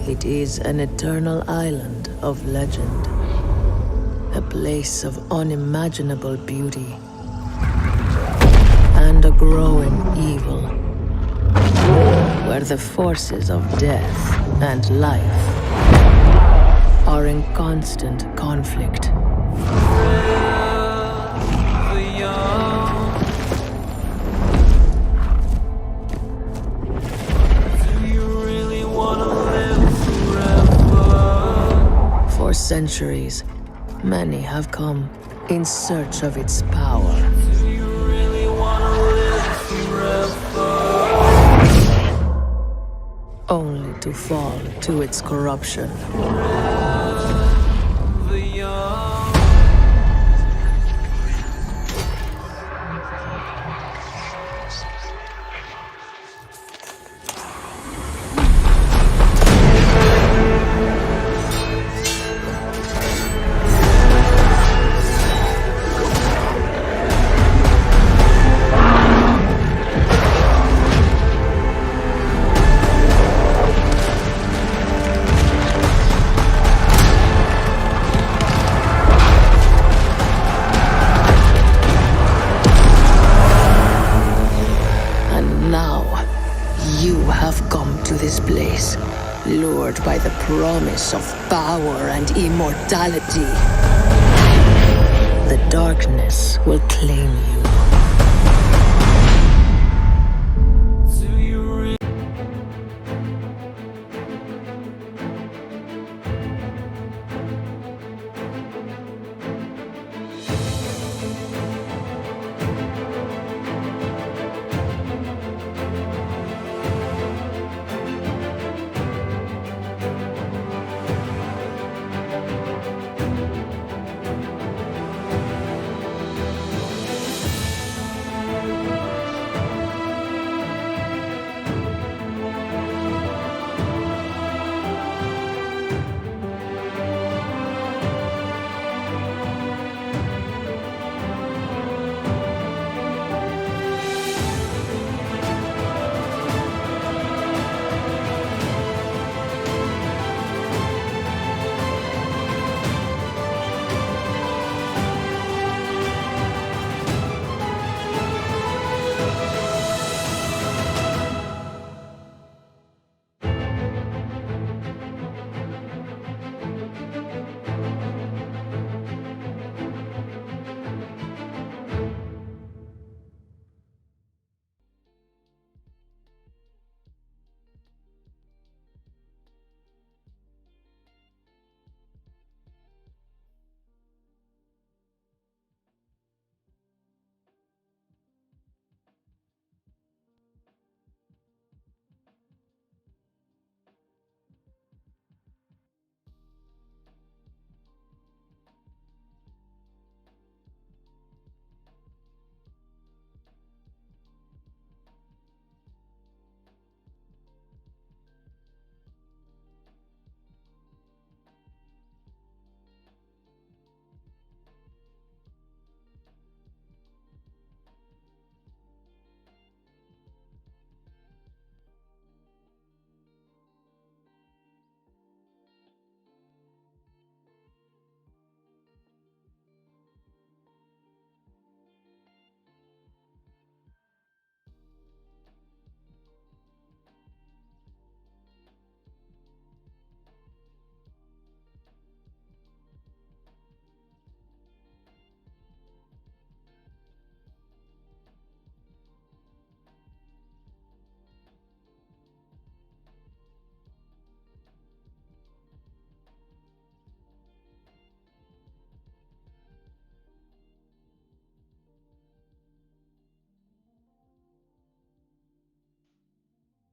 It is an eternal island of legend, a place of unimaginable beauty, and a growing evil, where the forces of death and life are in constant conflict. For centuries, many have come in search of its power. Do you really wanna live forever? Only to fall to its corruption. Forever young. You have come to this place, lured by the promise of power and immortality. The darkness will claim you. Do you really?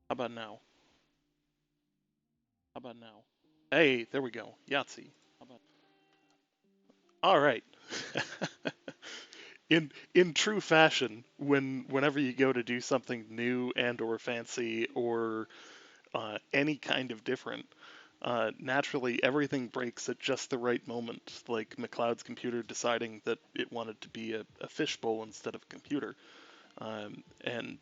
How about now? How about now? Hey, there we go. Yahtzee. How about? All right. In true fashion, whenever you go to do something new and or fancy or any kind of different, naturally everything breaks at just the right moment, like McLeod's computer deciding that it wanted to be a fishbowl instead of a computer. And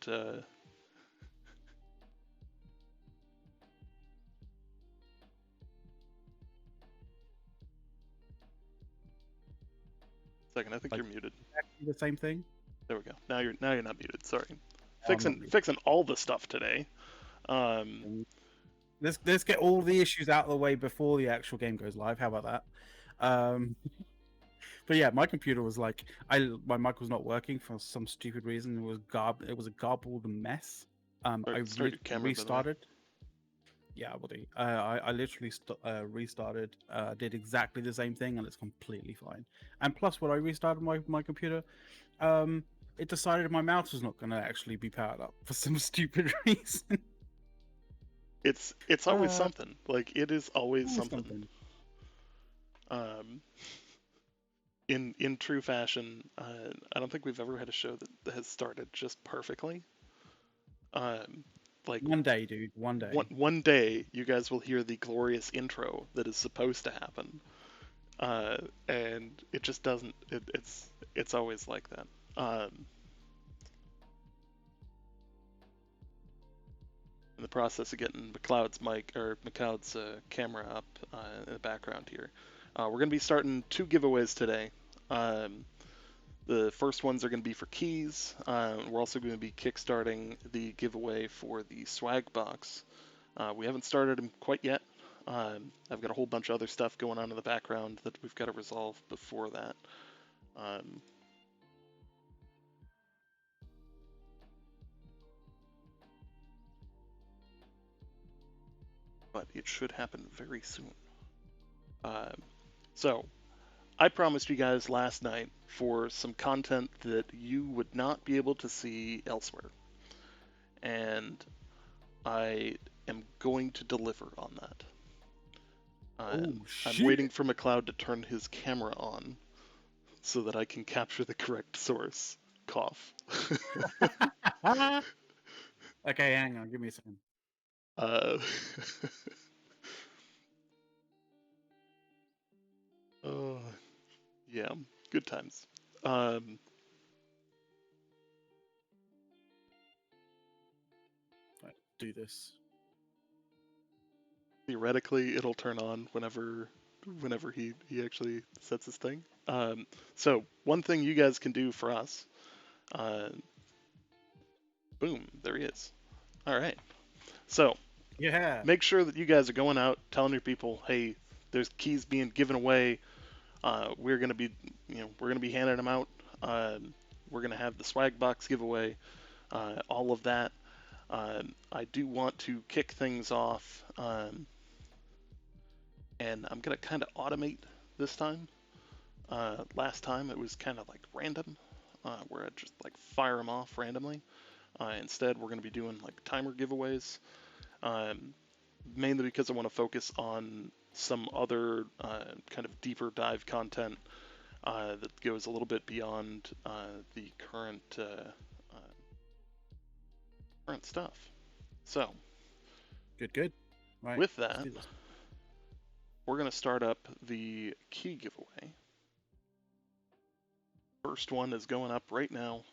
Second, I think Like you're muted. exactly the same thing. There we go. Now you're not muted. Sorry. Oh, I'm not muted. Fixing all the stuff today. Let's get all the issues out of the way before the actual game goes live. How about that? But yeah, my computer was like, my mic was not working for some stupid reason. It was a garbled mess. Start your camera, restarted. Yeah, I will do. I literally restarted, did exactly the same thing, and it's completely fine. And plus, when I restarted my computer, it decided my mouse was not going to actually be powered up for some stupid reason. It's always something. Like, it is always something. In true fashion, I don't think we've ever had a show that has started just perfectly. Like, one day, dude. One day. One day, you guys will hear the glorious intro that is supposed to happen, and it just doesn't. It's always like that. In the process of getting McLeod's camera up in the background here, we're going to be starting 2 giveaways today. The first ones are going to be for keys. We're also going to be kickstarting the giveaway for the swag box. We haven't started them quite yet. I've got a whole bunch of other stuff going on in the background that we've got to resolve before that. But it should happen very soon. So, I promised you guys last night for some content that you would not be able to see elsewhere. And I am going to deliver on that. I'm waiting for McLeod to turn his camera on so that I can capture the correct source. Cough. Okay, hang on. Give me a second. Oh, yeah, good times. Do this. Theoretically, it'll turn on whenever he actually sets his thing. So one thing you guys can do for us. Boom, there he is. All right. So yeah, make sure that you guys are going out telling your people, hey, there's keys being given away. We're gonna be handing them out. We're gonna have the swag box giveaway. All of that. I do want to kick things off, and I'm gonna kind of automate this time. Last time it was kind of like random, where I just like fire them off randomly. Instead, we're going to be doing like timer giveaways, mainly because I want to focus on some other kind of deeper dive content that goes a little bit beyond the current stuff. So, good. Right. With that, we're going to start up the key giveaway. First one is going up right now.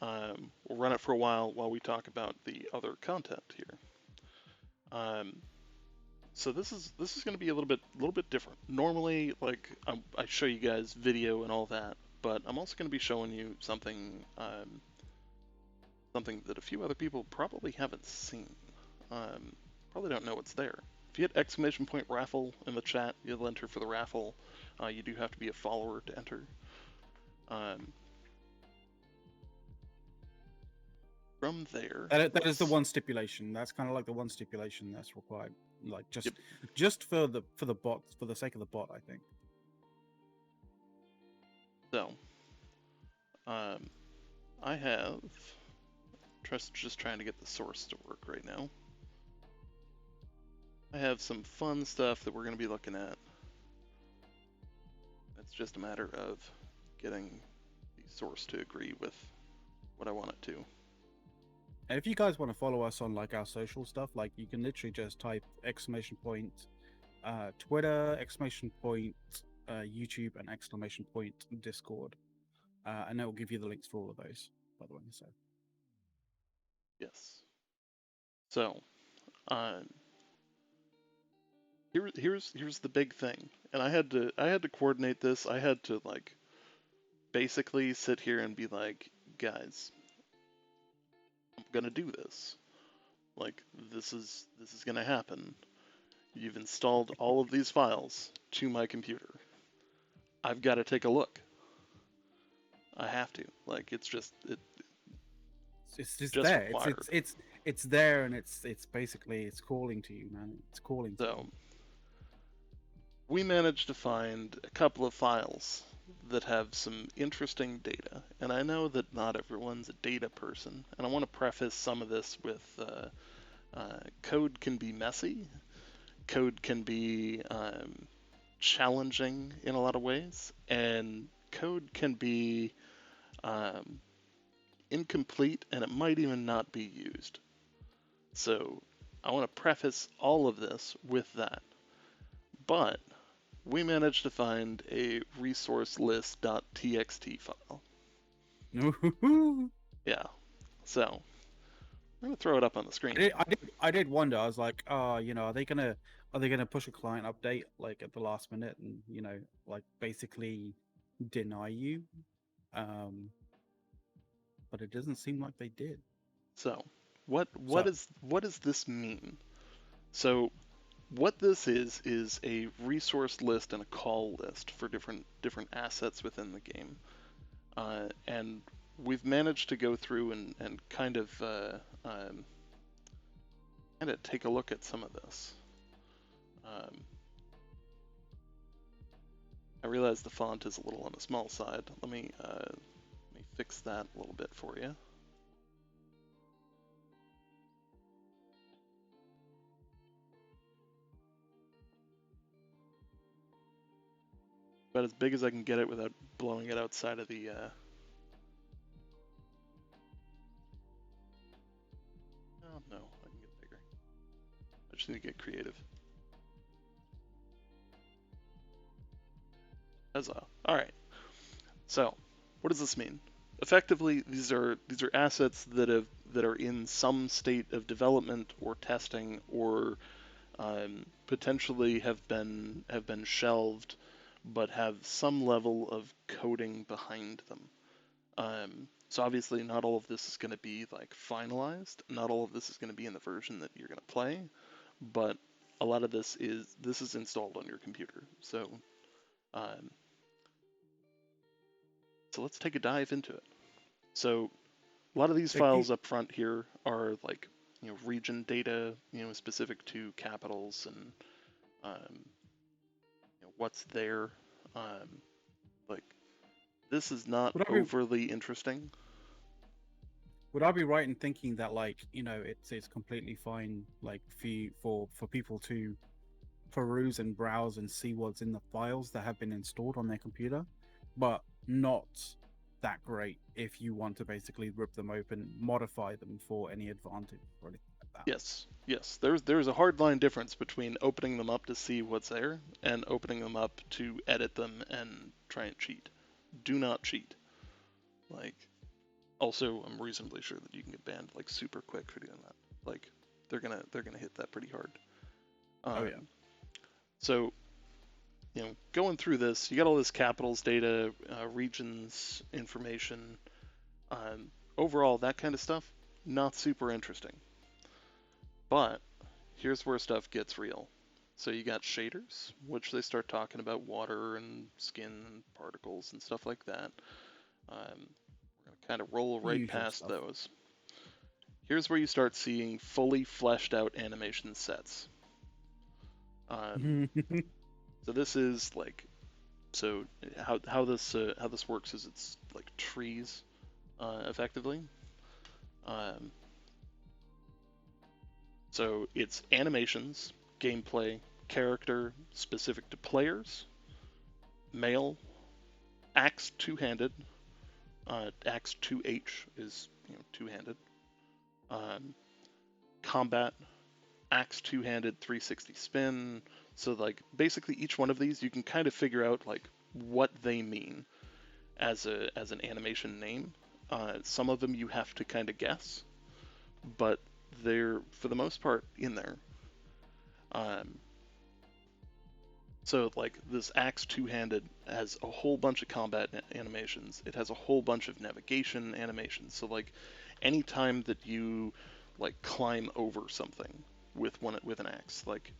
We'll run it for a while we talk about the other content here. So this is going to be a little bit different. Normally, like I show you guys video and all that, but I'm also going to be showing you something that a few other people probably haven't seen. Probably don't know what's there. If you hit exclamation point raffle in the chat, you'll enter for the raffle. You do have to be a follower to enter. From there, that is the one stipulation. That's kind of like the one stipulation that's required. Like just for the bot, for the sake of the bot, I think. So, I have just trying to get the source to work right now. I have some fun stuff that we're going to be looking at. It's just a matter of getting the source to agree with what I want it to. And if you guys want to follow us on like our social stuff, like you can literally just type exclamation point Twitter, exclamation point YouTube, and exclamation point Discord, and it will give you the links for all of those. By the way, so yes. So, here's the big thing, and I had to coordinate this. I had to like basically sit here and be like, guys, I'm gonna do this. Like, this is gonna happen. You've installed all of these files to my computer. I've got to take a look. I have to. Like, it's It's just just there. required. It's there, and it's basically it's calling to you, man. It's calling to So you. we managed to find a couple of files that have some interesting data. And I know that not everyone's a data person. And I want to preface some of this with code can be messy. Code can be challenging in a lot of ways. And code can be um, incomplete, and it might even not be used. So I want to preface all of this with that. But we managed to find a resource list.txt file. Yeah. So I'm going to throw it up on the screen here. I did wonder. I was like, oh, are they gonna push a client update like at the last minute and like basically deny you? Um, but it doesn't seem like they did. So what So does this mean? So what this is a resource list and a call list for different assets within the game. And we've managed to go through and kind of take a look at some of this. I realize the font is a little on the small side. Let me fix that a little bit for you. About as big as I can get it without blowing it outside of the. Oh no, I can get it bigger. I just need to get creative. Huzzah! All right. So, what does this mean? Effectively, these are assets that are in some state of development or testing, or potentially have been shelved, but have some level of coding behind them. So obviously, not all of this is going to be like finalized. Not all of this is going to be in the version that you're going to play, but a lot of this is installed on your computer. Um, so let's take a dive into it. So a lot of these they keep files up front here are like region data, specific to capitals and what's there. Like this is not would I be overly interesting. would I be right in thinking that like it's completely fine like for people to peruse and browse and see what's in the files that have been installed on their computer, but not that great if you want to basically rip them open, modify them for any advantage or anything like that. Yes. There's a hard line difference between opening them up to see what's there and opening them up to edit them and try and cheat. Do not cheat. Like, also, I'm reasonably sure that you can get banned like super quick for doing that. Like, they're gonna hit that pretty hard. Oh yeah. So, going through this, you got all this capitals data, regions information. Overall, that kind of stuff, not super interesting. But here's where stuff gets real. So you got shaders, which they start talking about water and skin and particles and stuff like that. We're going to kind of roll The right usual past stuff. those. Here's where you start seeing fully fleshed out animation sets. So this is like, so how this works is it's like trees, effectively. Um, so it's animations, gameplay, character specific to players, male, axe two-handed. Axe 2H is two-handed. Combat, axe two-handed 360 spin. So like basically each one of these you can kind of figure out like what they mean as an animation name. Some of them you have to kind of guess, but they're for the most part in there. So like this axe two-handed has a whole bunch of combat animations. It has a whole bunch of navigation animations. So like anytime that you like climb over something with an axe, like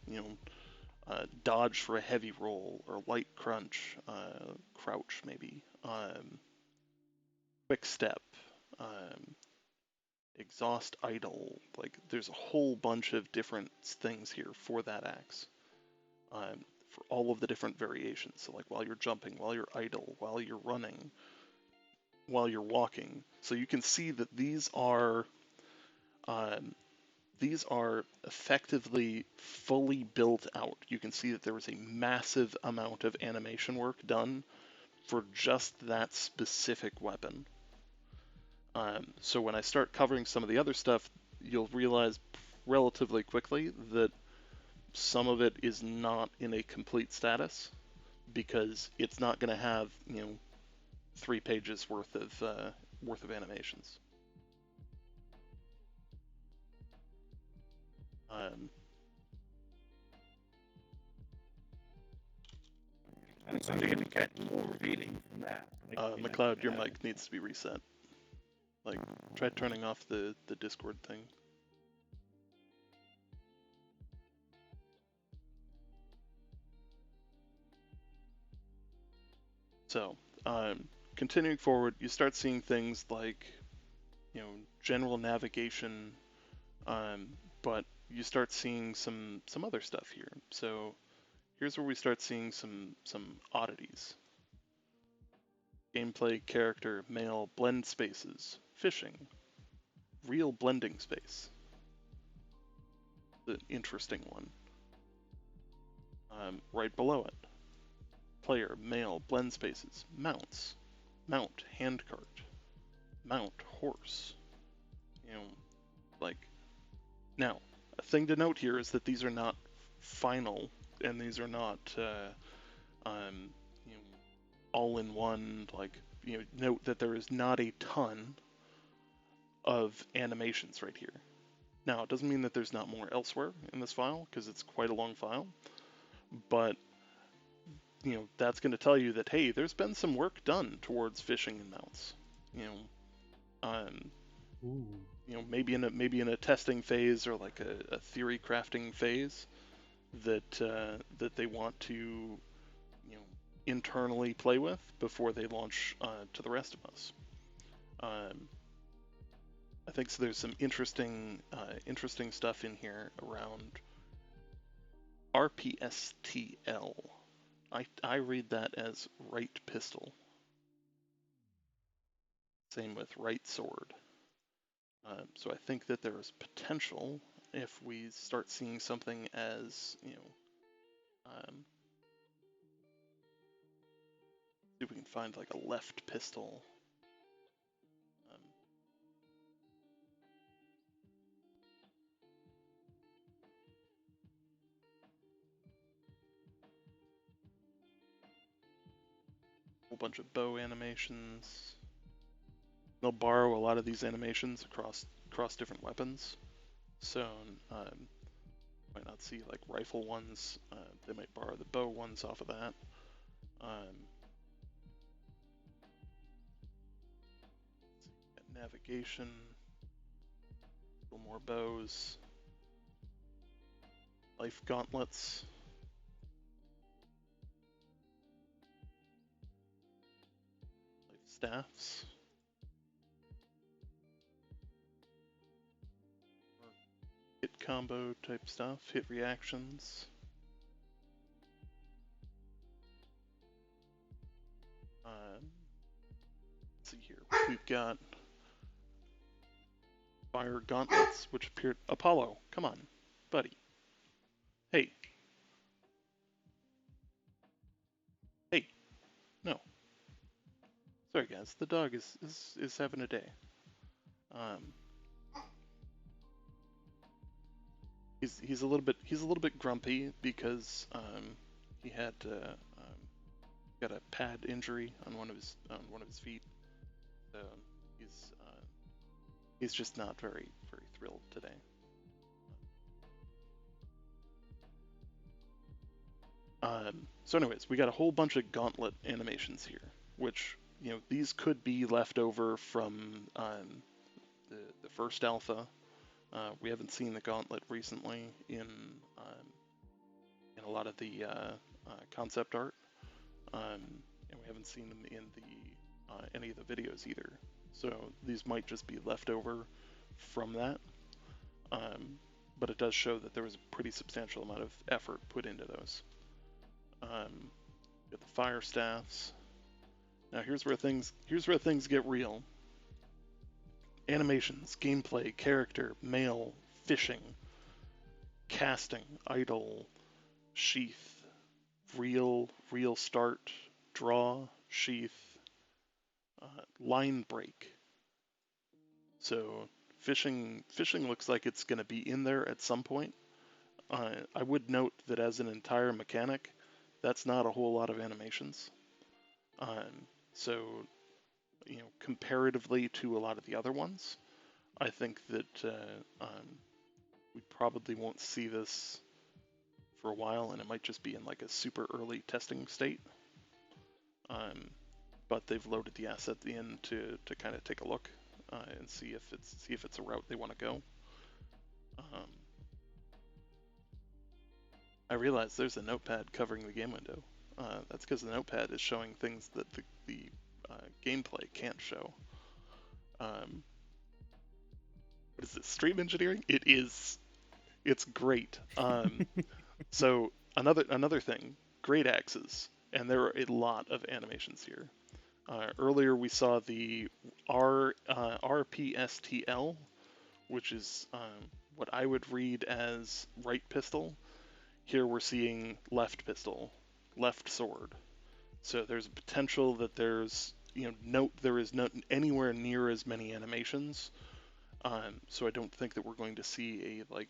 dodge for a heavy roll or light crunch, crouch maybe, quick step, um, exhaust idle. Like there's a whole bunch of different things here for that axe. For all of the different variations. So like while you're jumping, while you're idle, while you're running, while you're walking. So you can see that these are effectively fully built out. You can see that there was a massive amount of animation work done for just that specific weapon. So when I start covering some of the other stuff, you'll realize relatively quickly that some of it is not in a complete status because it's not going to have 3 pages worth of animations. Um, And it's only going to get more revealing from that. McLeod, your mic needs to be reset. Like, try turning off the Discord thing. So, continuing forward, you start seeing things like, general navigation, but you start seeing some other stuff here. So, here's where we start seeing some oddities. Gameplay, character, male, blend spaces, fishing, real blending space. The interesting one. Right below it. Player, male, blend spaces, mounts, mount, handcart, mount, horse. Now, a thing to note here is that these are not final, and these are not, all in one, note that there is not a ton of animations right here. Now, it doesn't mean that there's not more elsewhere in this file, because it's quite a long file, but that's going to tell you that, hey, there's been some work done towards fishing and mounts. Maybe in a testing phase or like a theory crafting phase that they want to internally play with before they launch to the rest of us. I think so. There's some interesting stuff in here around RPSTL. I read that as right pistol. Same with right sword. So I think that there is potential if we start seeing something as, see if we can find like a left pistol. Whole bunch of bow animations. They'll borrow a lot of these animations across different weapons. So might not see like rifle ones. They might borrow the bow ones off of that. Navigation. A little more bows. Life gauntlets. Life staffs. Hit combo type stuff, hit reactions. Let's see here. We've got fire gauntlets, which appeared. Apollo, come on, buddy. Hey. Hey. No. Sorry, guys. The dog is having a day. He's a little bit grumpy because he had got a pad injury on one of his feet. So he's just not very thrilled today. So anyways, we got a whole bunch of gauntlet animations here, which, these could be left over from the first alpha. We haven't seen the gauntlet recently in a lot of the concept art, and we haven't seen them in the any of the videos either. So these might just be left over from that. But it does show that there was a pretty substantial amount of effort put into those. Get the fire staffs. Now here's where things get real. Animations, gameplay, character, mail, fishing, casting, idle, sheath, reel start, draw, sheath, line break. So fishing looks like it's going to be in there at some point. I would note that as an entire mechanic, that's not a whole lot of animations. So, comparatively to a lot of the other ones, I think that we probably won't see this for a while, and it might just be in like a super early testing state. But they've loaded the asset in to kind of take a look and see if it's a route they want to go. I realize there's a notepad covering the game window. That's because the notepad is showing things that the gameplay can't show. What is it? Stream engineering? It is. It's great. So another thing, great axes, and there are a lot of animations here. Earlier we saw the RPSTL, which is what I would read as right pistol. Here we're seeing left pistol, left sword. So there's a potential that there's, note there is not anywhere near as many animations. So I don't think that we're going to see I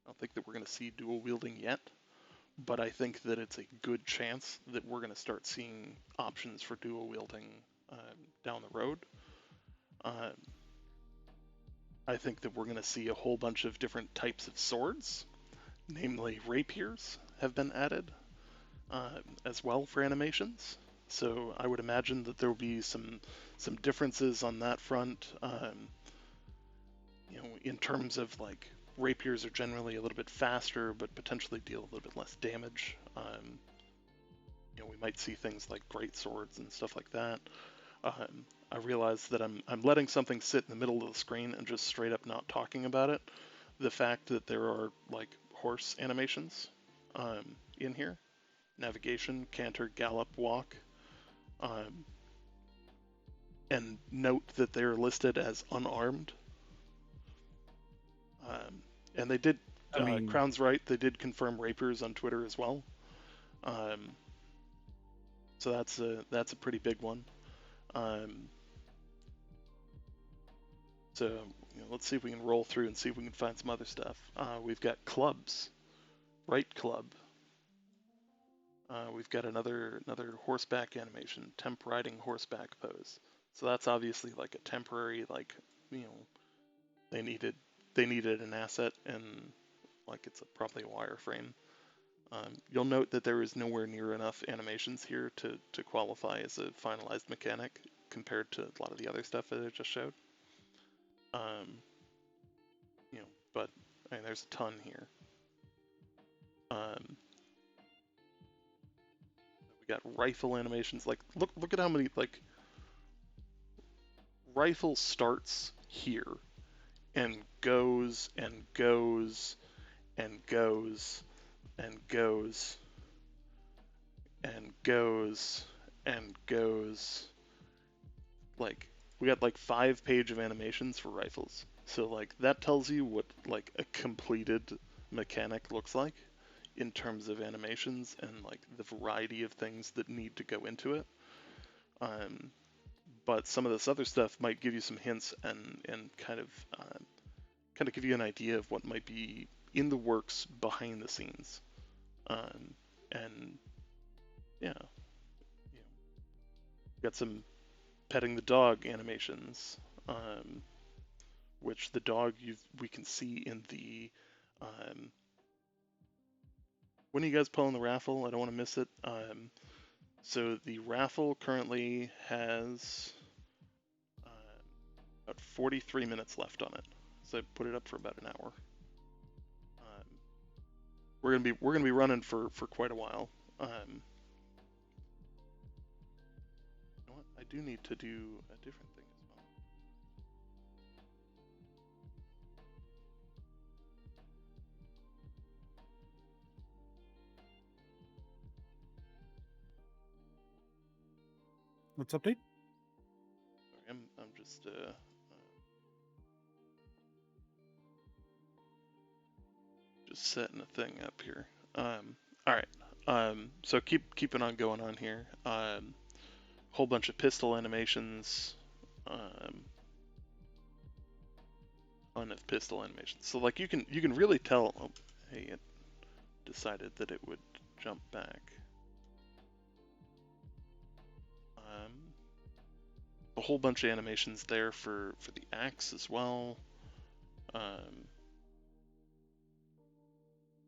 don't think that we're going to see dual wielding yet. But I think that it's a good chance that we're going to start seeing options for dual wielding down the road. I think that we're going to see a whole bunch of different types of swords, namely rapiers, have been added as well for animations. So I would imagine that there will be some differences on that front. In terms of like rapiers are generally a little bit faster, but potentially deal a little bit less damage. We might see things like great swords and stuff like that. I realize that I'm letting something sit in the middle of the screen and just straight up not talking about it. The fact that there are like horse animations in here, navigation, canter, gallop, walk, and note that they're listed as unarmed. And they did, Crown's right, they did confirm rapiers on Twitter as well. So that's a pretty big one. So let's see if we can roll through and see if we can find some other stuff. We've got clubs, right club. We've got another horseback animation, temp riding horseback pose. So that's obviously like a temporary, they needed an asset, and like it's probably a wireframe. You'll note that there is nowhere near enough animations here to qualify as a finalized mechanic compared to a lot of the other stuff that I just showed. But I mean, there's a ton here. We got rifle animations. Like, look at how many rifle starts here and goes and goes and goes and goes and goes and goes. Like, we got like 5 pages of animations for rifles. So like that tells you what like a completed mechanic looks like in terms of animations and like the variety of things that need to go into it. But some of this other stuff might give you some hints and kind of give you an idea of what might be in the works behind the scenes. And yeah, got some petting the dog animations, which the dog we can see in the when are you guys pulling the raffle? I don't want to miss it. So the raffle currently has about 43 minutes left on it. So I put it up for about an hour. We're gonna be running for quite a while. You know what? I do need to do a different thing as well. What's update? Sorry, I'm just setting a thing up here. All right. So keeping on going on here. Whole bunch of pistol animations. Ton of pistol animations. So like you can really tell. Oh, hey, it decided that it would jump back. A whole bunch of animations there for the axe as well.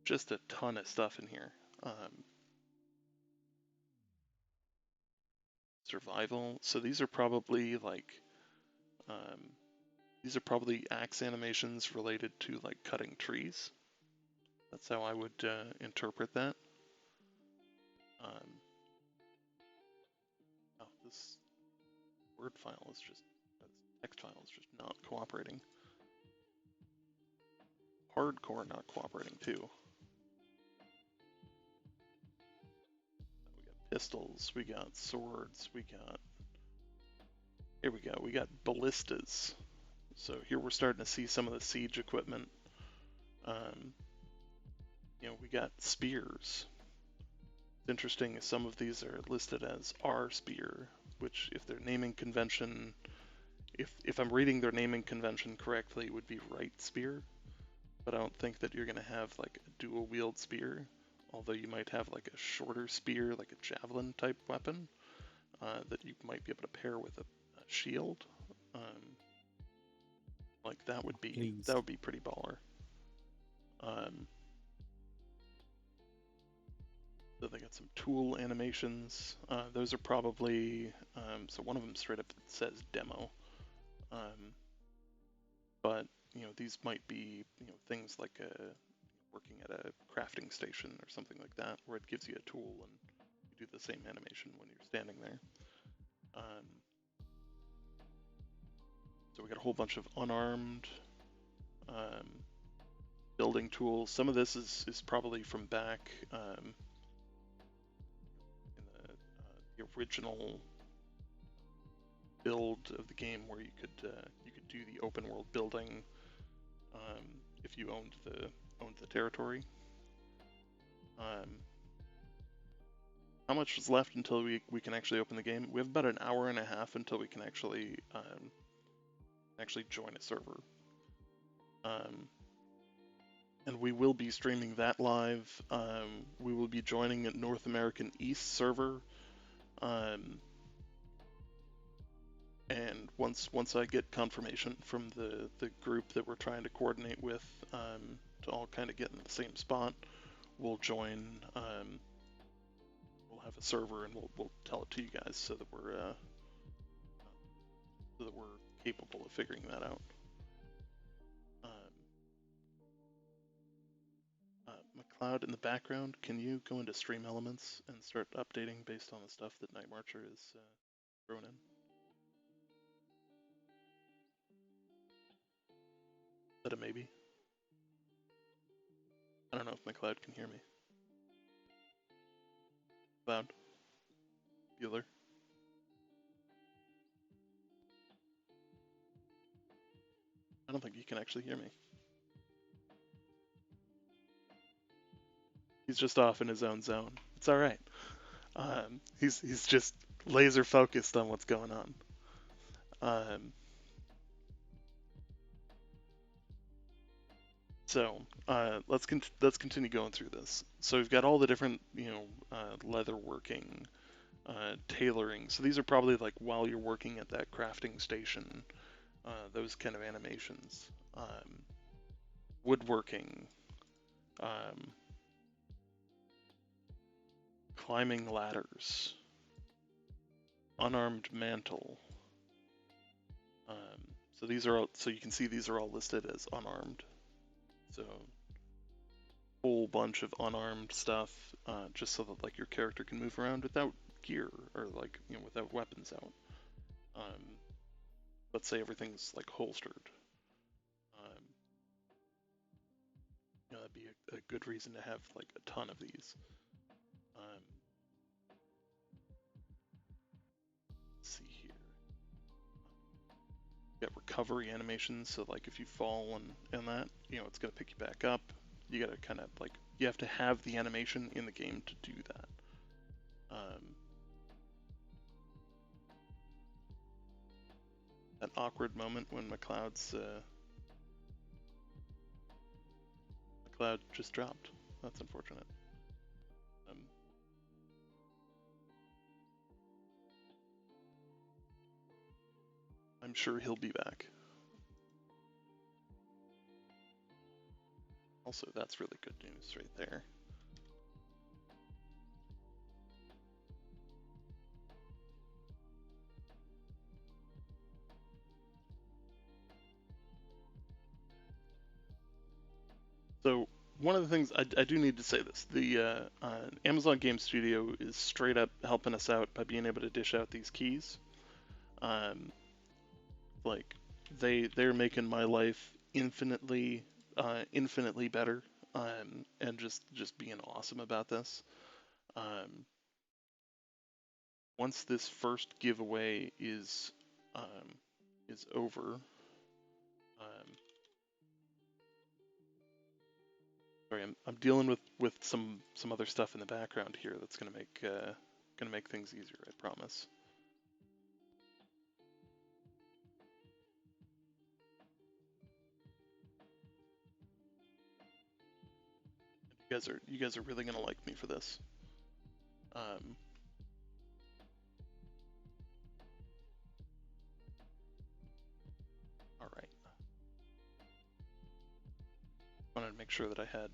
Just a ton of stuff in here. Survival. So these are probably like these are probably axe animations related to like cutting trees. That's how I would interpret that. Oh, this Word file is just, text file is just not cooperating. Hardcore not cooperating too. We got pistols, we got swords, here we go, we got ballistas. So here we're starting to see some of the siege equipment. You know, we got spears. It's interesting, some of these are listed as R spear, which if their naming convention, if I'm reading their naming convention correctly, would be right spear. But I don't think that you're going to have like a dual wield spear, although you might have like a shorter spear, like a javelin type weapon, that you might be able to pair with a shield. Like that would be pretty baller. So they got some tool animations. Those are probably so one of them straight up says demo, but you know these might be things like working at a crafting station or something like that, where it gives you a tool and you do the same animation when you're standing there. So we got a whole bunch of unarmed building tools. Some of this is probably from back in the original build of the game, where you could do the open world building if you owned the territory. How much is left until we can actually open the game? We have about an hour and a half until we can actually join a server. And we will be streaming that live. We will be joining a North American East server. And once I get confirmation from the group that we're trying to coordinate with, to all kind of get in the same spot, we'll join. We'll have a server and we'll tell it to you guys so that we're capable of figuring that out. McLeod in the background, can you go into Stream Elements and start updating based on the stuff that Night Marcher is thrown in? Is that a maybe? I don't know if McLeod can hear me. McLeod? Bueller? I don't think he can actually hear me. He's just off in his own zone. It's all right. He's just laser focused on what's going on. So let's continue going through this. So we've got all the different leather working, tailoring. So these are probably like while you're working at that crafting station, those kind of animations. Woodworking. climbing ladders, unarmed mantle. So these are all, so you can see these are all listed as unarmed. So whole bunch of unarmed stuff, just so that like your character can move around without gear or like without weapons out. Let's say everything's like holstered. That'd be a good reason to have like a ton of these. Let's see here. You got recovery animations, so like if you fall and that, it's gonna pick you back up. You gotta kind of like, you have to have the animation in the game to do that. That awkward moment when McLeod just dropped. That's unfortunate. I'm sure he'll be back. Also, that's really good news right there. So one of the things I do need to say this: the Amazon Game Studio is straight up helping us out by being able to dish out these keys. Like they're making my life infinitely better, and just being awesome about this. Once this first giveaway is over. Sorry, I'm dealing with some other stuff in the background here that's gonna make things easier, I promise. You guys are really gonna like me for this. All right. Wanted to make sure that I had.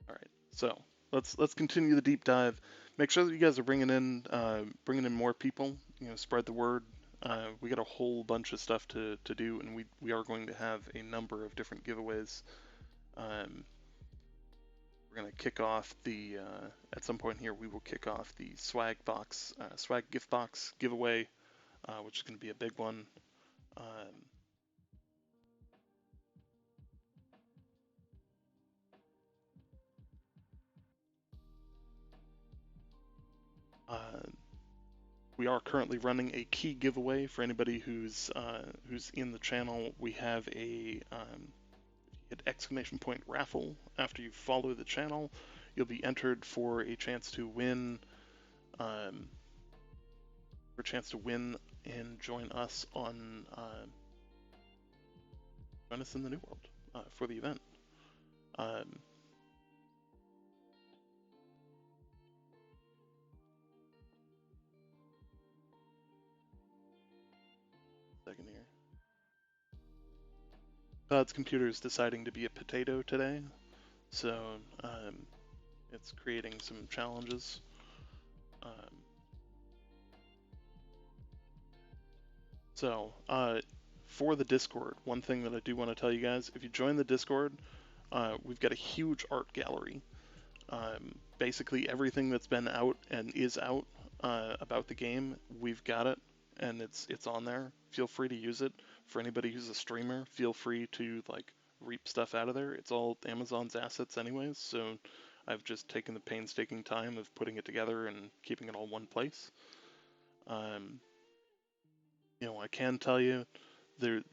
All right. So let's continue the deep dive. Make sure that you guys are bringing in more people. Spread the word. We got a whole bunch of stuff to do, and we are going to have a number of different giveaways. We're gonna kick off the at some point here. We will kick off the swag gift box giveaway, which is gonna be a big one. We are currently running a key giveaway for anybody who's in the channel. We have a hit exclamation point raffle after you follow the channel. You'll be entered for a chance to win. And join us on join us in the New World for the event. Second here. Cloud's computer is deciding to be a potato today, so it's creating some challenges. So for the Discord, one thing that I do want to tell you guys, if you join the Discord, we've got a huge art gallery. Basically everything that's been out and is out about the game, we've got it, and it's on there. Feel free to use it. For anybody who's a streamer, feel free to like reap stuff out of there. It's all Amazon's assets anyways, so I've just taken the painstaking time of putting it together and keeping it all one place. I can tell you,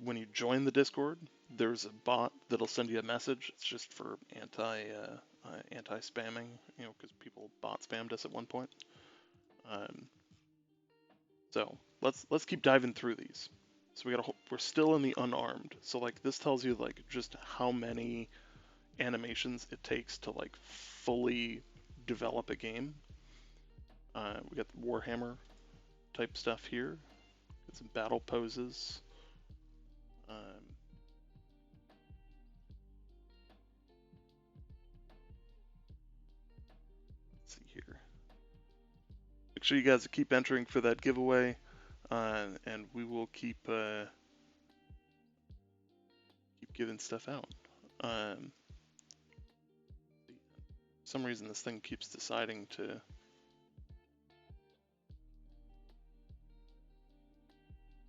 when you join the Discord, there's a bot that'll send you a message. It's just for anti-spamming, because people bot spammed us at one point. So let's keep diving through these. So we're still in the unarmed. So like this tells you like just how many animations it takes to like fully develop a game. We got Warhammer type stuff here. Got some battle poses. Let's see here. Make sure you guys keep entering for that giveaway, and we will keep giving stuff out. For some reason, this thing keeps deciding to.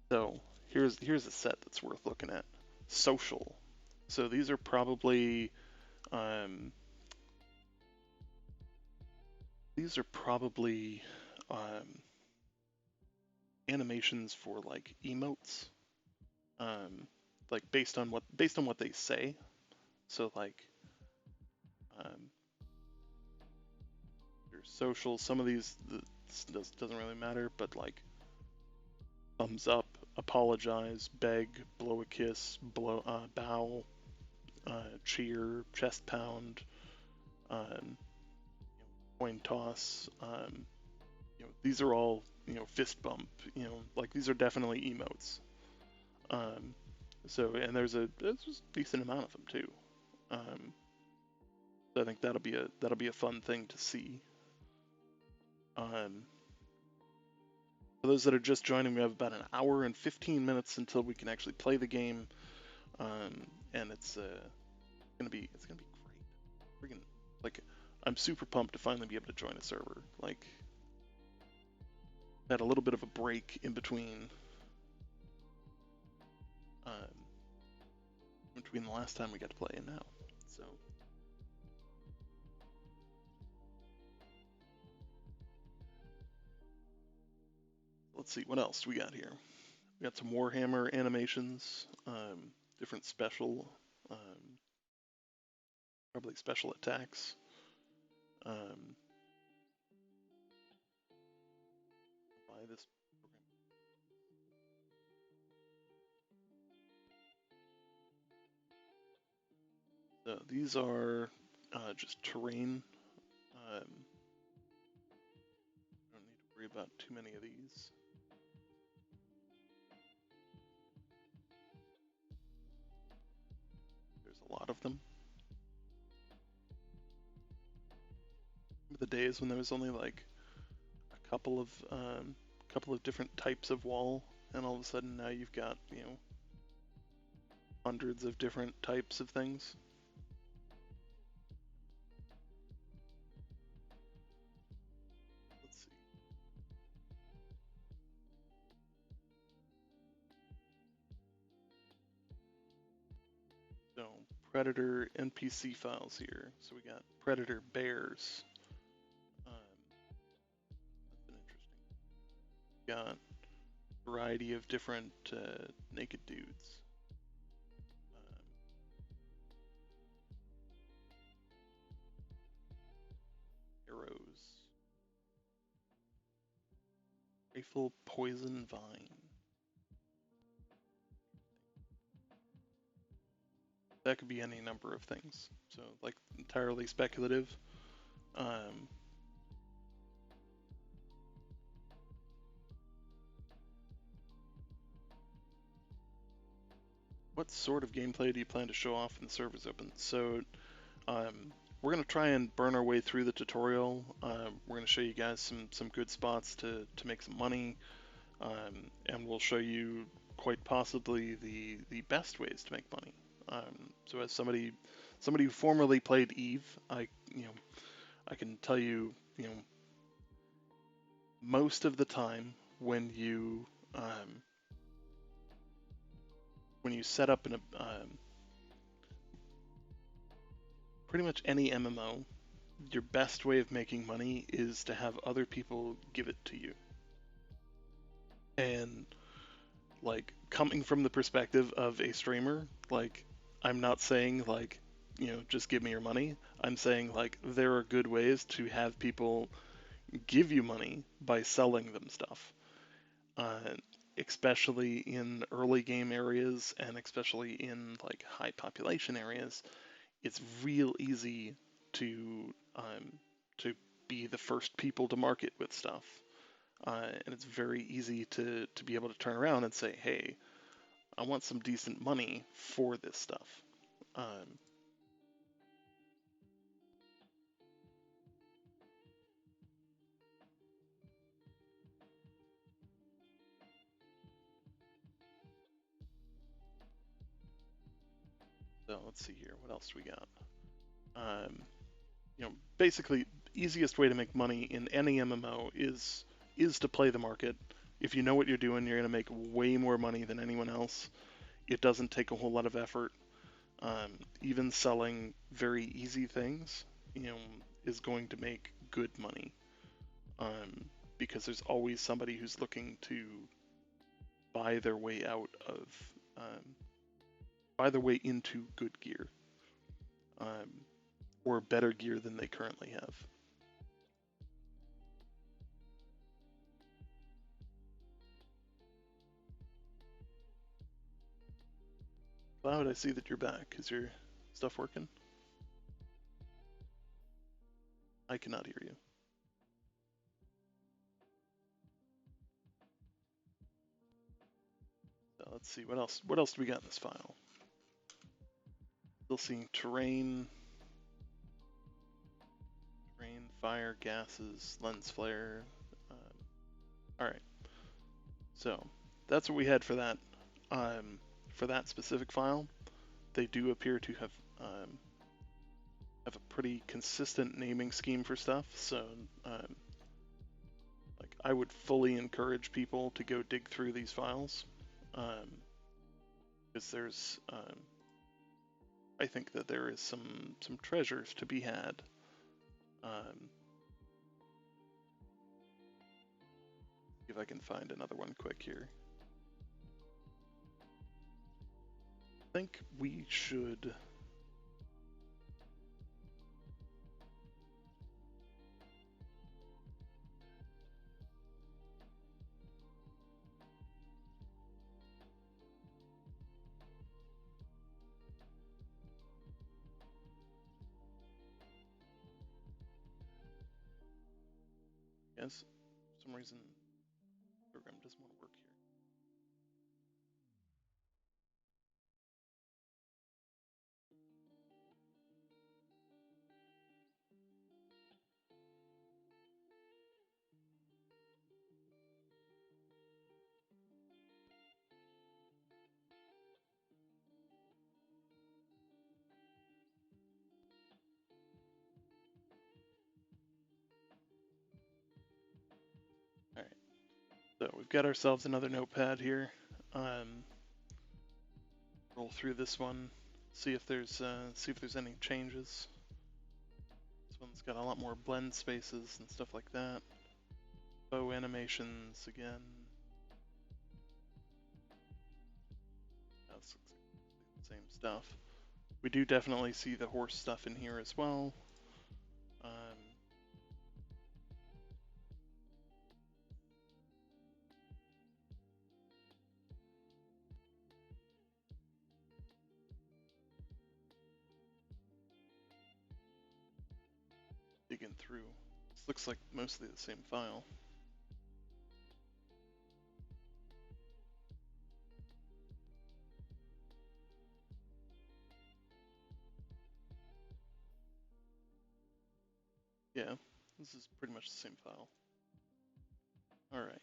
So here's a set that's worth looking at. Social. So these are probably um, animations for like emotes, like based on what they say. So like there's social. Some of these doesn't really matter, but like thumbs up, apologize, beg, blow a kiss, bow, cheer, chest pound, coin toss. These are all fist bump. Like these are definitely emotes. So and there's a decent amount of them too. So I think that'll be a fun thing to see. For those that are just joining, we have about an hour and 15 minutes until we can actually play the game, and it's gonna be great. Freaking like I'm super pumped to finally be able to join a server. Like had a little bit of a break in between the last time we got to play and now. So let's see what else we got here. We got some Warhammer animations, different special, probably special attacks. Buy this program. These are just terrain. Don't need to worry about too many of these. There's a lot of them. Remember the days when there was only like a couple of different types of wall, and all of a sudden now you've got hundreds of different types of things. Let's see. So Predator NPC files here. So we got Predator bears. That's been interesting. Got a variety of different naked dudes. Arrows. Rifle poison vine. That could be any number of things. So like entirely speculative. What sort of gameplay do you plan to show off when the server's open? So we're going to try and burn our way through the tutorial. We're going to show you guys some good spots to make some money, and we'll show you quite possibly the best ways to make money. So as somebody who formerly played Eve, I can tell you, most of the time when you set up pretty much any MMO, your best way of making money is to have other people give it to you. And like coming from the perspective of a streamer, like I'm not saying like, just give me your money. I'm saying like there are good ways to have people give you money by selling them stuff. Especially in early game areas and especially in like high population areas, it's real easy to to be the first people to market with stuff, and it's very easy to be able to turn around and say, hey, I want some decent money for this stuff. Um, so let's see here. What else do we got? Um, basically, easiest way to make money in any MMO is to play the market. If you know what you're doing, you're going to make way more money than anyone else. It doesn't take a whole lot of effort. Even selling very easy things, is going to make good money. Because there's always somebody who's looking to buy their way out of, buy their way into good gear, or better gear than they currently have. Cloud, I see that you're back. Is your stuff working? I cannot hear you. So let's see, what else? What else do we got in this file? Still seeing terrain, fire, gases, lens flare. All right. So that's what we had for that. For that specific file, they do appear to have a pretty consistent naming scheme for stuff. So, like, I would fully encourage people to go dig through these files, because there's, I think that there is some treasures to be had. See if I can find another one quick here. I think we should. Yes, for some reason the program doesn't want to work here. All right, so we've got ourselves another notepad here. Roll through this one, see if there's any changes. This one's got a lot more blend spaces and stuff like that. Bow animations again. That's the same stuff. We do definitely see the horse stuff in here as well. Digging through. This looks like mostly the same file. Yeah, this is pretty much the same file. All right.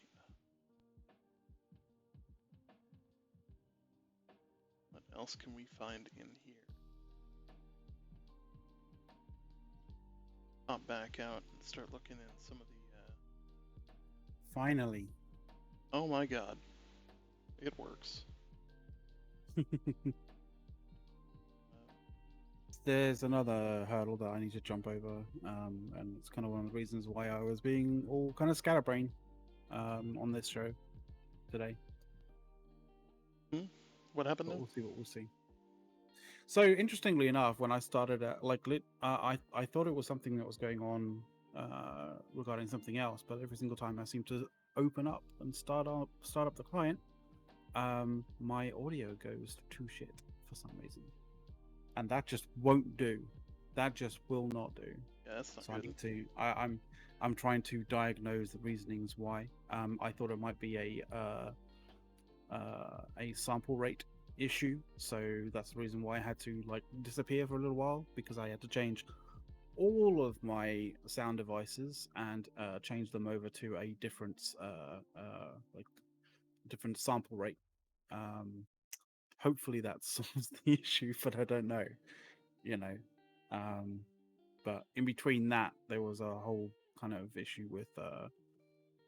What else can we find in here? Pop back out and start looking in some of the. Finally. Oh my God, it works. There's another hurdle that I need to jump over, and it's kind of one of the reasons why I was being all kind of scatterbrained on this show today. What happened? But we'll see what we'll see. So interestingly enough, when I started at I thought it was something that was going on regarding something else, but every single time I seem to open up and start up the client, my audio goes to shit for some reason. and that just won't do. That just will not do. Yeah, that's not So I good. need to. I'm trying to diagnose the reasonings why. I thought it might be a sample rate issue, so that's the reason why I had to like disappear for a little while, because I had to change all of my sound devices and change them over to a different like different sample rate. Um, Hopefully that solves the issue, but I don't know. You know, um, but in between that, there was a whole kind of issue with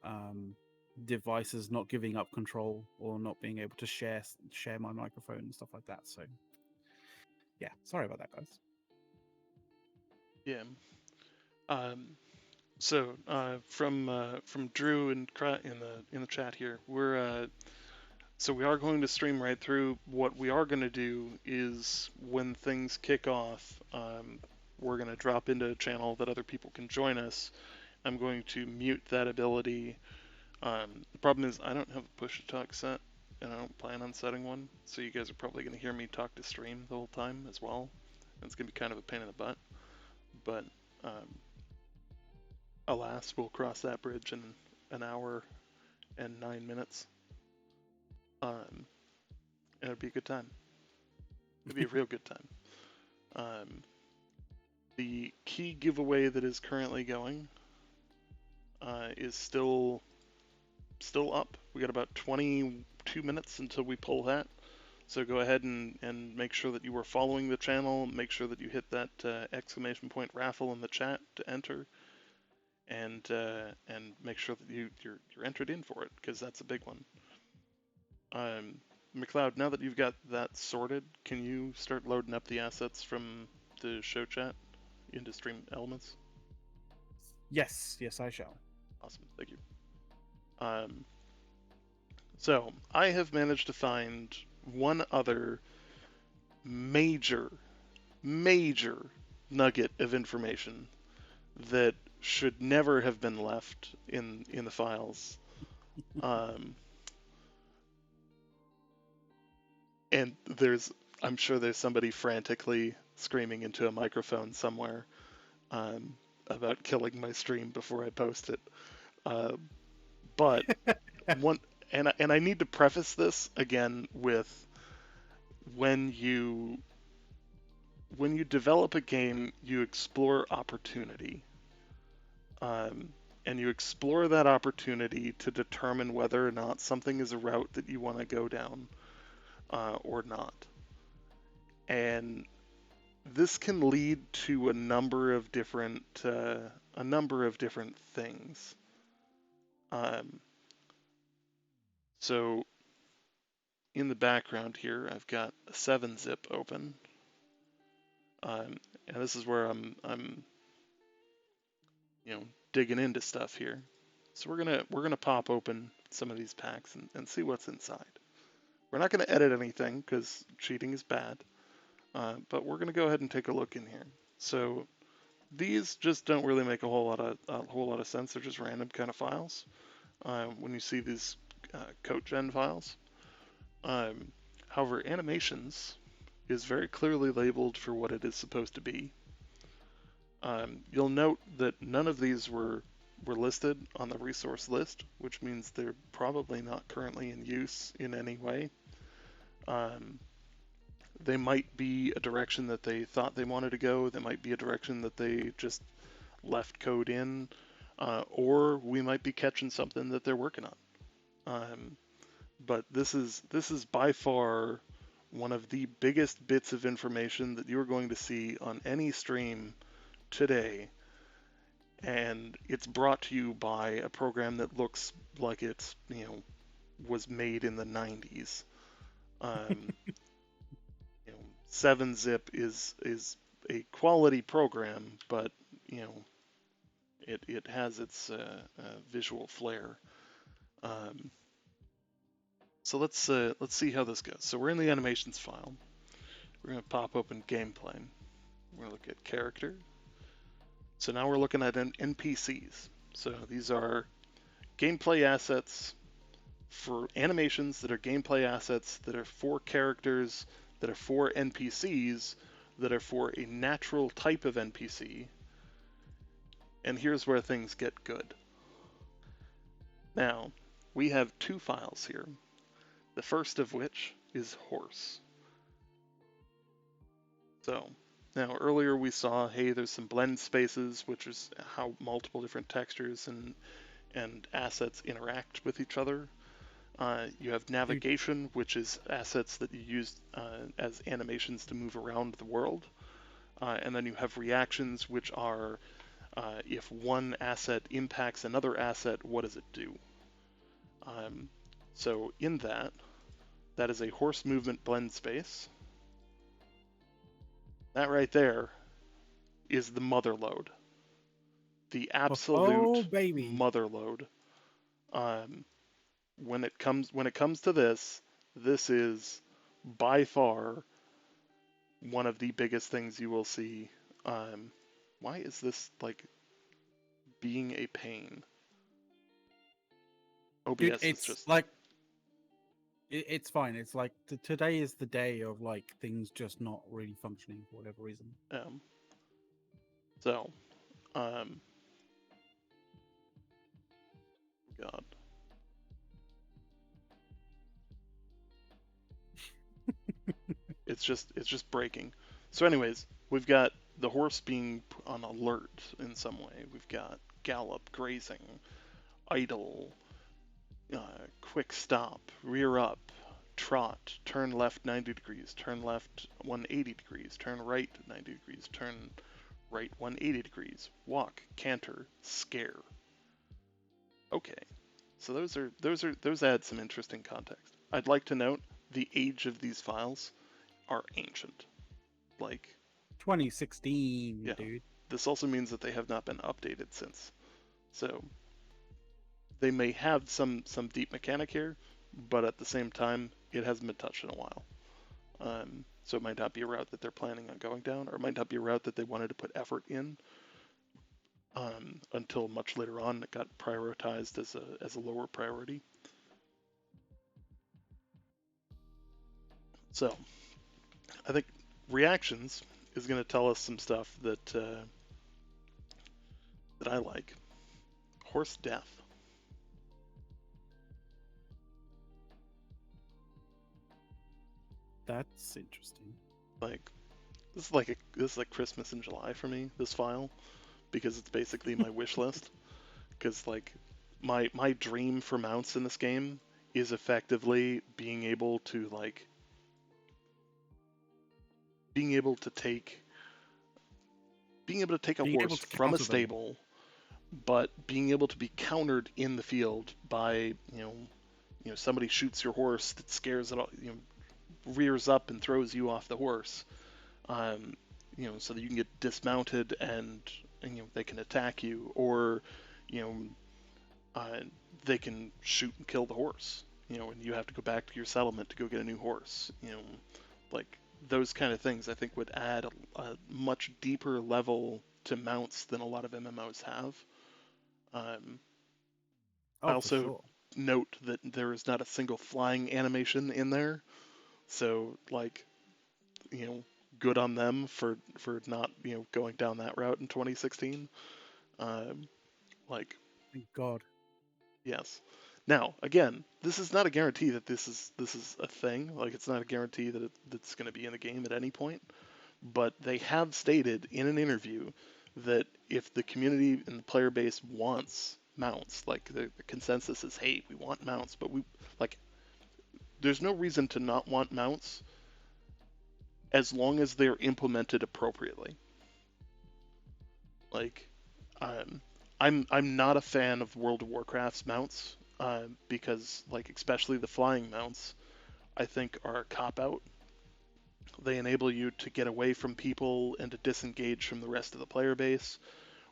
um, devices not giving up control or not being able to share my microphone and stuff like that. So yeah, sorry about that, guys. Yeah. So from Drew and in the chat here, we are going to stream right through. What we are going to do is when things kick off, we're going to drop into a channel that other people can join us. I'm going to mute that ability. The problem is I don't have a push to talk set, and I don't plan on setting one, so you guys are probably going to hear me talk to stream the whole time as well. And it's going to be kind of a pain in the butt, but um, alas, we'll cross that bridge in an hour and 9 minutes. And it'll be a good time. It'll be a real good time. The key giveaway that is currently going is still up. We got about 22 minutes until we pull that. So go ahead and make sure that you are following the channel. Make sure that you hit that exclamation point raffle in the chat to enter, and make sure that you're entered in for it, because that's a big one. McLeod, now that you've got that sorted, can you start loading up the assets from the show chat into Stream Elements? Yes, I shall. Awesome, thank you. So I have managed to find one other major nugget of information that should never have been left in the files. And I'm sure there's somebody frantically screaming into a microphone somewhere about killing my stream before I post it. But one, and I need to preface this again with when you develop a game, you explore opportunity. And you explore that opportunity to determine whether or not something is a route that you want to go down or not. And this can lead to a number of different things. So in the background here, I've got a 7-zip open, and this is where I'm digging into stuff here. So we're gonna pop open some of these packs and see what's inside. We're not gonna edit anything because cheating is bad, but we're gonna go ahead and take a look in here. So these just don't really make a whole lot of sense. They're just random kind of files. When you see these code gen files, however, animations is very clearly labeled for what it is supposed to be. You'll note that none of these were listed on the resource list, which means they're probably not currently in use in any way. They might be a direction that they thought they wanted to go. They might be a direction that they just left code in, or we might be catching something that they're working on. But this is by far one of the biggest bits of information that you're going to see on any stream today, and it's brought to you by a program that looks like it's was made in the 90s. 7-zip is a quality program, but it has its visual flair. So let's see how this goes. So we're in the animations file. We're going to pop open gameplay. We're going to look at character. So now we're looking at NPCs. So these are gameplay assets for animations that are gameplay assets that are for characters that are for NPCs that are for a natural type of NPC, and here's where things get good. Now, we have two files here, the first of which is horse. So, now earlier we saw, hey, there's some blend spaces, which is how multiple different textures and assets interact with each other. You have navigation, which is assets that you use as animations to move around the world. And then you have reactions, which are if one asset impacts another asset, what does it do? So in that is a horse movement blend space. That right there is the mother load. The absolute baby. mother load. When it comes to this is by far one of the biggest things you will see. Why is this like being a pain? OBS Dude, is it's just like it's fine. It's like today is the day of like things just not really functioning for whatever reason. So, God. It's just breaking. So anyways, we've got the horse being on alert in some way. We've got gallop, grazing, idle, quick stop, rear up, trot, turn left 90 degrees, turn left 180 degrees, turn right 90 degrees, turn right 180 degrees, walk, canter, scare. Okay. So those add some interesting context. I'd like to note the age of these files are ancient. Like 2016, yeah. dude. This also means that they have not been updated since. So they may have some deep mechanic here, but at the same time, it hasn't been touched in a while. So it might not be a route that they're planning on going down, or it might not be a route that they wanted to put effort in until much later on. It got prioritized as a lower priority. So I think reactions is going to tell us some stuff that I like. Horse death. That's interesting. Like this is like Christmas in July for me. This file, because it's basically my wish list. Because like my dream for mounts in this game is effectively being able to take a Being able horse to from a counter them. stable, but being able to be countered in the field by somebody shoots your horse that scares it all, rears up and throws you off the horse, so that you can get dismounted and they can attack you, or you know uh, they can shoot and kill the horse, and you have to go back to your settlement to go get a new horse, like those kind of things I think would add a much deeper level to mounts than a lot of MMOs have. I Oh, for also sure. note that there is not a single flying animation in there, so like good on them for not going down that route in 2016. Like Thank God. yes. Now again, this is not a guarantee that this is a thing. Like it's not a guarantee that that's going to be in the game at any point. But they have stated in an interview that if the community and the player base wants mounts, like the consensus is, hey, we want mounts, but we like there's no reason to not want mounts as long as they're implemented appropriately. Like, um, I'm not a fan of World of Warcraft's mounts because, like, especially the flying mounts, I think are a cop out. They enable you to get away from people and to disengage from the rest of the player base.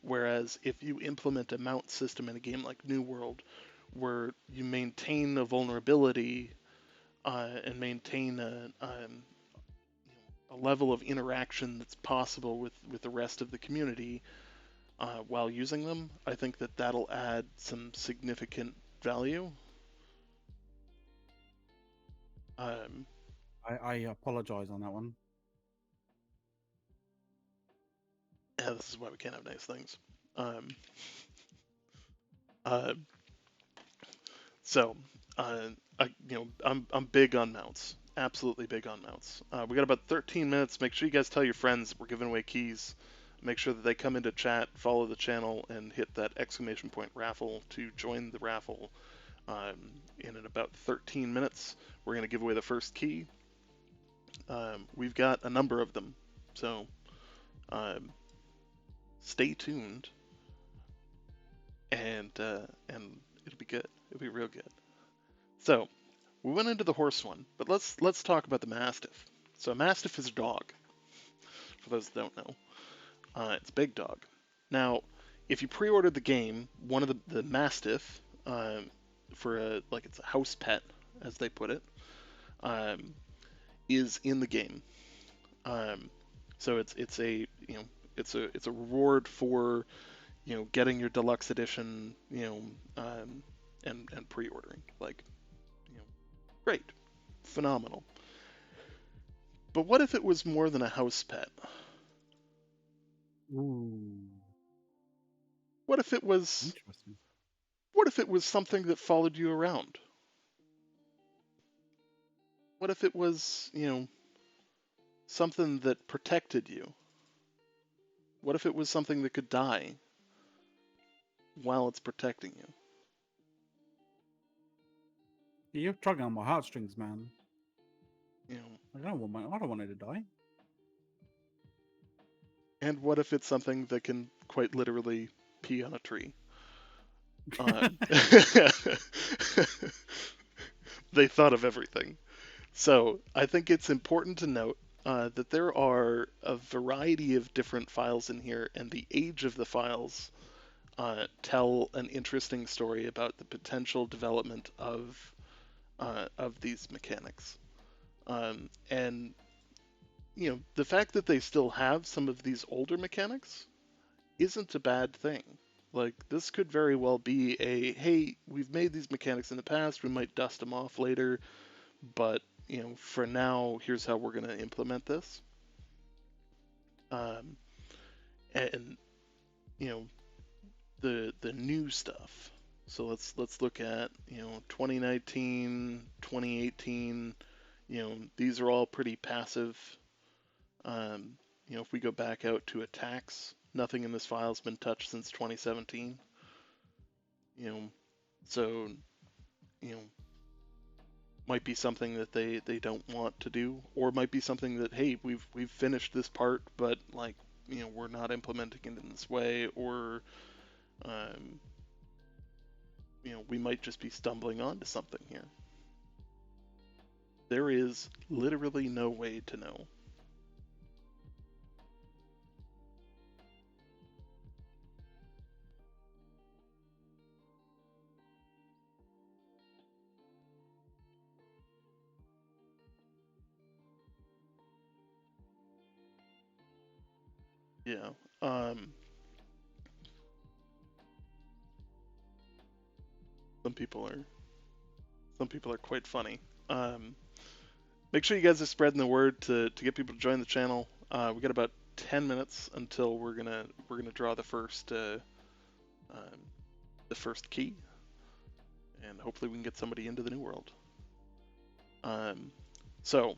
Whereas if you implement a mount system in a game like New World, where you maintain a vulnerability and maintain a level of interaction that's possible with the rest of the community while using them, I think that that'll add some significant value. Um, I apologize on that one. Yeah, this is why we can't have nice things. Um, uh, so, I'm big on mounts. Absolutely big on mounts. We got about 13 minutes. Make sure you guys tell your friends we're giving away keys. Make sure that they come into chat, follow the channel, and hit that exclamation point raffle to join the raffle. In about 13 minutes, we're going to give away the first key. We've got a number of them, so stay tuned, and it'll be good. It'll be real good. So we went into the horse one, but let's talk about the mastiff. So a mastiff is a dog. For those that don't know, it's a big dog. Now, if you pre-ordered the game, one of the mastiff for it's a house pet, as they put it, is in the game. So it's a it's a reward for getting your deluxe edition and pre-ordering. Great, phenomenal. But what if it was more than a house pet? Ooh, What if it was interesting. what if it was something that followed you around? What if it was something that protected you? What if it was something that could die while it's protecting you? You're tugging on my heartstrings, man. You know, I don't want it to die. and what if it's something that can quite literally pee on a tree? They thought of everything. So I think it's important to note that there are a variety of different files in here, and the age of the files tell an interesting story about the potential development of these mechanics. And the fact that they still have some of these older mechanics isn't a bad thing. Like, this could very well be hey, we've made these mechanics in the past, we might dust them off later, but, for now, here's how we're going to implement this. Um, and, the new stuff. So let's look at, 2019, 2018, these are all pretty passive. If we go back out to attacks, nothing in this file has been touched since 2017. So, you know, might be something that they don't want to do, or might be something that, hey, we've finished this part, but we're not implementing it in this way, or um, we might just be stumbling onto something here. There is literally no way to know. Yeah. Some people are quite funny. Make sure you guys are spreading the word to get people to join the channel. We got about 10 minutes until we're gonna draw the first key, and hopefully we can get somebody into the new world. So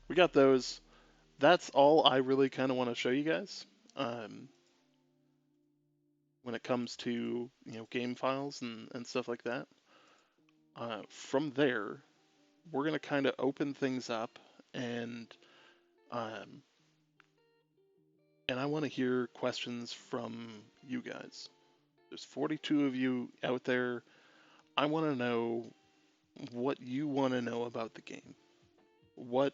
we got those. That's all I really kind of want to show you guys. When it comes to game files and stuff like that. From there, we're gonna kind of open things up, and I want to hear questions from you guys. There's 42 of you out there. I want to know what you want to know about the game. What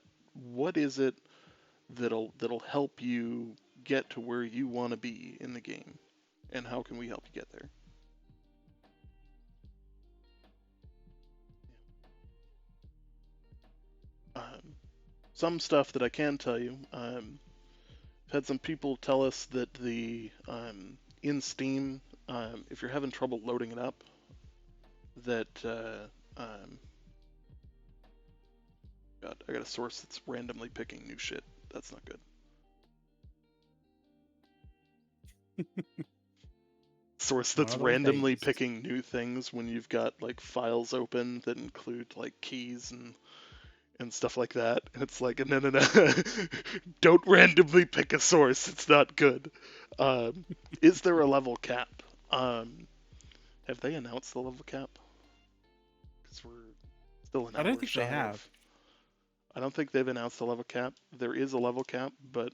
is it that'll help you get to where you want to be in the game, and how can we help you get there? Some stuff that I can tell you. I've had some people tell us that in Steam, if you're having trouble loading it up, that God, I got a source that's randomly picking new shit. That's not good. Source One that's of those randomly days. picking new things when you've got like files open that include like keys and stuff like that. And it's like, no, no, no, don't randomly pick a source. It's not good. Um, is there a level cap? Um, have they announced the level cap? Because we're still an I don't hour think they shy have. of. I don't think they've announced a level cap. There is a level cap, but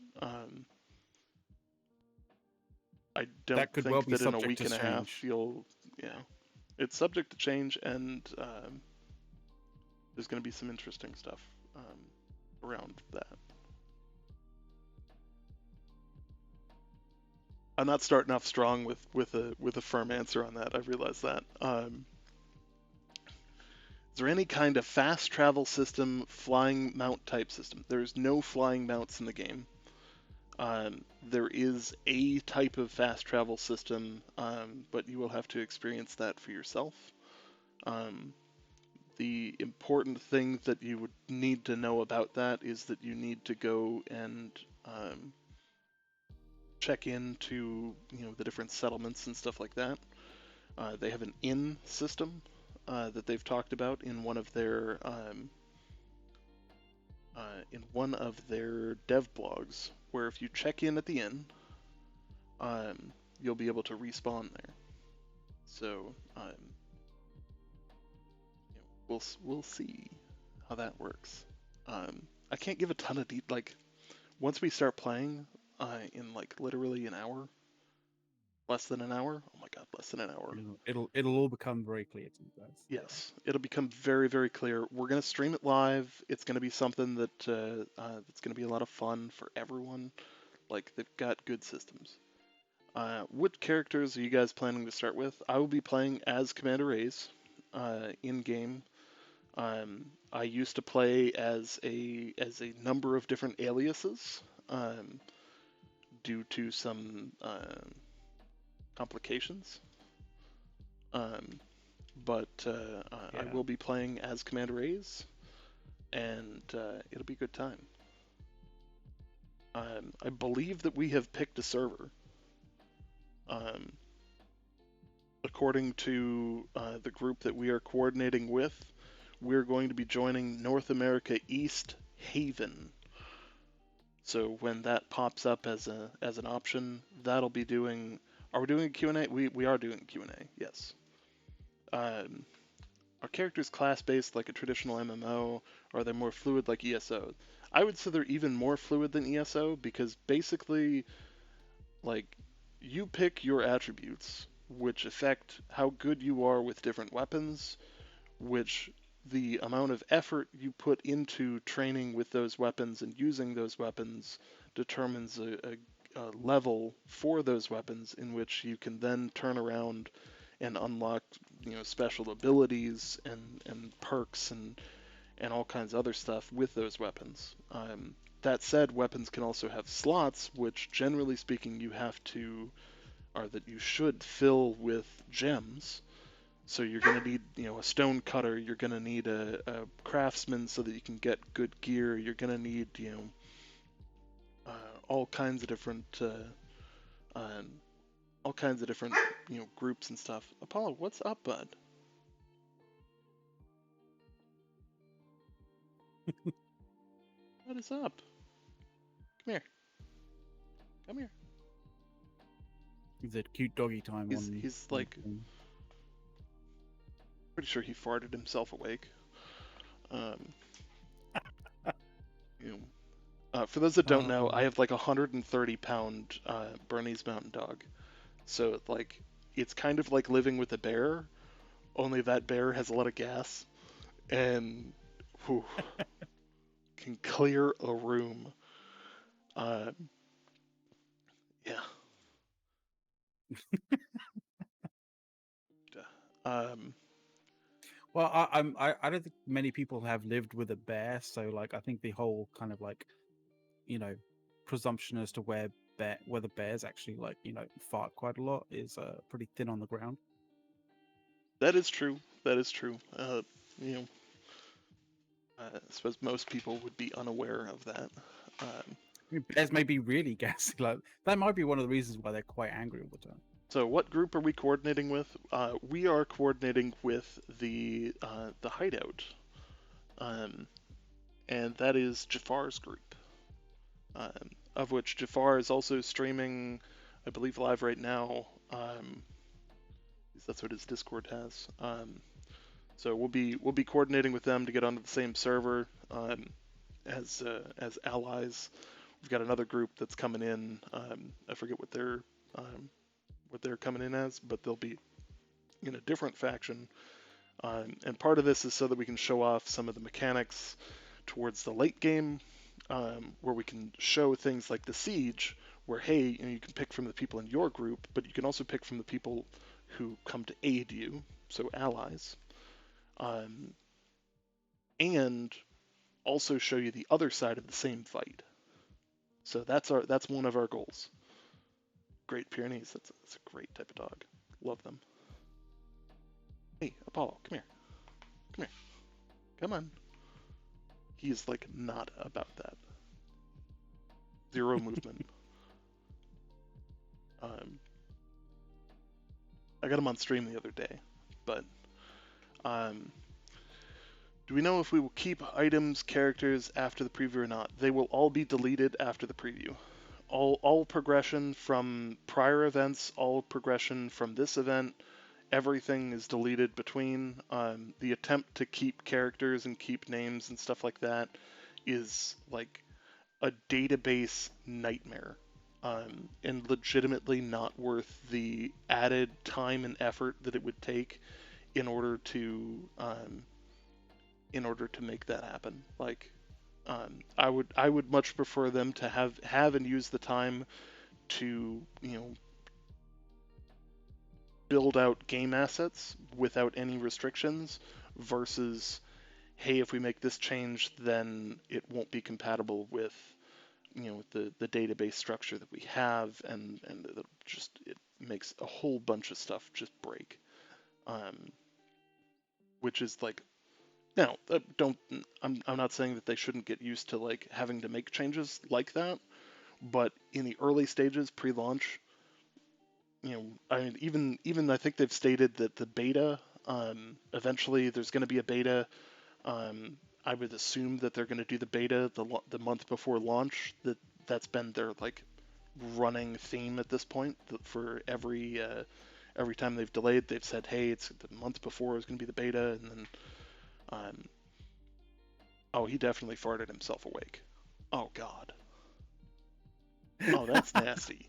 I don't That could well think be that in a subject week to and a half change. you'll, yeah, it's subject to change, and there's going to be some interesting stuff around that. I'm not starting off strong with a firm answer on that. I realize that. Is there any kind of fast travel system, flying mount type system? There's no flying mounts in the game. There is a type of fast travel system, but you will have to experience that for yourself. The important thing that you would need to know about that is that you need to go and check into the different settlements and stuff like that. They have an inn system that they've talked about in one of their dev blogs, where if you check in at the inn, you'll be able to respawn there. So we'll see how that works. I can't give a ton of like once we start playing in like literally an hour, less than an hour. Oh my god, less than an hour. It'll all become very clear to you guys. Yes, it'll become very, very clear. We're gonna stream it live. It's gonna be something that's gonna be a lot of fun for everyone. Like they've got good systems. What characters are you guys planning to start with? I will be playing as Commander Ace in game. I used to play as a number of different aliases due to some complications. But I will be playing as Commander Ace, and it'll be a good time. I believe that we have picked a server. According to the group that we are coordinating with, we're going to be joining North America East Haven. So when that pops up as an option, that'll be doing. Are we doing a Q&A? We are doing a Q&A. Yes. Are characters class-based like a traditional MMO, or are they more fluid like ESO? I would say they're even more fluid than ESO because basically, like, you pick your attributes, which affect how good you are with different weapons, which the amount of effort you put into training with those weapons and using those weapons determines a level for those weapons in which you can then turn around and unlock special abilities and perks and all kinds of other stuff with those weapons. That said, weapons can also have slots, which generally speaking you have to, or that you should fill with gems. So you're going to need, a stone cutter. You're going to need a craftsman so that you can get good gear. You're going to need, all kinds of different, groups and stuff. Apollo, what's up, bud? What is up? Come here. Come here. Is it cute doggy time? He's like, pretty sure he farted himself awake. Um, for those that don't know, I have like a 130-pound Bernese Mountain Dog. So like, it's kind of like living with a bear, only that bear has a lot of gas and can clear a room. Uh, yeah. um, Well, I don't think many people have lived with a bear, so like I think the whole kind of like, presumption as to whether bears actually like fart quite a lot is pretty thin on the ground. that is true. That is true. You know, I suppose most people would be unaware of that. mean, bears may be really gassy. Like that might be one of the reasons why they're quite angry all the time. So what group are we coordinating with? We are coordinating with the hideout, um, and that is Jafar's group, of which Jafar is also streaming, I believe, live right now. That's what his Discord has. So we'll be coordinating with them to get onto the same server as allies. We've got another group that's coming in. I forget what they're coming in as, but they'll be in a different faction. And part of this is so that we can show off some of the mechanics towards the late game, where we can show things like the siege, where hey, you can pick from the people in your group, but you can also pick from the people who come to aid you, so allies, and also show you the other side of the same fight. So that's one of our goals. Great Pyrenees, that's a great type of dog. Love them. Hey, Apollo, come here. Come here. Come on. He's like not about that. Zero movement. I got him on stream the other day, but do we know if we will keep items, characters after the preview or not? They will all be deleted after the preview. All progression from prior events, all progression from this event, everything is deleted between. The attempt to keep characters and keep names and stuff like that is like a database nightmare, and legitimately not worth the added time and effort that it would take in order to make that happen. Like, I would much prefer them to have and use the time to build out game assets without any restrictions versus hey, if we make this change, then it won't be compatible with the database structure that we have, and it makes a whole bunch of stuff just break, which is like, now don't I'm not saying that they shouldn't get used to like having to make changes like that, but in the early stages pre-launch, I mean, even I think they've stated that the beta, eventually there's going to be a beta. I would assume that they're going to do the beta the month before launch. That's been their like running theme at this point. For every time they've delayed, they've said, "Hey, it's the month before is going to be the beta," and then, oh, he definitely farted himself awake. Oh God. Oh, that's nasty.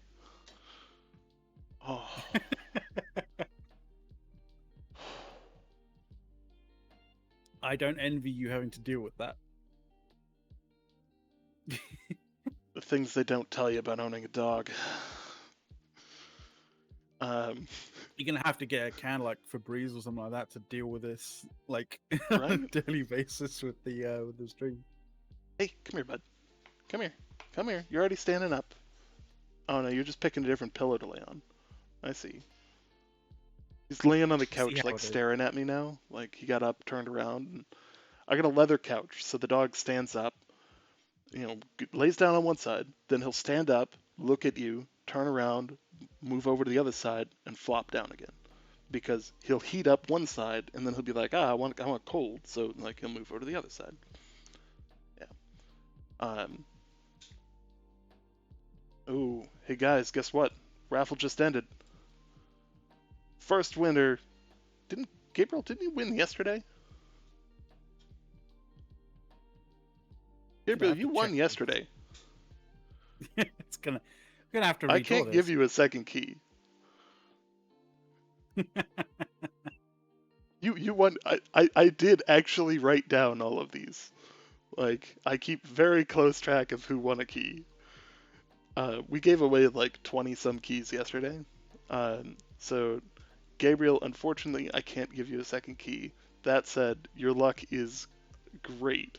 Oh. I don't envy you having to deal with that. The things they don't tell you about owning a dog. You're gonna have to get a can like Febreze or something like that to deal with this, like Right? on a daily basis with the stream. Hey, come here, bud. Come here. Come here. You're already standing up. Oh no, you're just picking a different pillow to lay on. I see. He's laying on the couch, like staring at me now. Like he got up, turned around. And I got a leather couch, so the dog stands up, lays down on one side, then he'll stand up, look at you, turn around, move over to the other side, and flop down again. Because he'll heat up one side, and then he'll be like, I want cold, so like he'll move over to the other side. Yeah. Oh, hey guys, guess what? Raffle just ended. First winner. Didn't you win yesterday? Gabriel, you won yesterday. It's gonna have to. I can't give you a second key. You won. I did actually write down all of these. Like, I keep very close track of who won a key. We gave away like 20 some keys yesterday. So Gabriel, unfortunately, I can't give you a second key. That said, your luck is great.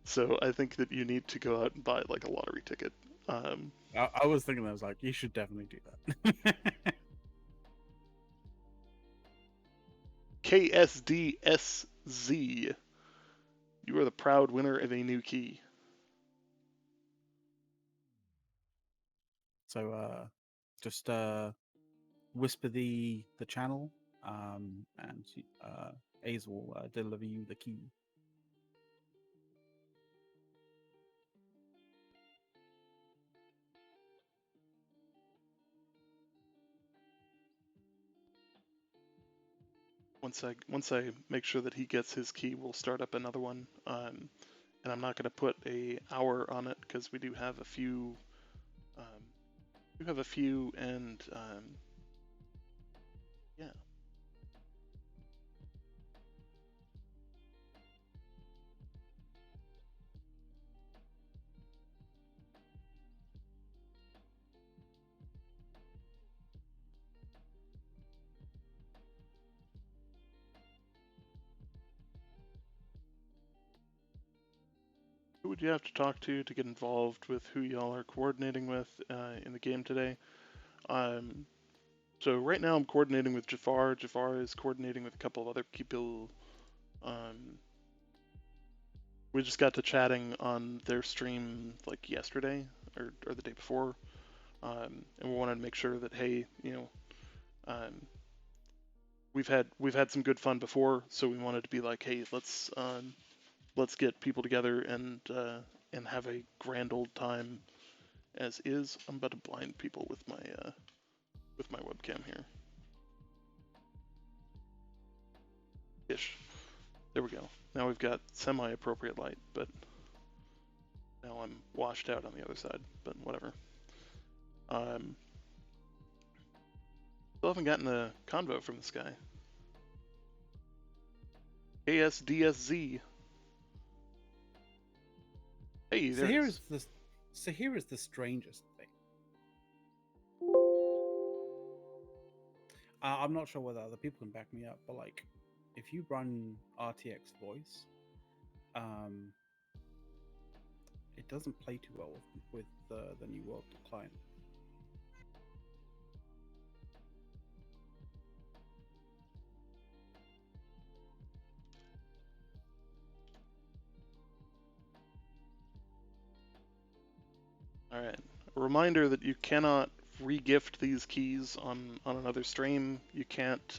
So I think that you need to go out and buy like a lottery ticket. I was thinking, I was like, you should definitely do that. KSDSZ. You are the proud winner of a new key. So just whisper the channel, and Ace will deliver you the key. Once I make sure that he gets his key, we'll start up another one. And I'm not going to put a hour on it because we do have a few. And yeah. Who would you have to talk to get involved with who y'all are coordinating with in the game today? So right now I'm coordinating with Jafar. Jafar is coordinating with a couple of other people. We just got to chatting on their stream like yesterday or the day before, and we wanted to make sure that hey, um, we've had some good fun before, so we wanted to be like, hey, let's get people together and have a grand old time as is. I'm about to blind people with my webcam here. Ish. There we go. Now we've got semi-appropriate light, but now I'm washed out on the other side. But whatever. Still haven't gotten a convo from this guy. ASDSZ. Hey, there it is. So here is the strangest thing. I'm not sure whether other people can back me up, but like, if you run RTX voice, it doesn't play too well with the New World client. All right. A reminder that you cannot re-gift these keys on another stream. You can't.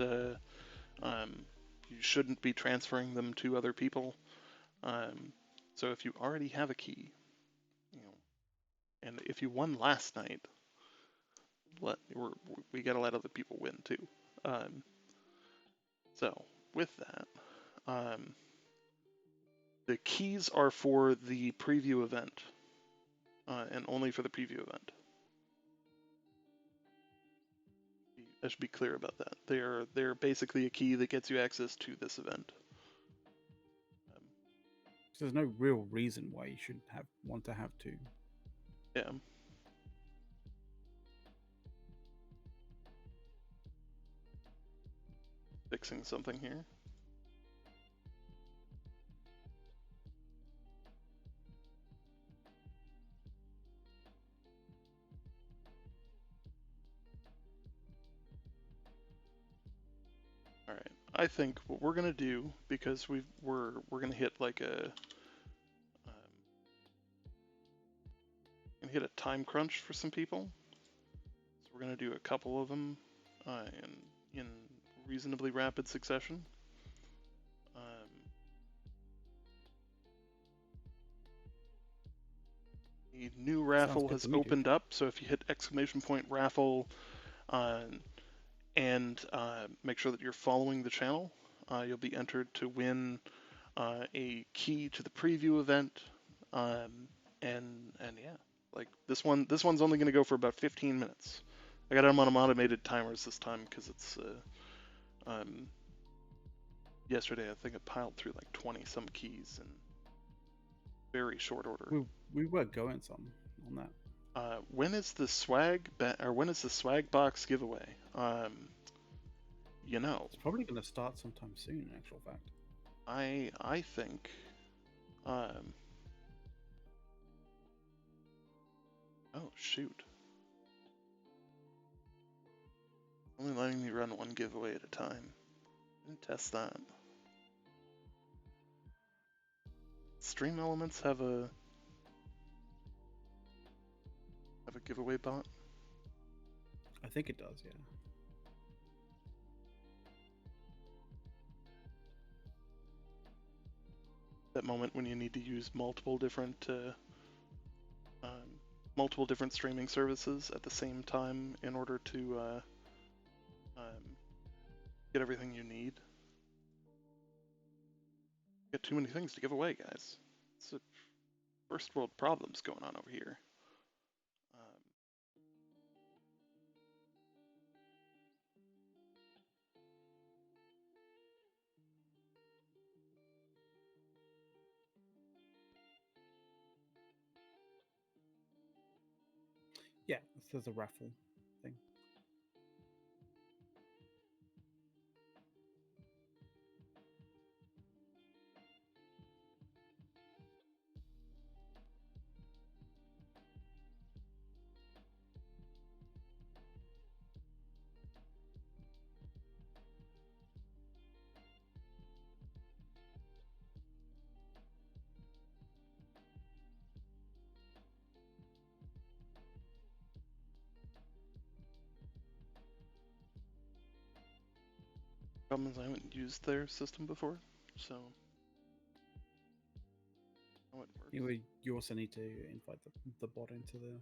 You shouldn't be transferring them to other people. So if you already have a key, and if you won last night, we gotta let other people win too. So with that, the keys are for the preview event, and only for the preview event. I should be clear about that. They're basically a key that gets you access to this event. So there's no real reason why you shouldn't want to have two. Yeah. Fixing something here. All right. I think what we're gonna do, because we're gonna hit like gonna hit a time crunch for some people. So we're gonna do a couple of them in reasonably rapid succession. A new raffle has opened up, so if you hit ! raffle and make sure that you're following the channel, you'll be entered to win a key to the preview event. And yeah, like this one's only going to go for about 15 minutes. I got them on automated timers this time because it's yesterday I think I piled through like 20 some keys in very short order. We were going some on that. When is the swag box giveaway? It's probably going to start sometime soon. In actual fact, I think. Oh shoot! Only letting me run one giveaway at a time. Didn't test that. Stream Elements have a giveaway bot? I think it does, yeah. That moment when you need to use um, multiple different streaming services at the same time in order to um, get everything you need. Got too many things to give away, guys. It's a first world problems going on over here. Yeah, there's a raffle thing. Problem is I haven't used their system before, so I know it works. You also need to invite the bot into the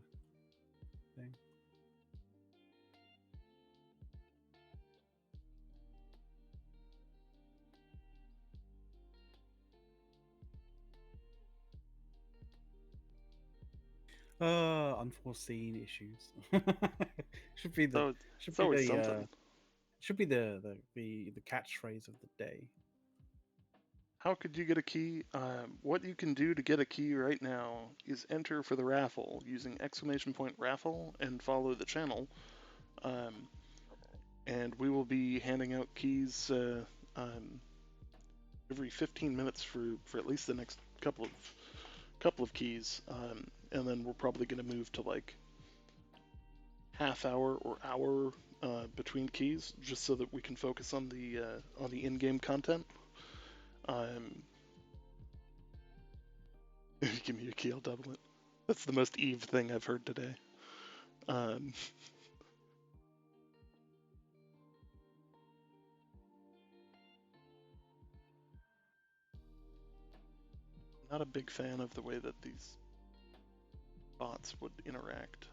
thing. Unforeseen issues. should be the So should it's be always the something. should be the catchphrase of the day. How could you get a key? What you can do to get a key right now is enter for the raffle using !raffle and follow the channel. And we will be handing out keys every 15 minutes for at least the next couple of keys, and then we're probably going to move to like half hour or hour between keys, just so that we can focus on the in-game content. Give me a key, I'll double it. That's the most Eve thing I've heard today. Um, not a big fan of the way that these bots would interact.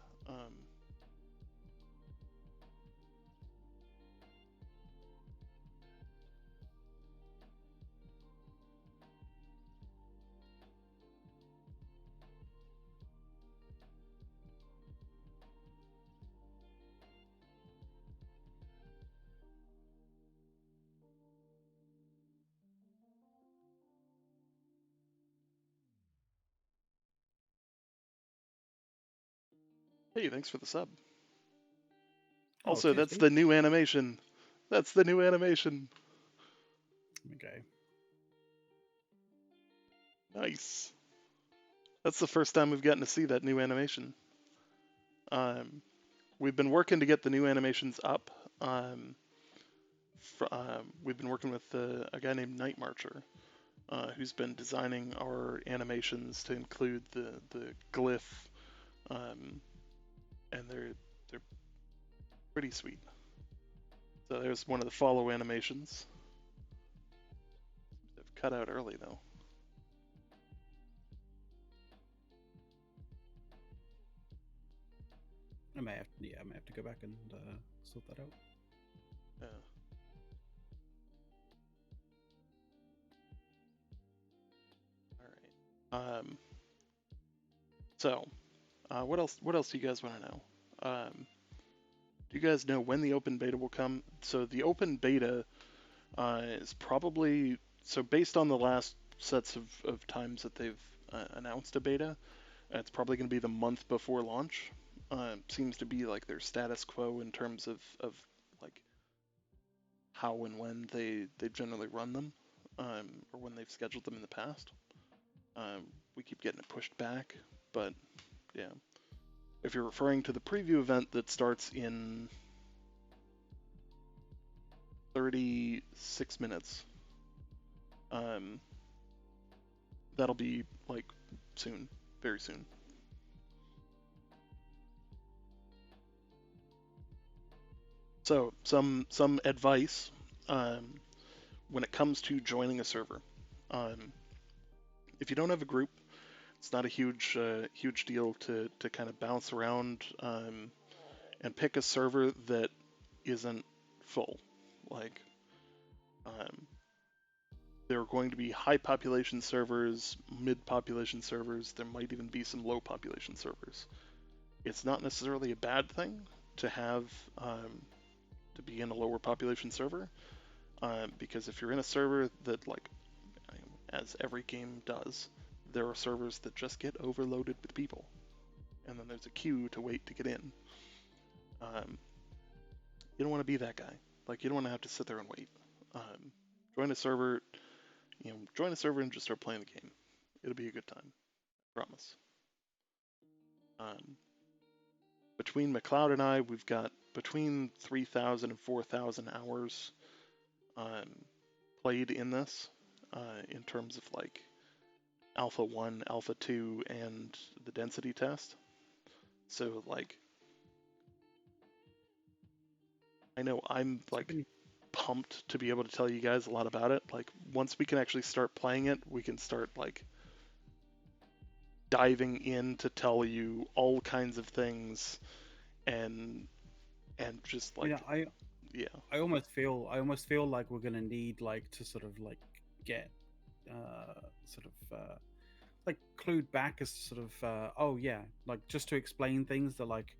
Hey, thanks for the sub. Oh, Also, cheers, that's dude. the new animation. That's the new animation. Okay. Nice. That's the first time we've gotten to see that new animation. We've been working to get the new animations up. We've been working with a guy named Night Marcher, who's been designing our animations to include the glyph, and they're pretty sweet. So there's one of the follow animations. They've cut out early though. I may have to go back and sort that out. Yeah. All right. So, what else? What else do you guys want to know? Do you guys know when the open beta will come? So the open beta is probably based on the last sets of times that they've announced a beta. It's probably going to be the month before launch. Seems to be like their status quo in terms of like how and when they generally run them, or when they've scheduled them in the past. We keep getting it pushed back, but yeah. If you're referring to the preview event that starts in 36 minutes, that'll be like soon, very soon. So some advice when it comes to joining a server. Um, if you don't have a group, it's not a huge deal to kind of bounce around and pick a server that isn't full. Like um, there are going to be high population servers, mid population servers. There might even be some low population servers. It's not necessarily a bad thing to have to be in a lower population server because if you're in a server that like as every game does, there are servers that just get overloaded with people, and then there's a queue to wait to get in. Um, you don't want to be that guy. Like you don't want to have to sit there and wait. Um, join a server, join a server and just start playing the game. It'll be a good time, I promise. Um, between McLeod and I, we've got between 3,000 and 4,000 hours um, played in this in terms of like Alpha 1, Alpha 2, and the density test. So, like, I know I'm, like, pumped to be able to tell you guys a lot about it. Like, once we can actually start playing it, we can start, like, diving in to tell you all kinds of things and just, You know, like, yeah. I almost feel like we're gonna need like to sort of like get sort of like clued back as sort of oh yeah, like just to explain things that like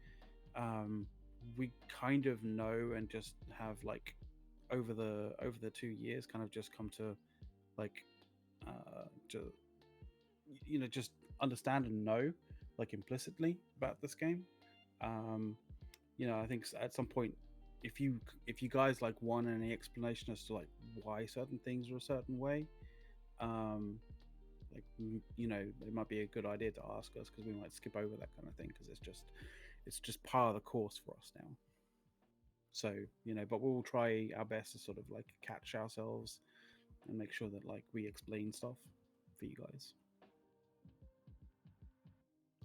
um we kind of know and just have like over the 2 years kind of just come to like to just understand and know like implicitly about this game. um I think at some point, if you guys like want any explanation as to like why certain things are a certain way, um like it might be a good idea to ask us, because we might skip over that kind of thing, because it's just part of the course for us now. So but we'll try our best to sort of like catch ourselves and make sure that like we explain stuff for you guys.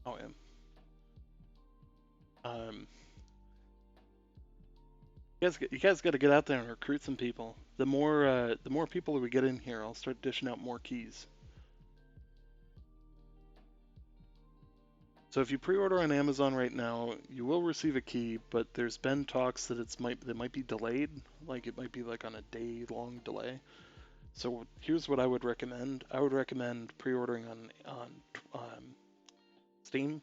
Oh, yeah. Um, you guys got to get out there and recruit some people. The more people that we get in here, I'll start dishing out more keys. So if you pre-order on Amazon right now, you will receive a key, but there's been talks that that might be delayed, like it might be like on a day-long delay. So here's what I would recommend. I would recommend pre-ordering on Steam.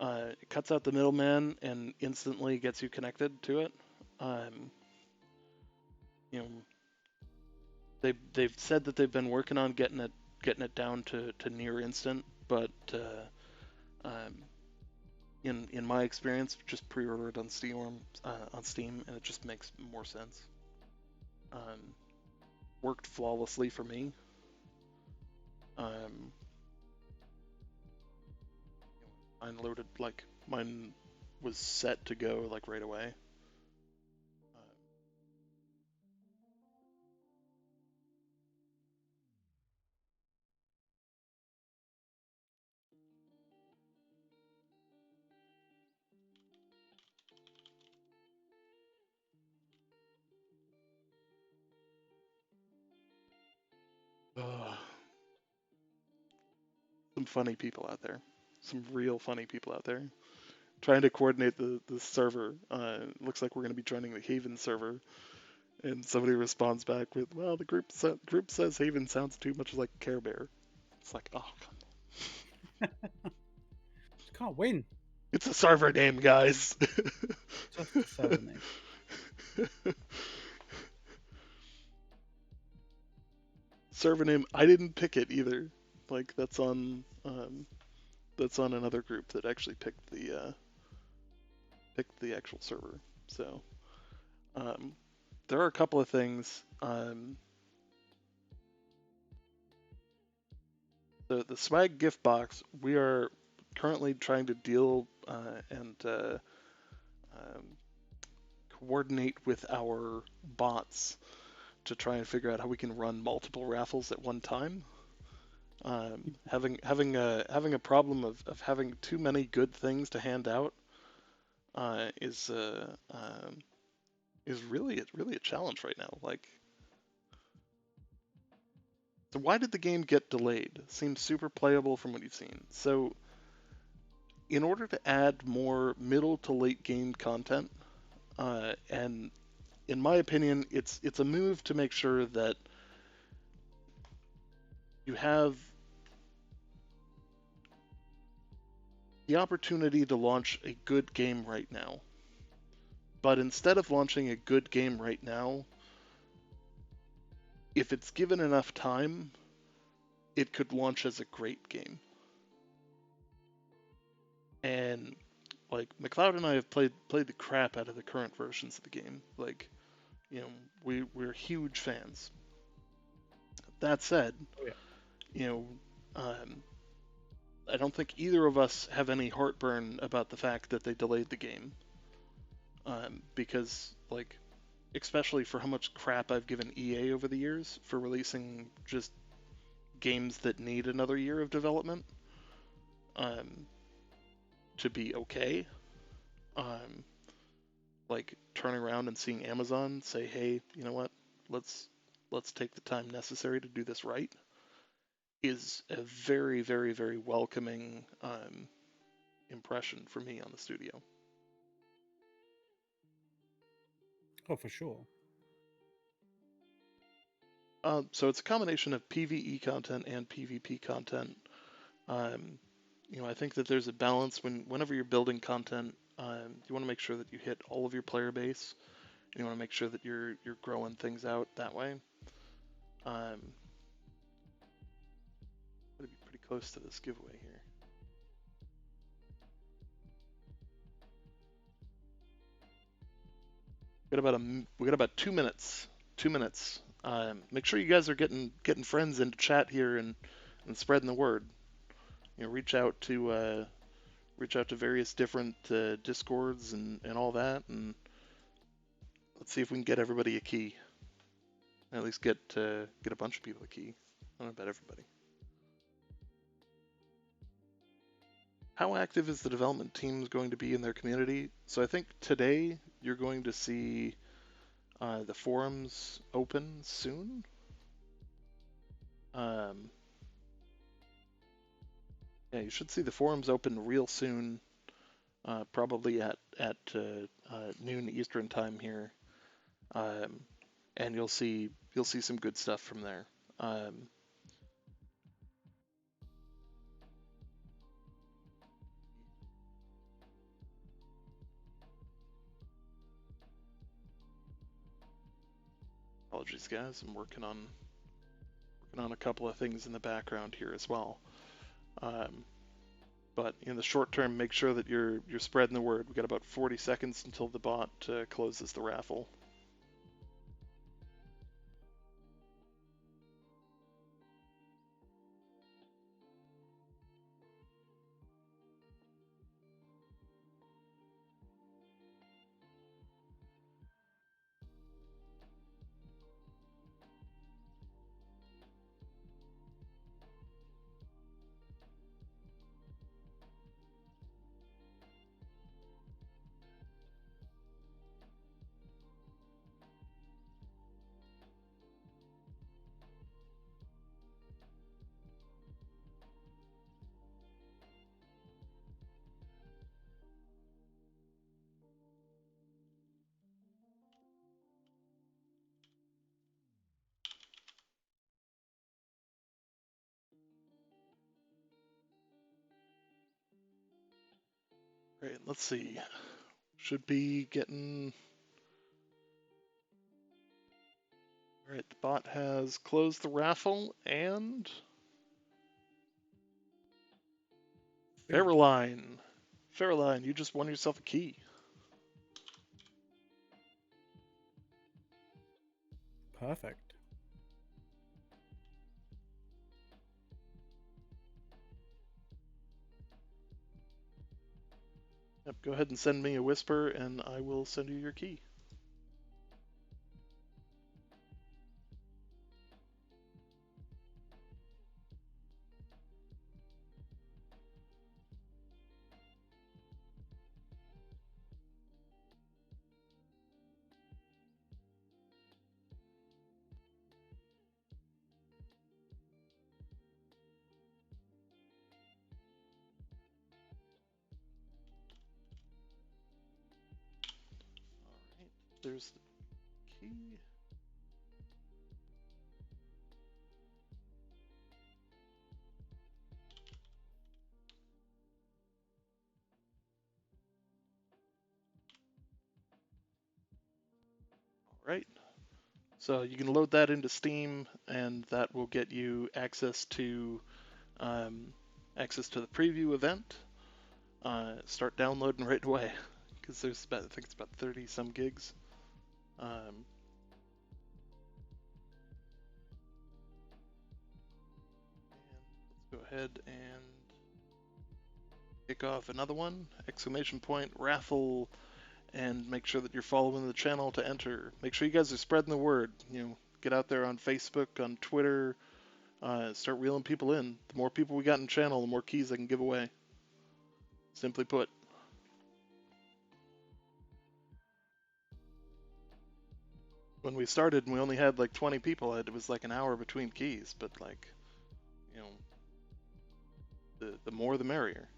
It cuts out the middleman and instantly gets you connected to it. Um, you know, they've said that they've been working on getting it down to near instant, but um, in my experience, just pre-order it on Steam, and it just makes more sense. Um, worked flawlessly for me. Um, mine loaded like mine was set to go like right away. Some funny people out there, some real funny people out there, trying to coordinate the server. Looks like we're going to be joining the Haven server, and somebody responds back with, "Well, the group says Haven sounds too much like Care Bear." It's like, oh, Just can't win. it's a server name, guys. Just a server name. Server name. I didn't pick it either. Like that's on another group that actually picked the actual server. So um, there are a couple of things. The swag gift box. We are currently trying to deal and um, coordinate with our bots to try and figure out how we can run multiple raffles at one time. Having a problem of having too many good things to hand out is is really a challenge right now. Like, so why did the game get delayed? Seems super playable from what you've seen. So, in order to add more middle to late game content, and in my opinion, it's a move to make sure that you have the opportunity to launch a good game right now. But instead of launching a good game right now, if it's given enough time, it could launch as a great game. And like McLeod and I have played the crap out of the current versions of the game. Like, you know, we're huge fans. That said, Oh, yeah. you know, I don't think either of us have any heartburn about the fact that they delayed the game, because like, especially for how much crap I've given EA over the years for releasing just games that need another year of development, to be okay. Um, like turning around and seeing Amazon say, "Hey, you know what? Let's take the time necessary to do this right," is a very, very, very welcoming impression for me on the studio. Oh, for sure. So it's a combination of PvE content and PvP content. Um, you know, I think that there's a balance whenever you're building content. You want to make sure that you hit all of your player base. You want to make sure that you're growing things out that way. Going to be pretty close to this giveaway here. We got about 2 minutes. 2 minutes. Make sure you guys are getting friends into chat here and spreading the word. You know, reach out to various different discords and all that, and let's see if we can get everybody a key. At least get a bunch of people a key. I don't know about everybody. How active is the development team going to be in their community? So I think today you're going to see the forums open soon. Yeah, you should see the forums open real soon, probably at noon Eastern time here, and you'll see some good stuff from there. Apologies, guys. I'm working on a couple of things in the background here as well. But in the short term, make sure that you're spreading the word. We got about 40 seconds until the bot closes the raffle. Great, let's see. Should be getting... Alright, the bot has closed the raffle, and... Fairline, you just won yourself a key. Perfect. Yep, go ahead and send me a whisper, and I will send you your key. there's the key. All right. So you can load that into Steam, and that will get you um, access to the preview event. Start downloading right away, because there's about, I think it's about 30 some gigs. Um, and let's go ahead and kick off another one! Exclamation point raffle, and make sure that you're following the channel to enter. Make sure you guys are spreading the word. Get out there on Facebook, on Twitter. Start reeling people in. The more people we got in the channel, the more keys I can give away. Simply put. When we started and we only had like 20 people, it was like an hour between keys, but like, you know, the more the merrier.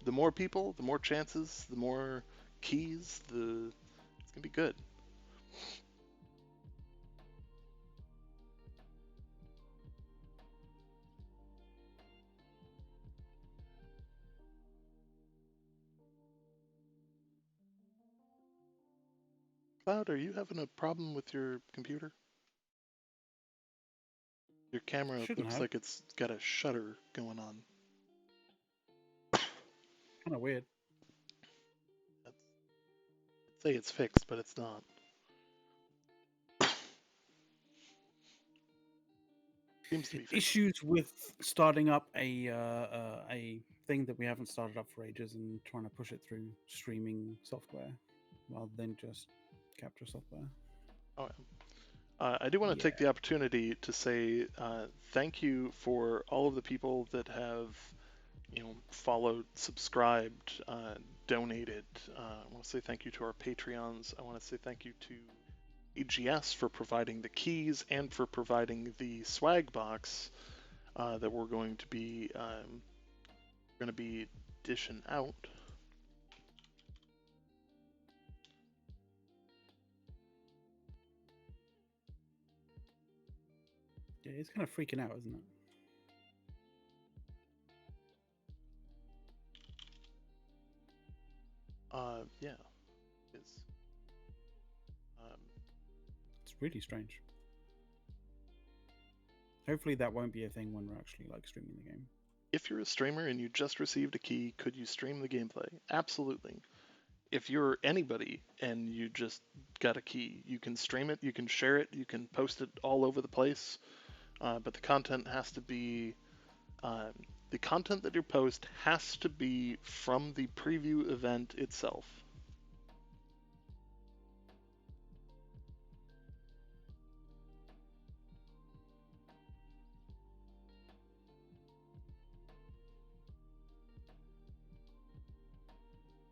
The more people, the more chances, the more keys, it's gonna be good. Cloud, are you having a problem with your computer? Your camera Shouldn't looks have. like it's got a shutter going on. Kind of weird. I'd say it's fixed, but it's not. Seems to be fixed. Issues with starting up a thing that we haven't started up for ages and trying to push it through streaming software rather than just capture software. Oh, I do want to take the opportunity to say thank you for all of the people that have, followed, subscribed, donated. I want to say thank you to our Patreons. I want to say thank you to AGS for providing the keys and for providing the swag box that we're going to be dishing out. Yeah, it's kind of freaking out, isn't it? Yeah, it's It's really strange. Hopefully that won't be a thing when we're actually like streaming the game. if you're a streamer and you just received a key, could you stream the gameplay? Absolutely. If you're anybody and you just got a key, you can stream it, you can share it, you can post it all over the place. But the content has to be the content that you post has to be from the preview event itself.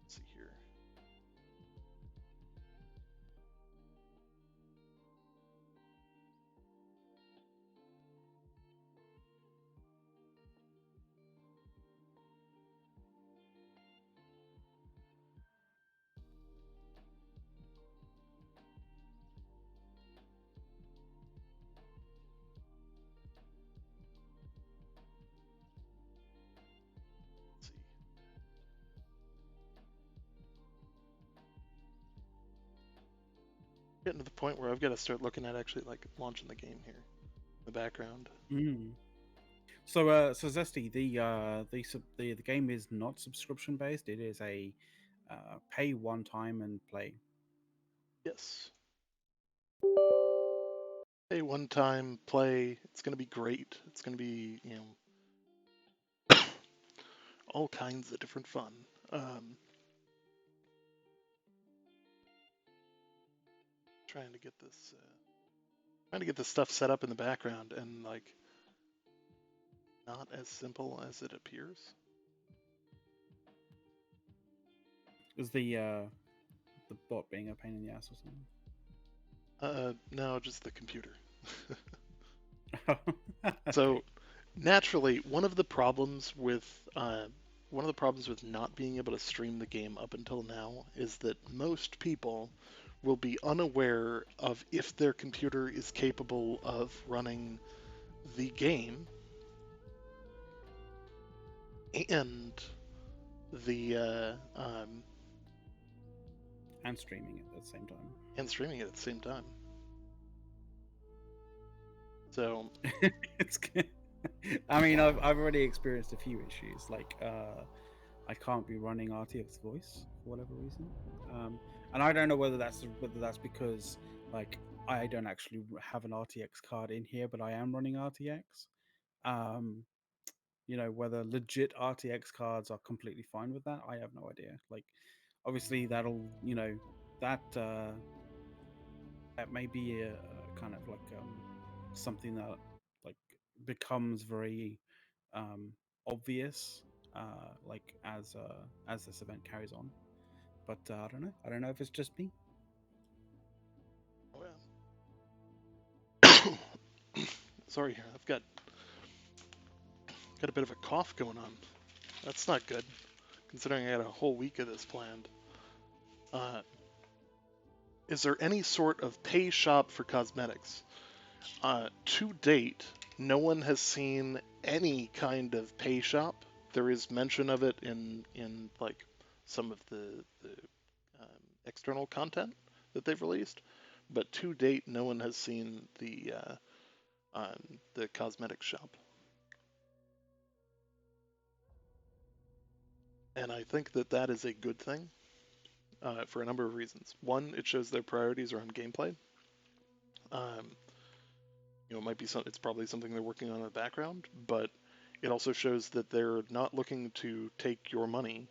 Let's see here. Let's see. Getting to the point where I've got to start looking at actually like launching the game here in the background. So, so Zesty, the game is not subscription based. It is a pay one time and play. Yes. Hey, one time play. It's going to be great. It's going to be, all kinds of different fun. Trying to get this stuff set up in the background, and like not as simple as it appears. Is the bot being a pain in the ass or something? No, just the computer. So naturally, one of the problems with not being able to stream the game up until now is that most people will be unaware of if their computer is capable of running the game and the And streaming it at the same time. and streaming it at the same time. So It's good. I mean, I've already experienced a few issues. Like, I can't be running RTX voice for whatever reason, and I don't know whether that's because like I don't actually have an RTX card in here, but I am running RTX. Um, whether legit RTX cards are completely fine with that, I have no idea. Like, obviously that'll that that may be a kind of like something that like becomes very obvious like as this event carries on. But I don't know. I don't know if it's just me. sorry, I've got a bit of a cough going on. That's not good, considering I had a whole week of this planned. Is there any sort of pay shop for cosmetics? To date, no one has seen any kind of pay shop. There is mention of it in like some of the external content that they've released, but to date, no one has seen the cosmetic shop. And I think that that is a good thing for a number of reasons. One, it shows their priorities around gameplay. Um, it might be it's probably something they're working on in the background, but it also shows that they're not looking to take your money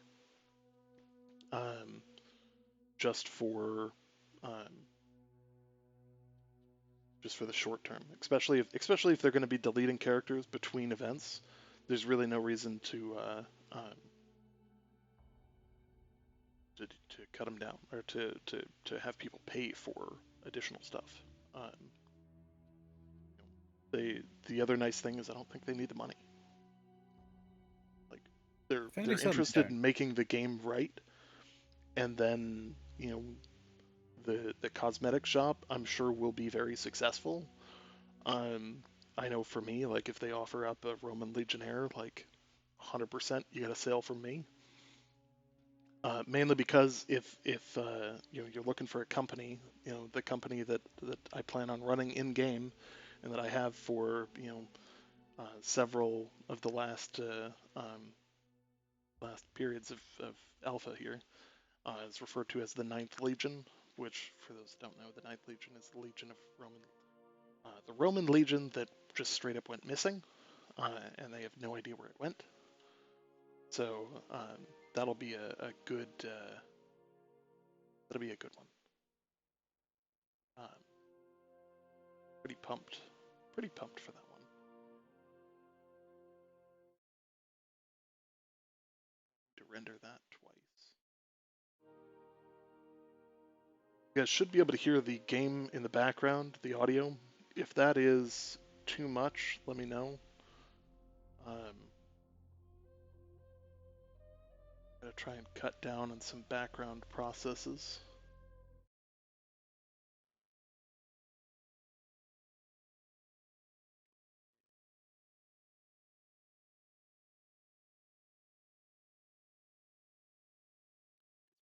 um, just for um, the short term. Especially if they're going to be deleting characters between events, there's really no reason to cut them down or to have people pay for additional stuff. Um, the other nice thing is I don't think they need the money. Like Fairly they're certain interested don't. in making the game right, and then the cosmetic shop I'm sure will be very successful. Um, I know for me, like if they offer up a Roman Legionnaire, like 100% you get a sale from me. Mainly because if you're looking for a company, the company that I plan on running in game, and that I have for several of the last periods of alpha here, is referred to as the Ninth Legion, which for those that don't know, the Ninth Legion is the Legion of Roman, the Roman Legion that just straight up went missing, and they have no idea where it went. So that'll be a good one. Um, pretty pumped for that one. To render that twice. You guys should be able to hear the game in the background, the audio. If that is too much, let me know. I'm gonna try and cut down on some background processes.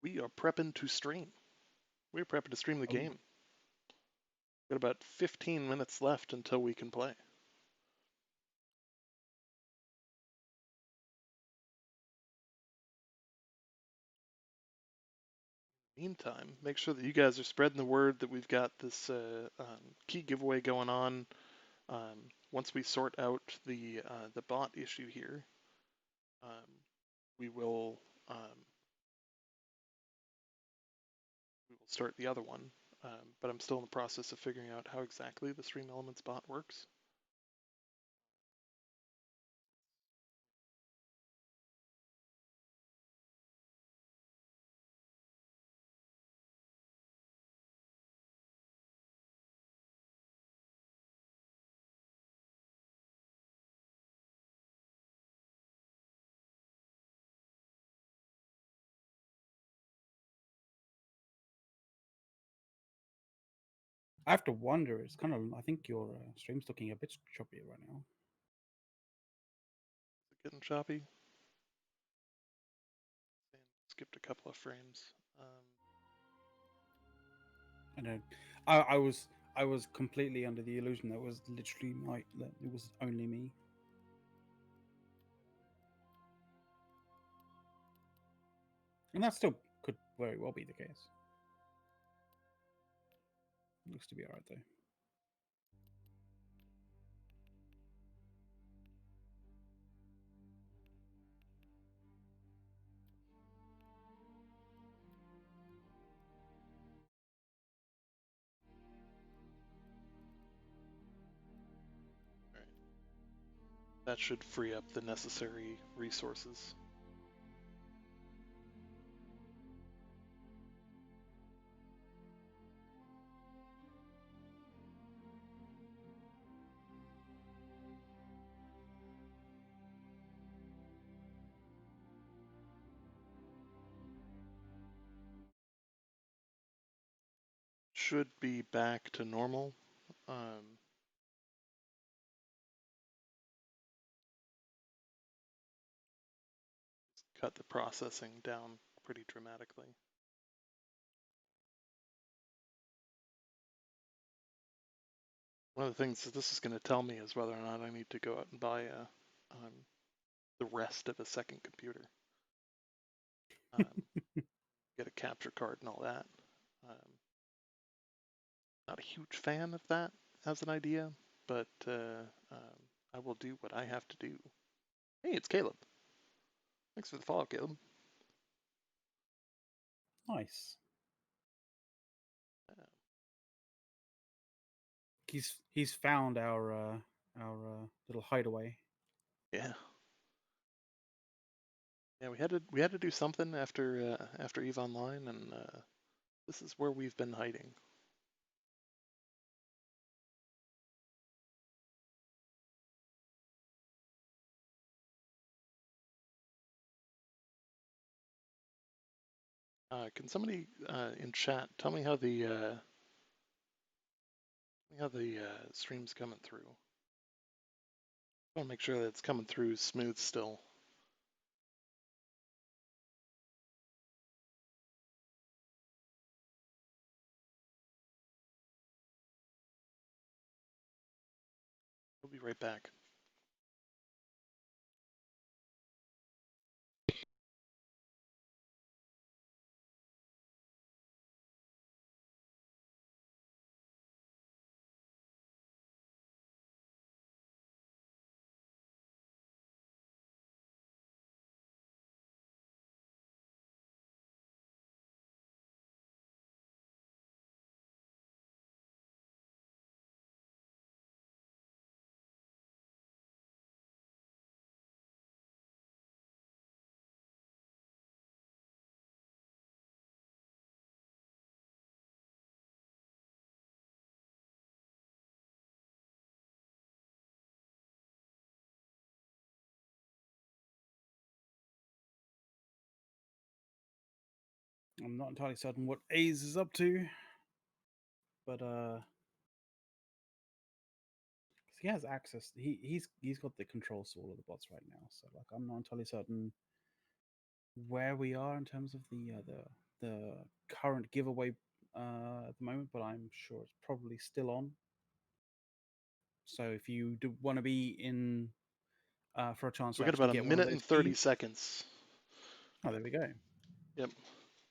We are prepping to stream. We're prepping to stream the Oh, game. Got about 15 minutes left until we can play. Meantime, make sure that you guys are spreading the word that we've got this key giveaway going on. Once we sort out the bot issue here, um, we will start the other one. But I'm still in the process of figuring out how exactly the Stream Elements bot works. I have to wonder. It's kind of. I think your stream's looking a bit choppy right now. Getting choppy. Skipped a couple of frames. I know. I was completely under the illusion that was literally that it was only me. And that still could very well be the case. Looks to be alright though. That should free up the necessary resources. Should be back to normal. Cut the processing down pretty dramatically. One of the things that this is going to tell me is whether or not I need to go out and buy the rest of a second computer. Get a capture card and all that. Not a huge fan of that as an idea, but I will do what I have to do. Hey, it's Caleb. Thanks for the follow, Caleb. Nice. He's found our little hideaway. Yeah. Yeah, we had to do something after EVE Online, and this is where we've been hiding. Can somebody in chat tell me how the stream's coming through? I want to make sure that it's coming through smooth still. We'll be right back. I'm not entirely certain what A's is up to, but he has access. He's got the controls to all of the bots right now. So like, I'm not entirely certain where we are in terms of the current giveaway at the moment, but I'm sure it's probably still on. So if you do want to be in for a chance, We to got about actually a get one of minute those and 30 keys. seconds. Oh, there we go. Yep.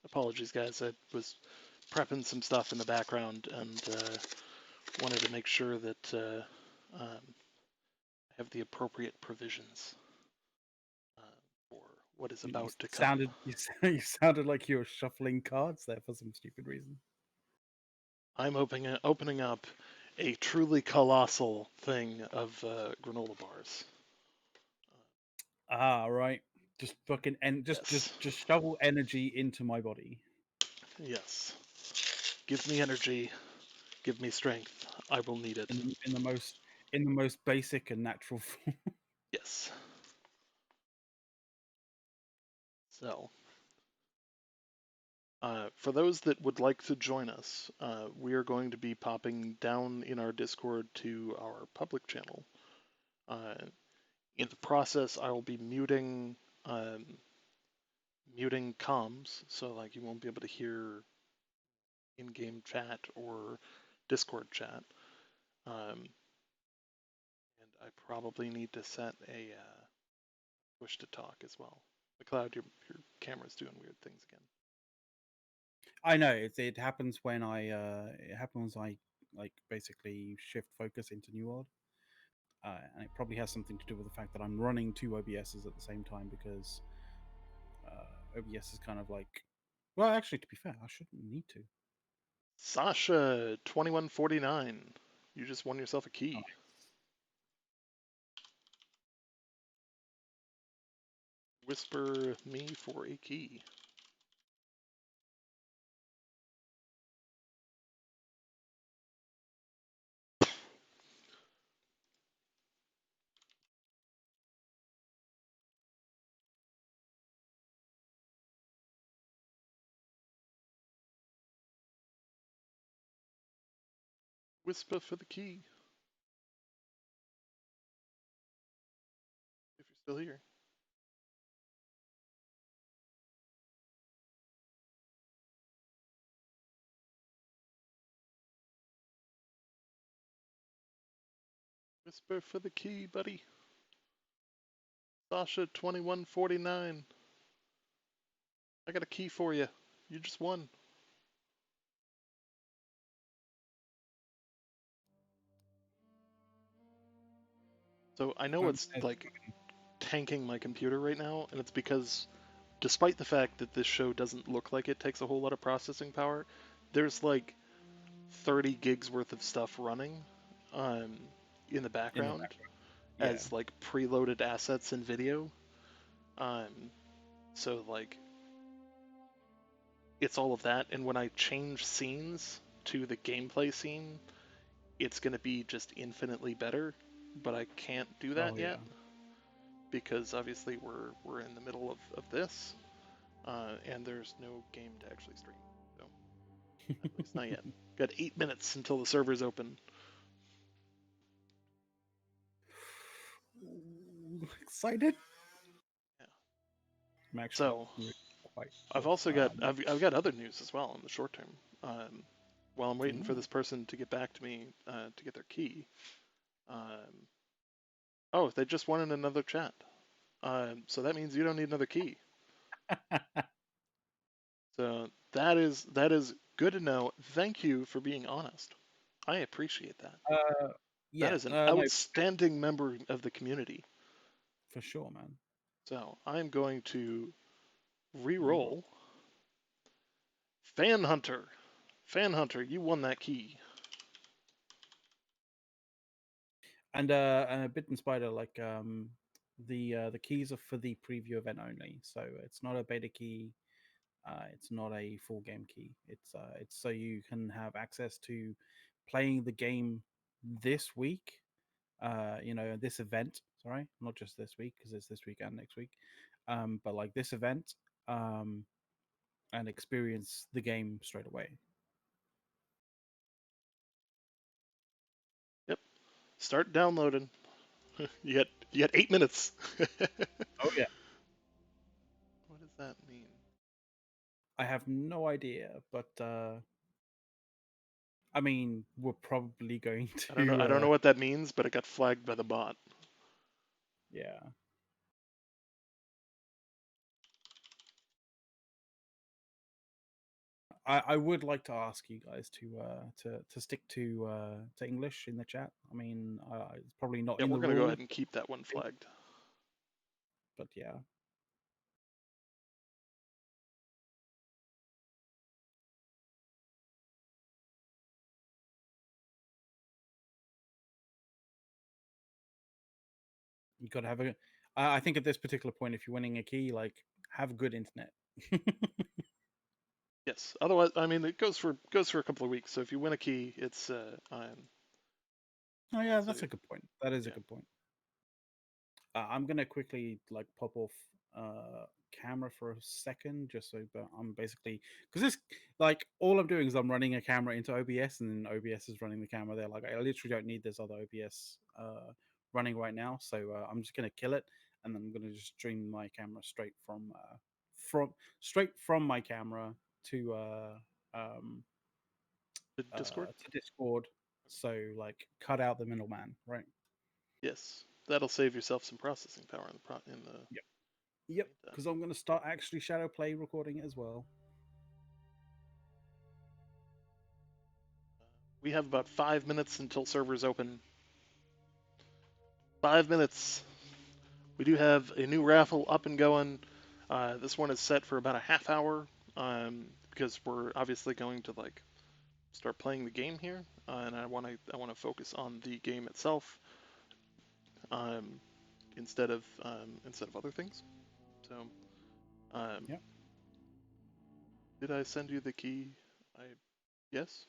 Apologies, guys. I was prepping some stuff in the background and wanted to make sure that I have the appropriate provisions for what is about to come. You sounded like you were shuffling cards there for some stupid reason. I'm opening up a truly colossal thing of granola bars. Ah, right. Just fucking Yes. just shovel energy into my body. Yes. Give me energy. Give me strength. I will need it. In the most basic and natural form. Yes. So, For those that would like to join us, we are going to be popping down in our Discord to our public channel. In the process, I will be muting comms, so like you won't be able to hear in-game chat or Discord chat. And I probably need to set a push to talk as well. McLeod, your camera's doing weird things again. I know it happens when I like basically shift focus into New World, and it probably has something to do with the fact that I'm running two OBSs at the same time because OBS is kind of like, well, actually, to be fair, I shouldn't need to. Sasha 2149, you just won yourself a key. Nice. Whisper me for a key. Whisper for the key. If you're still here. Whisper for the key, buddy. Sasha 2149. I got a key for you. You just won. So I know it's like tanking my computer right now, and it's because despite the fact that this show doesn't look like it takes a whole lot of processing power, there's like 30 gigs worth of stuff running in the background Yeah. as like preloaded assets and video. So like it's all of that, and when I change scenes to the gameplay scene, it's going to be just infinitely better, but I can't do that yet because obviously we're in the middle of this, and there's no game to actually stream. So at least not yet. Got 8 minutes until the server's open. Excited. Yeah. I'm actually So really quite. I've also got I've got other news as well in the short term. While I'm waiting for this person to get back to me to get their key. Oh, they just won in another chat. So that means you don't need another key. So that is good to know. Thank you for being honest. I appreciate that. Yeah, That is an no, outstanding member of the community. for sure, man. So I'm going to re-roll. Fan Hunter. Fan Hunter, you won that key. And a bit in spider, like the keys are for the preview event only, so it's not a beta key. It's not a full game key. It's so you can have access to playing the game this week. This event. Sorry, not just this week because it's this week and next week. But like this event, and experience the game straight away. Yep. Start downloading. You got 8 minutes. Oh yeah. What does that mean? I have no idea, but I mean, we're probably going to. I don't know what that means, but it got flagged by the bot. Yeah. I would like to ask you guys to stick to English in the chat. I mean, it's probably not Yeah, in we're the gonna go rule, ahead and keep that one flagged. but yeah. You got to have a. I think at this particular point, if you're winning a key, like have good internet. Yes. Otherwise, I mean, it goes for a couple of weeks. So if you win a key, it's Oh yeah, that's a good point. That is a yeah. good point. I'm gonna quickly like pop off camera for a second, just so that I'm basically, because this, like, all I'm doing is I'm running a camera into OBS, and then OBS is running the camera there. Like, I literally don't need this other OBS running right now, so I'm just gonna kill it, and then I'm gonna just stream my camera from straight from my camera to um The Discord? to Discord. So like, cut out the middleman, right? Yes. That'll save yourself some processing power in the Yep, meantime. because I'm going to start actually shadow play recording it as well. We have about 5 minutes until servers open. 5 minutes. We do have a new raffle up and going. This one is set for about a half hour because we're obviously going to like start playing the game here, and I want to focus on the game itself um, instead of other things. So, um, Yep. did I send you the key? I Yes.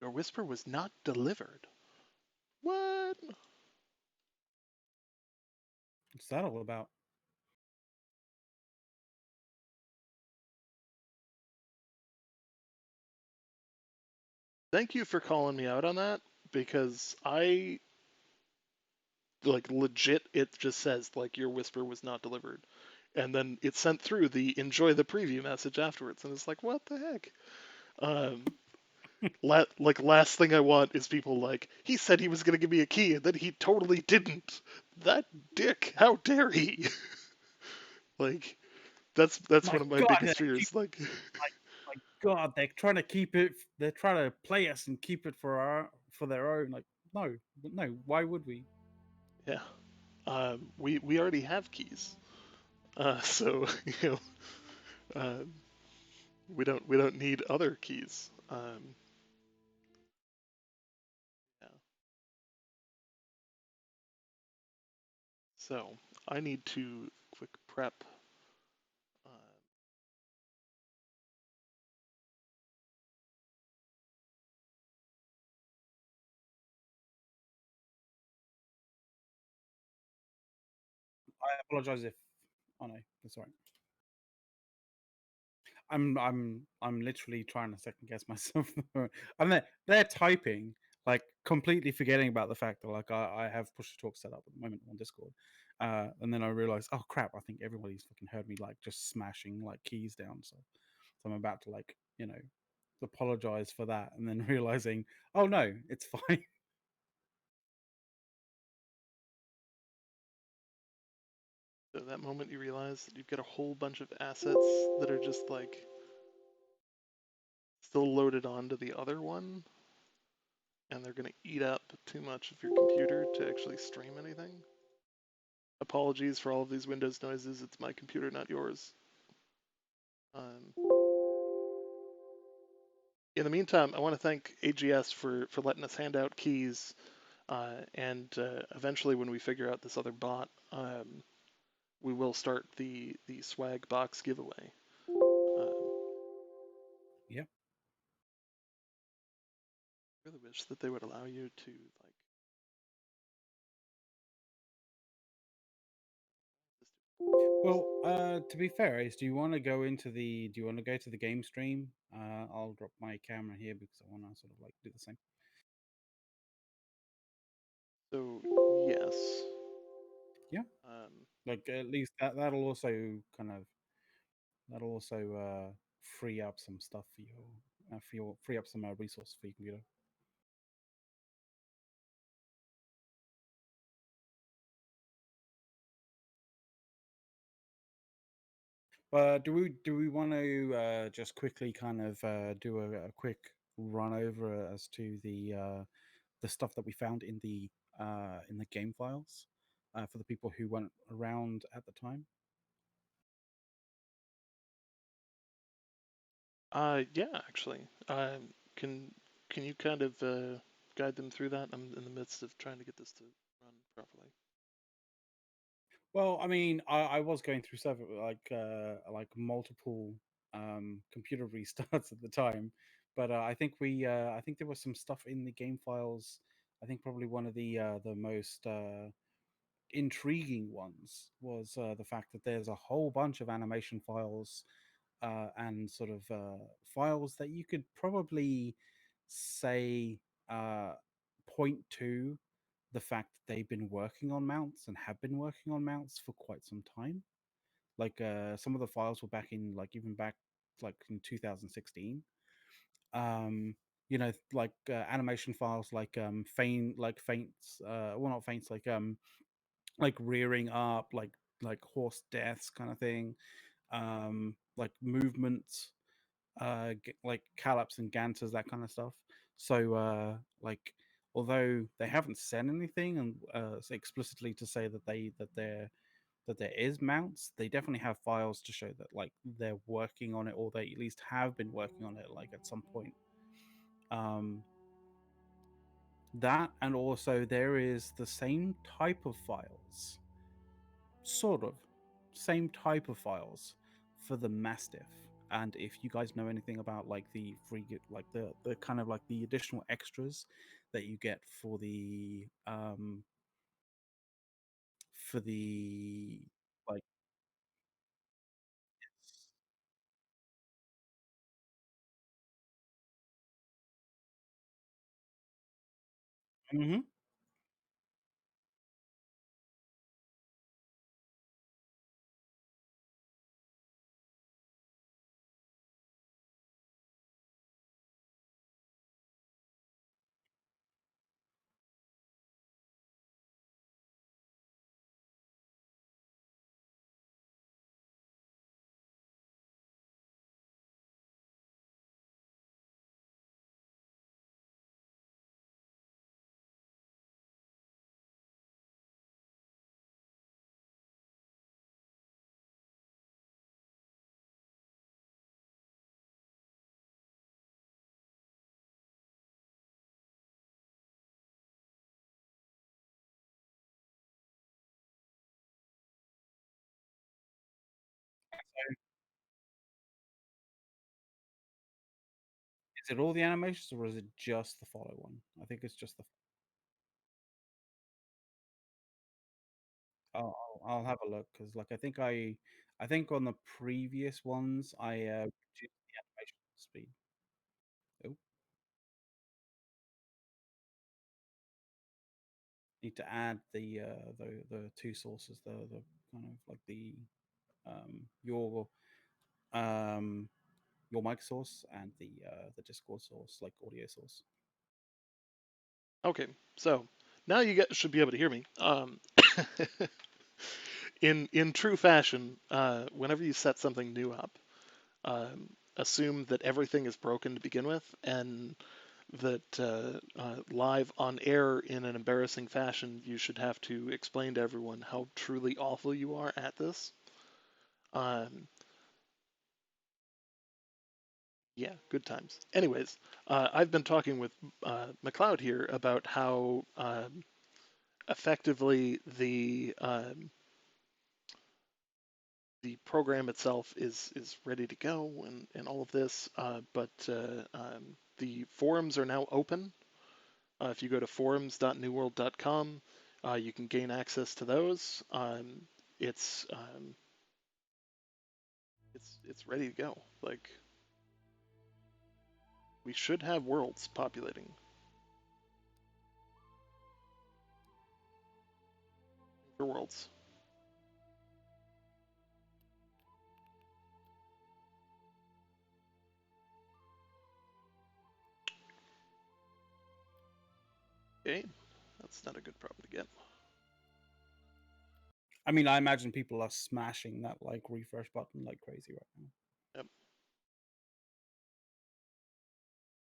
Your whisper was not delivered. What? What's that all about? Thank you for calling me out on that because I like legit it just says like your whisper was not delivered. And then it sent through the enjoy the preview message afterwards and it's like what the heck? Um like last thing I want is people like he said he was going to give me a key and then he totally didn't. That dick, how dare he? Like that's My one of my God, biggest fears like my God, they're trying to keep it. They're trying to play us and keep it for their own. Like, no, no. Why would we? yeah. We already have keys. So you know, uh, we don't need other keys. Yeah. So I need to quick prep. Uh, I apologize if. Oh no, that's all right. I'm literally trying to second guess myself. I'm there. They're typing, like completely forgetting about the fact that like I have push to talk set up at the moment on Discord, and then I realize, oh crap, I think everybody's fucking heard me like just smashing like keys down. So I'm about to like apologize for that, and then realizing, oh no, it's fine. so that moment you realize that you've got a whole bunch of assets that are just like still loaded onto the other one, and they're gonna eat up too much of your computer to actually stream anything. Apologies for all of these Windows noises. It's my computer, not yours. Um, in the meantime, I want to thank AGS for letting us hand out keys, and eventually, when we figure out this other bot, we will start the swag box giveaway. Um, Yeah. really wish that they would allow you to like. Well, to be fair, is do you want to go into the? Do you want to go to the game stream? I'll drop my camera here because I want to sort of like do the same. So yes, Yeah. um, Like at least that'll also kind of that'll also free up some stuff for your free up some resources for your computer. Do we want to just quickly kind of do a quick run over as to the stuff that we found in the game files for the people who weren't around at the time? yeah, actually, can can you kind of guide them through that? I'm in the midst of trying to get this to run properly. Well, I mean, I was going through several like multiple computer restarts at the time, but I think there was some stuff in the game files. I think probably one of the most intriguing ones was the fact that there's a whole bunch of animation files and sort of files that you could probably say uh, point to the fact that they've been working on mounts and have been working on mounts for quite some time. Like some of the files were back in like even back like in 2016. Um, like animation files like feints, well not feints like rearing up, like horse deaths kind of thing, like movements, like callops and ganters, that kind of stuff. So, like, although they haven't said anything and explicitly to say that there is mounts, they definitely have files to show that like they're working on it, or they at least have been working on it, like at some point. Um, that and also there is the same type of files, sort of same type of files for the Mastiff. And if you guys know anything about like the free, like the kind of like the additional extras that you get for the like Mhm. Is it all the animations or is it just the follow one? I think it's just the. I'll have a look because, like, I think on the previous ones, I reduced the animation speed. Oh, need to add the two sources, the kind of like the um your um your mic source and the Discord source, like audio source. Okay, so now you guys should be able to hear me. In true fashion, whenever you set something new up, assume that everything is broken to begin with, and that live on air in an embarrassing fashion, you should have to explain to everyone how truly awful you are at this. Um, yeah, good times. Anyways, I've been talking with McLeod here about how effectively the program itself is ready to go and all of this, but the forums are now open. If you go to forums.newworld.com, you can gain access to those. It's it's ready to go. Like we should have worlds populating for worlds. Okay, that's not a good problem to get. I mean, I imagine people are smashing that like refresh button like crazy right now. Yep.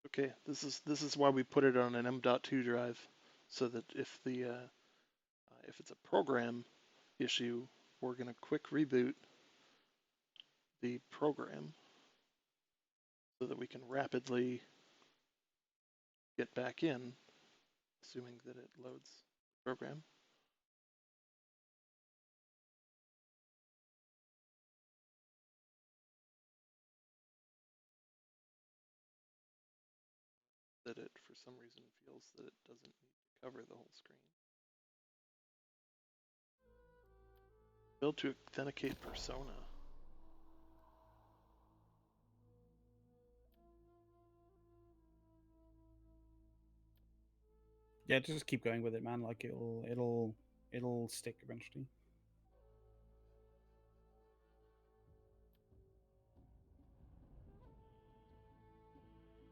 Okay, this is why we put it on an M.2 drive, so that if it's a program issue, we're gonna quick reboot the program so that we can rapidly get back in, assuming that it loads the program. That it, for some reason, feels that it doesn't need to cover the whole screen. Build to authenticate persona. Yeah, just keep going with it, man. Like it'll stick eventually.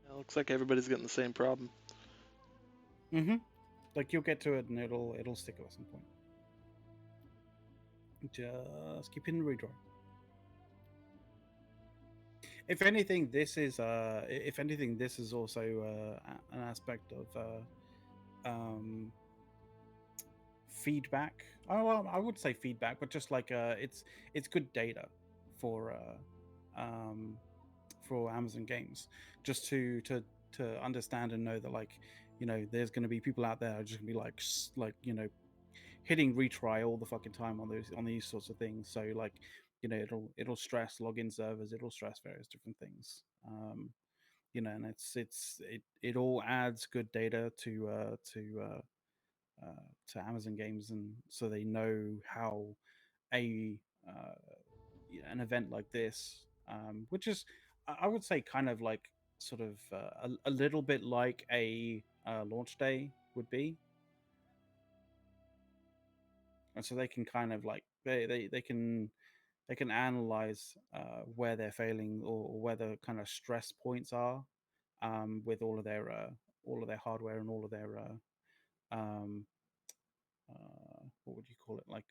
It looks like everybody's getting the same problem. Mm-hmm. Like you'll get to it and it'll stick at some point. Just keep hitting retry. If anything, this is also an aspect of feedback. Oh, well, I would say feedback, but just like it's good data for Amazon games, just to understand and know that, like, there's going to be people out there who are just going to be like hitting retry all the fucking time on these sorts of things. So like, it'll stress login servers, it'll stress various different things. And it all adds good data to Amazon games, and so they know how a an event like this, which is, I would say, kind of like sort of a little bit like a launch day would be, and so they can kind of like they can analyze where they're failing, or where the kind of stress points are with all of their hardware and all of their um, what would you call it, like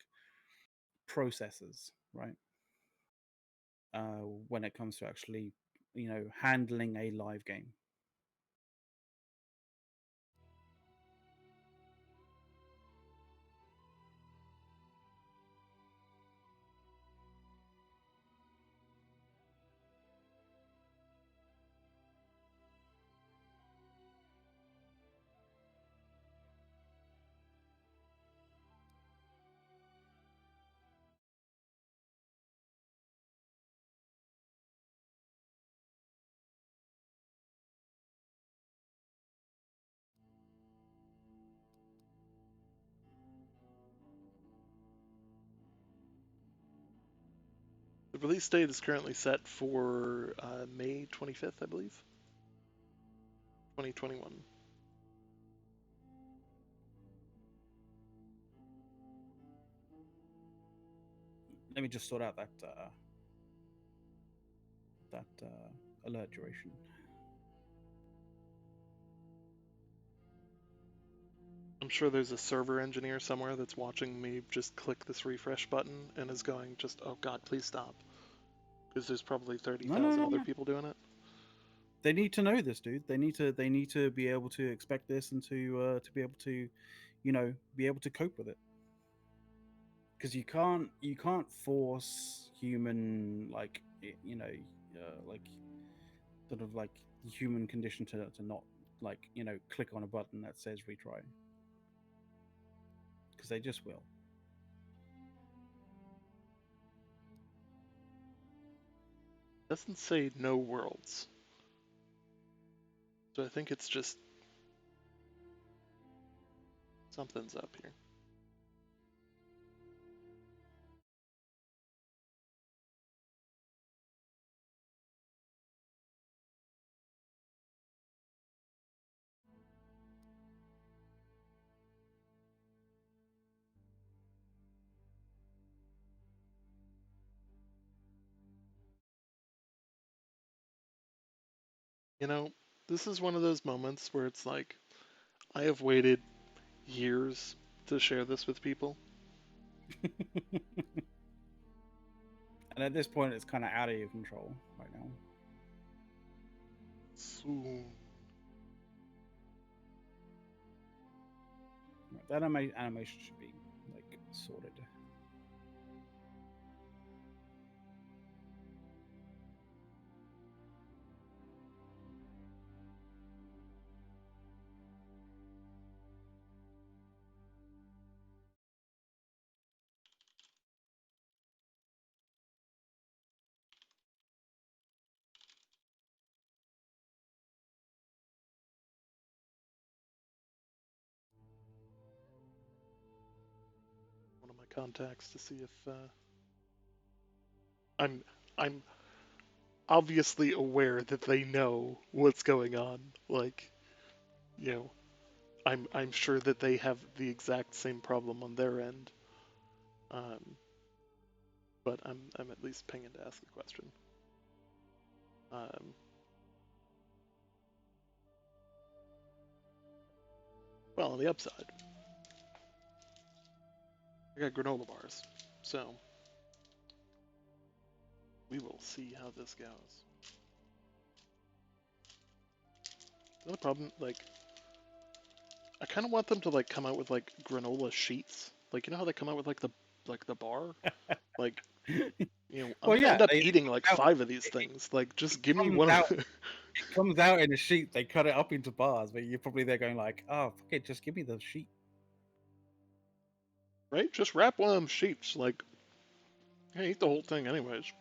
processes, right? When it comes to actually, handling a live game. The release date is currently set for May 25th, I believe. 2021. Let me just sort out that alert duration. I'm sure there's a server engineer somewhere that's watching me just click this refresh button and is going, just, oh god, please stop. Because there's probably No, 30,000 other people doing it. They need to know this, dude. They need to be able to expect this, and to be able to, be able to cope with it. Because you can't force human, like, like sort of like human condition to not, like, click on a button that says retry, because they just will. Doesn't say no worlds. So I think it's just something's up here. You know, this is one of those moments where it's like, I have waited years to share this with people. And at this point, it's kind of out of your control right now. Soon. That animation should be like sorted. One of my contacts to see if I'm I'm obviously aware that they know what's going on. Like, you know, I'm sure that they have the exact same problem on their end. Um, but I'm at least pinging to ask the question. Um, well, on the upside, I got granola bars, so we will see how this goes. The other problem, like, I kind of want them to like come out with like granola sheets. Like, you know how they come out with like the bar? Like, you know, I'm Well, gonna yeah, end up they eating like out, 5 of these it things. Like, just give me comes one out. of It comes out in a sheet. They cut it up into bars, but you're probably there going like, "Oh, fuck it, just give me the sheet." right? Just wrap one of them sheets. Like, hey, eat the whole thing anyways.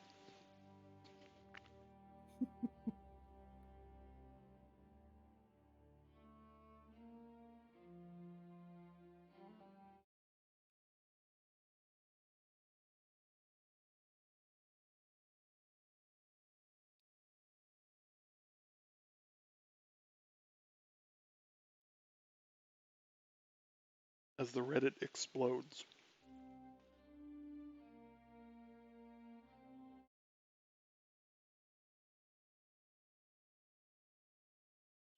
As the Reddit explodes.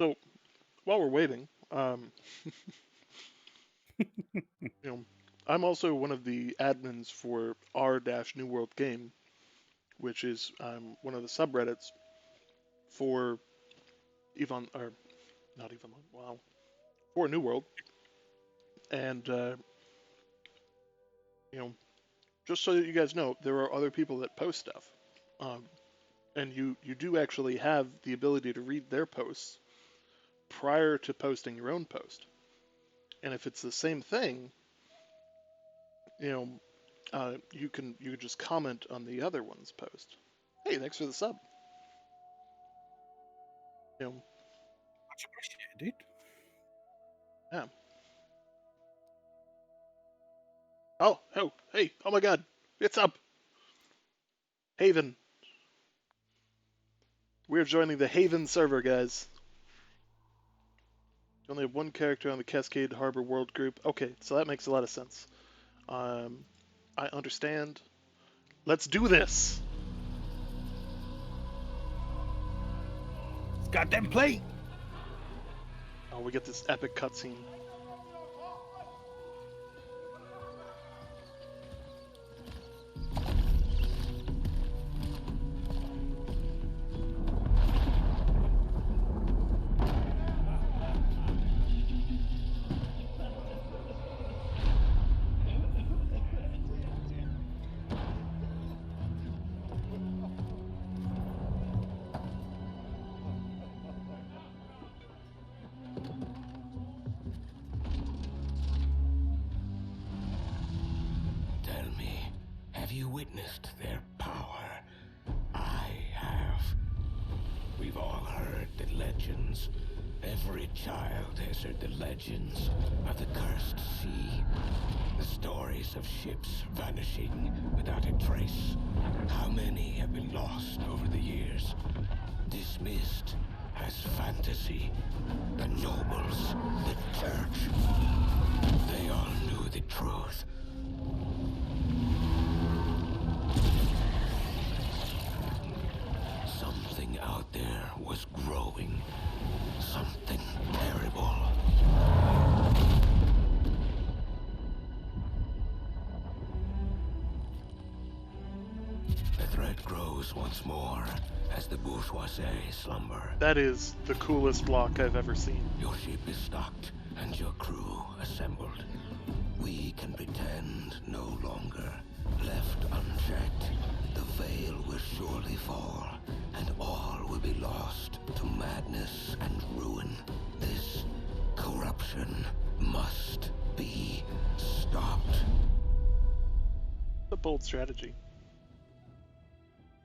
So while we're waiting, you know, I'm also one of the admins for r-new world game, which is one of the subreddits for Evon or not Evon. Wow, for New World, and you know, just so that you guys know, there are other people that post stuff, um, and you do actually have the ability to read their posts prior to posting your own post. And if it's the same thing, you know, you can just comment on the other one's post. Hey, thanks for the sub. You know, Much appreciated, dude. yeah. Oh, hey, oh my God, it's up, Haven. We're joining the Haven server, guys. You only have one character on the Cascade Harbor World group. Okay, so that makes a lot of sense. Um, I understand. Let's do this. It's goddamn plate. Oh, we get this epic cutscene. Tell me, have you witnessed their power? I have. We've all heard the legends. Every child has heard the legends of the cursed sea. The stories of ships vanishing without a trace. How many have been lost over the years? Dismissed as fantasy. The nobles, the church. They all knew the truth. Something out there was growing. Something terrible. The threat grows once more as the bourgeoisie slumber. That is the coolest block I've ever seen. Your ship is stocked and your crew assembled. We can pretend no longer. Left unchecked, the veil will surely fall, and all will be lost to madness and ruin. This corruption must be stopped. A bold strategy.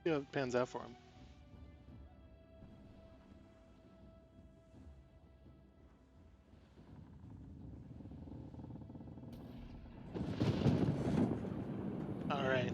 You know, it pans out for him. All right.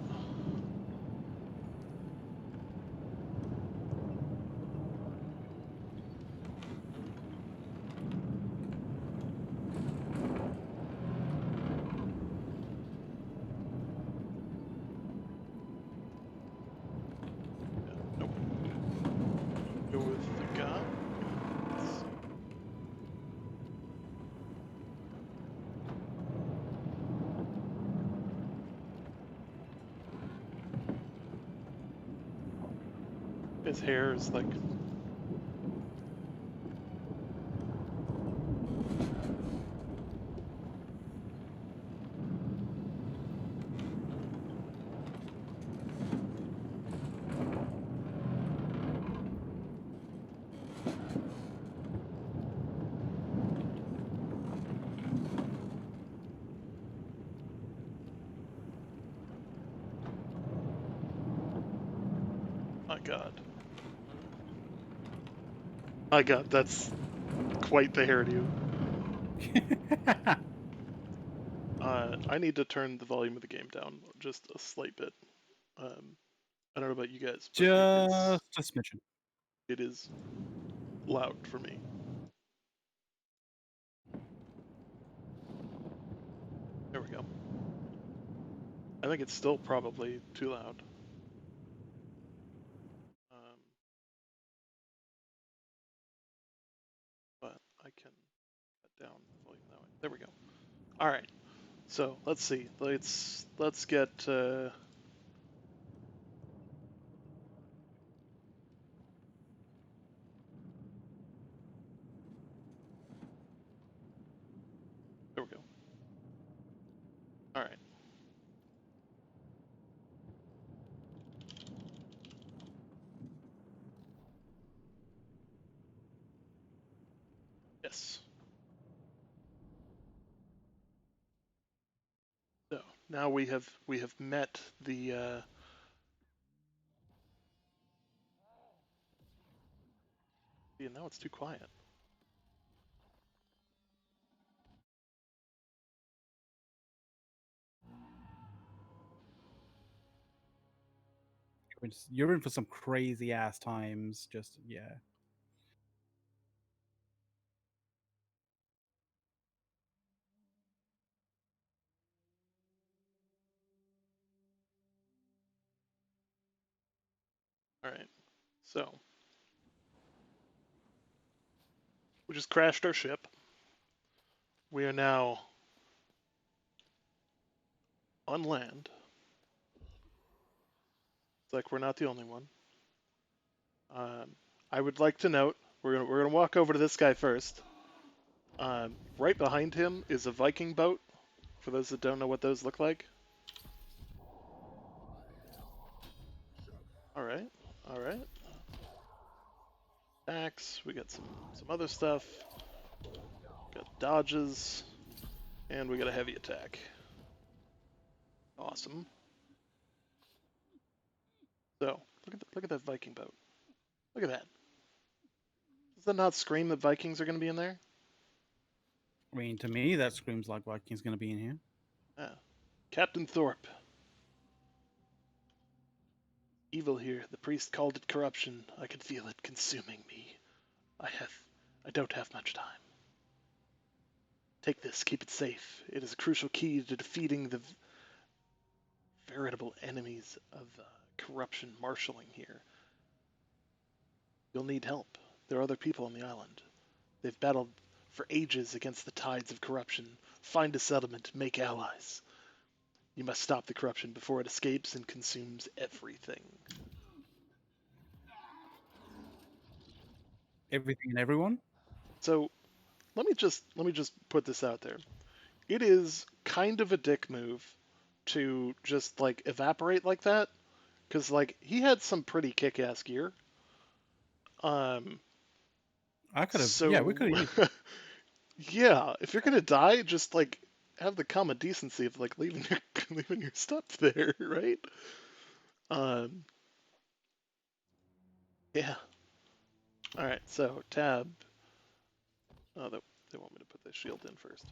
guy's hair is like... My god. My god, that's quite the hairdo. I need to turn the volume of the game down just a slight bit. I don't know about you guys, but Just a smidgen. it is loud for me. There we go. I think it's still probably too loud. But I can cut down the volume that way. There we go. All right. So let's see. Let's get. There we go. All right. Yes. So now we have met the. Yeah, now it's too quiet. You're in for some crazy ass times. Just yeah. All right. So we just crashed our ship. We are now on land. It's like we're not the only one. I would like to note we're gonna walk over to this guy first. Right behind him is a Viking boat. For those that don't know what those look like. All right, all right. Axe. We got some other stuff. Got dodges, and we got a heavy attack. Awesome. So look at that Viking boat. Look at that. Does that not scream that Vikings are going to be in there? I mean, to me, that screams like Viking's going to be in here. Yeah. Captain Thorpe. Evil here. The priest called it corruption. I can feel it consuming me. I don't have much time. Take this. Keep it safe. It is a crucial key to defeating the veritable enemies of corruption marshaling here. You'll need help. There are other people on the island. They've battled for ages against the tides of corruption. Find a settlement, make allies. You must stop the corruption before it escapes and consumes everything. Everything and everyone. So let me just put this out there. It is kind of a dick move to just like evaporate like that, because like he had some pretty kick-ass gear. I could have. Yeah, we So could have. yeah, if you're gonna die, just like have the common decency of like leaving your leaving your stuff there, right? Um, yeah. All right. So tab. Oh, they want me to put the shield in first.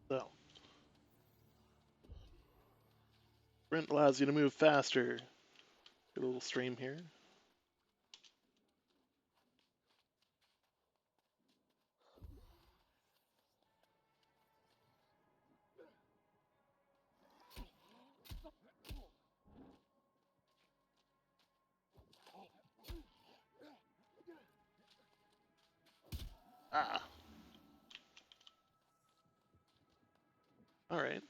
So sprint allows you to move faster. Get a little stream here. Ah. All right.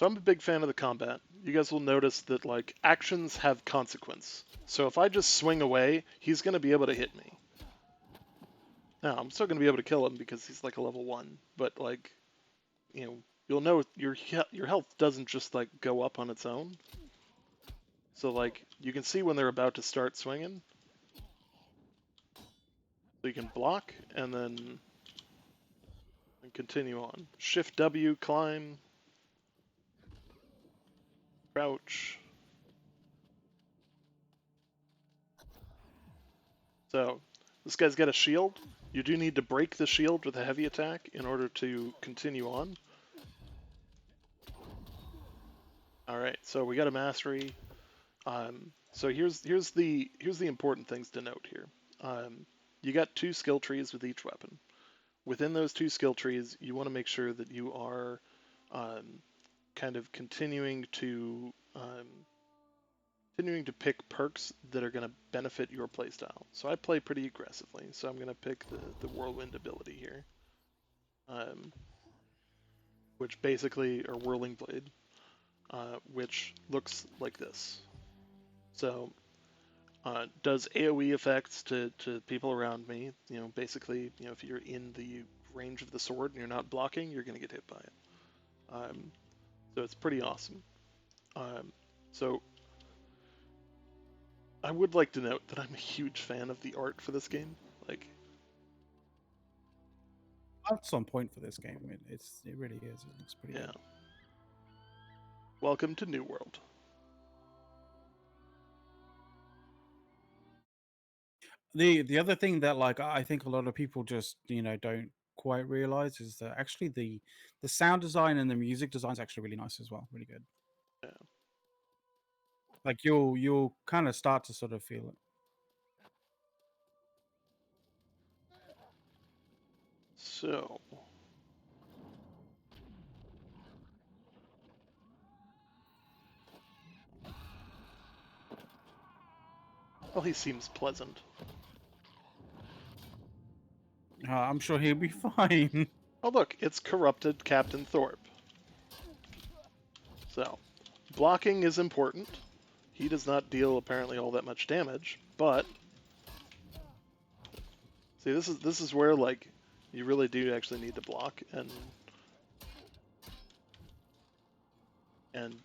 So I'm a big fan of the combat. You guys will notice that like actions have consequence. So if I just swing away, he's going to be able to hit me. Now, I'm still going to be able to kill him because he's like a level 1, but like, you know, you'll know your health doesn't just like go up on its own. So like, you can see when they're about to start swinging. So you can block and then continue on. Shift W, climb, crouch. So this guy's got a shield. You do need to break the shield with a heavy attack in order to continue on. All right, so we got a mastery. So here's the important things to note here. You got 2 skill trees with each weapon. Within those 2 skill trees, you want to make sure that you are kind of continuing to pick perks that are going to benefit your playstyle. So I play pretty aggressively, so I'm going to pick the whirlwind ability here, which basically, or whirling blade, which looks like this. So does AoE effects to people around me. You know, basically, you know, if you're in the range of the sword and you're not blocking, you're going to get hit by it. So it's pretty awesome. So I would like to note that I'm a huge fan of the art for this game. Like, That's on point for this game. I mean, it really is. It looks pretty yeah. good. Welcome to New World. The other thing that like I think a lot of people just don't quite realize is that actually the sound design and the music design is actually really nice as well, really good. Yeah. Like you'll kind of start to sort of feel it. So well, he seems pleasant. I'm sure he'll be fine. Oh look, it's corrupted Captain Thorpe. So blocking is important. He does not deal apparently all that much damage, but see, this is where like you really do actually need to block and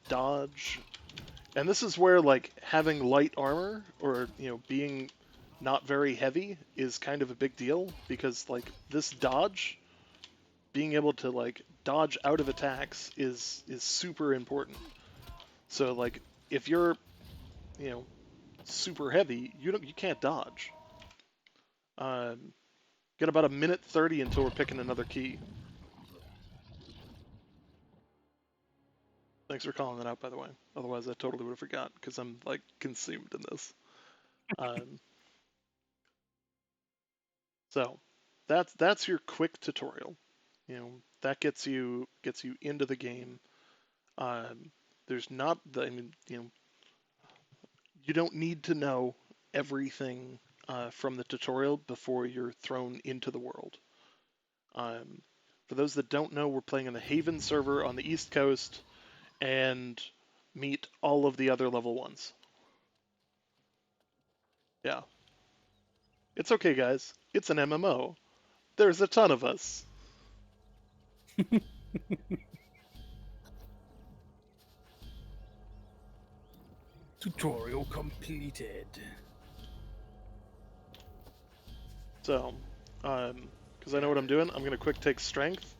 dodge. And this is where like having light armor or being not very heavy is kind of a big deal, because like this dodge, being able to like dodge out of attacks is super important. So like if you're super heavy, you can't dodge. Got about a minute 30 until we're picking another key. Thanks for calling that out, by the way. Otherwise, I totally would have forgot because I'm like consumed in this. So that's your quick tutorial. That gets you into the game. There's not the, I mean, you don't need to know everything from the tutorial before you're thrown into the world. For those that don't know, we're playing on the Haven server on the East Coast, and meet all of the other level 1s. Yeah. It's okay, guys. It's an MMO. There's a ton of us. Tutorial completed. So, because I know what I'm doing, I'm going to quick take strength.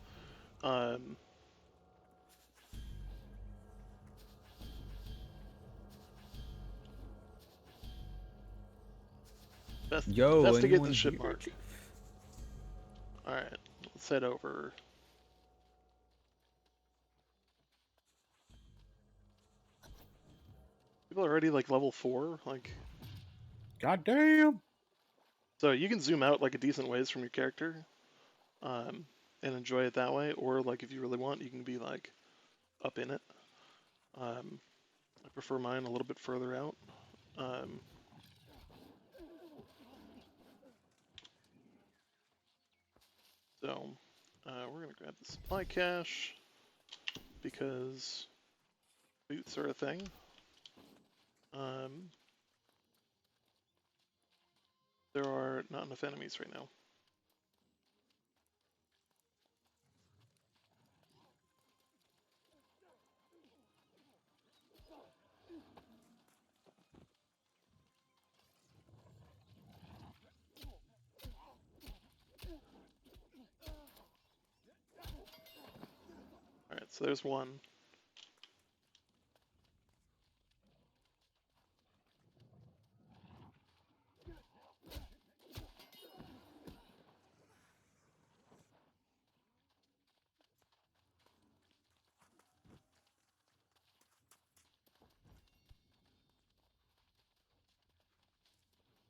Investigate the ship mark. Alright, let's head over. People are already like level 4, like. God damn. So you can zoom out like a decent ways from your character, and enjoy it that way. Or like if you really want, you can be like up in it. I prefer mine a little bit further out. So we're gonna grab the supply cache because Boots are a thing. There are not enough enemies right now. Alright, so there's one.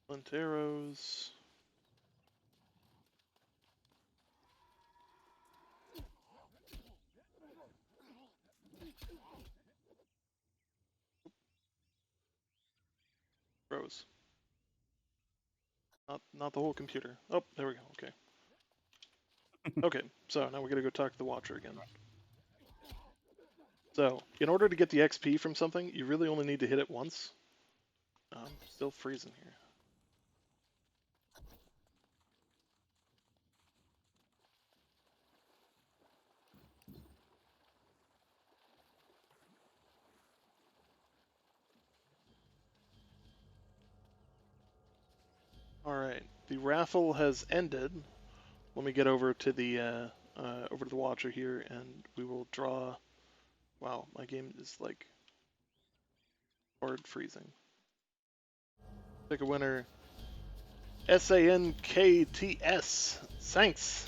Flint arrows. Rose. Not the whole computer. Oh, there we go. Okay. Okay, so now we gotta go talk to the Watcher again. So, in order to get the XP from something, you really only need to hit it once. I'm still freezing here. Alright, the raffle has ended. Let me get over to the Watcher here, and we will draw. Wow, my game is like hard freezing. Pick a winner. SANKTS. Thanks.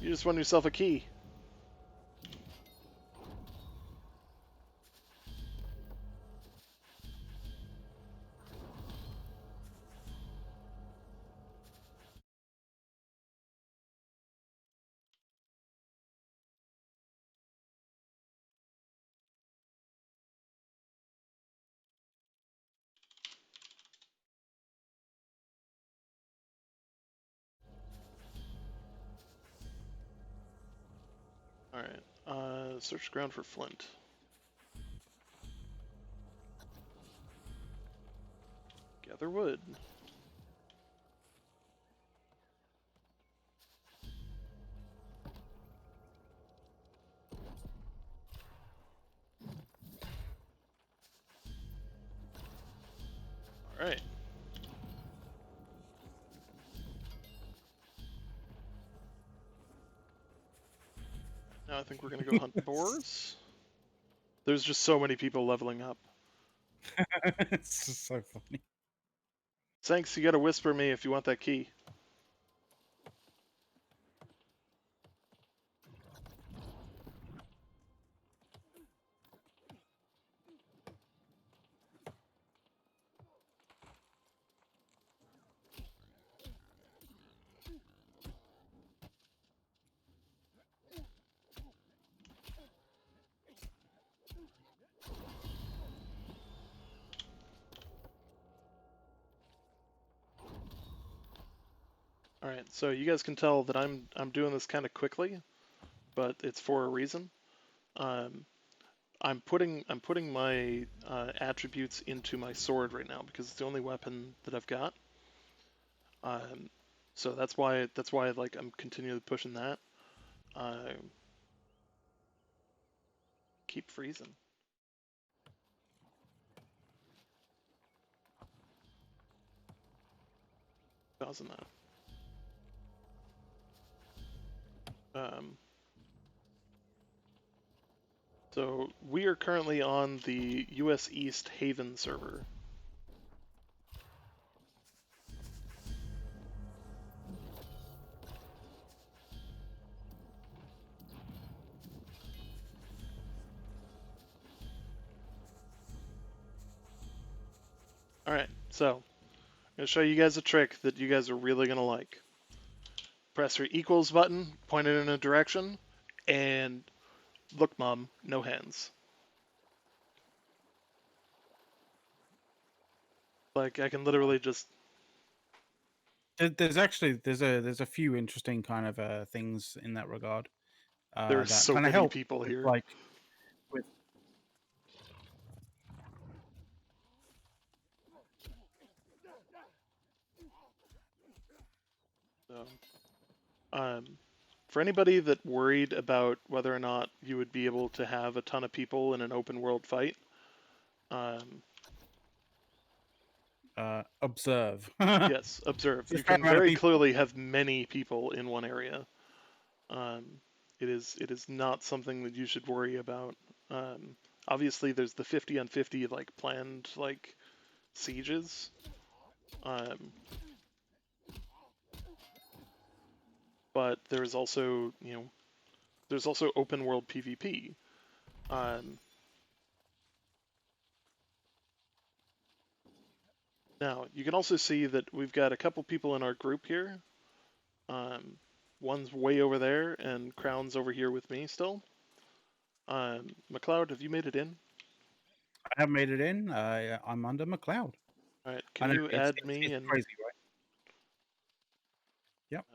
You just won yourself a key. Alright, search ground for flint. Gather wood. Alright. Now I think we're gonna go hunt boars. There's just so many people leveling up. It's just so funny. Thanks, you gotta whisper me if you want that key. Alright, so you guys can tell that I'm doing this kind of quickly, but it's for a reason. I'm putting my attributes into my sword right now because it's the only weapon that I've got. So that's why like I'm continually pushing that. Keep freezing. Causing that. So we are currently on the US East Haven server. Alright, so I'm going to show you guys a trick that you guys are really going to like. Press your equals button, point it in a direction, and look, Mom, no hands. Like, I can literally just... There's a few interesting kind of things in that regard. There are That so kind of many help people with, here. like with So, for anybody that worried about whether or not you would be able to have a ton of people in an open world fight, Observe. yes, observe. You Just fair can amount of very people. clearly have many people in one area. Um, it is not something that you should worry about. Obviously, there's the 50 on 50 like planned like sieges. Um, but there's also there's also open world PvP. Um, Now you can also see that we've got a couple people in our group here. Um, One's way over there, and Crown's over here with me still. McLeod, have you made it in? I have made it in. I'm under McLeod. All right, I can know you add me it's and crazy, right? Yep.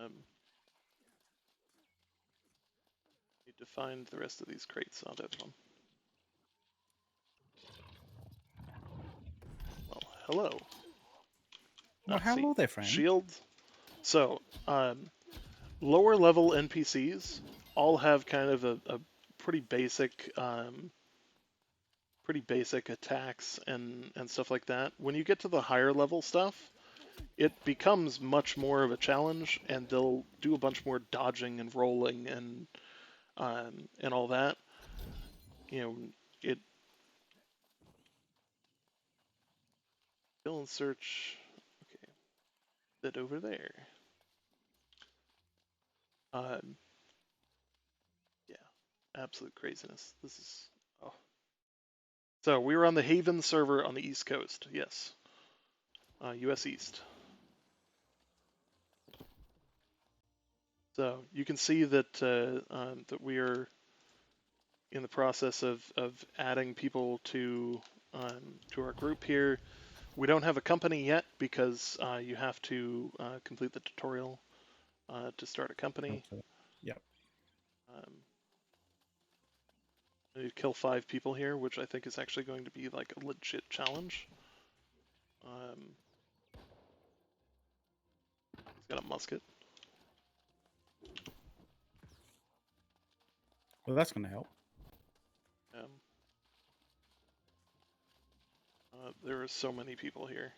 need to find the rest of these crates. Oh, there's one. Well, hello. Well, See, hello there, friend. shield. So, lower level NPCs all have kind of a pretty basic attacks and stuff like that. When you get to the higher level stuff, it becomes much more of a challenge, and they'll do a bunch more dodging and rolling and all that. You know, it kill and search. Okay, that over there. Yeah, absolute craziness. This is. Oh. So we were on the Haven server on the East Coast. Yes, U.S. East. So you can see that that we are in the process of adding people to our group here. We don't have a company yet because you have to complete the tutorial to start a company. Yep. I need to kill 5 people here, which I think is actually going to be like a legit challenge. He's got a musket. Well, that's going to help. There are so many people here.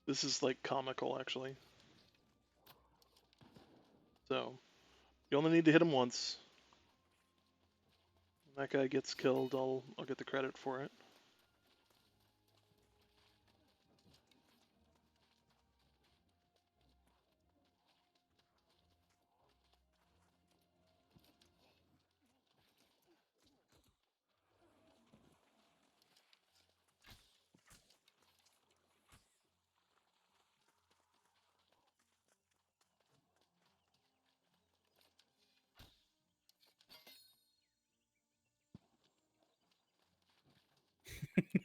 This is like comical, actually. So, you only need to hit him once. When that guy gets killed, I'll get the credit for it.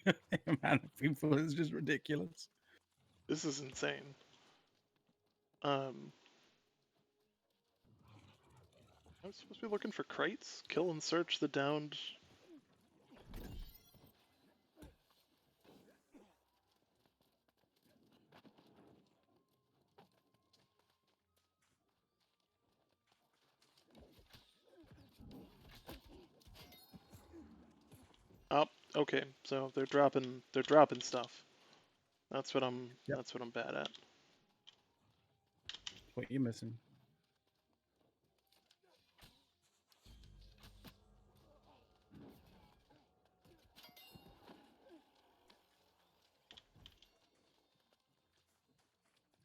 The amount of people is just ridiculous. This is insane. I'm supposed to be looking for crates? Kill and search the downed. Oh, okay. So they're dropping stuff. That's what I'm bad at. What you missing?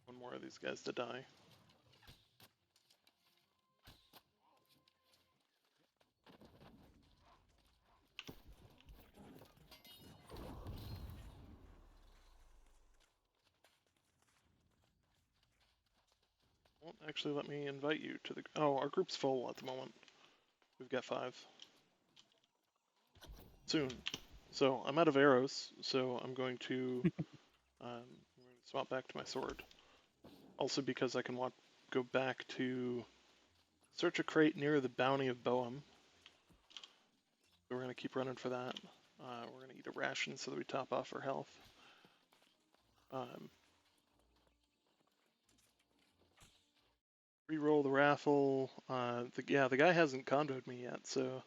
One more of these guys to die. Won't actually let me invite you to the. Oh, our group's full at the moment. We've got 5. Soon. So I'm out of arrows, so I'm going to swap back to my sword. Also because I can go back to search a crate near the Bounty of Boehm. So we're going to keep running for that. We're going to eat a ration so that we top off our health. Reroll the raffle. The guy hasn't convoed me yet, so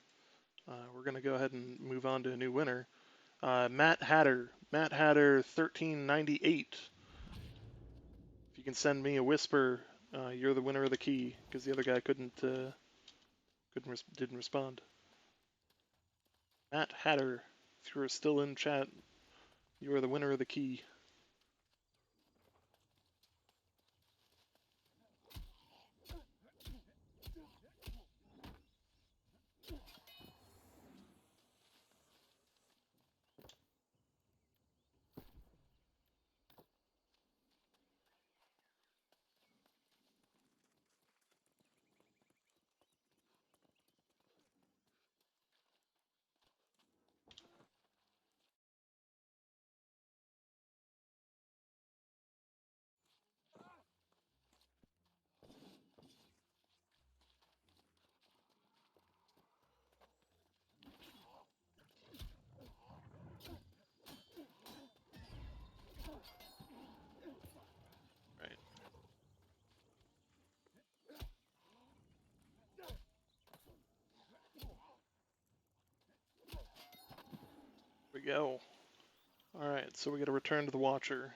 we're going to go ahead and move on to a new winner. Matt Hatter. Matt Hatter, 1398. If you can send me a whisper, you're the winner of the key, because the other guy didn't respond. Matt Hatter, if you are still in chat, you are the winner of the key. Right. Here we go. Alright, so we gotta return to the Watcher.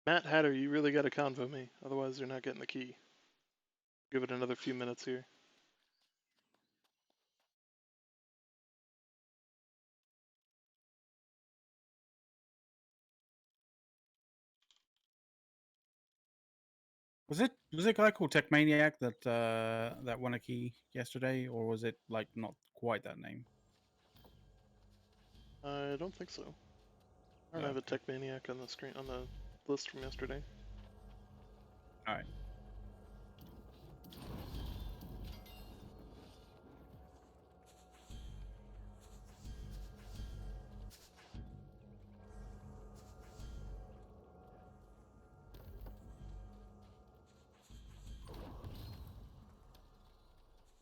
Matt Hatter, you really gotta convo me, otherwise you're not getting the key. Give it another few minutes here. Was it a guy called Tech Maniac that won a key yesterday, or was it like not quite that name? I don't think so. I don't have a Okay. Tech Maniac on the screen on the list from yesterday. All right.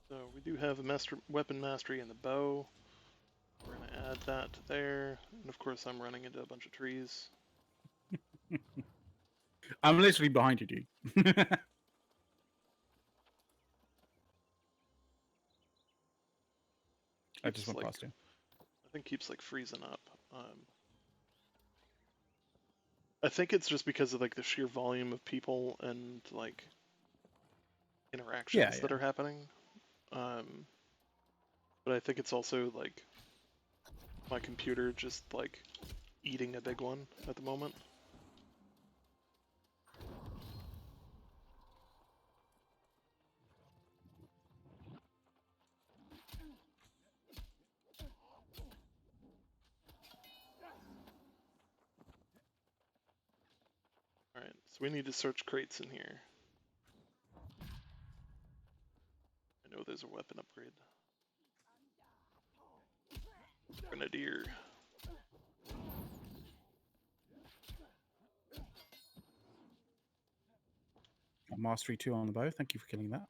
So we do have a weapon mastery in the bow. We're gonna add that to there, and of course I'm running into a bunch of trees. I'm literally behind you, dude. I just went Like, past you. I think keeps like freezing up. I think it's just because of like the sheer volume of people and like interactions that Yeah. are happening. But I think it's also like my computer just like eating a big one at the moment. Alright, so we need to search crates in here. I know there's a weapon upgrade. Grenadier. Mastery 2 on the bow. Thank you for killing that.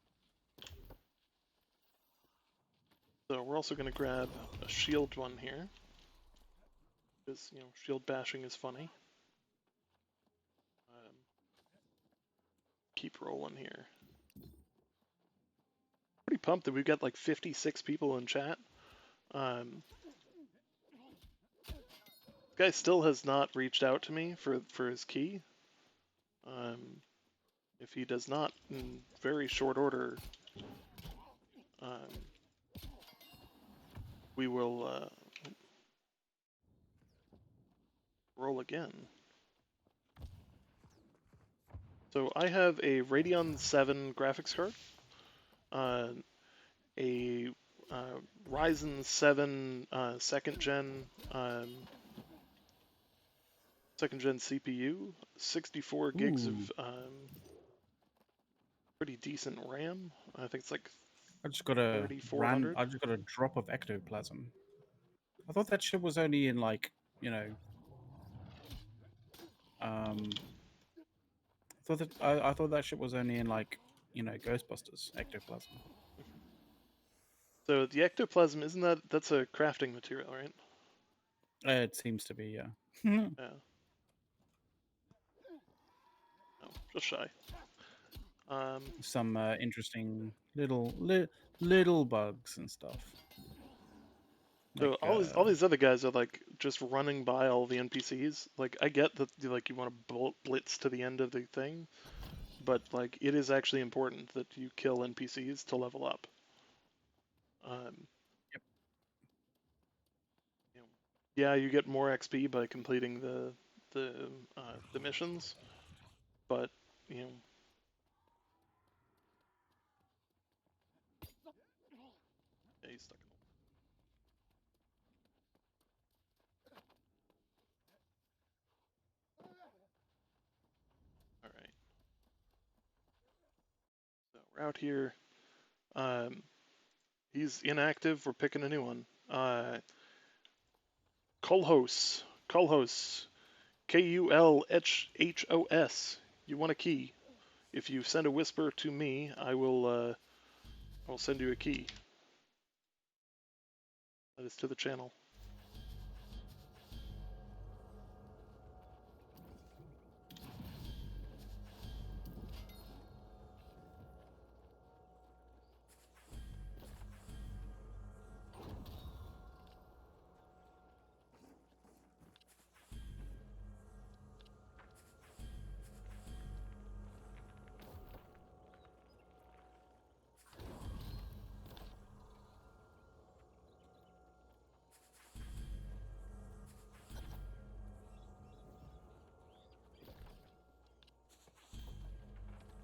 So we're also going to grab a shield one here. Because, you know, shield bashing is funny. Keep rolling here. Pretty pumped that we've got like 56 people in chat. This guy still has not reached out to me for his key. If he does not in very short order, we will roll again. So I have a Radeon 7 graphics card, a Ryzen 7 second gen CPU, 64 gigs of pretty decent RAM. I think it's like I just got a 3400. I just got a drop of ectoplasm. I thought that shit was only in like, you know, um, I thought that shit was only in like, you know, Ghostbusters ectoplasm. So the ectoplasm, isn't that's a crafting material, right? It seems to be, yeah. Yeah. No, just shy. Some interesting little bugs and stuff. So Like all these other guys are like just running by all the NPCs. Like I get that you want to blitz to the end of the thing, but like it is actually important that you kill NPCs to level up. Yep. You know, yeah, you get more XP by completing the missions, but you know, yeah, he's stuck in the... All right. So we're out here. Um, he's inactive. We're picking a new one. Kulhos. Kulhos. Kulhhos. You want a key? If you send a whisper to me, I will send you a key. That is to the channel.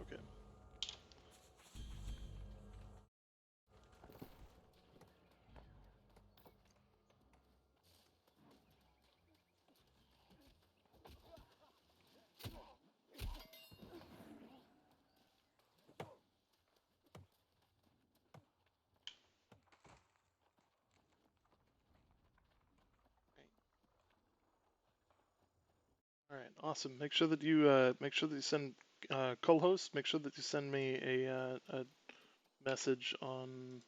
Okay. All right. Awesome. Make sure that you send Kulhos. Make sure that you send me a message on.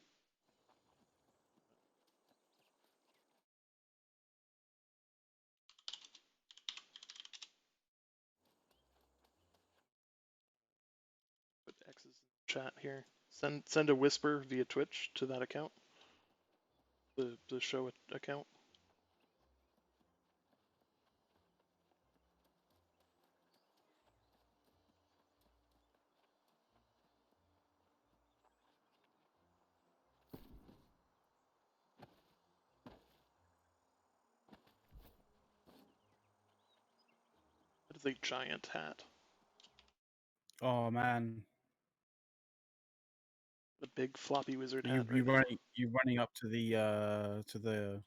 Put X's in the chat here. Send a whisper via Twitch to that account. The show account. That is a giant hat. oh man, A big floppy wizard you hat right now. you running up to the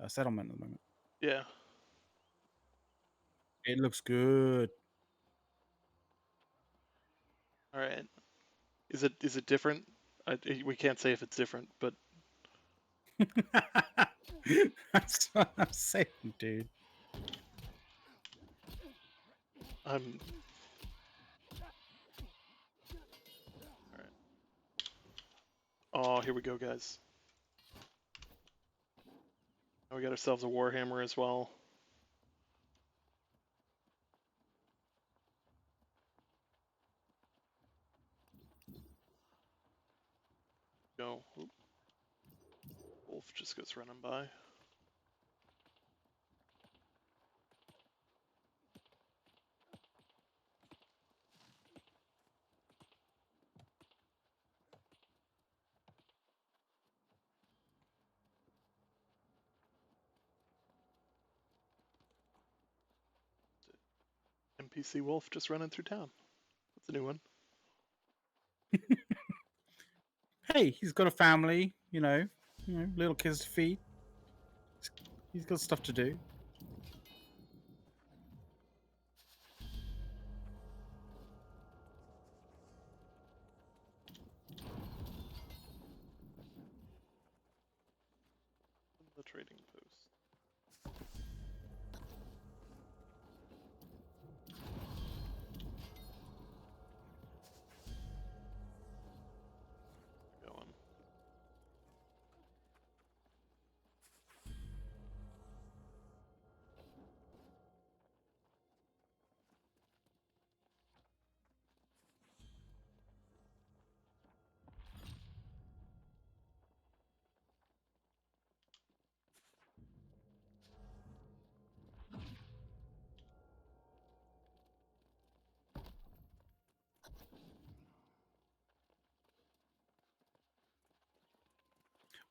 settlement at the moment. Yeah. It looks good. All right. Is it different? We can't say if it's different, but That's what I'm saying, dude. I'm. All right. Oh, here we go, guys. Now we got ourselves a warhammer as well. Go. Oop. Wolf just goes running by. NPC wolf just running through town. That's a new one. Hey, he's got a family, little kids to feed. He's got stuff to do. The trading post. Going.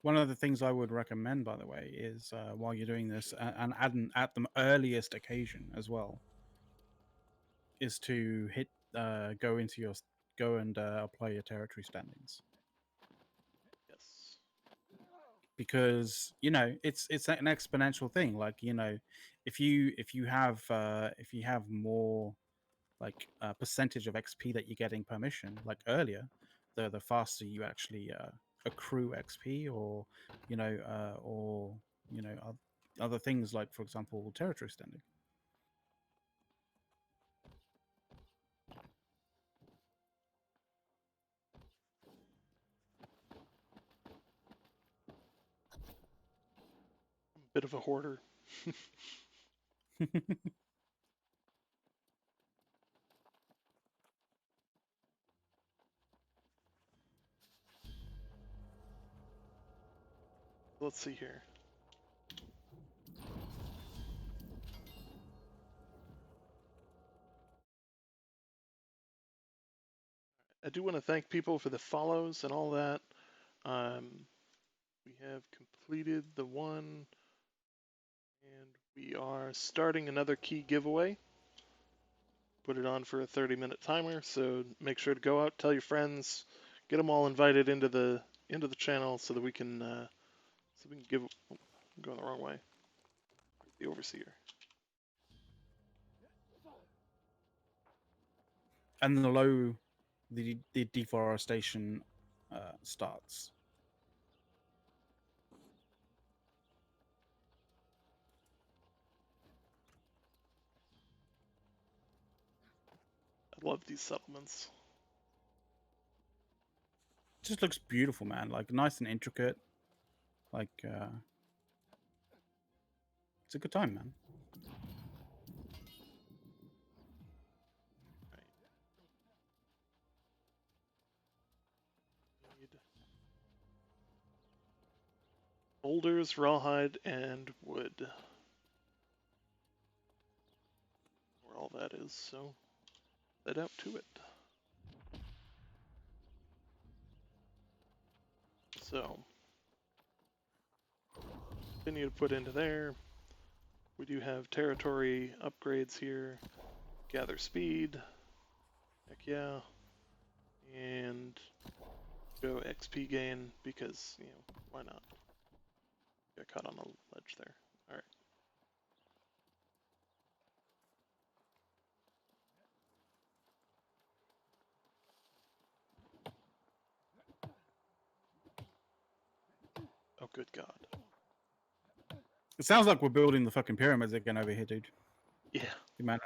One of the things I would recommend, by the way, is while you're doing this, and at the earliest occasion as well, is to go and apply your territory standings, Yes. because it's an exponential thing. Like, if you have more like percentage of XP that you're getting per mission, like earlier, the faster you actually accrue XP, or or other things, like, for example, territory standing. Bit of a hoarder. Let's see here. I do want to thank people for the follows and all that. We have completed the one, and we are starting another key giveaway. Put it on for a 30-minute timer, so make sure to go out, tell your friends, get them all invited into the channel so that we can give. Oh, I'm going the wrong way. The overseer. And the deforestation starts. I love these settlements. It just looks beautiful, man. Like, nice and intricate. Like, it's a good time, man. Need boulders, rawhide, and wood. Where all that is, so head out to it. So, continue to put into there. We do have territory upgrades here. Gather speed. Heck yeah. And go XP gain because, why not? Got caught on a ledge there. Alright. Oh, good God. It sounds like we're building the fucking pyramids again over here, dude. Yeah. The amount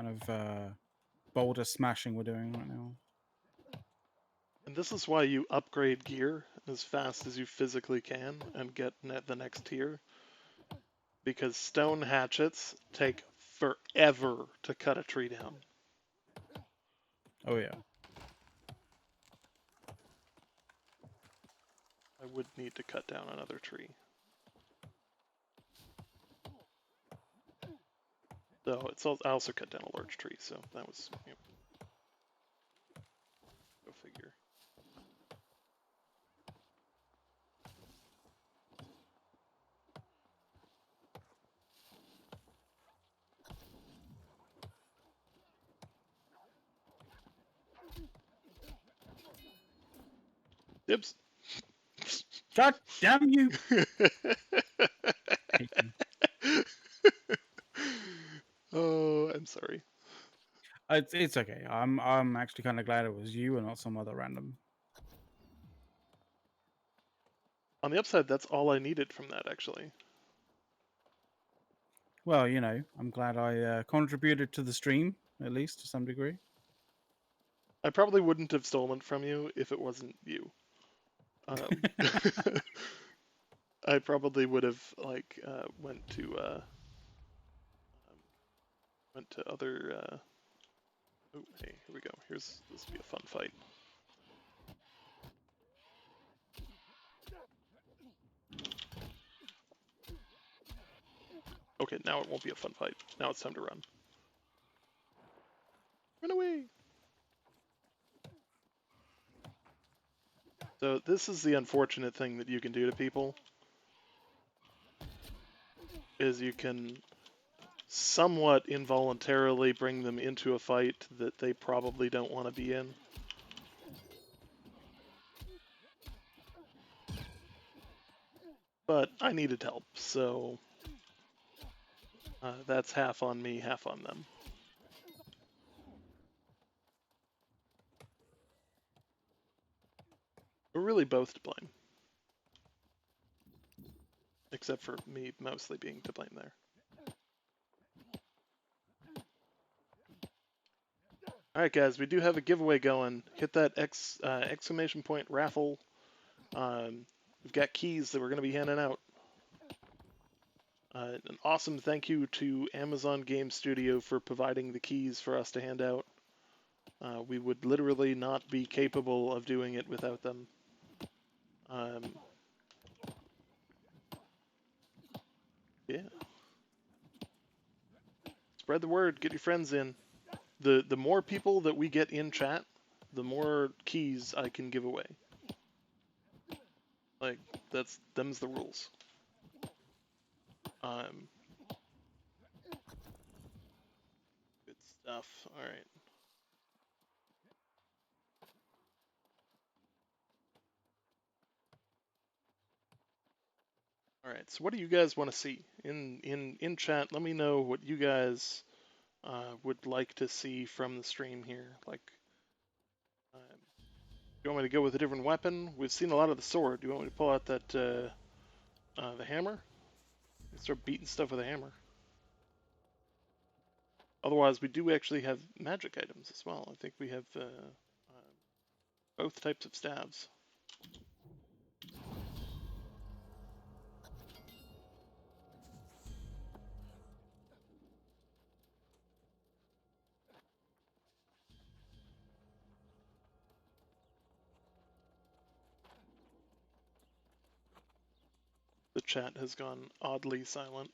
of boulder smashing we're doing right now. And this is why you upgrade gear as fast as you physically can and get the next tier. Because stone hatchets take forever to cut a tree down. Oh yeah. I would need to cut down another tree. Though I also cut down a large tree, so that was, go figure. Dibs. God damn you! Oh, I'm sorry. It's okay. I'm actually kind of glad it was you and not some other random. On the upside, that's all I needed from that, actually. Well, you know, I'm glad I contributed to the stream, at least to some degree. I probably wouldn't have stolen from you if it wasn't you. I probably would have like went to other. Oh, hey, here we go. This will be a fun fight. Okay, now it won't be a fun fight. Now it's time to run. Run away! So this is the unfortunate thing that you can do to people, is you can somewhat involuntarily bring them into a fight that they probably don't want to be in. But I needed help, so that's half on me, half on them. We're really both to blame. Except for me mostly being to blame there. Alright guys, we do have a giveaway going. Hit that exclamation point raffle. We've got keys that we're going to be handing out. An awesome thank you to Amazon Game Studio for providing the keys for us to hand out. We would literally not be capable of doing it without them. Yeah. Spread the word, get your friends in. The more people that we get in chat, the more keys I can give away. Like, them's the rules. Good stuff. Alright. Alright, so what do you guys want to see? In chat, let me know what you guys would like to see from the stream here. Like, do you want me to go with a different weapon? We've seen a lot of the sword. Do you want me to pull out that, the hammer? And start beating stuff with a hammer. Otherwise, we do actually have magic items as well. I think we have both types of staves. The chat has gone oddly silent.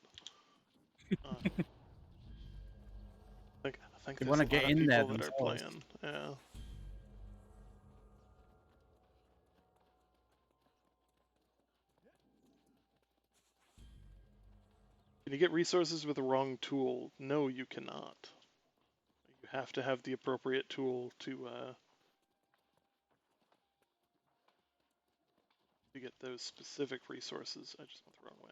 I think They there's want a to get lot of in there people that are themselves. playing. Yeah. Can you get resources with the wrong tool? No, you cannot. You have to have the appropriate tool to get those specific resources. I just went the wrong way.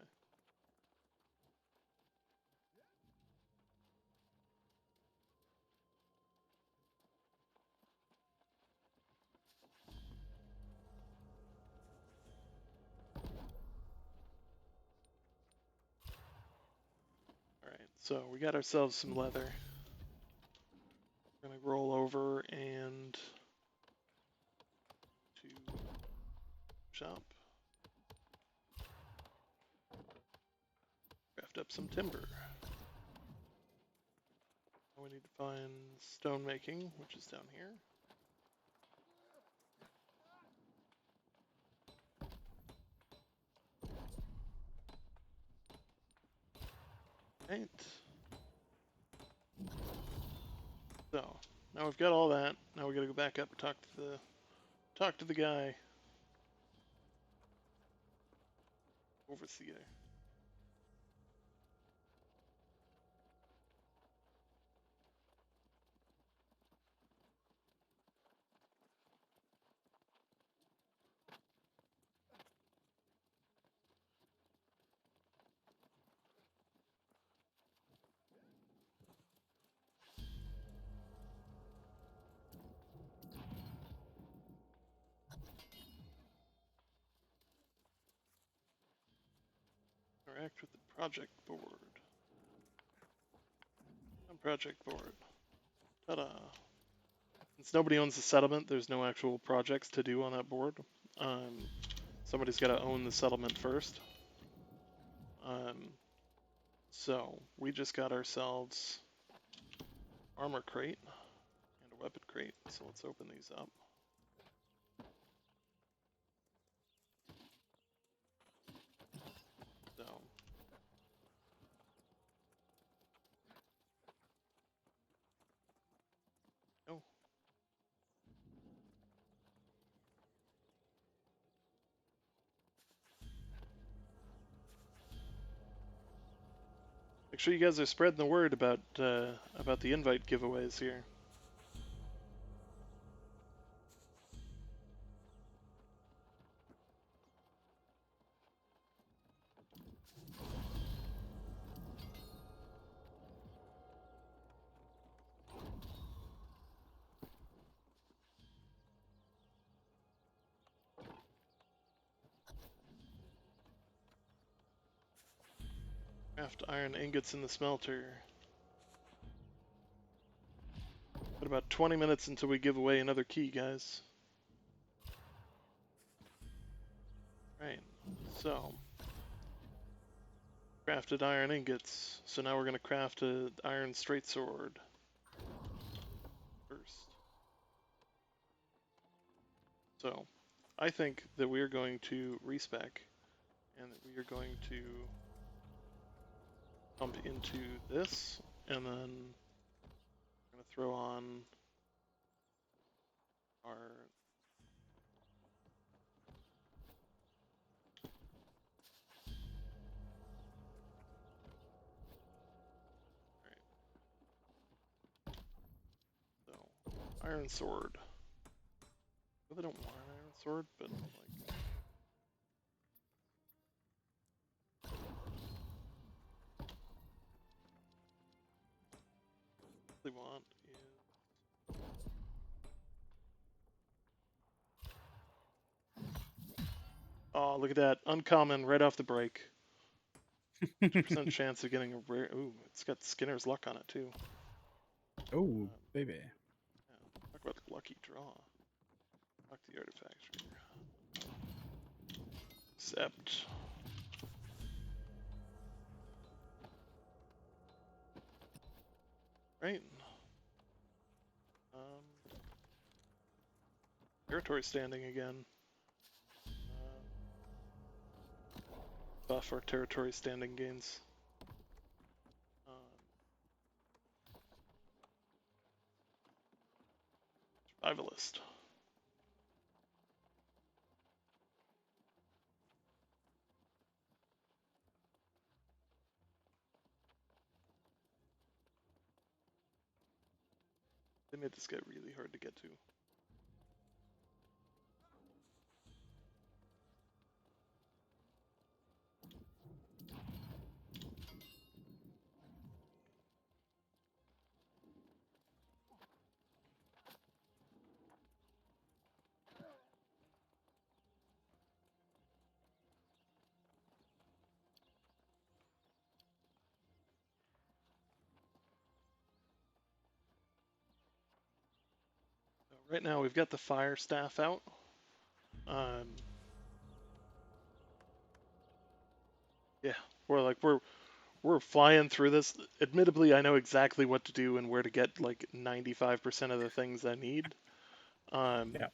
Alright, so we got ourselves some leather. We're gonna roll over and to shop. Craft up some timber. Now we need to find stone making, which is down here. Right. So now we've got all that. Now we gotta go back up and talk to the guy. Overseer. Interact with the project board. On project board. Ta-da. Since nobody owns the settlement, there's no actual projects to do on that board. Somebody's got to own the settlement first. So we just got ourselves armor crate and a weapon crate. So let's open these up. So oh. Make sure you guys are spreading the word about the invite giveaways here. Craft iron ingots in the smelter. Got about 20 minutes until we give away another key, guys. Right, so crafted iron ingots. So now we're going to craft an iron straight sword first. So I think that we are going to respec and that we are going to pump into this, and then we're going to throw on our iron sword. I really don't want an iron sword, but like what I really want is oh, look at that. Uncommon right off the break. 2% chance of getting a rare. Ooh, it's got Skinner's luck on it too. Oh, baby. Yeah, talk about lucky draw. Lock the artifact. Accept. Right. Territory standing again. Buff our territory standing gains. Survivalist. They made this guy really hard to get to. Right now we've got the fire staff out. Yeah, we're flying through this. Admittedly, I know exactly what to do and where to get like 95% of the things I need. Yeah.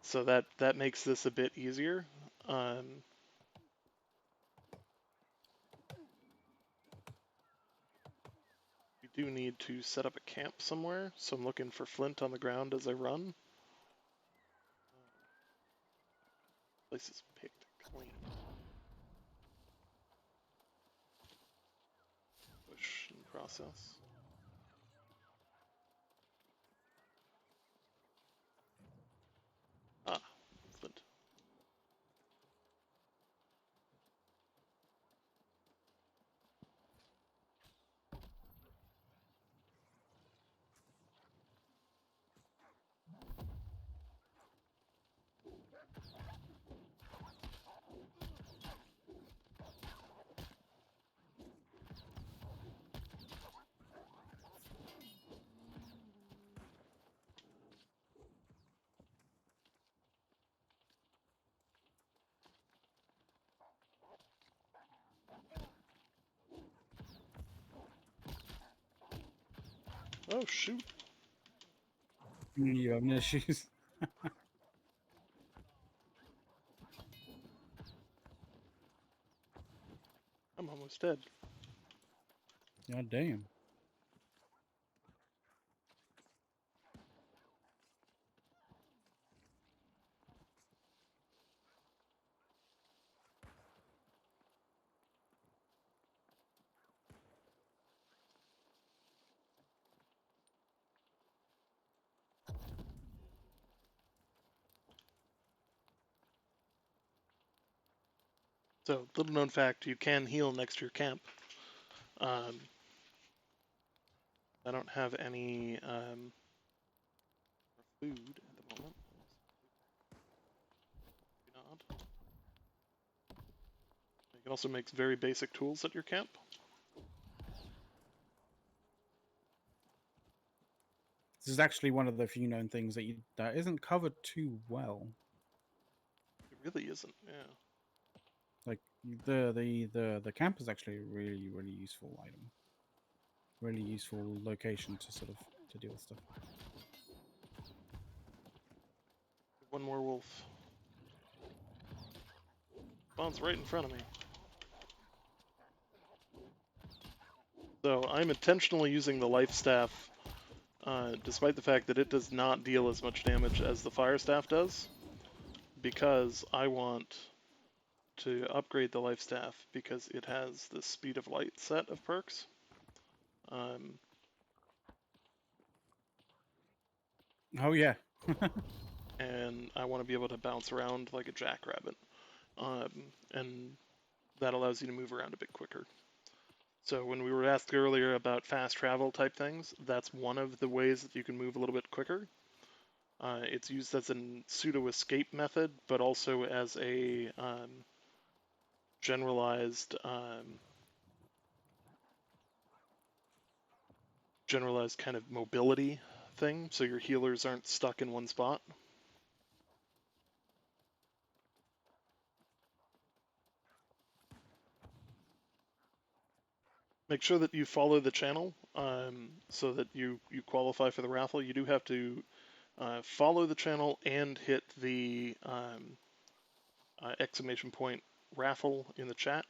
So that makes this a bit easier. We do need to set up a camp somewhere, so I'm looking for flint on the ground as I run. Place is picked clean. Push and process. Ah, flint. Oh, shoot. You have no issues. I'm almost dead. God damn. So, little known fact, you can heal next to your camp. I don't have any food at the moment. Maybe not. You can also make very basic tools at your camp. This is actually one of the few known things that isn't covered too well. It really isn't, yeah. Like the camp is actually a really useful item. Really useful location to sort of to deal with stuff. One more wolf. Spawn's right in front of me. So I'm intentionally using the life staff, despite the fact that it does not deal as much damage as the fire staff does, because I want to upgrade the life staff because it has the speed of light set of perks. Oh yeah. And I want to be able to bounce around like a jackrabbit, and that allows you to move around a bit quicker. So when we were asked earlier about fast travel type things, that's one of the ways that you can move a little bit quicker. It's used as a pseudo escape method, but also as a generalized kind of mobility thing, so your healers aren't stuck in one spot. Make sure that you follow the channel so that you qualify for the raffle. You do have to follow the channel and hit the exclamation point raffle in the chat,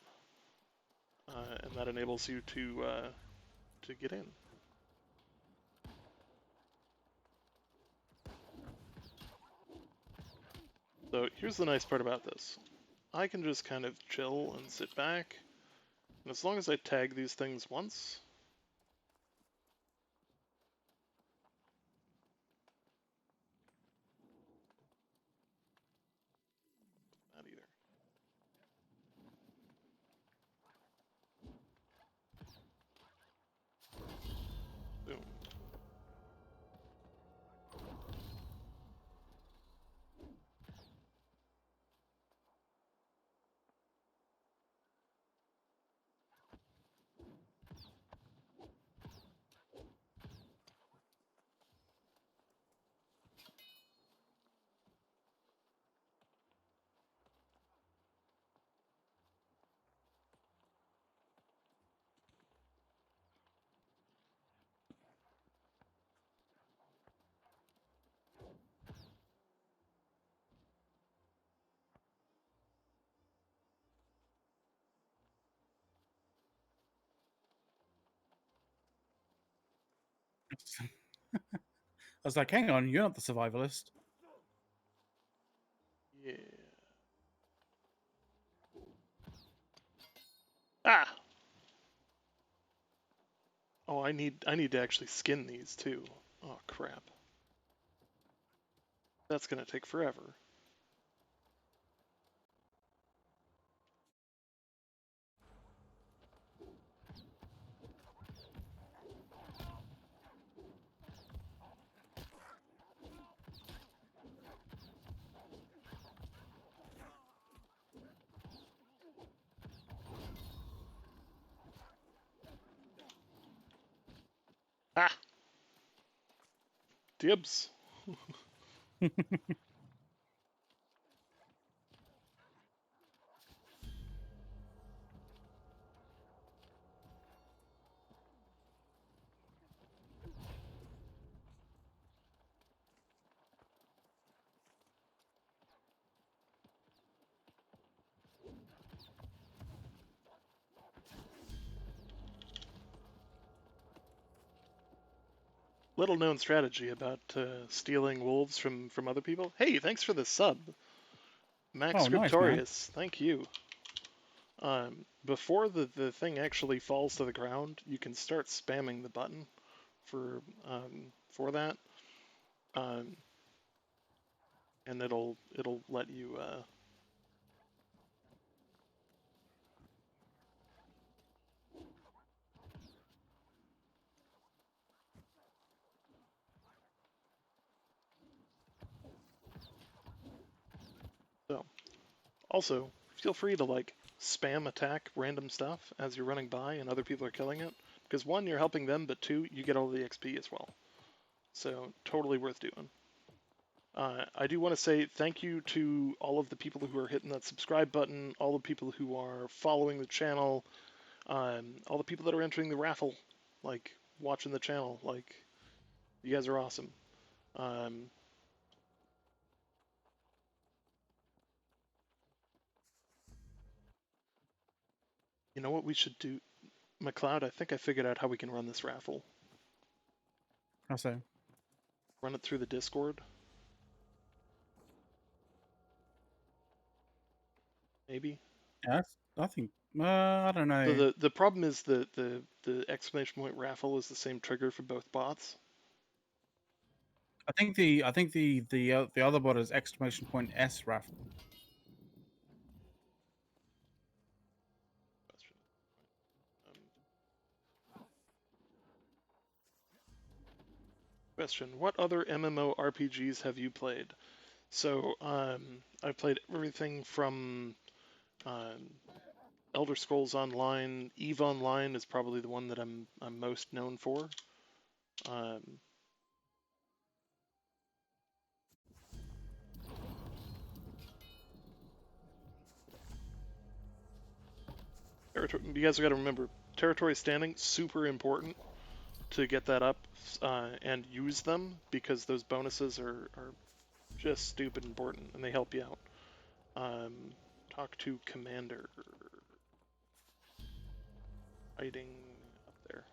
and that enables you to get in. So here's the nice part about this. I can just kind of chill and sit back, and as long as I tag these things once, not either. Boom. I was like, hang on, you're not the survivalist. Yeah. Ah! Oh, I need to actually skin these too. Oh crap. That's gonna take forever. Ah! Dibs. Little known strategy about stealing wolves from other people. Hey, thanks for the sub, Max Oh, nice, man. Scriptorius. Thank you. Before the thing actually falls to the ground, you can start spamming the button for that, um, and it'll let you. So also feel free to like spam attack random stuff as you're running by and other people are killing it, because one, you're helping them, but two, you get all the XP as well. So totally worth doing. I do want to say thank you to all of the people who are hitting that subscribe button, all the people who are following the channel, all the people that are entering the raffle, like watching the channel. Like, you guys are awesome. You know what we should do? McLeod, I think I figured out how we can run this raffle. How so? Run it through the Discord. Maybe. Yeah, I think. I don't So know. the problem is the exclamation point raffle is the same trigger for both bots. I think the other bot is exclamation point S raffle. Question: What other MMORPGs have you played? So I've played everything from um, Elder Scrolls Online. Eve Online is probably the one that I'm most known for. Um, you guys got to remember, territory standing, super important to get that up and use them, because those bonuses are just stupid important and they help you out. Talk to Commander. Hiding up there.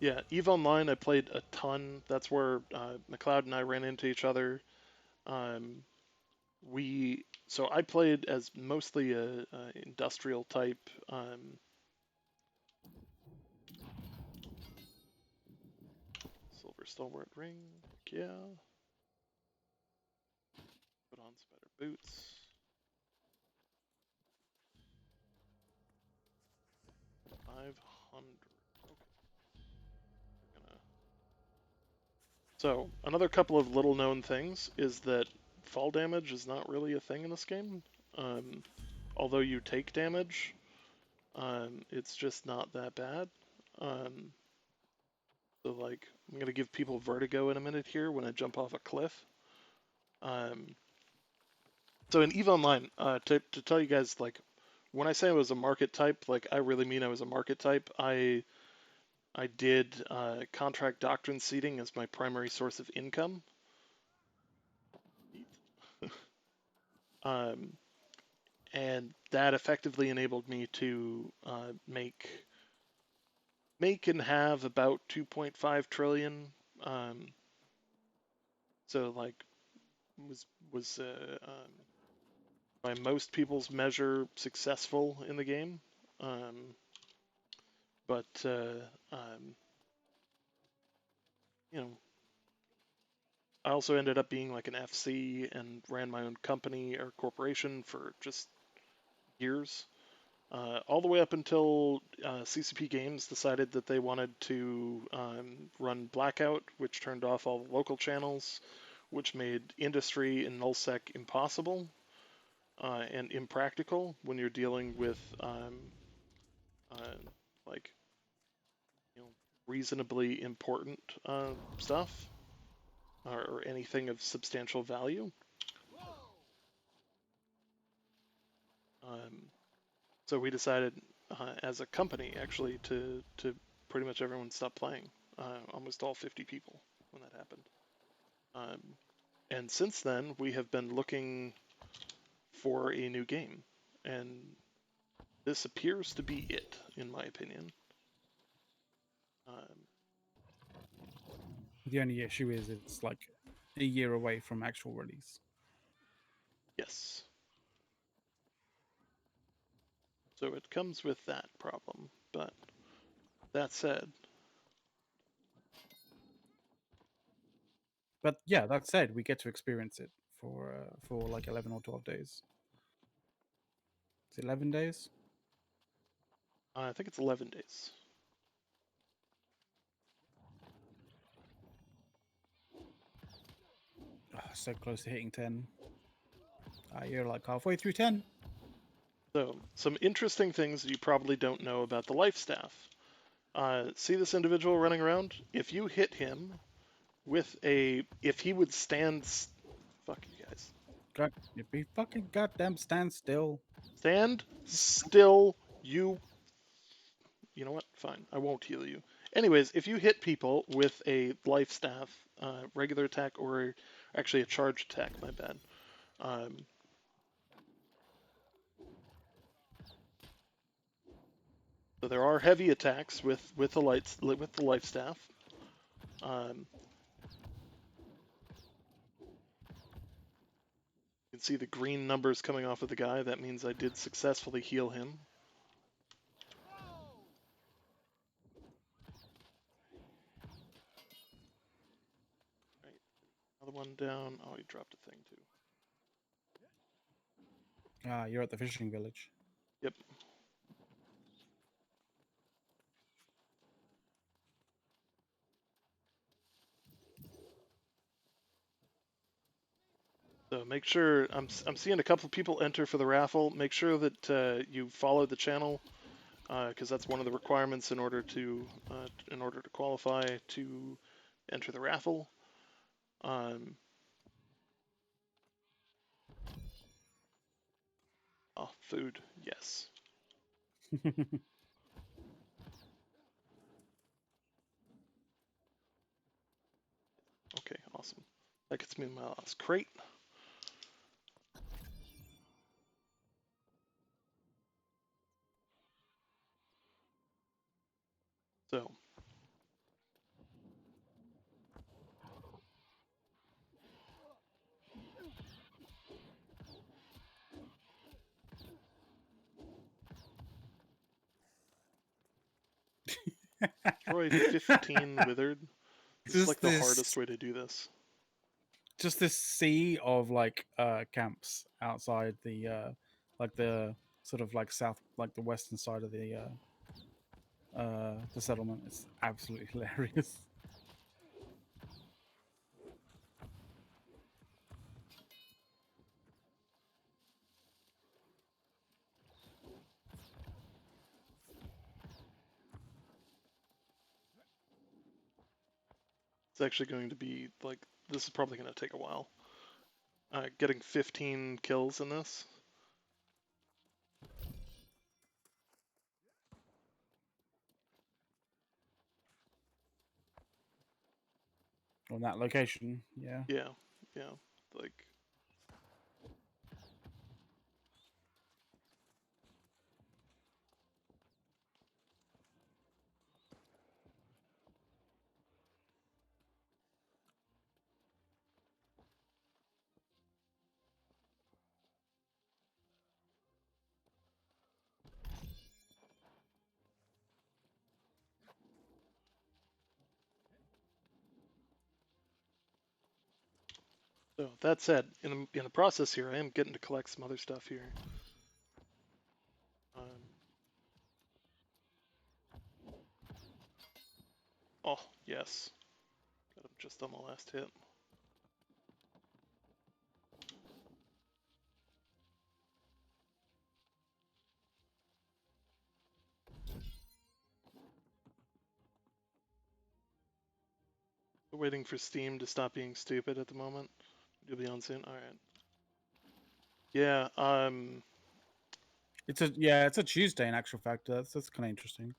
Yeah, EVE Online I played a ton. That's where McLeod and I ran into each other. Um, so I played as mostly a industrial type. Silver Stalwart ring, yeah. Put on spider boots. 500. Okay. Gonna... So another couple of little known things is that fall damage is not really a thing in this game. Although you take damage, it's just not that bad. So like, I'm gonna give people vertigo in a minute here when I jump off a cliff. So in EVE Online, to tell you guys, like, when I say I was a market type, like, I really mean I was a market type. I did contract doctrine seeding as my primary source of income. And that effectively enabled me to make and have about 2.5 trillion. So like, was by most people's measure successful in the game. But you know, I also ended up being like an FC and ran my own company or corporation for just years. All the way up until CCP Games decided that they wanted to run Blackout, which turned off all the local channels, which made industry in nullsec impossible and impractical when you're dealing with like, you know, reasonably important stuff or anything of substantial value. So we decided as a company actually to pretty much everyone stop playing. Almost all 50 people when that happened. And since then we have been looking for a new game, and this appears to be it, in my opinion. The only issue is it's like a year away from actual release. Yes. So it comes with that problem, but that said, But yeah, that said, we get to experience it for like 11 or 12 days. It's 11 days. I think it's 11 days. Oh, so close to hitting 10. You're like halfway through 10. So, some interesting things that you probably don't know about the life staff. See this individual running around? If you hit him with if he would stand, fuck you guys. God, if he fucking goddamn stand still. Stand still, you. You know what? Fine, I won't heal you. Anyways, if you hit people with a life staff, regular attack, or actually a charge attack, my bad. So there are heavy attacks with the life staff. You can see the green numbers coming off of the guy. That means I did successfully heal him. Right. Another one down. Oh, he dropped a thing too. You're at the fishing village. Yep. So make sure I'm seeing a couple of people enter for the raffle. Make sure that you follow the channel because that's one of the requirements in order to qualify to enter the raffle. Oh, food, yes. Okay, awesome. That gets me in my last crate. So, destroy 15 withered. This is like the hardest way to do this. Just this sea of like camps outside the like the sort of like south, like the western side of the settlement. It's absolutely hilarious. It's actually going to be like, this is probably going to take a while. Getting 15 kills in this. On that location, yeah. Yeah, yeah. Like, so that said, in the process here, I am getting to collect some other stuff here. Oh, yes. Got him just on the last hit. Waiting for Steam to stop being stupid at the moment. You'll be on soon? Alright. Yeah, It's a Tuesday in actual fact. That's kind of interesting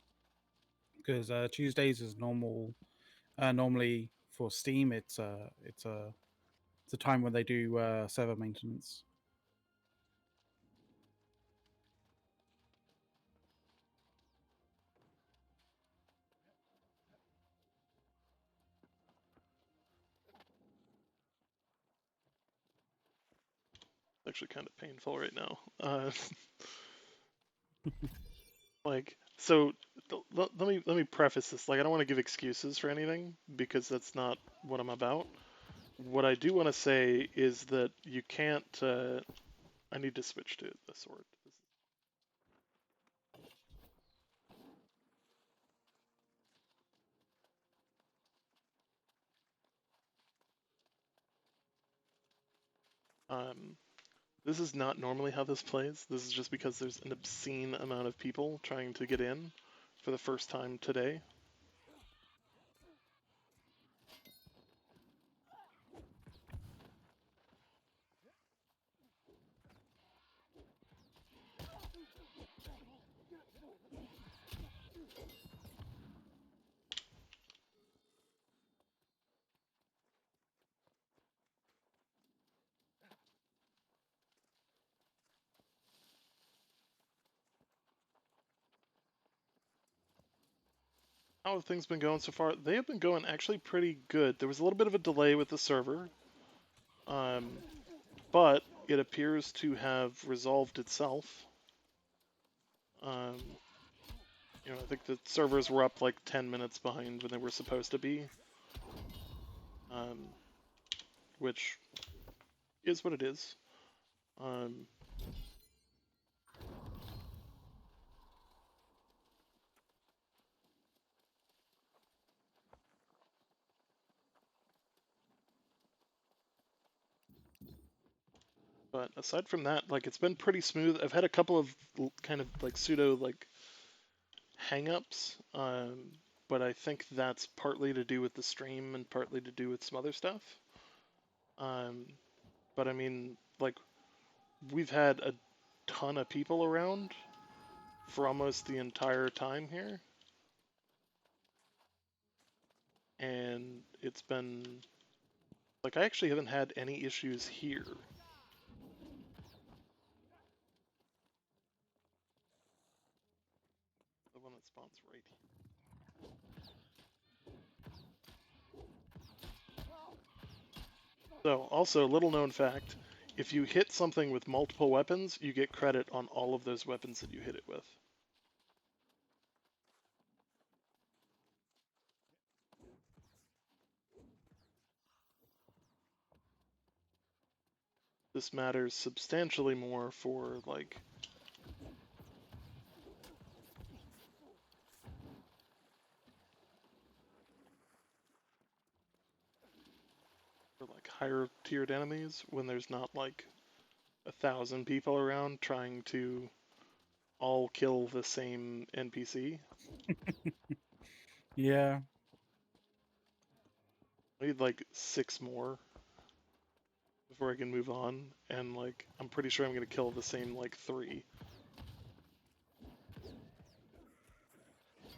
because Tuesdays is normal. Normally for Steam, it's a time when they do, server maintenance. actually kind of painful right now. Like, so let me preface this. Like, I don't want to give excuses for anything because that's not what I'm about. What I do want to say is that you can't. I need to switch to the sword. Um, this is not normally how this plays. This is just because there's an obscene amount of people trying to get in for the first time today. How have things been going so far? They have been going actually pretty good. There was a little bit of a delay with the server, but it appears to have resolved itself. Um, I think the servers were up like 10 minutes behind when they were supposed to be, um, which is what it is. Um, but aside from that, like, it's been pretty smooth. I've had a couple of kind of like pseudo like hang-ups, but I think that's partly to do with the stream and partly to do with some other stuff. But I mean, like, we've had a ton of people around for almost the entire time here. And it's been, like, I actually haven't had any issues here. The one that spawns right here. So, also, little known fact, if you hit something with multiple weapons, you get credit on all of those weapons that you hit it with. This matters substantially more for, like, higher tiered enemies when there's not like 1,000 people around trying to all kill the same NPC. Yeah. I need like 6 more before I can move on, and like I'm pretty sure I'm gonna kill the same like 3.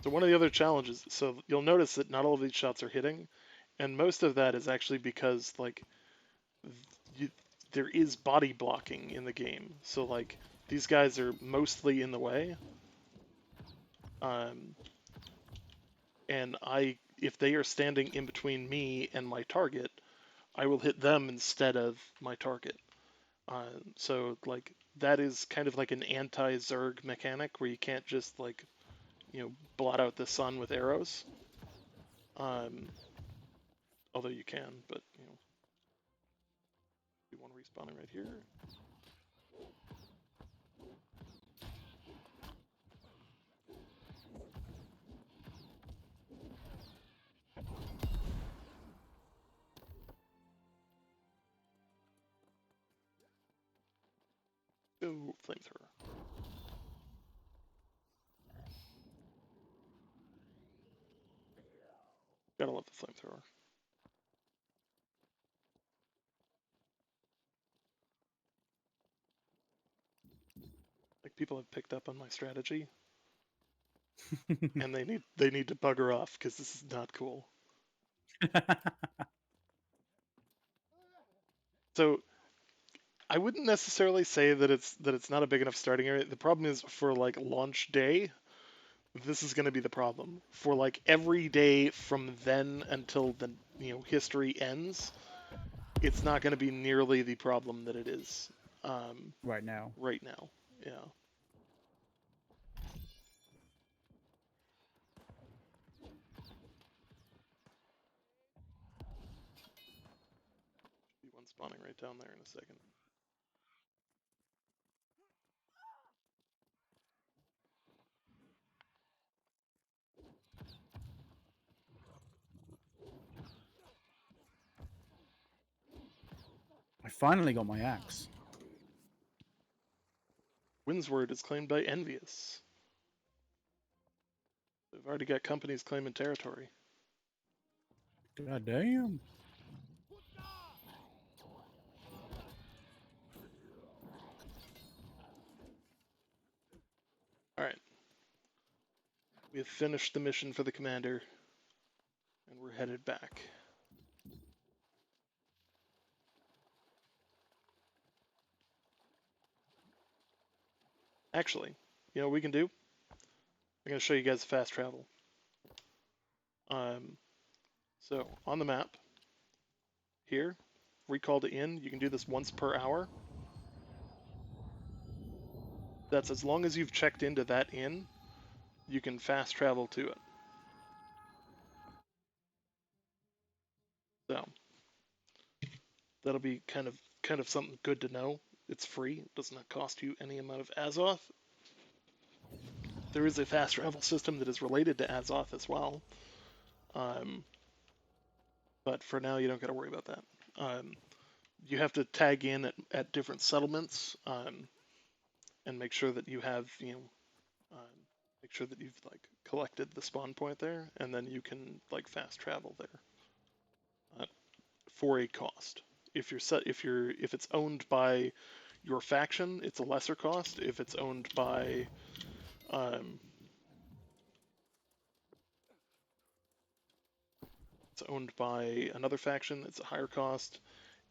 So one of the other challenges, so you'll notice that not all of these shots are hitting, and most of that is actually because like there is body blocking in the game. So like these guys are mostly in the way. And if they are standing in between me and my target, I will hit them instead of my target. So like that is kind of like an anti-Zerg mechanic where you can't just like blot out the sun with arrows. Although you can, but do one respawning right here. Ooh, flamethrower. Gotta love the flamethrower. Like people have picked up on my strategy, and they need to bugger off because this is not cool. So I wouldn't necessarily say that it's not a big enough starting area. The problem is for like launch day, this is going to be the problem. For like every day from then until the history ends, it's not going to be nearly the problem that it is Right now. right now. Yeah. Be one spawning right down there in a second. I finally got my axe. Windsward is claimed by Envious. They've already got companies claiming territory. God damn. Alright. We have finished the mission for the commander, and we're headed back. Actually, you know what we can do? I'm going to show you guys fast travel. So, on the map, here, recall to inn, you can do this once per hour. That's as long as you've checked into that inn, you can fast travel to it. So, that'll be kind of something good to know. It's free. It does not cost you any amount of Azoth. There is a fast travel system that is related to Azoth as well. But for now, you don't got to worry about that. You have to tag in at different settlements and make sure that you have, make sure that you've like collected the spawn point there, and then you can like fast travel there for a cost. If it's owned by your faction, it's a lesser cost. If it's owned by another faction, it's a higher cost.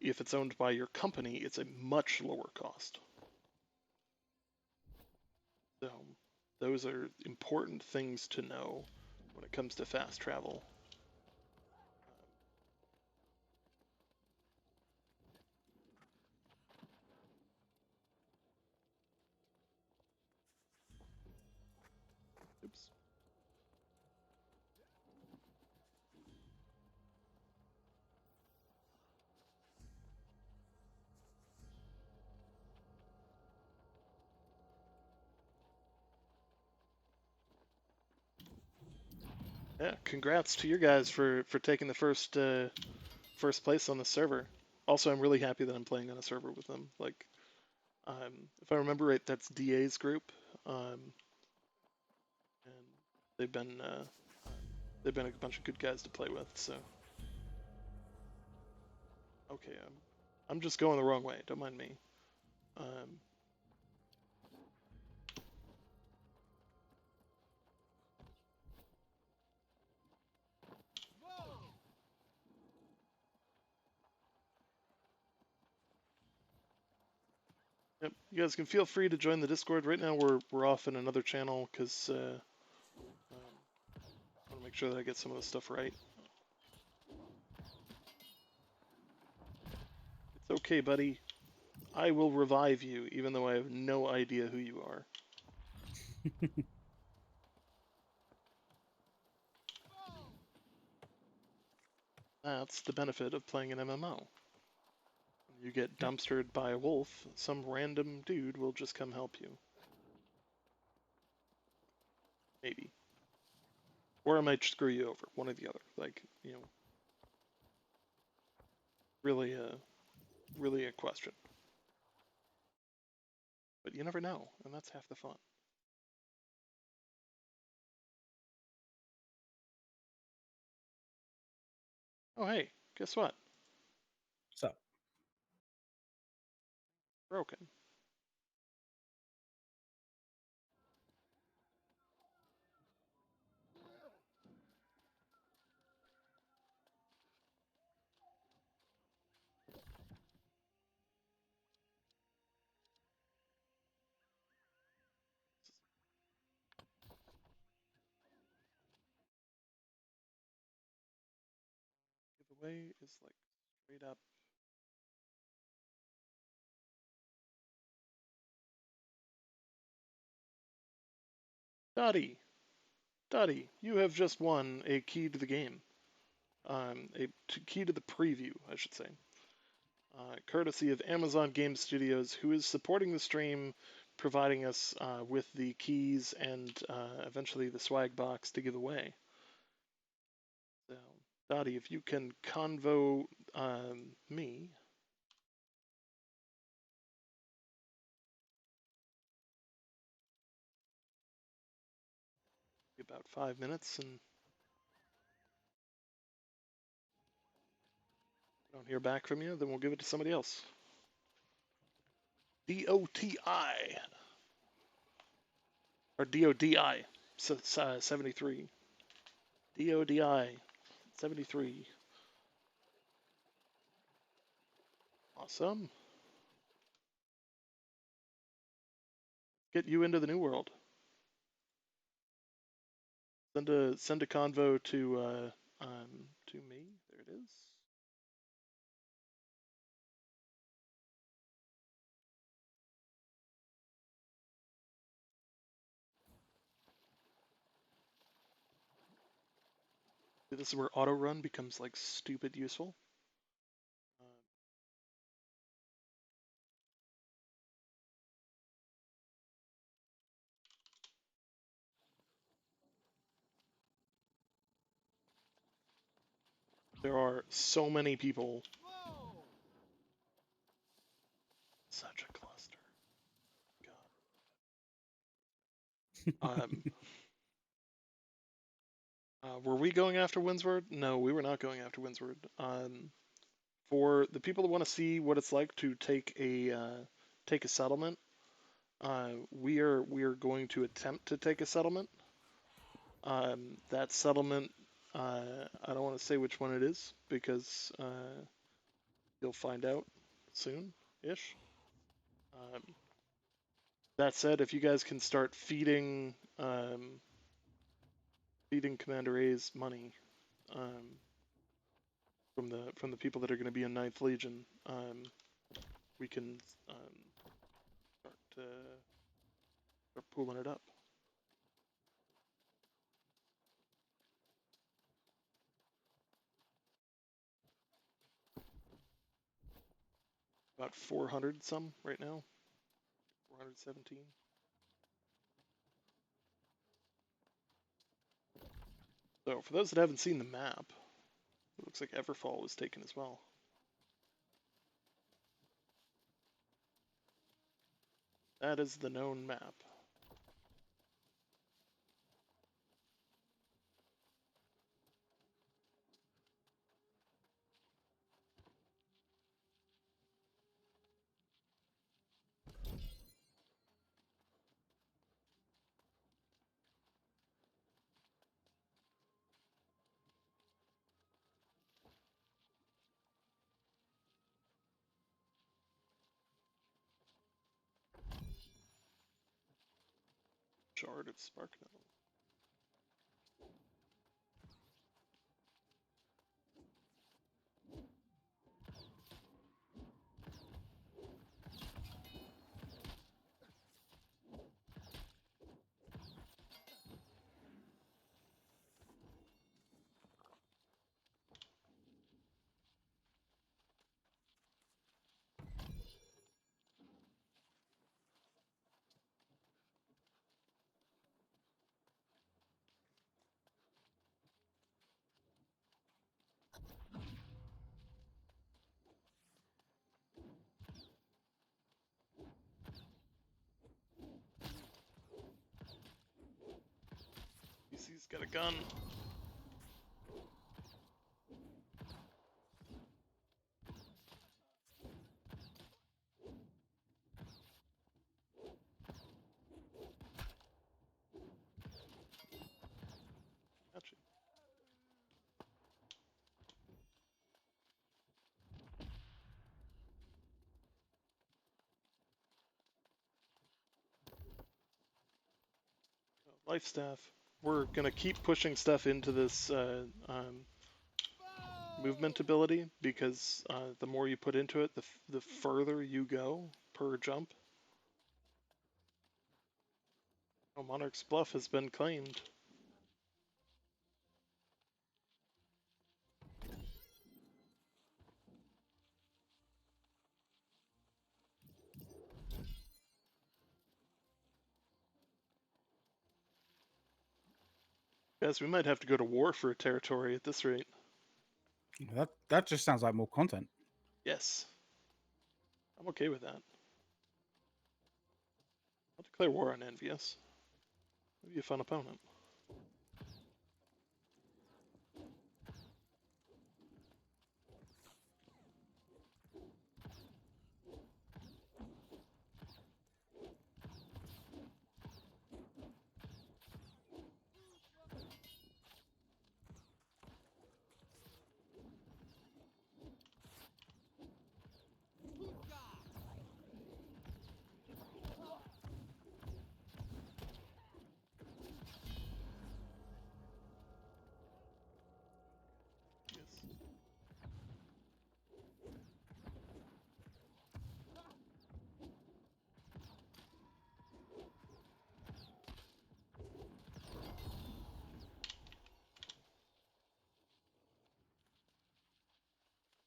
If it's owned by your company, it's a much lower cost. So those are important things to know when it comes to fast travel. Oops. Yeah, congrats to you guys for taking the first place on the server. Also, I'm really happy that I'm playing on a server with them. Like, if I remember right, that's DA's group, and they've been uh, they've been a bunch of good guys to play with. So, okay, I'm just going the wrong way. Don't mind me. Yep, you guys can feel free to join the Discord. Right now, we're off in another channel because I want to make sure that I get some of the stuff right. It's okay, buddy. I will revive you, even though I have no idea who you are. That's the benefit of playing an MMO. When you get dumpstered by a wolf, some random dude will just come help you. Maybe. Or I might screw you over, one or the other. Like, you know, really a question. But you never know, and that's half the fun. Oh hey, guess what? So, Broken. Giveaway is like straight up Dottie, you have just won a key to the game. Key to the preview, I should say. Courtesy of Amazon Game Studios, who is supporting the stream, providing us with the keys and eventually the swag box to give away. So, Dottie, if you can convo me. About 5 minutes, and don't hear back from you, then we'll give it to somebody else. DOTI. Or DODI 73. DODI 73. Awesome. Get you into the new world. Send a convo to me. There it is. This is where auto run becomes like stupid useful. There are so many people. Such a cluster. God. Were we going after Windsward? No, we were not going after Windsward. For the people that want to see what it's like to take a settlement, we are going to attempt to take a settlement. That settlement, I don't want to say which one it is because you'll find out soon-ish. That said, if you guys can start feeding Commander A's money from the people that are going to be in Ninth Legion, we can start pulling it up. About 400 some right now. 417. So for those that haven't seen the map, it looks like Everfall was taken as well. That is the known map. Shard of Sparknel. PC's got a gun. Gotcha. Life staff. We're gonna keep pushing stuff into this movement ability because the more you put into it, the further you go per jump. Oh, Monarch's Bluff has been claimed. Guys, we might have to go to war for a territory at this rate. That just sounds like more content. Yes. I'm okay with that. I'll declare war on Envious. That'd be a fun opponent. Yes.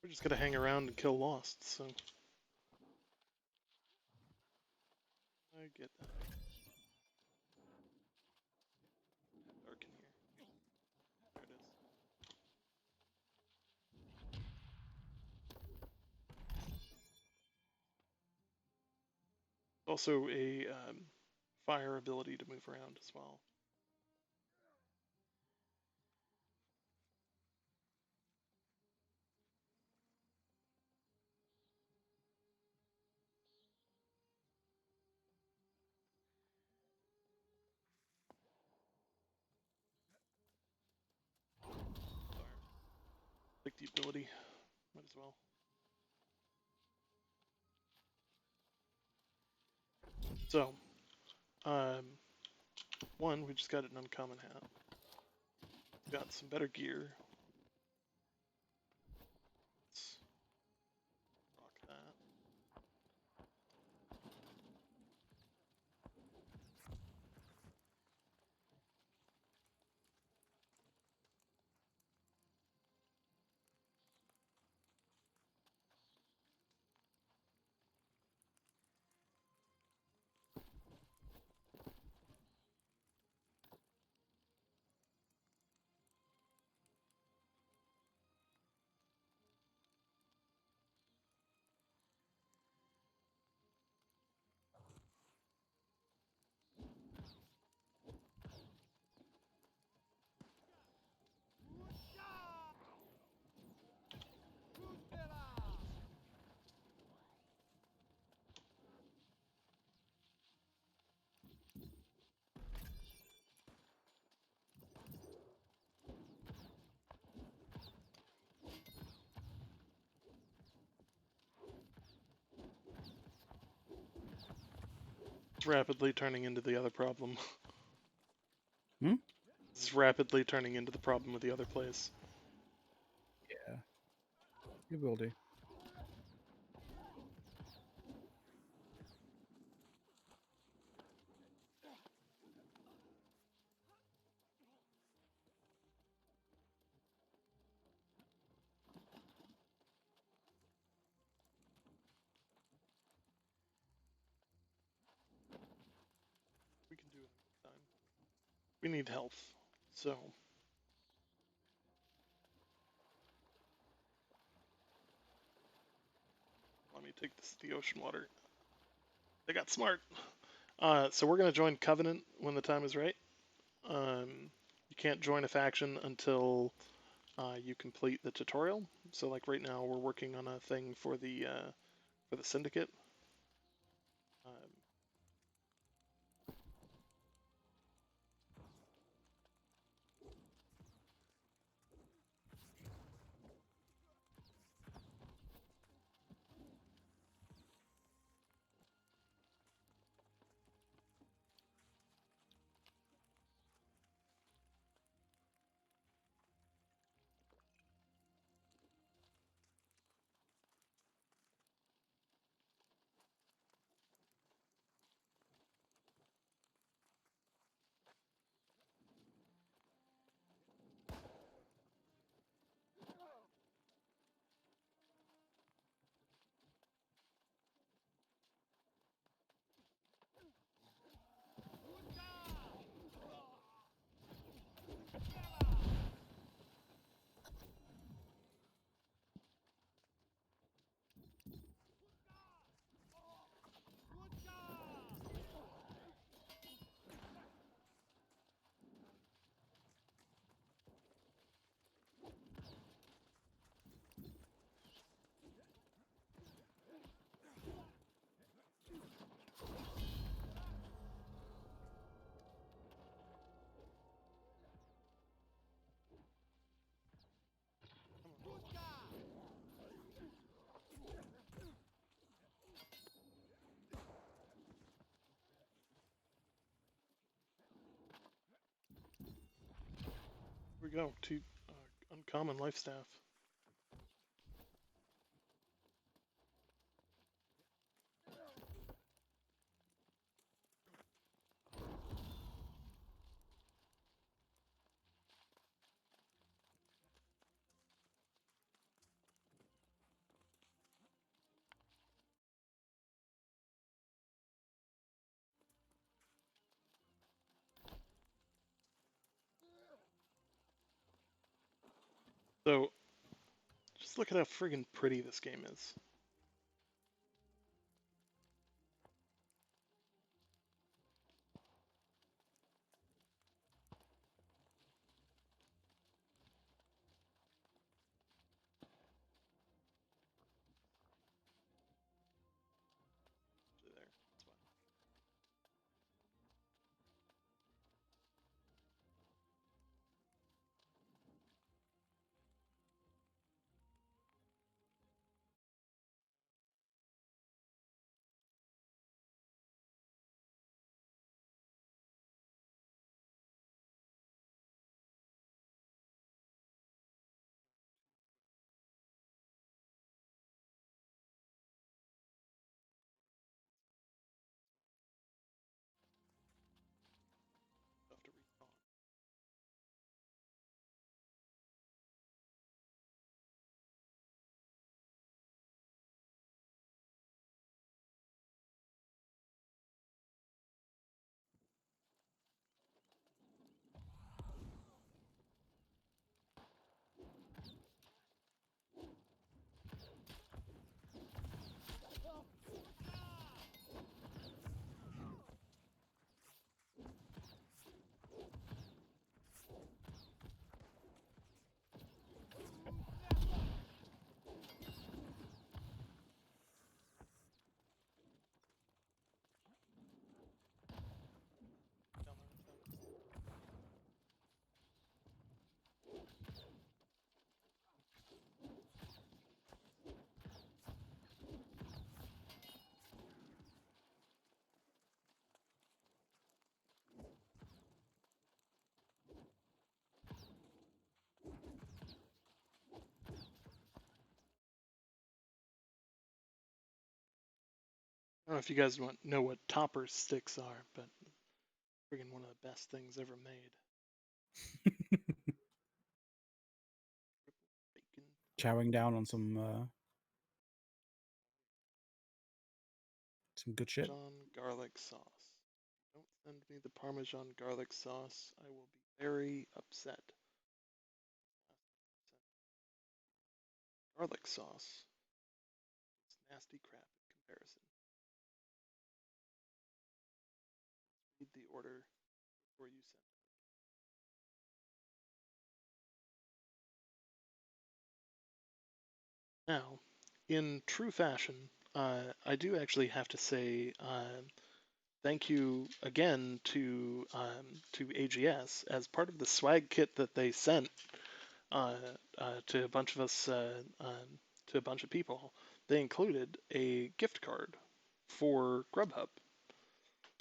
We're just gonna hang around and kill Lost, so I get that. Dark in here. There it is. Also a fire ability to move around as well. Fire. Like the ability. Might as well. So, one, we just got an uncommon hat. Got some better gear. Let's rock that. It's rapidly turning into the other problem. Hmm? It's rapidly turning into the problem with the other place. Yeah, it will do. We can do it next time. We need health, so let me take this the ocean water. They got smart. So we're gonna join Covenant when the time is right. You can't join a faction until you complete the tutorial. So like right now, we're working on a thing for the Syndicate. Um, go. Two uncommon life staff. So, just look at how friggin' pretty this game is. There, that's fine. Have to respawn. Down there, I don't know if you guys know what topper sticks are, but friggin' one of the best things ever made. Bacon, Chowing down on some good shit. Parmesan garlic sauce. Don't send me the Parmesan garlic sauce. I will be very upset. Garlic sauce. It's nasty crap in comparison. Read the order before you send. Now, in true fashion, I do actually have to say thank you again to AGS as part of the swag kit that they sent uh, to a bunch of us to a bunch of people. They included a gift card for Grubhub.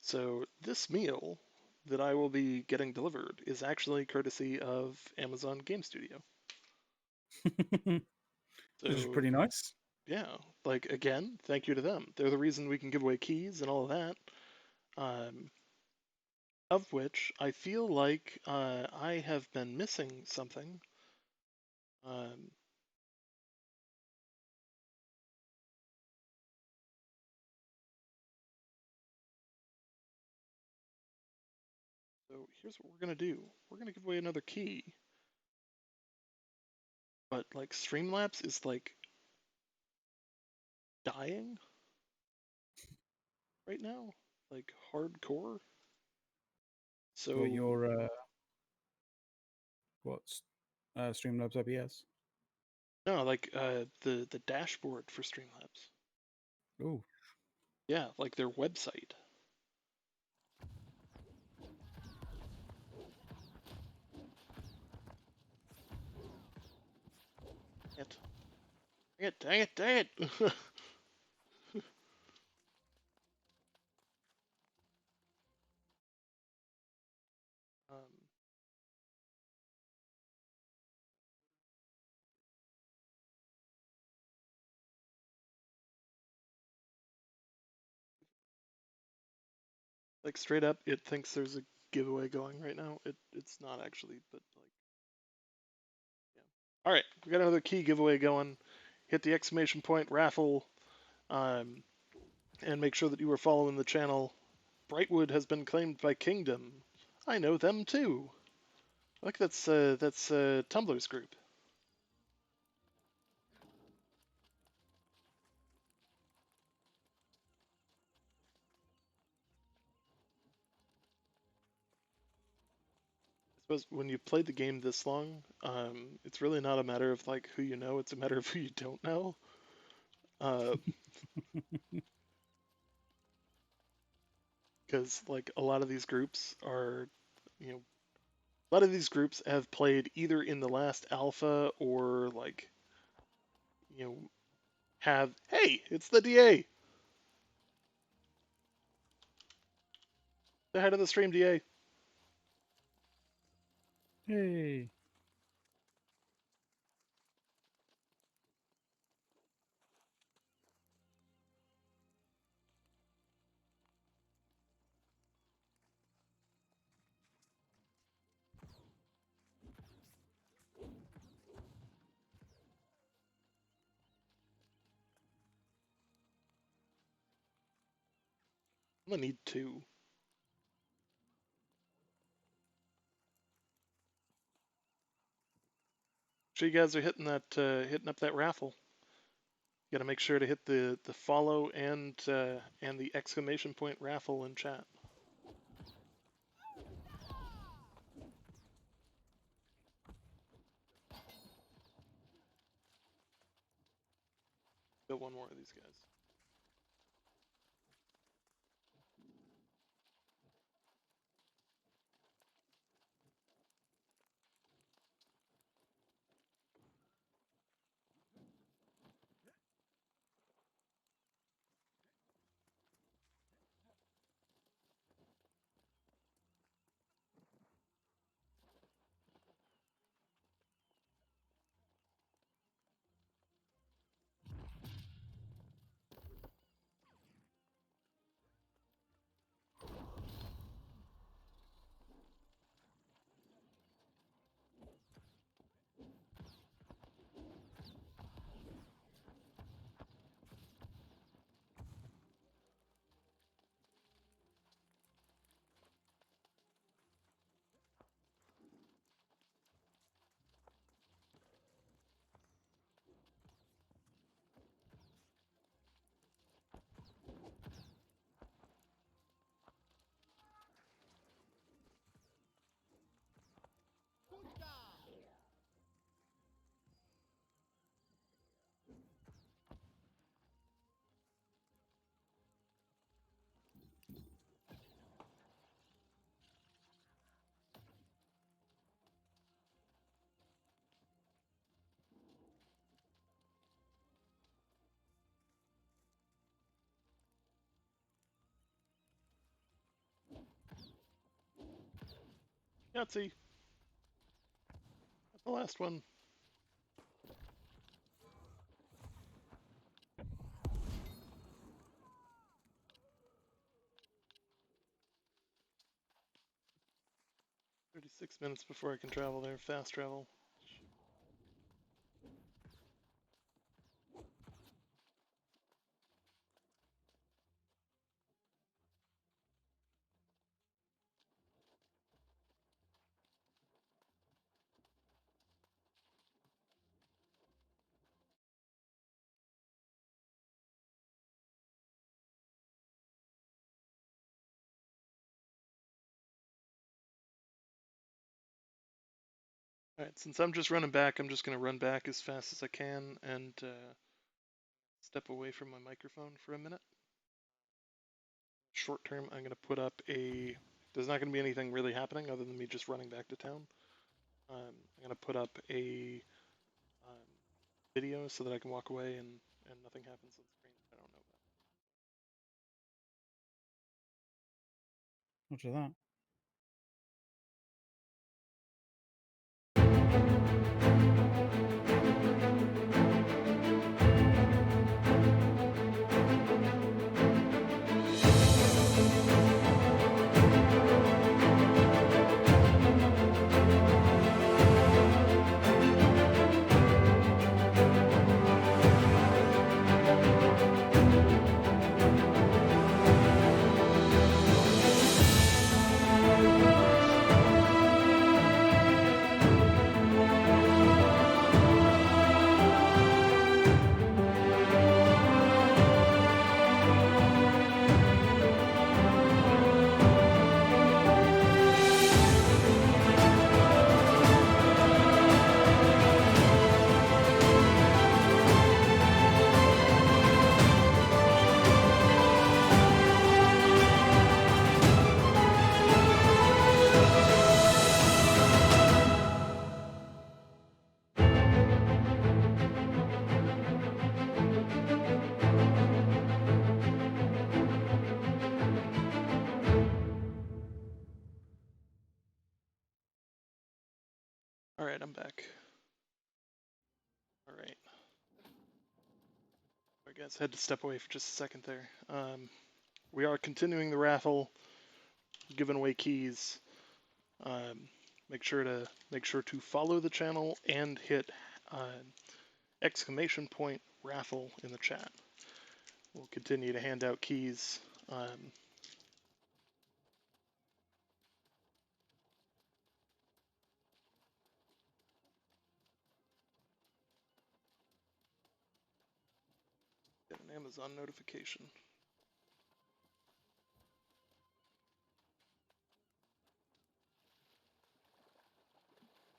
So this meal that I will be getting delivered is actually courtesy of Amazon Game Studio. Which is So pretty nice. yeah, like again, thank you to them. They're the reason we can give away keys and all of that. Um, of which I feel like I have been missing something. Um, so here's what we're gonna do. We're gonna give away another key, but like Streamlabs is like dying right now, like hardcore. What So your what's Streamlabs OBS? no, like the dashboard for Streamlabs. Oh, Yeah, like their website. It. Dang it! Dang it! Dang it! um, Like straight up, it thinks there's a giveaway going right now. It's not actually, but like, yeah. All right, we got another key giveaway going. Hit the exclamation point raffle, um, and make sure that you are following the channel. Brightwood has been claimed by Kingdom. I know them too. Look, that's Tumblr's group. I suppose when you've played the game this long, it's really not a matter of like who you know; it's a matter of who you don't know. Because like a lot of these groups are, you know, a lot of these groups have played either in the last alpha or like, you know, have. Hey, it's the DA. The head of the stream, DA. Hey. I'm gonna need two. Sure, you guys are hitting that, hitting up that raffle. You gotta make sure to hit the follow and the exclamation point raffle in chat. Got one more of these guys. Yahtzee. That's the last one. 36 minutes before I can travel there. Fast travel. Alright, since I'm just running back, I'm just going to run back as fast as I can and step away from my microphone for a minute. Short term, I'm going to put up a... There's not going to be anything really happening other than me just running back to town. I'm going to put up a video so that I can walk away and nothing happens on screen I don't know about. Roger that. Alright, I'm back. Alright. I guess I had to step away for just a second there. We are continuing the raffle, giving away keys. Make sure to follow the channel and hit exclamation point raffle in the chat. We'll continue to hand out keys. Get an Amazon notification.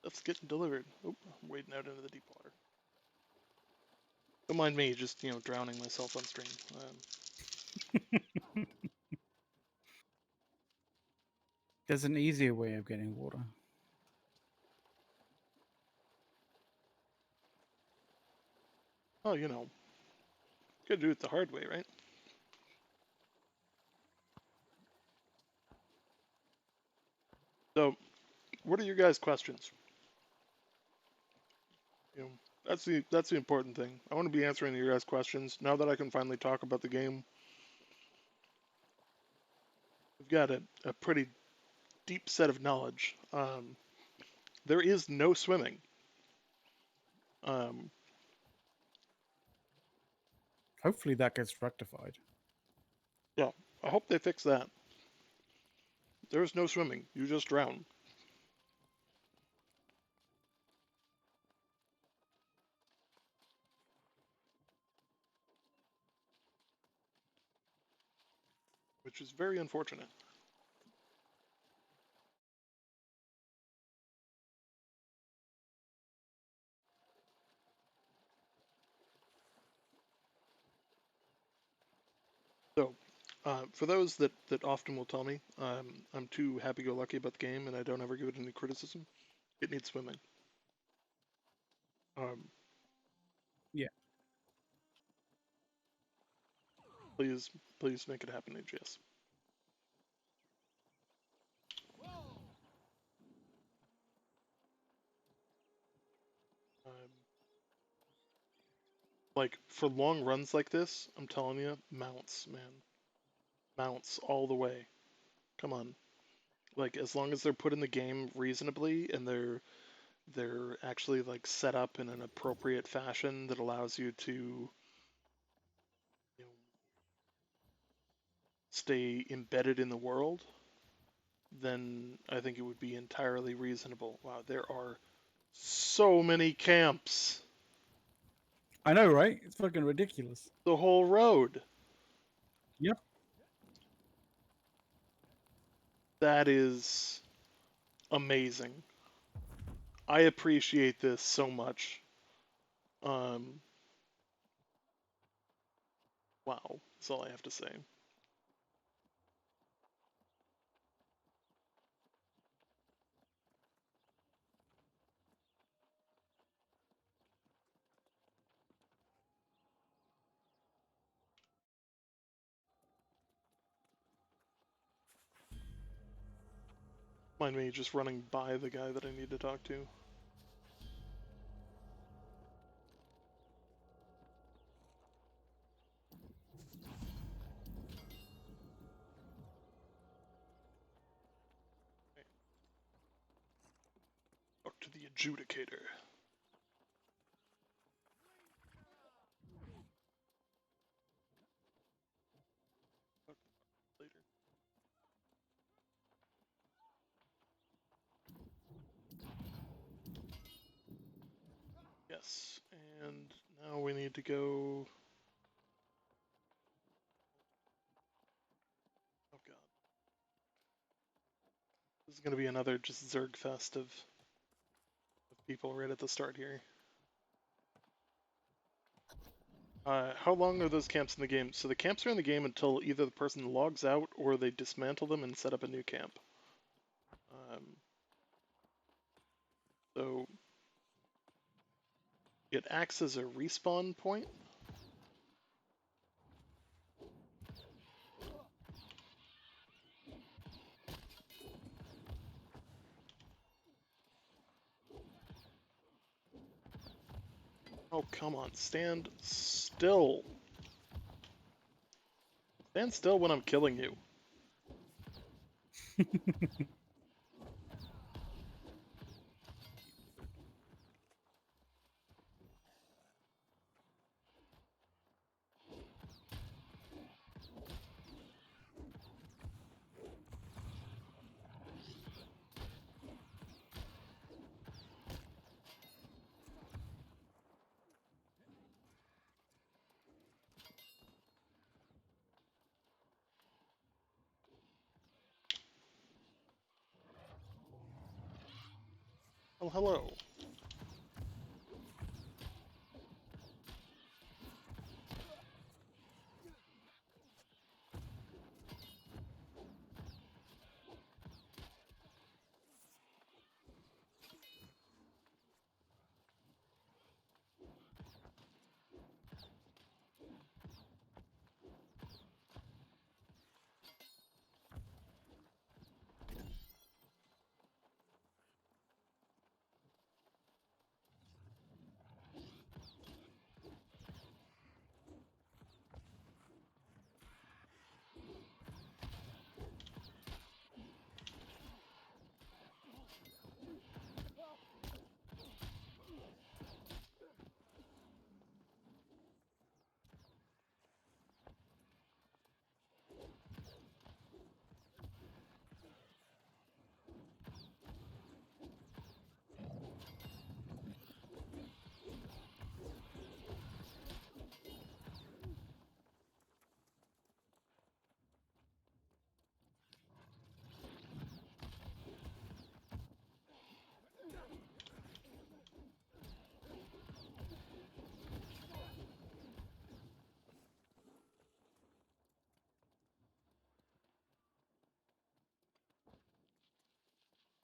Stuff's getting delivered. Oh, I'm wading out into the deep water. Don't mind me, just drowning myself on stream. There's an easier way of getting water. Oh, gotta do it the hard way, right? So, what are your guys' questions? That's the important thing. I want to be answering your guys' questions now that I can finally talk about the game. We've got a pretty deep set of knowledge. There is no swimming. Hopefully that gets rectified. Yeah, I hope they fix that. There's no swimming. You just drown. Which is very unfortunate. So, for those that often will tell me I'm too happy-go-lucky about the game and I don't ever give it any criticism, it needs swimming. Yeah. Please make it happen, AGS. Like, for long runs like this, I'm telling you, mounts, man. Mounts all the way. Come on. Like, as long as they're put in the game reasonably and they're actually like set up in an appropriate fashion that allows you to stay embedded in the world, then I think it would be entirely reasonable. Wow, there are so many camps. I know, right? It's fucking ridiculous. The whole road. Yep. That is amazing. I appreciate this so much. Wow, that's all I have to say. Mind me just running by the guy that I need to talk to. Talk to the adjudicator. Later. Yes, and now we need to go. Oh god. This is gonna be another just Zerg fest of people right at the start here. How long are those camps in the game? So the camps are in the game until either the person logs out or they dismantle them and set up a new camp. So it acts as a respawn point. Oh, come on. Stand still. Stand still when I'm killing you. Oh, hello.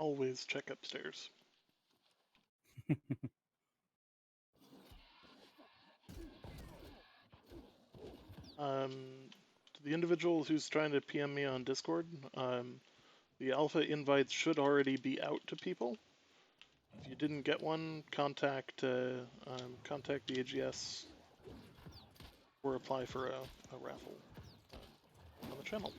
Always check upstairs. To the individual who's trying to PM me on Discord, the alpha invites should already be out to people. If you didn't get one, contact the AGS or apply for a raffle on the channel.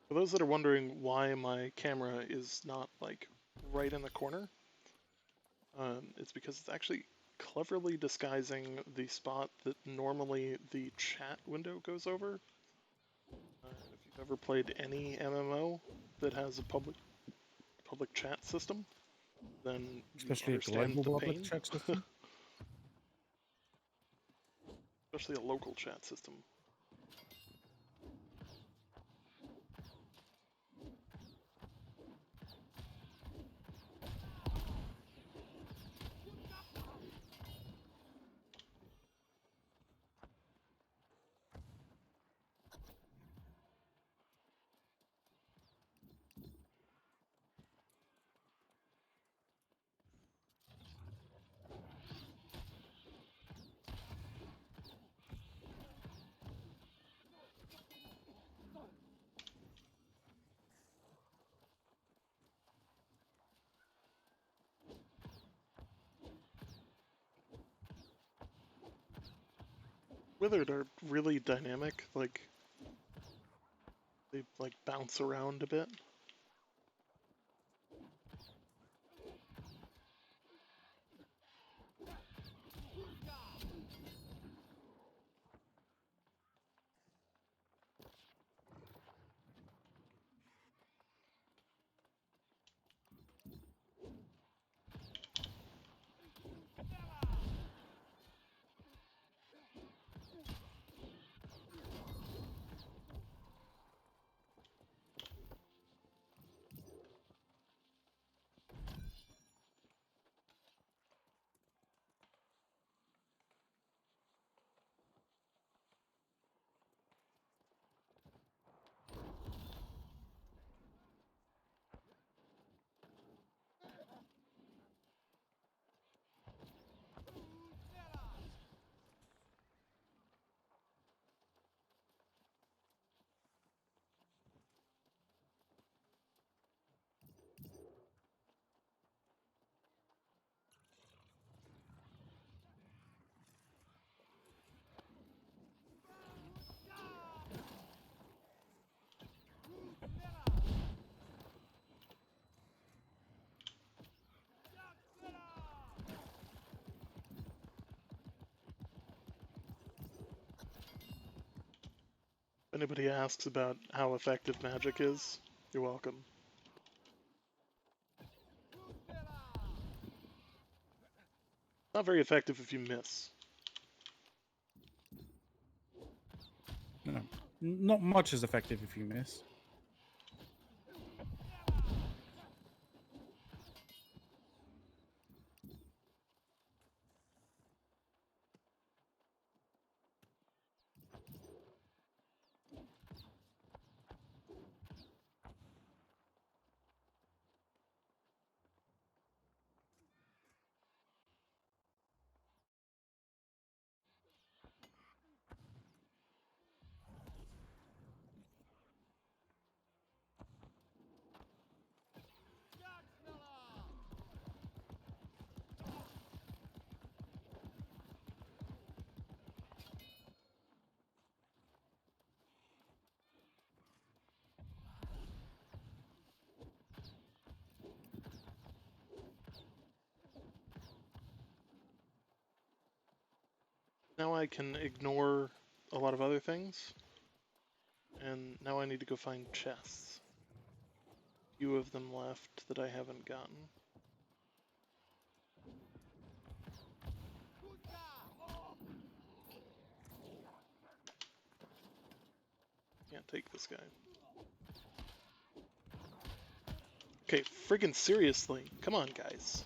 For those that are wondering why my camera is not like right in the corner, it's because it's actually cleverly disguising the spot that normally the chat window goes over. If you've ever played any MMO that has a public chat system, then you Especially a understand global the public pain. chat system. Especially a local chat system. Withered are really dynamic, like they like bounce around a bit. anybody asks about how effective magic is, you're welcome. Not very effective if you miss. No, not much is effective if you miss. Now I can ignore a lot of other things. And now I need to go find chests. Few of them left that I haven't gotten. Can't take this guy. Okay, friggin' seriously. Come on, guys.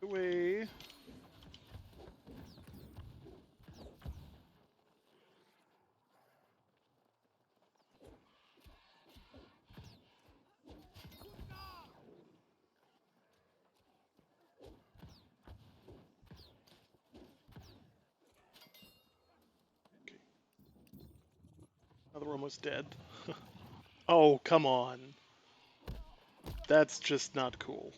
Away. Okay. Another almost dead. Oh, come on. That's just not cool.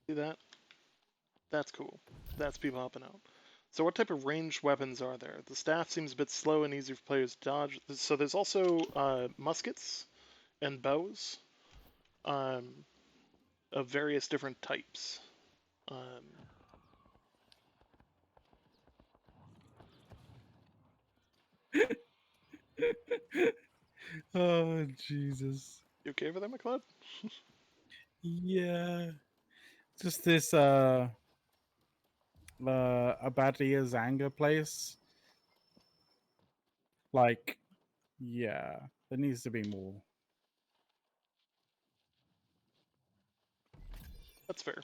See that? That's cool. That's people helping out. So what type of ranged weapons are there? The staff seems a bit slow and easy for players to dodge. So there's also muskets and bows um, of various different types. Oh Jesus! You okay over there, McLeod? Yeah, just this Abadia Zanga place. Like, yeah, there needs to be more. That's fair.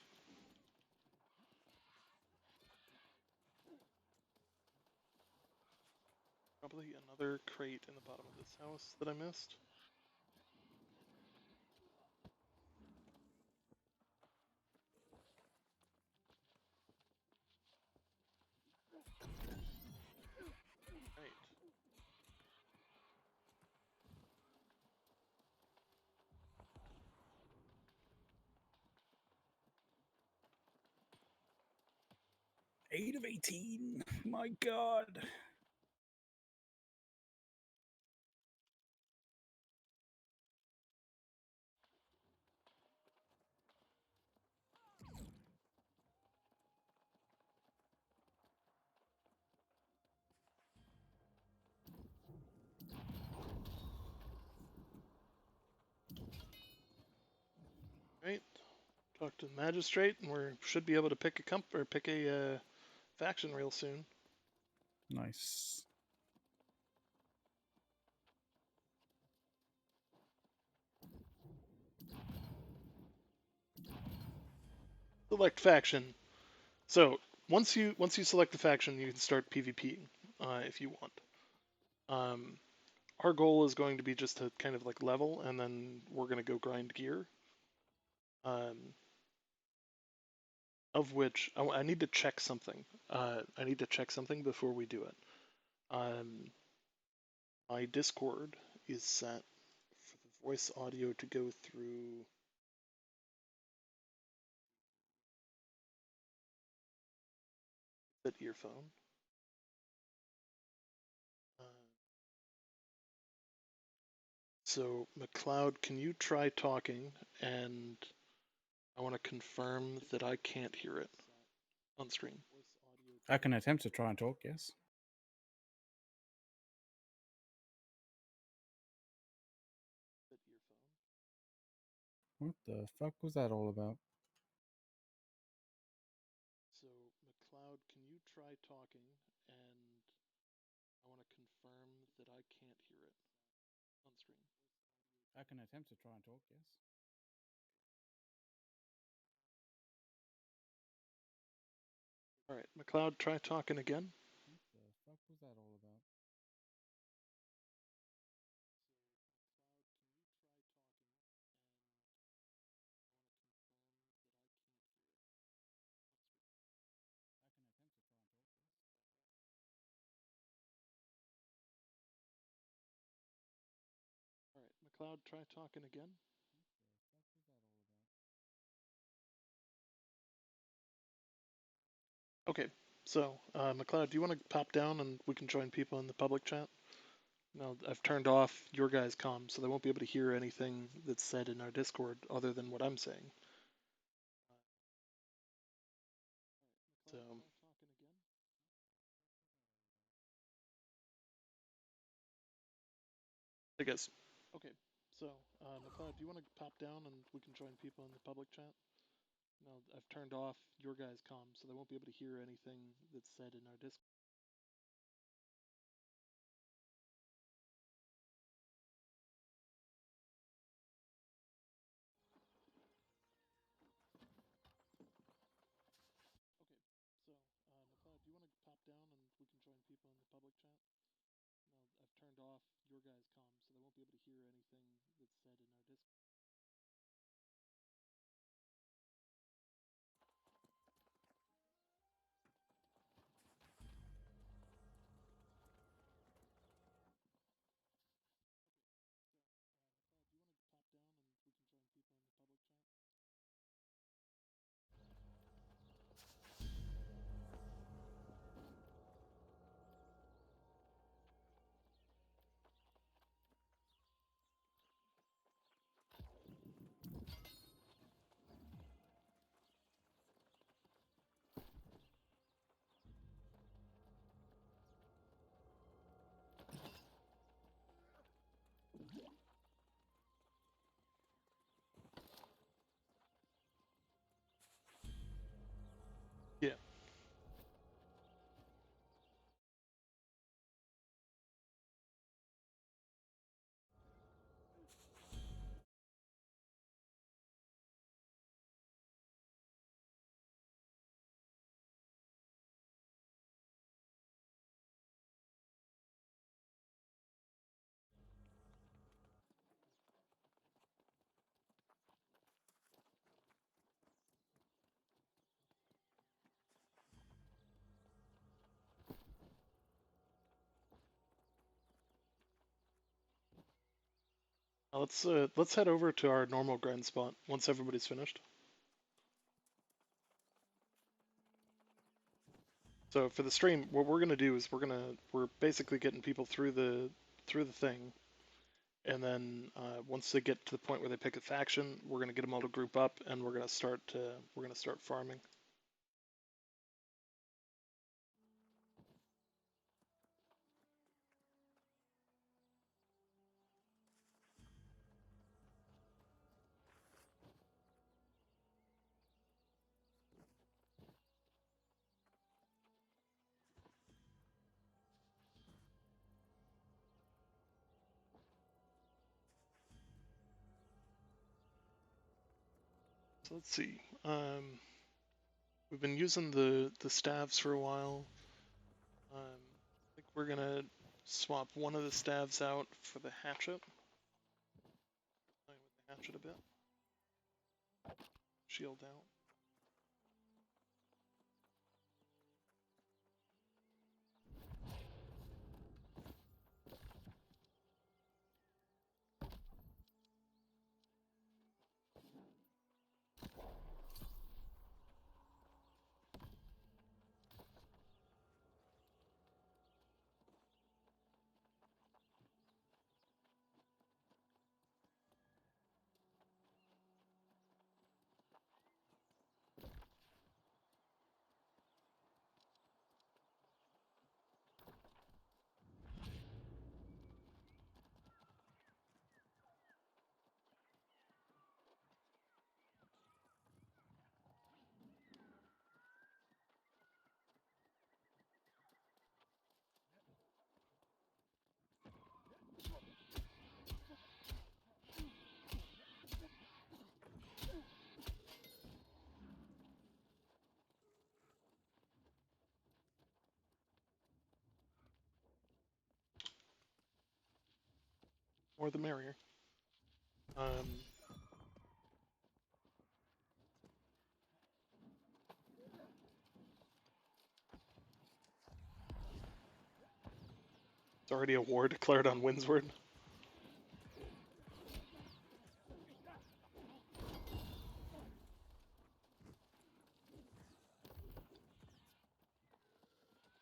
Probably another crate in the bottom of this house that I missed. Right. 8 of 18. My God. Right. Talk to the magistrate, and we should be able to pick a faction real soon. Nice. Select faction. So once you select the faction, you can start PvPing if you want. Our goal is going to be just to kind of like level, and then we're going to go grind gear. Of which I need to check something. I need to check something before we do it. My Discord is set for voice audio to go through that earphone. So, McLeod, can you try talking? And I want to confirm that I can't hear it on screen. I can attempt to try and talk, yes. What the fuck was that all about? So, McLeod, can you try talking? And I want to confirm that I can't hear it on screen. I can attempt to try and talk, yes. All right, McLeod, try talking again. What the fuck was that all about? All right, McLeod, try talking again. Okay, so McLeod, do you want to pop down and we can join people in the public chat? No, I've turned off your guys' comm, so they won't be able to hear anything that's said in our Discord other than what I'm saying. So, I guess. Okay, so McLeod, do you want to pop down and we can join people in the public chat? No, I've turned off your guys' comm, so they won't be able to hear anything that's said in our Discord. So, McLeod, do you want to pop down and we can join people in the public chat? No, I've turned off your guys' comm, so they won't be able to hear anything that's said in our Discord. Pop down and we can join people in the public chat. Yeah. Let's head over to our normal grind spot once everybody's finished. So for the stream, what we're gonna do is we're basically getting people through the thing, and then once they get to the point where they pick a faction, we're gonna get them all to group up, and we're gonna start farming. So let's see. We've been using the staves for a while. I think we're gonna swap one of the staves out for the hatchet. Playing with the hatchet a bit. Shield out. More the merrier. It's already a war declared on Windsward.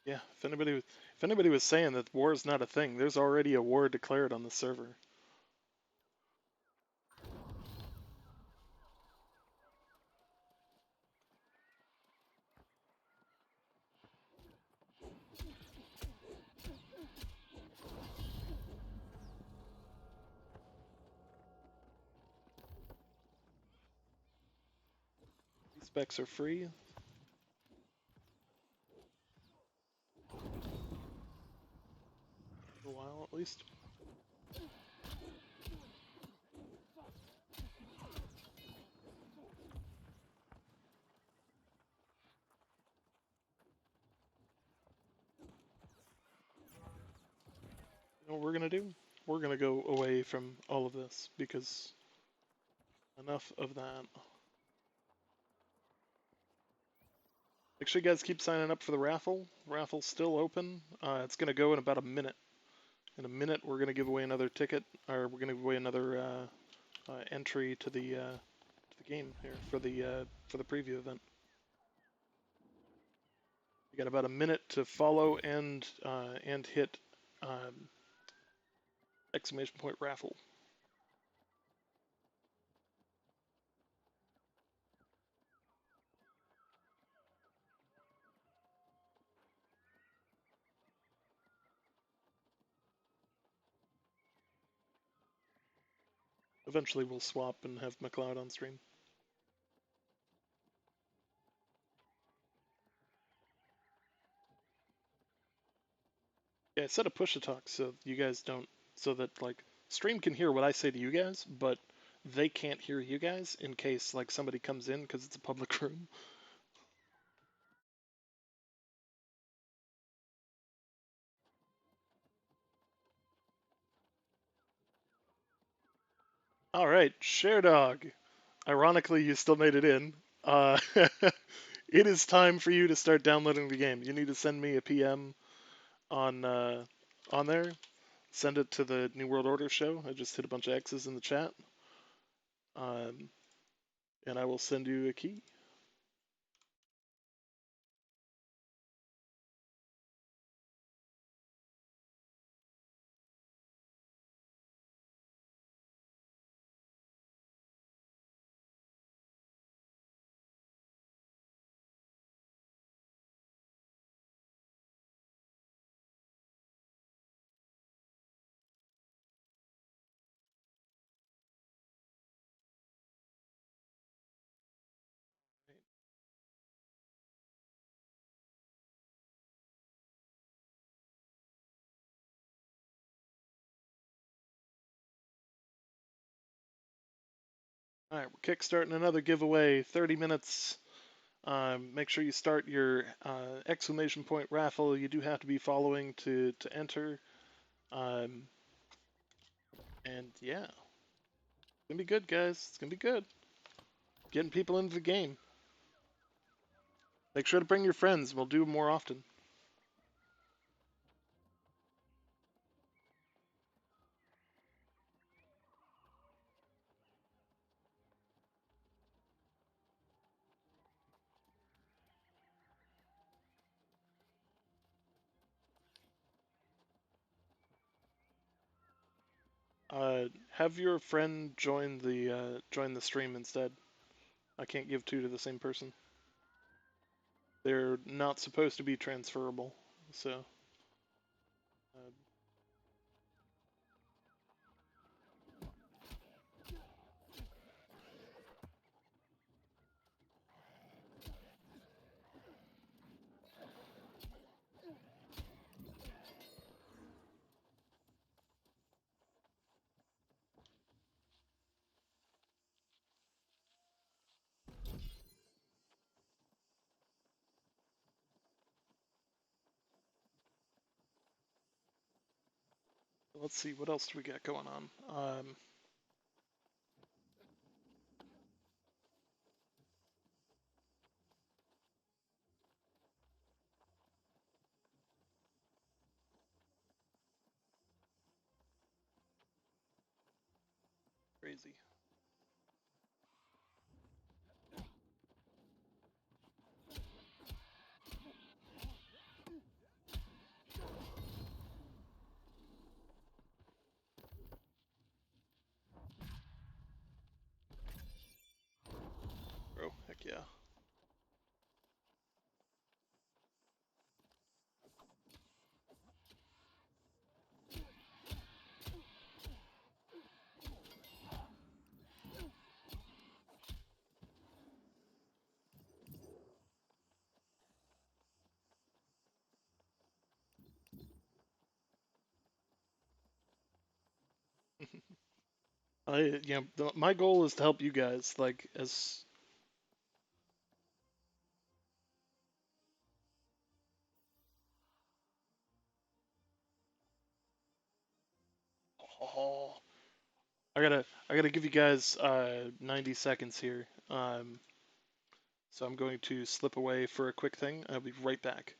Yeah, if anybody was saying that war is not a thing, there's already a war declared on the server. These specs are free. For a while, at least. You know what we're gonna do? We're gonna go away from all of this, because enough of that. Make sure you guys keep signing up for the raffle. Raffle's still open. It's gonna go in about a minute. In a minute, we're gonna give away another ticket, or we're gonna give away another entry to the game here for the preview event. You got about a minute to follow and hit exclamation point raffle. Eventually, we'll swap and have McLeod on stream. Yeah, I set a push to talk so you guys don't, so that like stream can hear what I say to you guys, but they can't hear you guys in case like somebody comes in because it's a public room. All right, Share Dog. Ironically, you still made it in. It is time for you to start downloading the game. You need to send me a PM on there. Send it to the New World Order show. I just hit a bunch of X's in the chat. And I will send you a key. All right, we're kickstarting another giveaway. 30 minutes. Make sure you start your exclamation point raffle. You do have to be following to enter. And yeah, it's gonna be good, guys. It's gonna be good. Getting people into the game. Make sure to bring your friends. We'll do more often. Have your friend join the stream instead. I can't give two to the same person. They're not supposed to be transferable, so. Let's see, what else do we got going on? Crazy. Bro, heck yeah. My goal is to help you guys, like, as... Oh, I gotta give you guys 90 seconds here. So I'm going to slip away for a quick thing. I'll be right back.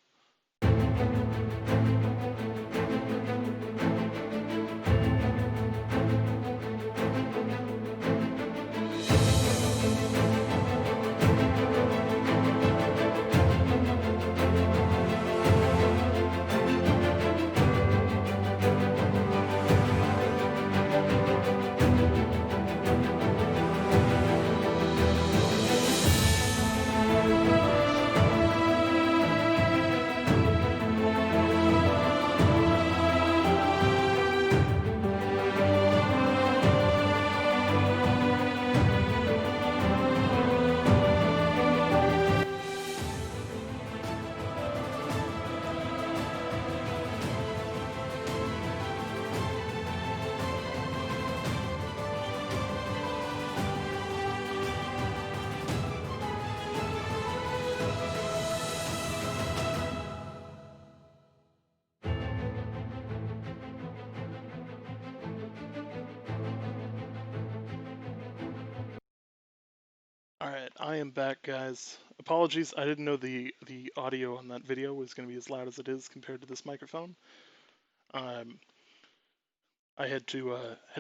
Alright, I am back, guys. Apologies, I didn't know the audio on that video was going to be as loud as it is compared to this microphone. I had to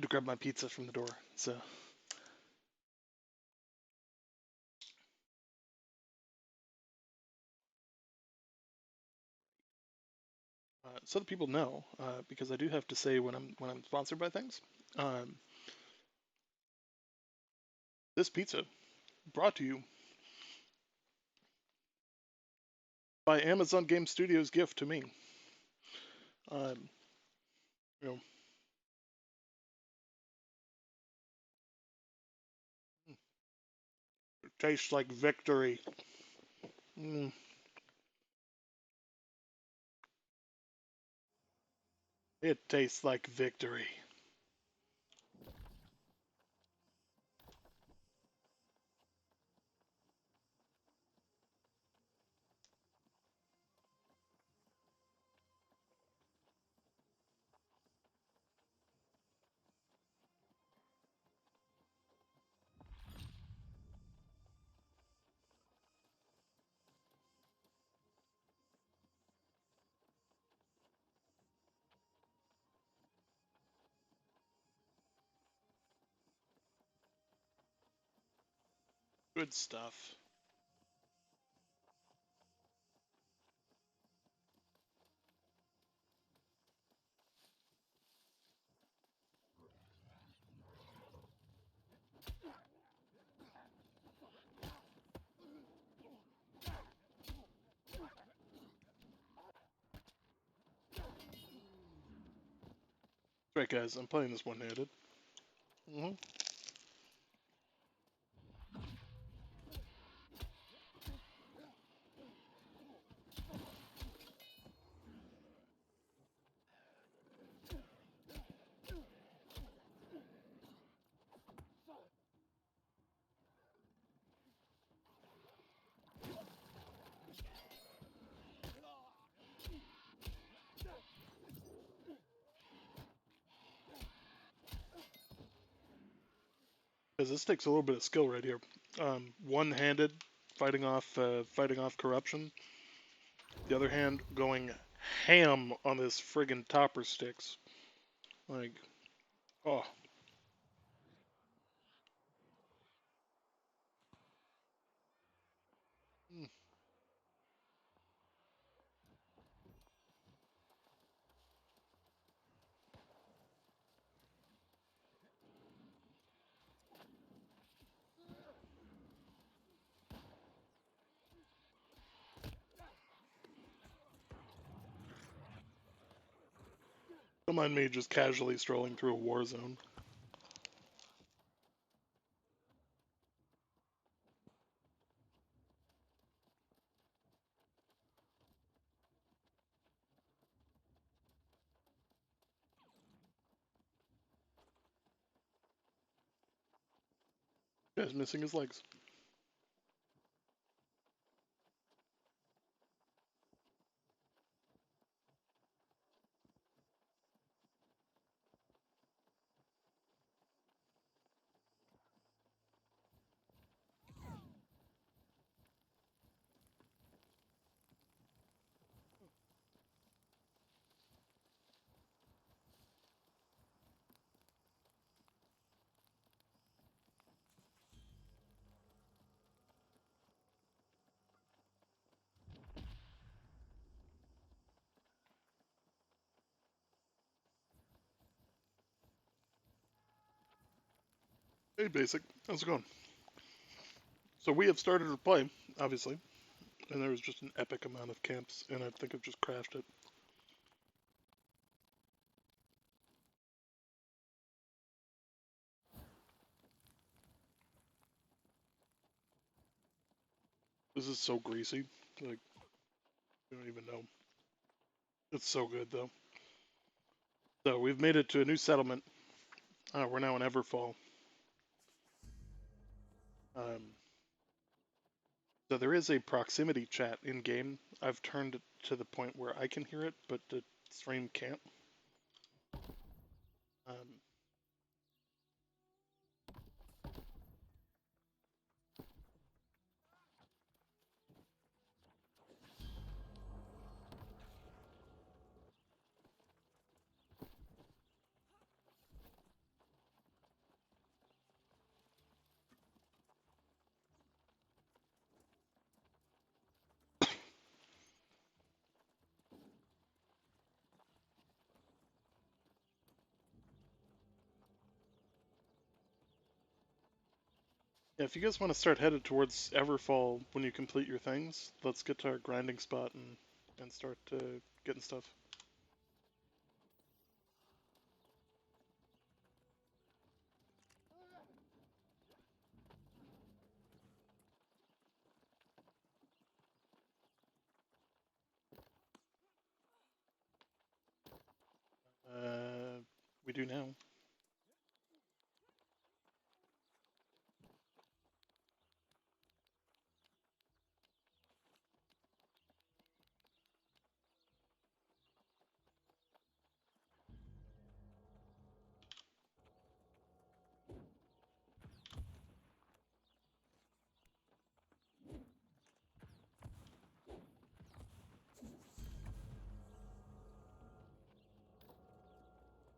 grab my pizza from the door, so... so that people know, because I do have to say when I'm sponsored by things. This pizza brought to you by Amazon Game Studios' gift to me. You know, it tastes like victory. Mm. It tastes like victory. Good stuff. Right, guys, I'm playing this one-handed. Mm-hmm. Because this takes a little bit of skill right here. One-handed, fighting off corruption. The other hand going ham on this friggin' topper sticks. Like, oh. Mm. Don't mind me just casually strolling through a war zone. Guy's missing his legs. Hey, Basic. How's it going? So we have started to play, obviously, and there was just an epic amount of camps, and I think I've just crashed it. This is so greasy. Like, you don't even know. It's so good, though. So we've made it to a new settlement. We're now in Everfall. Um, so there is a proximity chat in game. I've turned it to the point where I can hear it, but the stream can't. Um, yeah, if you guys want to start headed towards Everfall when you complete your things, let's get to our grinding spot and start getting stuff. We do now.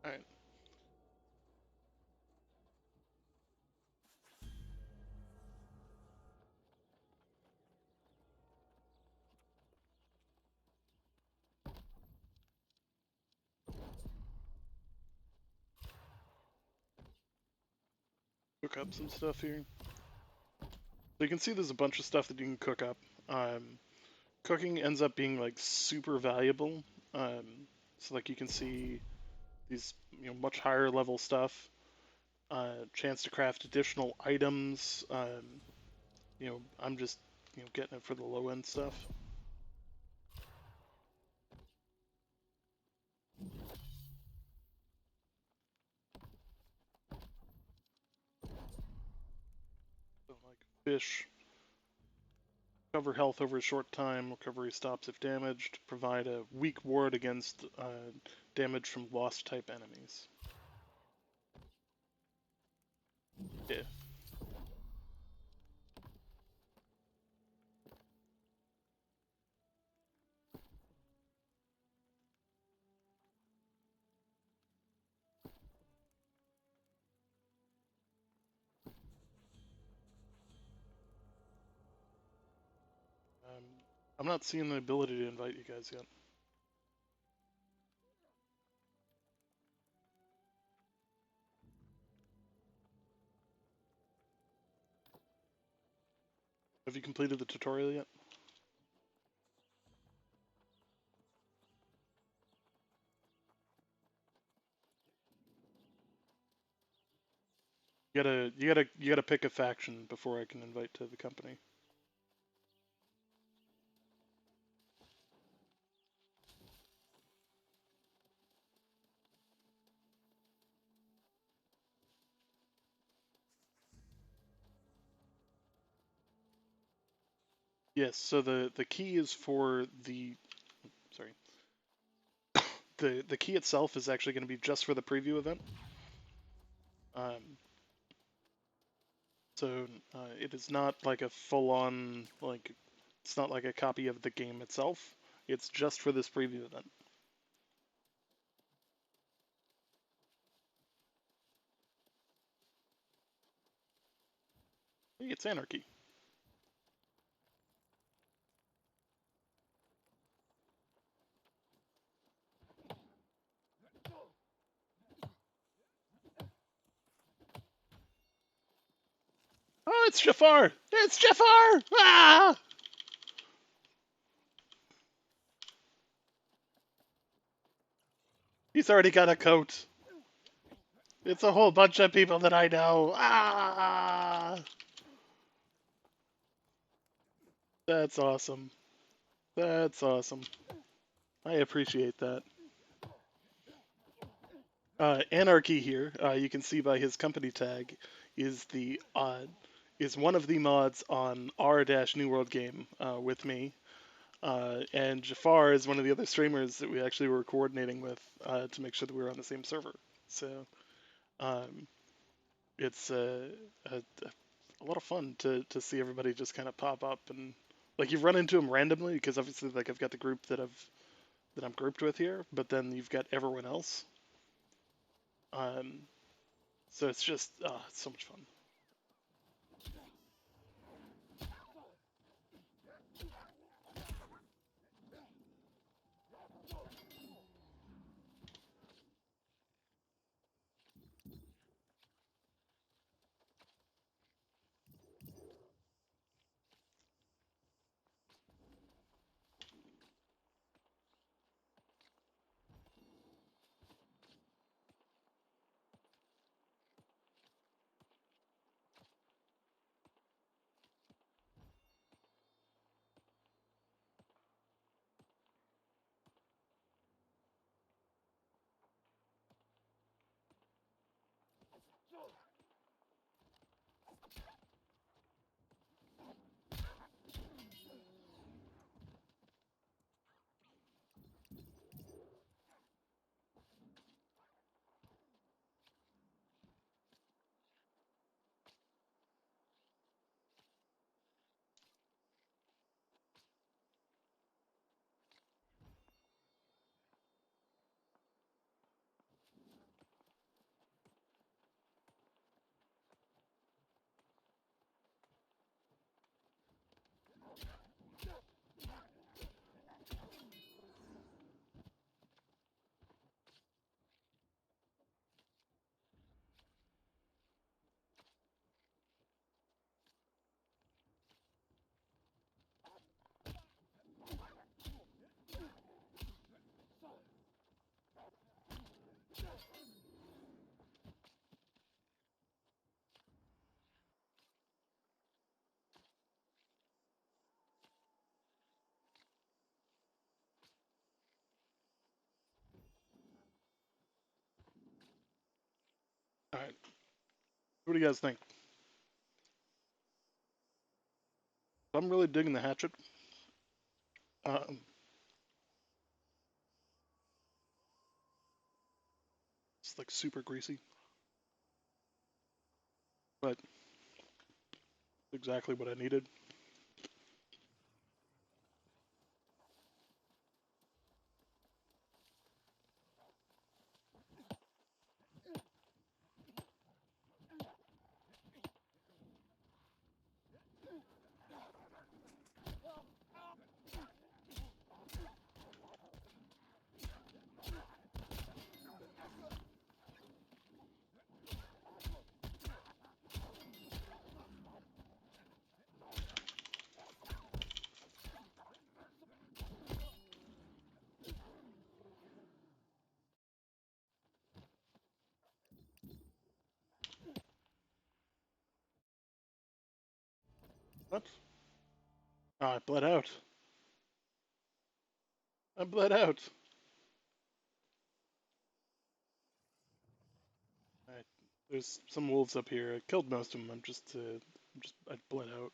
All right. Cook up some stuff here. So you can see there's a bunch of stuff that you can cook up. Cooking ends up being like super valuable. So like you can see these much higher level stuff. Chance to craft additional items. I'm just getting it for the low end stuff. So like fish, recover health over a short time. Recovery stops if damaged. Provide a weak ward against damage from lost type enemies. Yeah. I'm not seeing the ability to invite you guys yet. Have you completed the tutorial yet? You gotta pick a faction before I can invite to the company. Yes, so the key is for the sorry. The key itself is actually going to be just for the preview event. So it is not like a full-on like it's not like a copy of the game itself. It's just for this preview event. It's Anarchy. Oh, it's Jafar! It's Jafar! Ah! He's already got a coat. It's a whole bunch of people that I know. Ah! That's awesome. That's awesome. I appreciate that. Anarchy here, you can see by his company tag, is the is one of the mods on r-new world game with me, and Jafar is one of the other streamers that we actually were coordinating with to make sure that we were on the same server. So um, it's a lot of fun to see everybody just kind of pop up, and like you've run into them randomly because obviously like I've got the group that I'm grouped with here, but then you've got everyone else. So it's just it's so much fun. All right, what do you guys think? I'm really digging the hatchet. Um, it's like super greasy, but exactly what I needed. What? Oh, I bled out. I bled out. Alright, there's some wolves up here. I killed most of them. I bled out.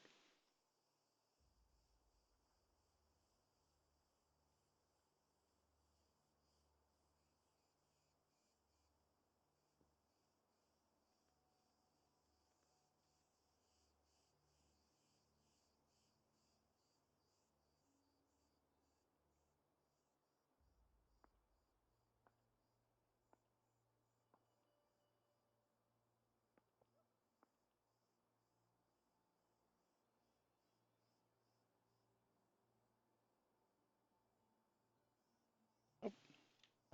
Oh,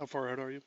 how far out are you?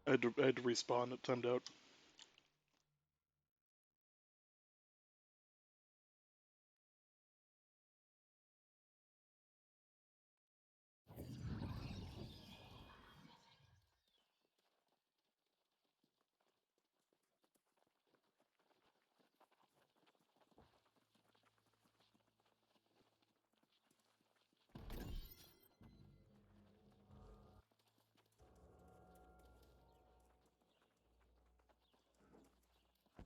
I had to respawn. It timed out.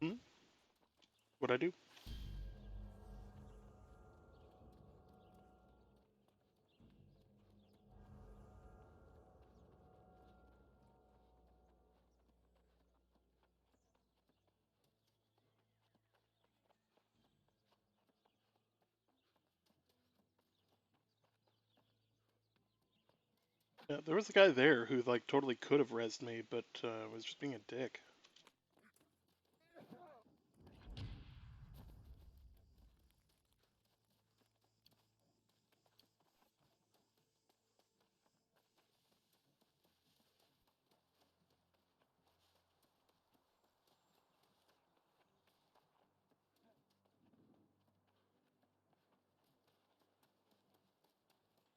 Hmm? What'd I do? Yeah, there was a guy there who like totally could have rezzed me, but was just being a dick.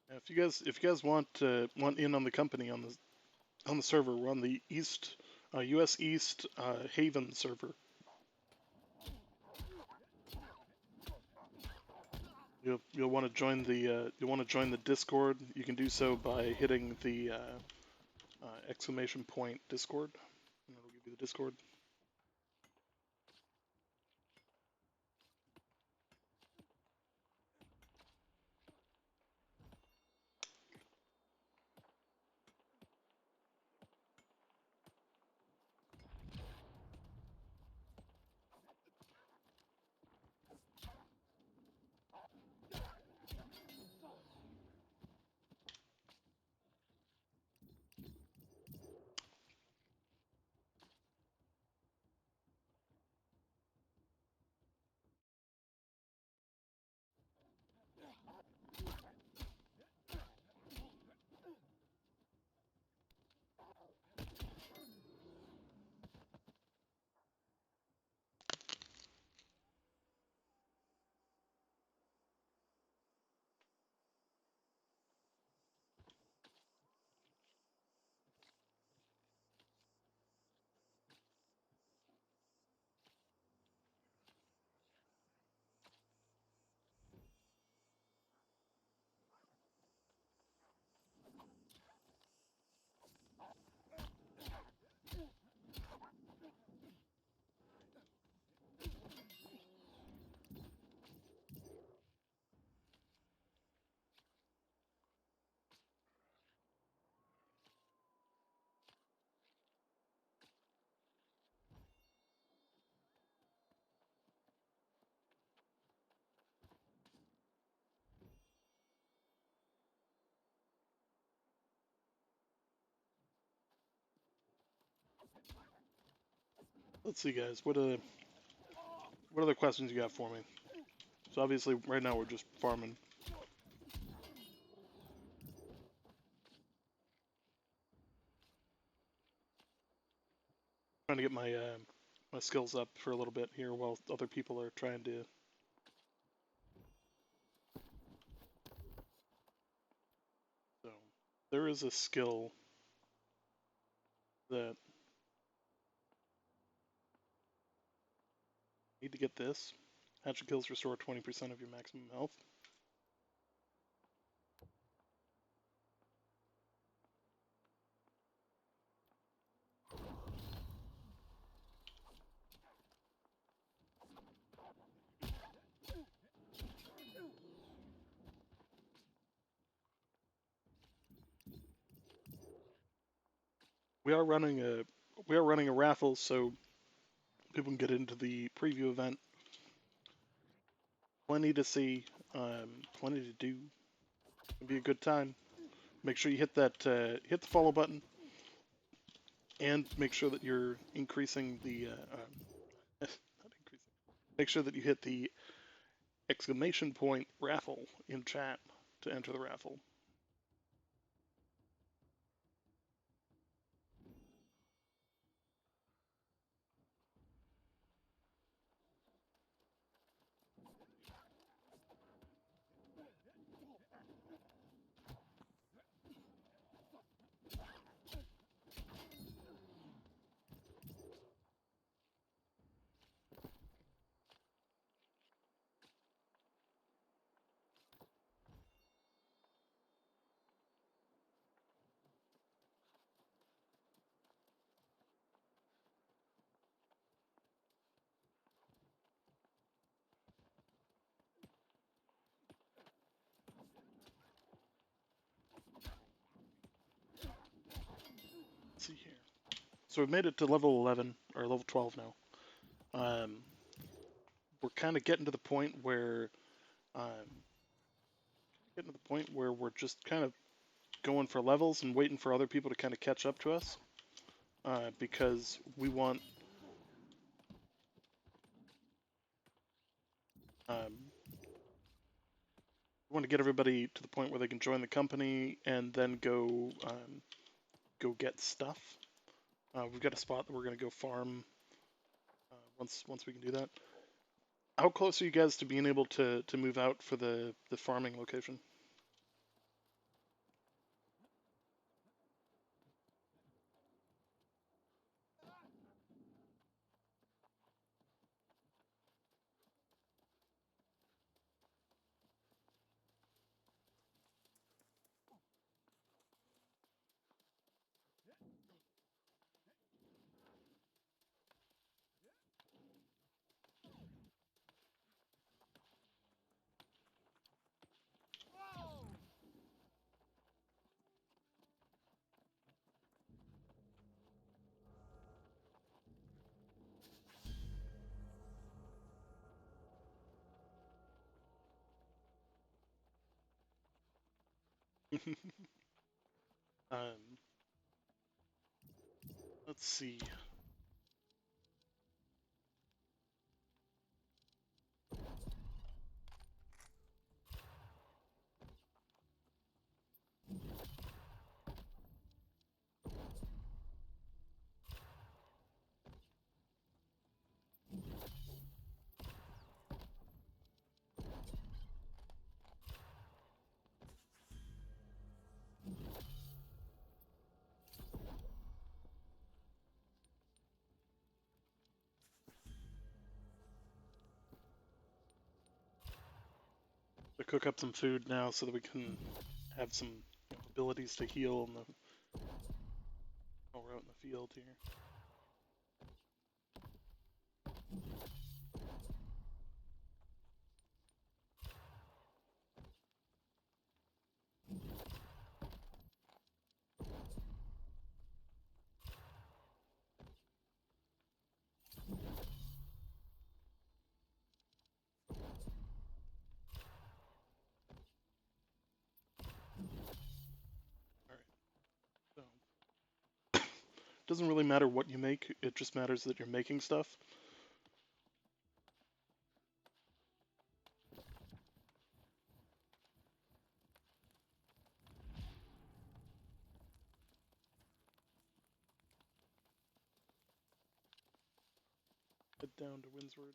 Yeah, if you guys want in on the company on the server, we're on the East U.S. East Haven server. You'll want to join the Discord. You can do so by hitting the exclamation point Discord, and it'll give you the Discord. Let's see, guys. What other questions you got for me? So obviously, right now we're just farming. Trying to get my skills up for a little bit here while other people are trying to. So there is a skill that need to get this. Hatchet kills restore 20% of your maximum health. We are running a raffle, so people can get into the preview event. Plenty to see, plenty to do. It'll be a good time. Make sure you hit hit the follow button, and make sure that you're increasing the not increasing. Make sure that you hit the exclamation point raffle in chat to enter the raffle. Let's see here. So we've made it to level 11 or level 12 now. We're kind of getting to the point where we're just kind of going for levels and waiting for other people to kind of catch up to us, because we want to get everybody to the point where they can join the company and then go get stuff. We've got a spot that we're going to go farm once we can do that. How close are you guys to being able to move out for the farming location? um, let's see. To cook up some food now so that we can have some abilities to heal while we're out in the field here. All right. So doesn't really matter what you make, it just matters that you're making stuff. Head down to Windsward.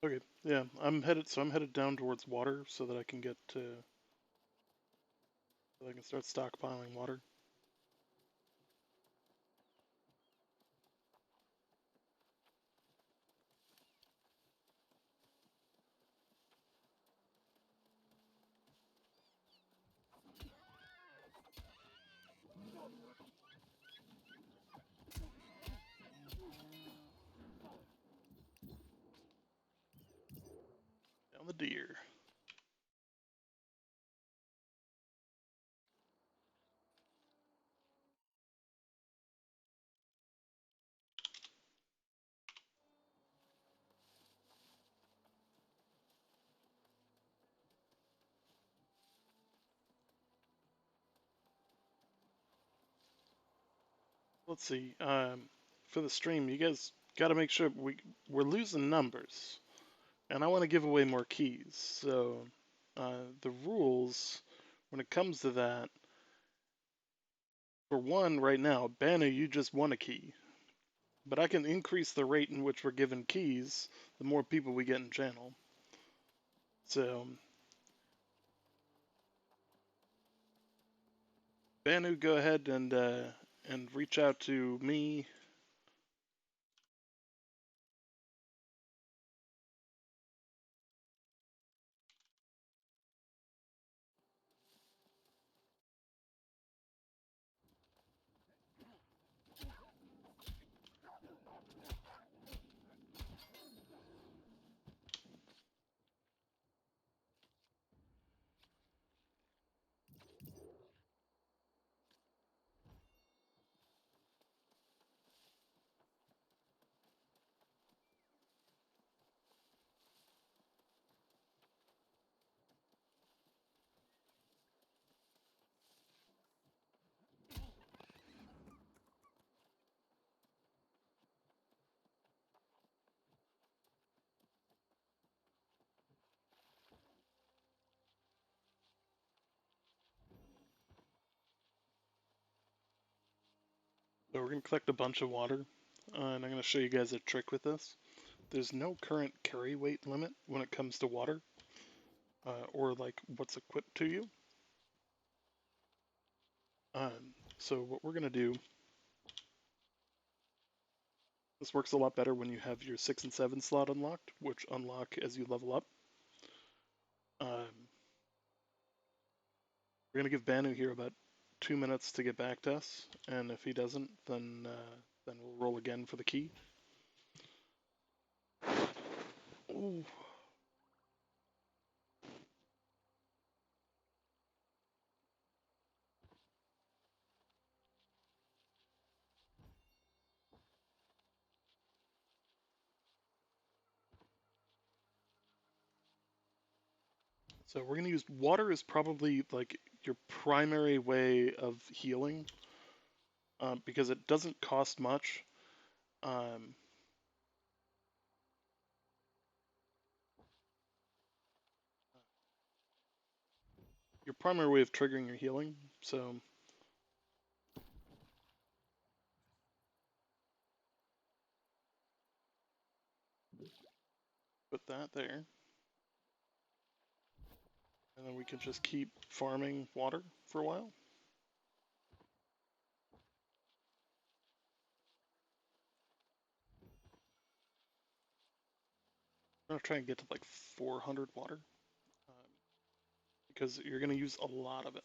Okay, yeah, I'm headed down towards water so that I can start stockpiling water. Down the deer. Let's see. For the stream, you guys got to make sure we're losing numbers, and I want to give away more keys. So, the rules when it comes to that, for one, right now, Banu, you just won a key, but I can increase the rate in which we're given keys the more people we get in channel. So, Banu, go ahead and reach out to me. So we're going to collect a bunch of water, and I'm going to show you guys a trick with this. There's no current carry weight limit when it comes to water, or like what's equipped to you. So what we're going to do, this works a lot better when you have your 6 and 7 slot unlocked, which unlock as you level up. We're going to give Banu here about 2 minutes to get back to us, and if he doesn't, then we'll roll again for the key. Ooh. So we're going to use water as probably like your primary way of healing, because it doesn't cost much. Your primary way of triggering your healing. So put that there. And then we can just keep farming water for a while. I'm gonna try and get to like 400 water, because you're gonna use a lot of it.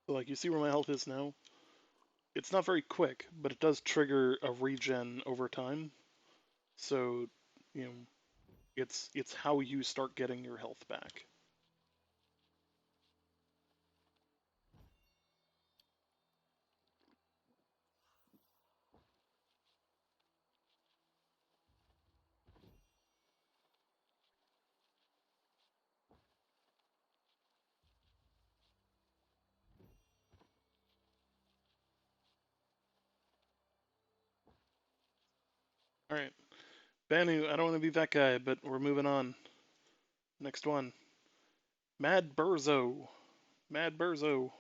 So like you see where my health is now. It's not very quick, but it does trigger a regen over time. So, you know, it's how you start getting your health back. All right, Banu, I don't want to be that guy, but we're moving on. Next one, Mad Burzo. Mad Burzo.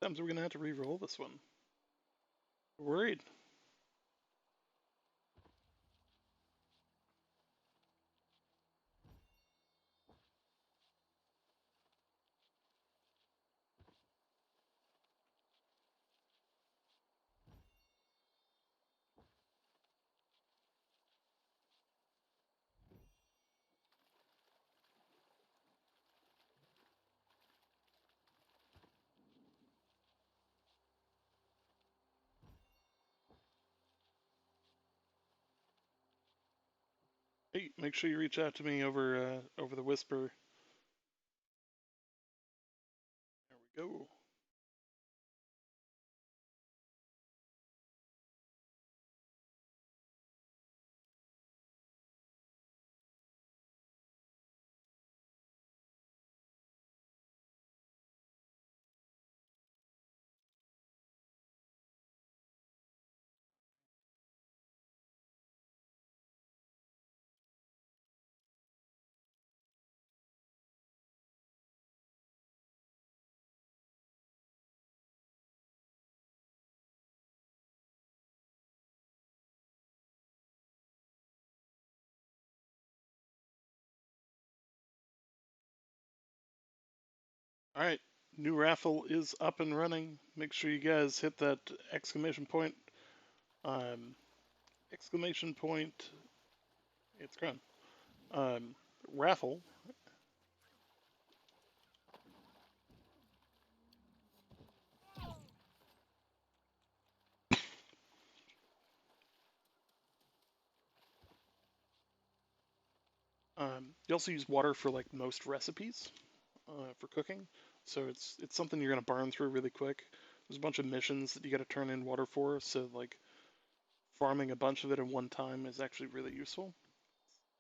Sometimes we're gonna have to re-roll this one. Worried. Hey, make sure you reach out to me over the whisper. There we go. All right, new raffle is up and running. Make sure you guys hit that exclamation point. Um, exclamation point. It's gone. Um, raffle. You also use water for like most recipes for cooking, so it's something you're gonna burn through really quick. There's a bunch of missions that you got to turn in water for, so like farming a bunch of it in one time is actually really useful.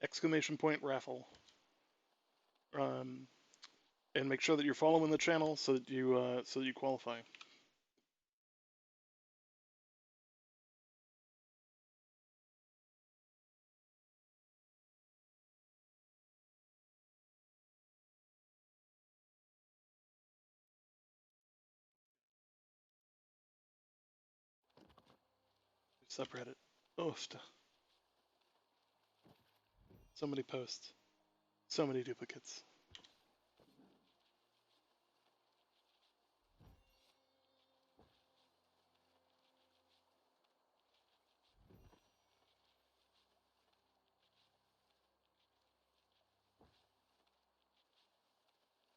Exclamation point raffle. Um, and make sure that you're following the channel so that you qualify. Subreddit. Oh, so many posts, so many duplicates.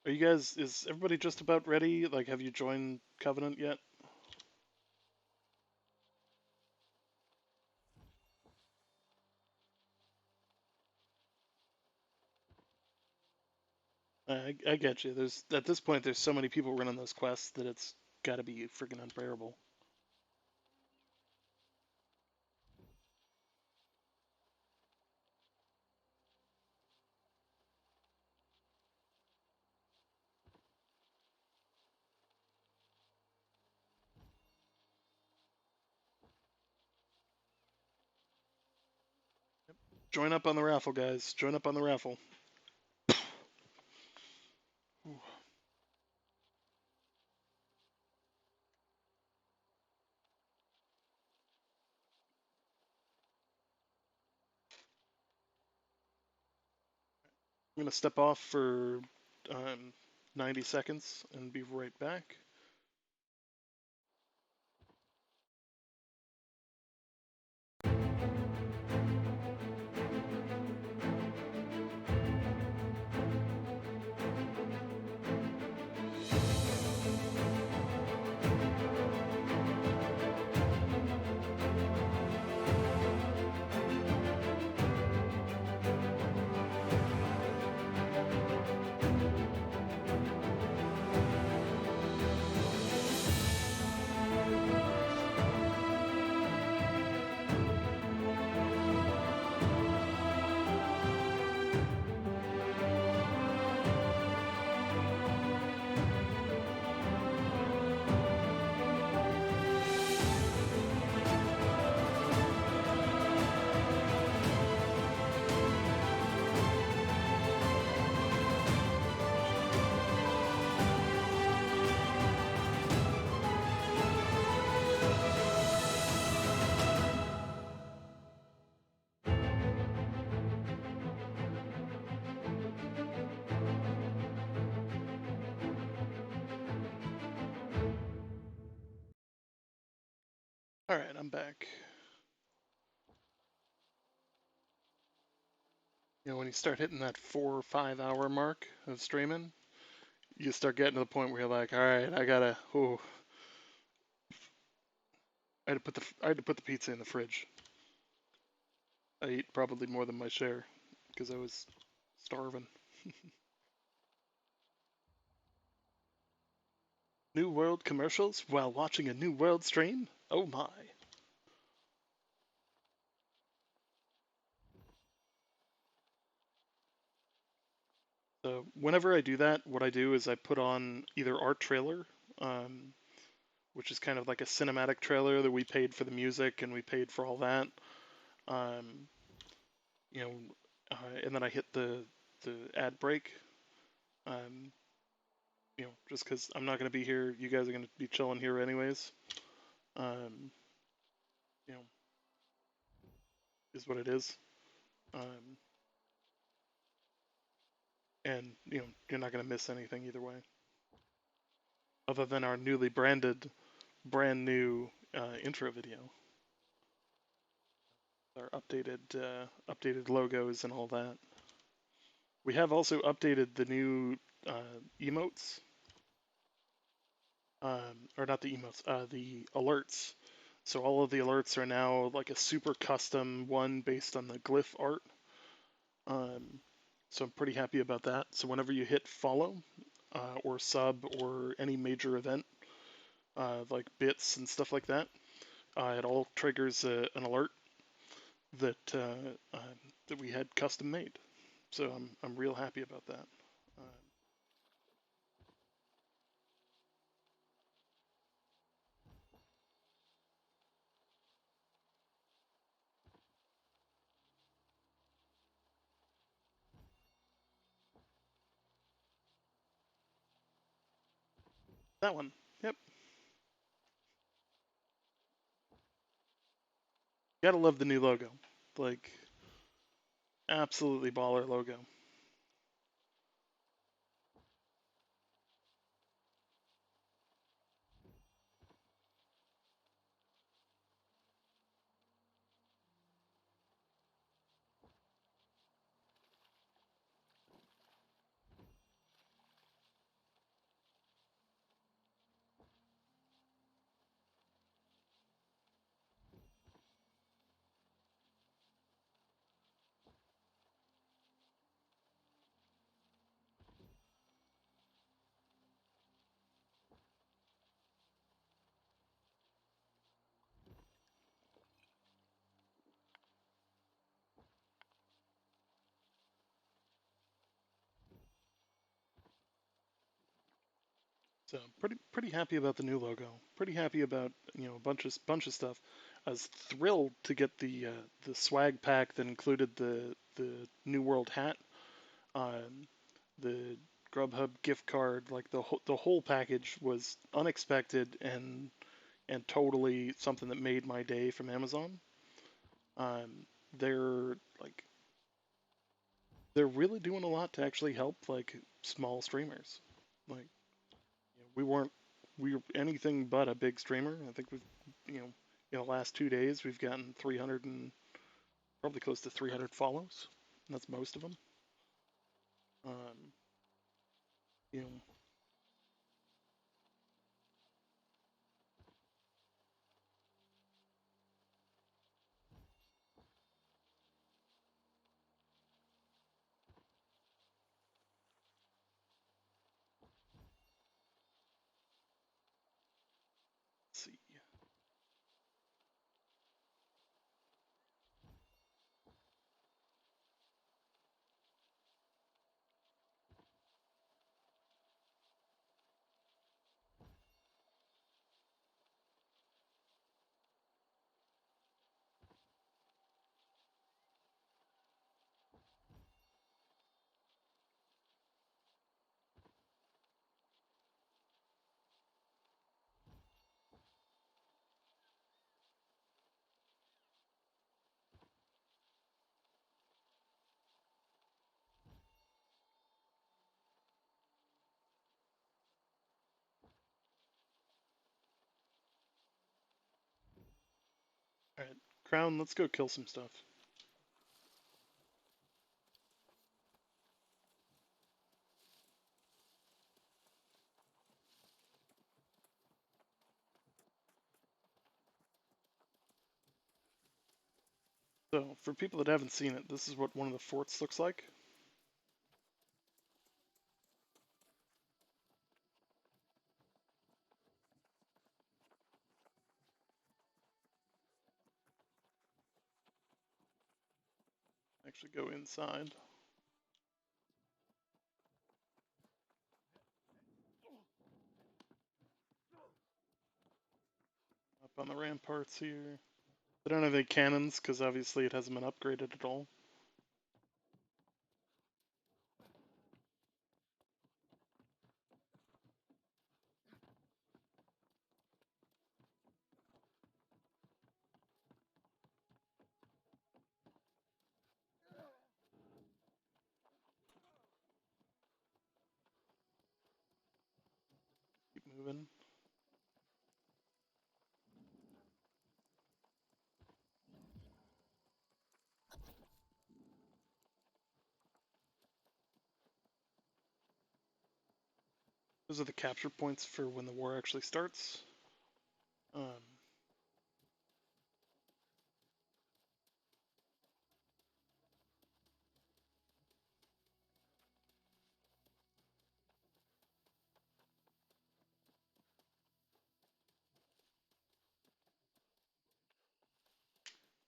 Are you guys? Is everybody just about ready? Like, have you joined Covenant yet? I get you. There's at this point, there's so many people running those quests that it's got to be freaking unbearable. Join up on the raffle, guys. Join up on the raffle. I'm gonna step off for 90 seconds and be right back. All right, I'm back. You know, when you start hitting that 4 or 5 hour mark of streaming, you start getting to the point where you're like, all right, I gotta. Oh, I had to put the pizza in the fridge. I ate probably more than my share because I was starving. New World commercials while watching a New World stream? Oh my. So whenever I do that, what I do is I put on either our trailer, um, which is kind of like a cinematic trailer that we paid for the music and we paid for all that. Um, you know, and then I hit the ad break. Um, you know, just because I'm not going to be here, you guys are going to be chilling here anyways. Um, you know, is what it is. Um, and you know, you're not going to miss anything either way, other than our newly branded, brand new intro video, our updated logos and all that. We have also updated the new emotes, or not the emotes, the alerts. So all of the alerts are now like a super custom one based on the glyph art. Um, so I'm pretty happy about that. So whenever you hit follow or sub or any major event, like bits and stuff like that, it all triggers an alert that that we had custom made. So I'm real happy about that. Uh, that one, yep. Gotta love the new logo, like absolutely baller logo. So pretty happy about the new logo. Pretty happy about a bunch of stuff. I was thrilled to get the swag pack that included the New World hat, the Grubhub gift card. Like the whole package was unexpected and totally something that made my day from Amazon. They're like they're really doing a lot to actually help like small streamers. Like we were anything but a big streamer. I think we've in the last 2 days we've gotten 300 and probably close to 300 follows. That's most of them. Um, you know, let's see. All right, Crown, let's go kill some stuff. So, for people that haven't seen it, this is what one of the forts looks like. Actually, go inside. Up on the ramparts here. They don't have any cannons because obviously it hasn't been upgraded at all. Keep moving. Those are the capture points for when the war actually starts. Um,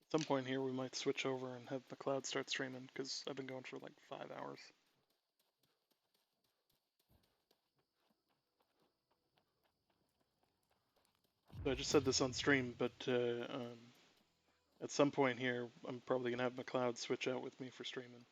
At some point here, we might switch over and have McLeod start streaming because I've been going for like 5 hours. So I just said this on stream, but at some point here, I'm probably gonna have McLeod switch out with me for streaming.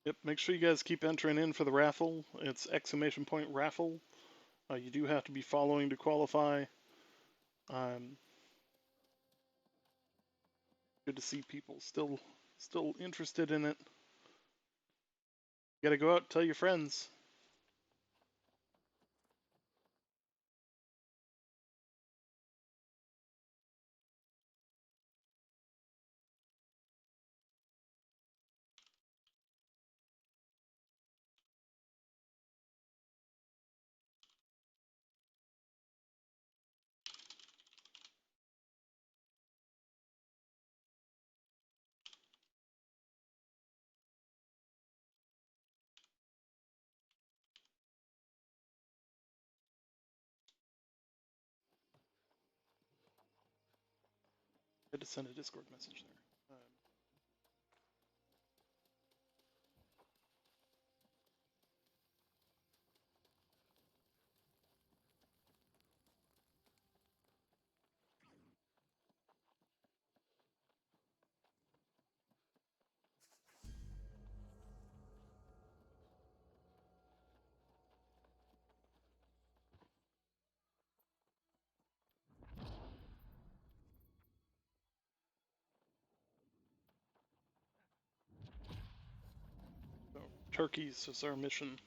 Yep, make sure you guys keep entering in for the raffle. It's exclamation point raffle. You do have to be following to qualify. Um, Good to see people still interested in it. You gotta go out and tell your friends. I had to send a Discord message there. So turkeys is our mission.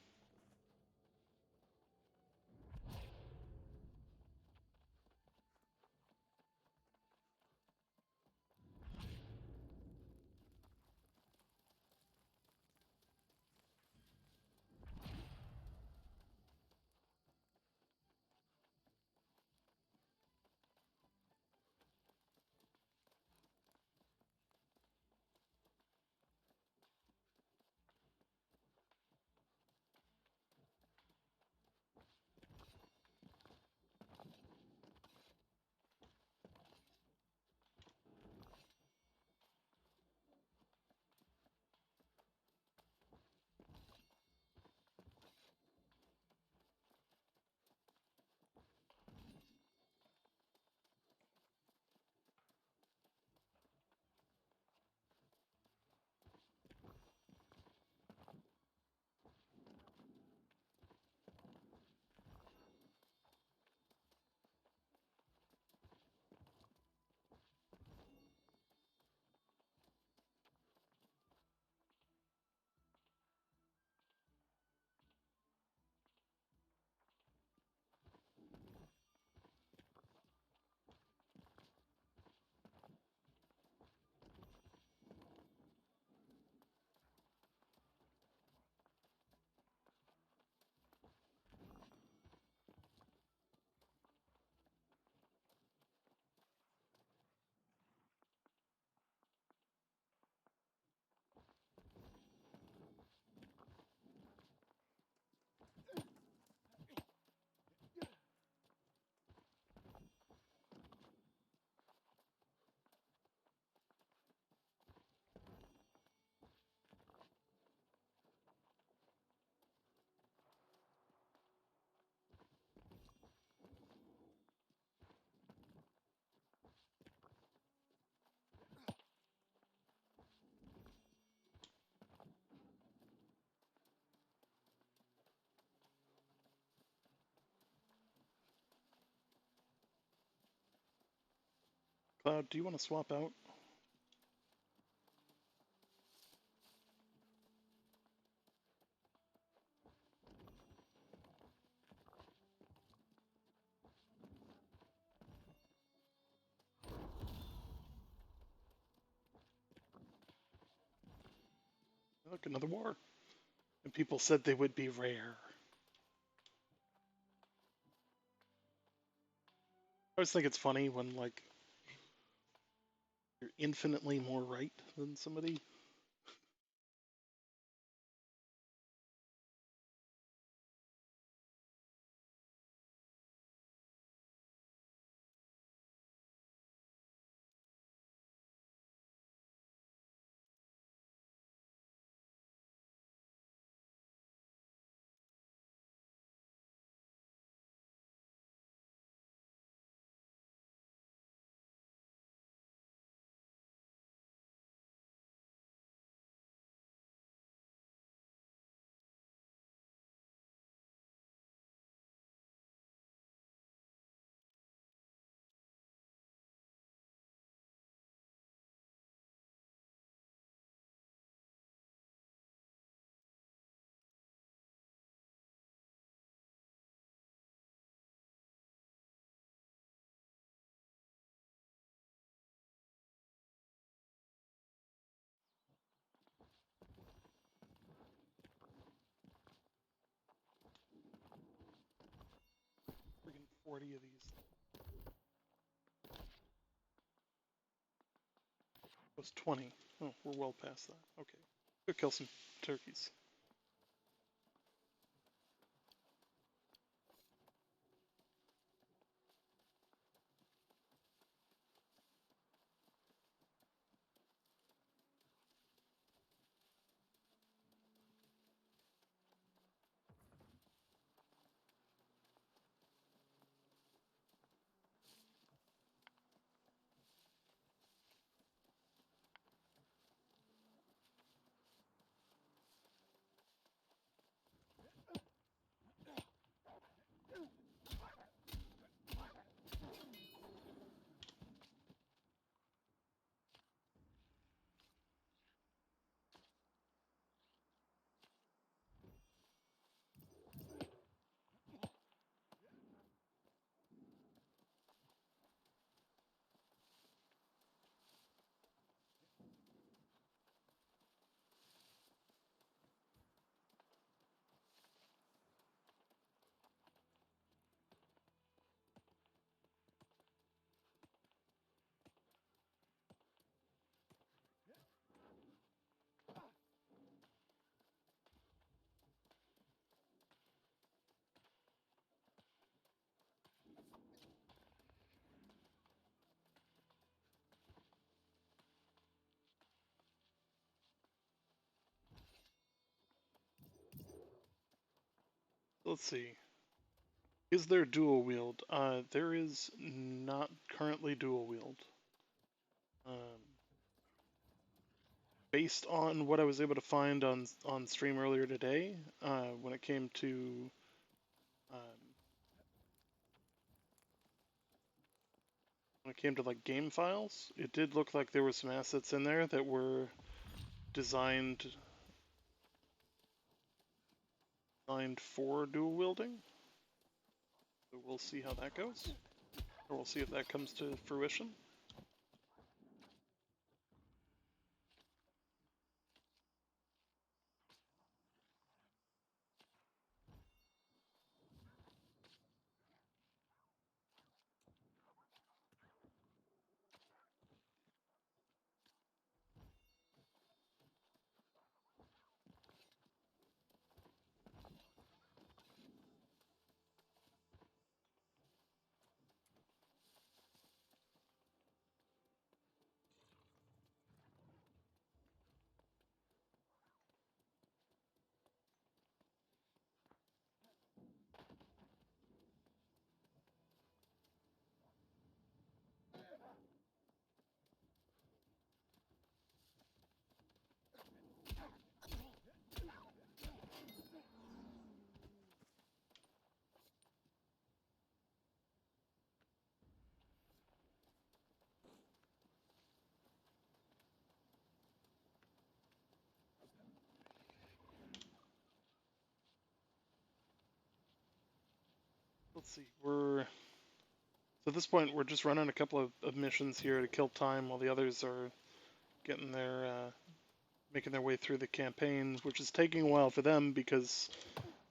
Cloud, do you want to swap out? Look, another war. And people said they would be rare. I always think it's funny when, like, you're infinitely more right than somebody. 40 of these. It was 20. Oh, we're well past that. Okay. Go kill some turkeys. Let's see. Is there dual wield? There is not currently dual wield. Based on what I was able to find on stream earlier today, when it came to like game files, it did look like there were some assets in there that were designed for dual wielding. So we'll see how that goes, or we'll see if that comes to fruition. Let's see, so at this point we're just running a couple of missions here to kill time while the others are getting making their way through the campaign, which is taking a while for them because,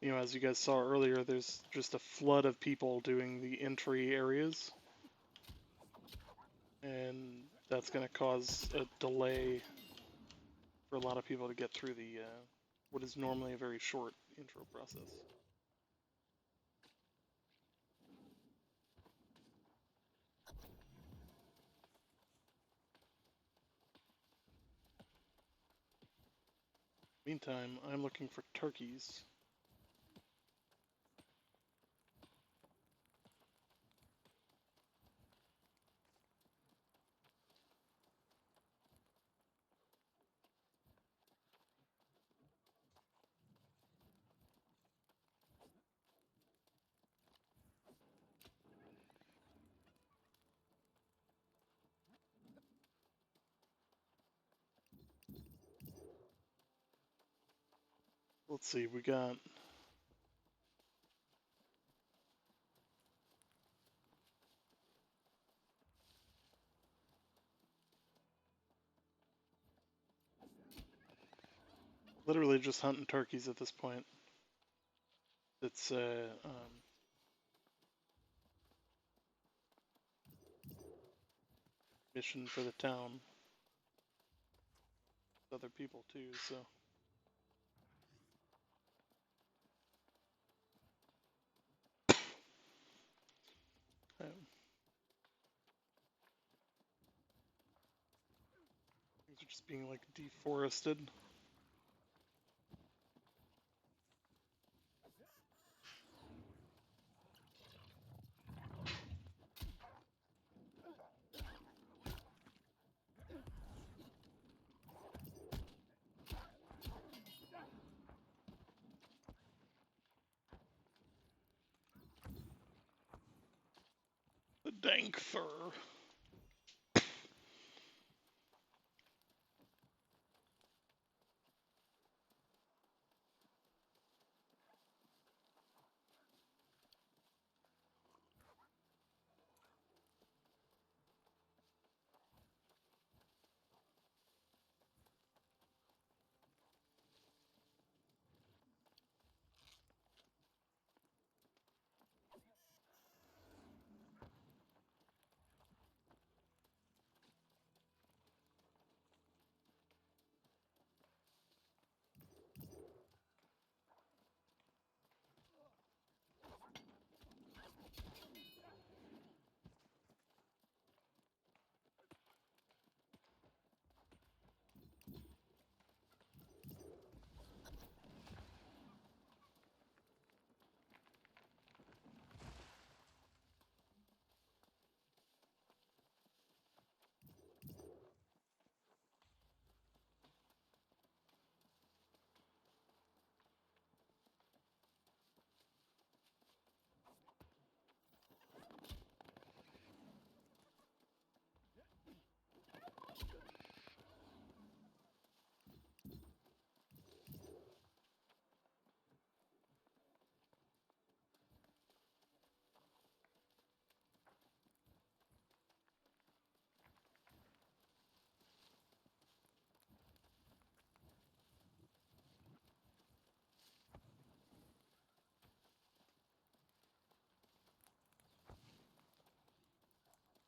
as you guys saw earlier, there's just a flood of people doing the entry areas, and that's going to cause a delay for a lot of people to get through the what is normally a very short intro process. Meantime, I'm looking for turkeys. Let's see, we got literally just hunting turkeys at this point. It's mission for the town. With other people too, so. Things are just being like deforested. The dank fur.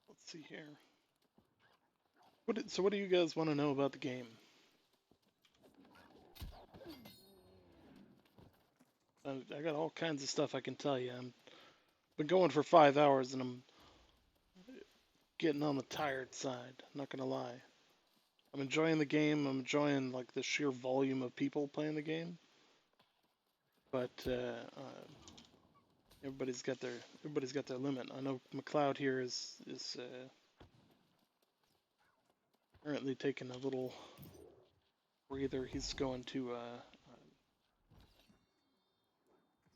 Let's see here. So what do you guys want to know about the game? I got all kinds of stuff I can tell you. I've been going for 5 hours and I'm getting on the tired side. Not gonna lie. I'm enjoying the game. I'm enjoying like the sheer volume of people playing the game. But everybody's got their limit. I know McLeod here is currently taking a little breather. He's going to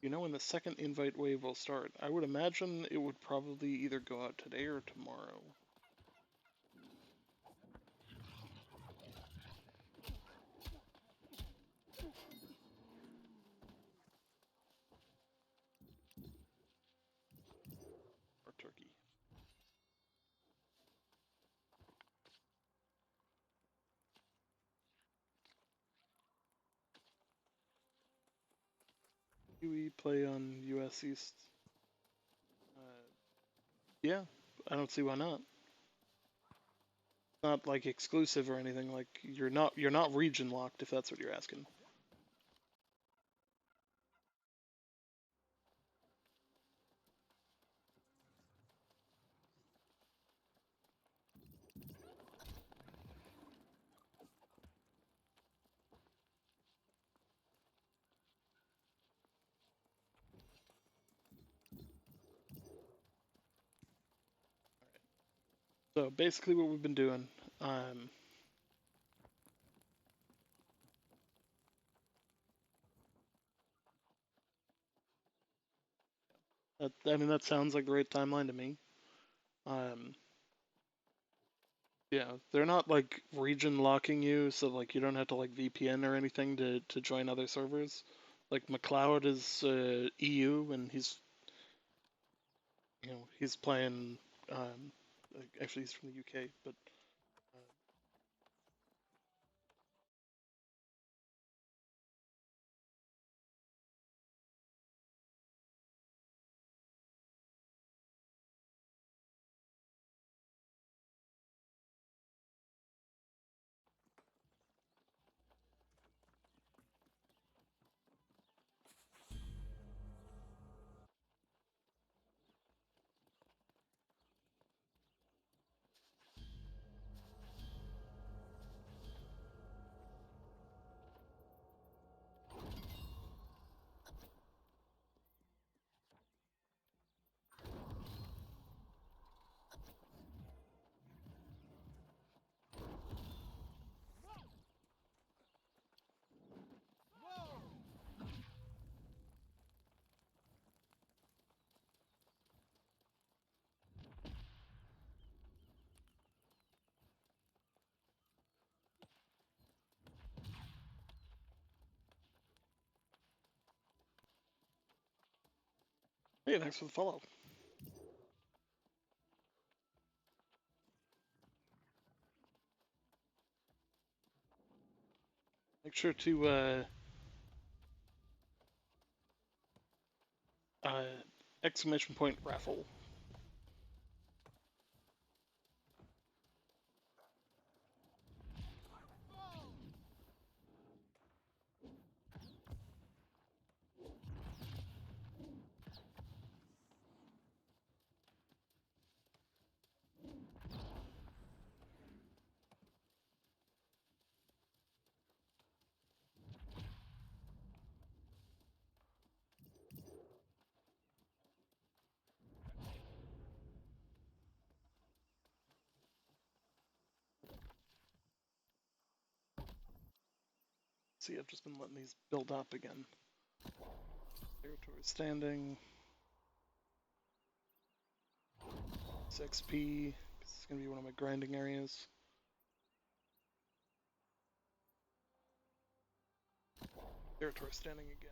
when the second invite wave will start? I would imagine it would probably either go out today or tomorrow. Or turkey. Do we play on US East? Yeah, I don't see why not. Not like exclusive or anything. Like you're not region locked if that's what you're asking. So basically, what we've been doing, that sounds like the right timeline to me. Um, yeah, they're not like region locking you, so like you don't have to like VPN or anything to join other servers. Like McLeod is EU and he's playing. Actually, he's from the UK, but Hey, thanks for the follow. Make sure to exclamation point raffle. See, I've just been letting these build up again. Territory standing. 6 XP. This is going to be one of my grinding areas. Territory standing again.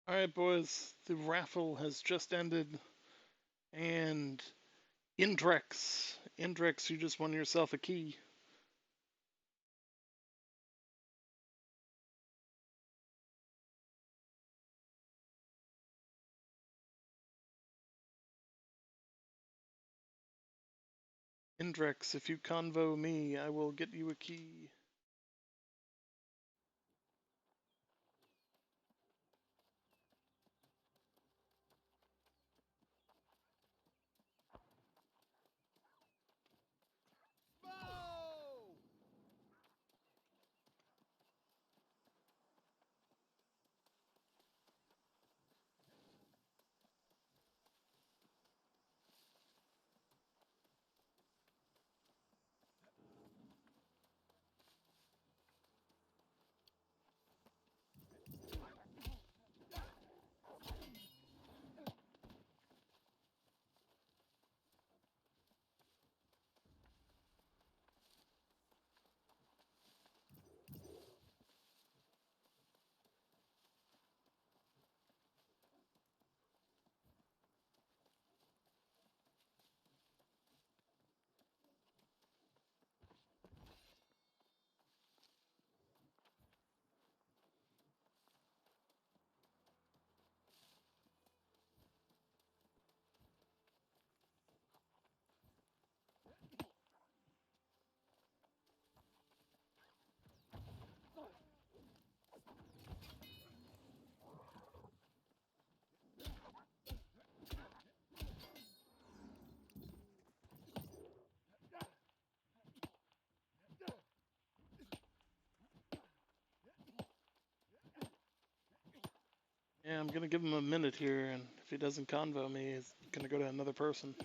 Alright, boys, the raffle has just ended, and Indrex, you just won yourself a key. Indrex, if you convo me, I will get you a key. Yeah, I'm gonna give him a minute here, and if he doesn't convo me, he's gonna go to another person.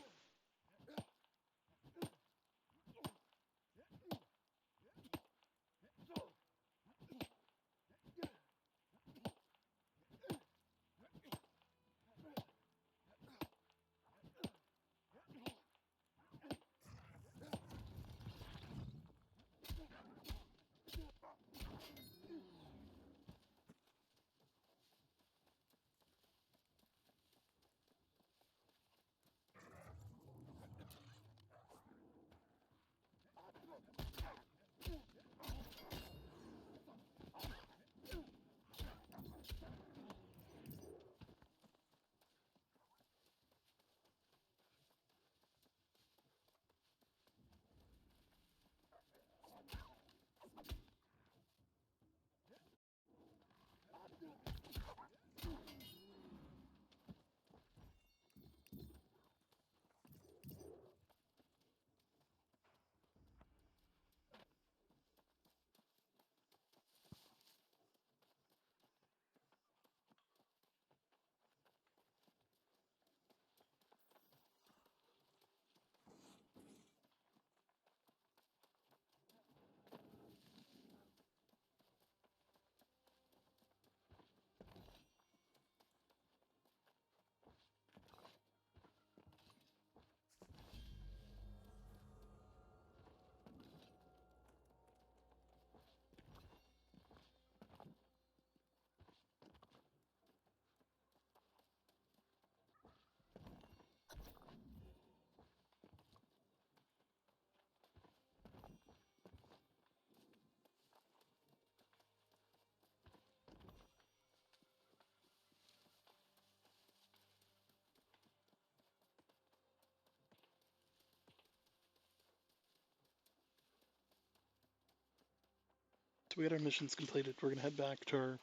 we got our missions completed. We're gonna head back to our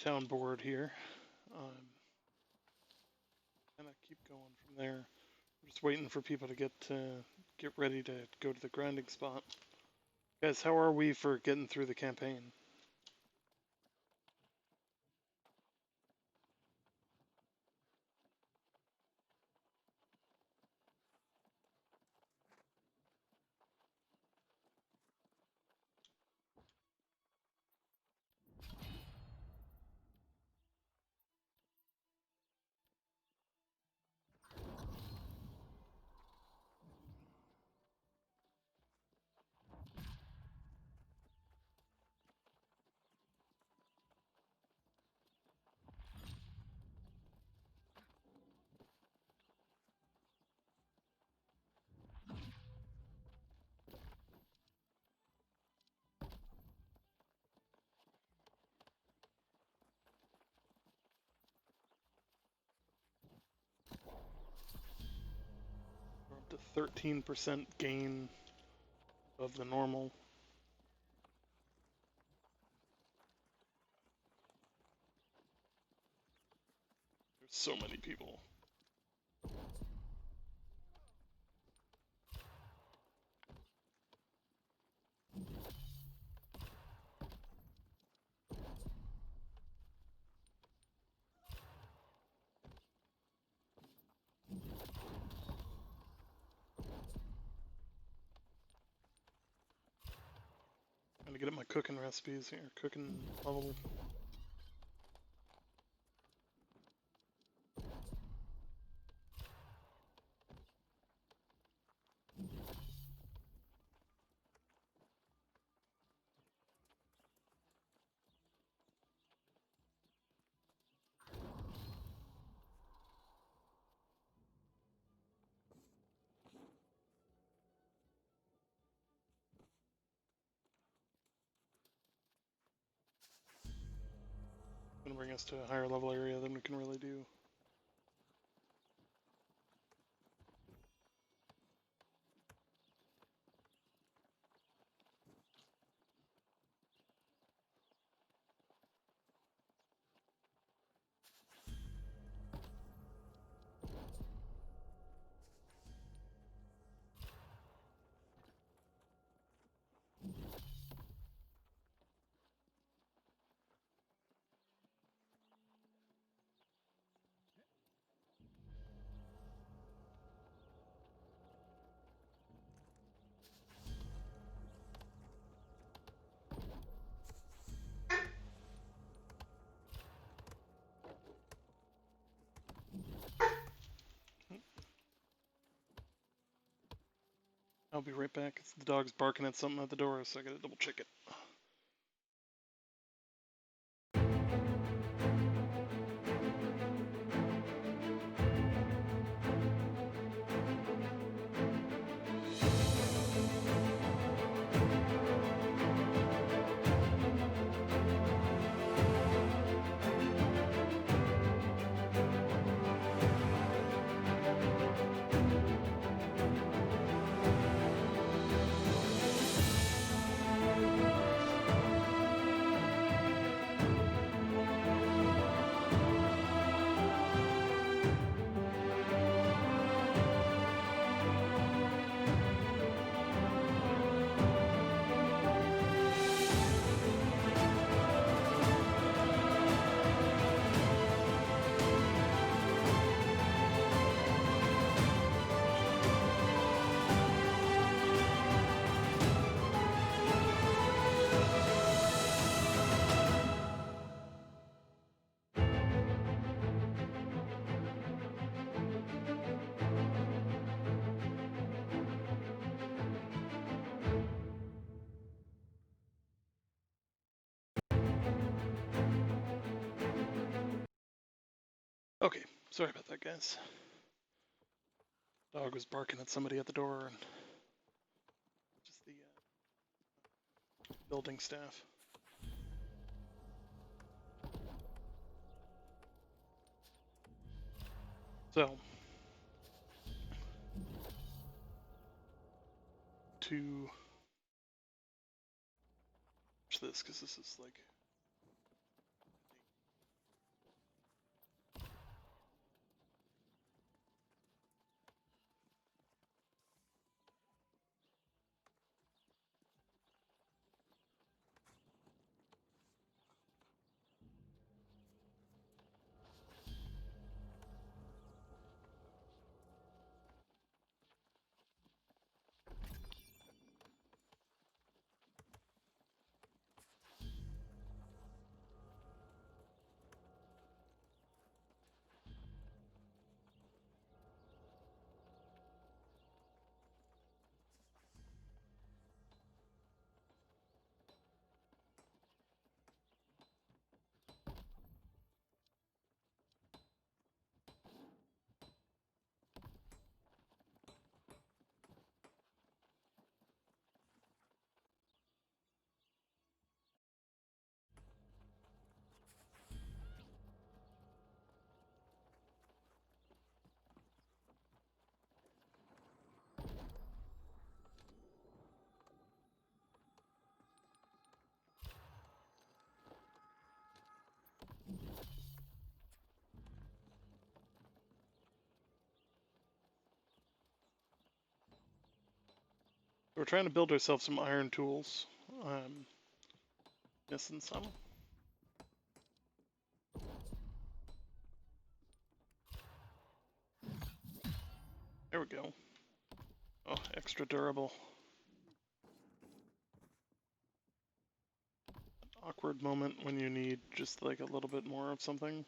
town board here. And I keep going from there. We're just waiting for people to get ready to go to the grinding spot. Guys, how are we for getting through the campaign? We're up to 13% gain of the normal. There's so many people. I'm gonna get up my cooking recipes here. Cooking level. Gonna bring us to a higher level area than we can really do. I'll be right back. The dog's barking at something at the door, so I gotta double check it. Okay, sorry about that, guys. Dog was barking at somebody at the door, and just the building staff. So, to this because this is like. We're trying to build ourselves some iron tools. Missing some. There we go. Oh, extra durable. Awkward moment when you need just like a little bit more of something.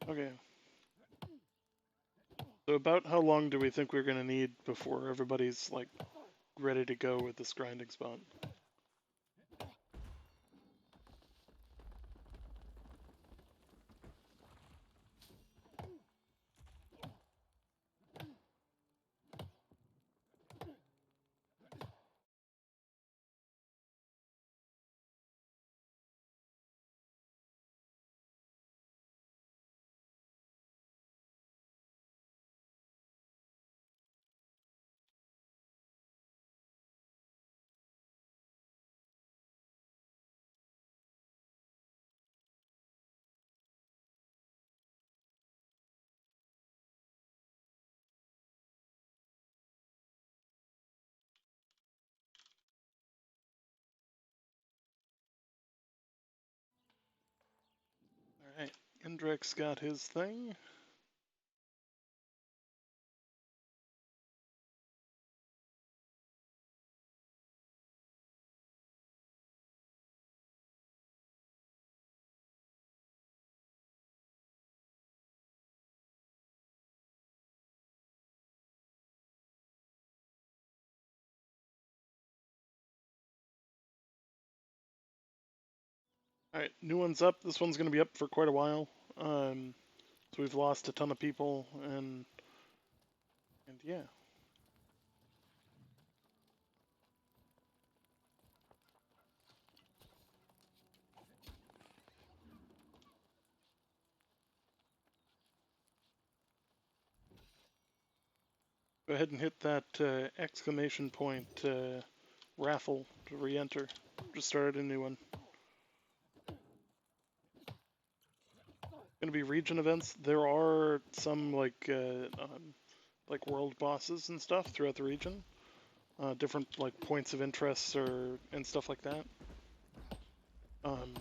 Okay. So about how long do we think we're gonna need before everybody's like ready to go with this grinding spot? Alright, Indrek's got his thing. Alright, new one's up. This one's gonna be up for quite a while. So we've lost a ton of people and yeah. Go ahead and hit that exclamation point raffle to re-enter. Just started a new one. Gonna be region events. There are some like world bosses and stuff throughout the region. Different like points of interest or and stuff like that. Um,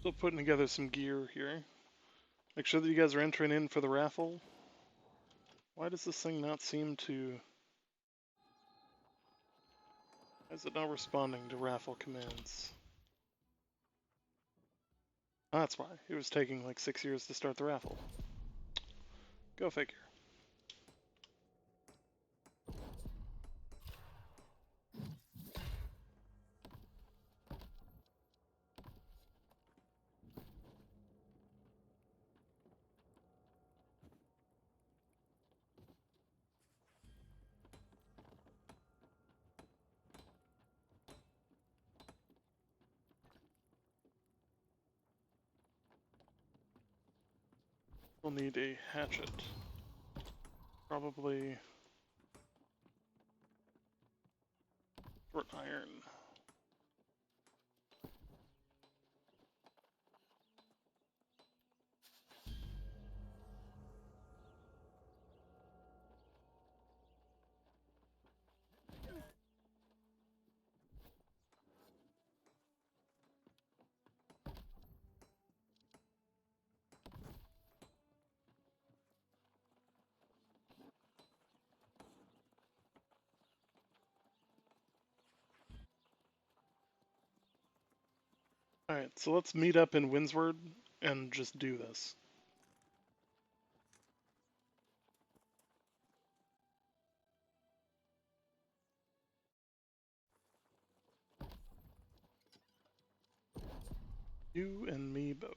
Still putting together some gear here. Make sure that you guys are entering in for the raffle. Why does this thing not seem to... Why is it not responding to raffle commands? Oh, that's why. It was taking like 6 years to start the raffle. Go figure. We'll need a hatchet. Probably short iron. Alright, so let's meet up in Windsward and just do this. You and me both.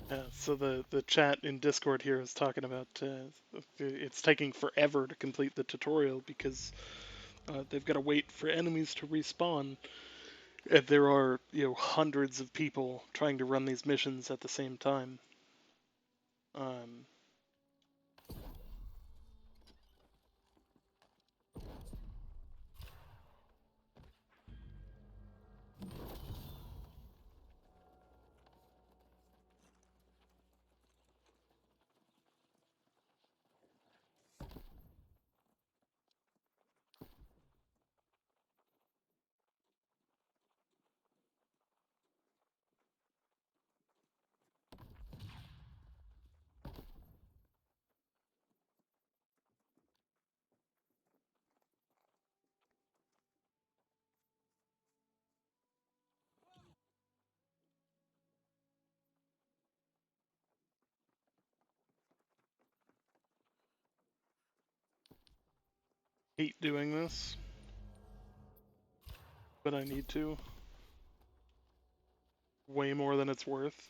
Yeah, so the chat in Discord here is talking about it's taking forever to complete the tutorial because they've got to wait for enemies to respawn. And there are, hundreds of people trying to run these missions at the same time. Um, hate doing this, but I need to. Way more than it's worth.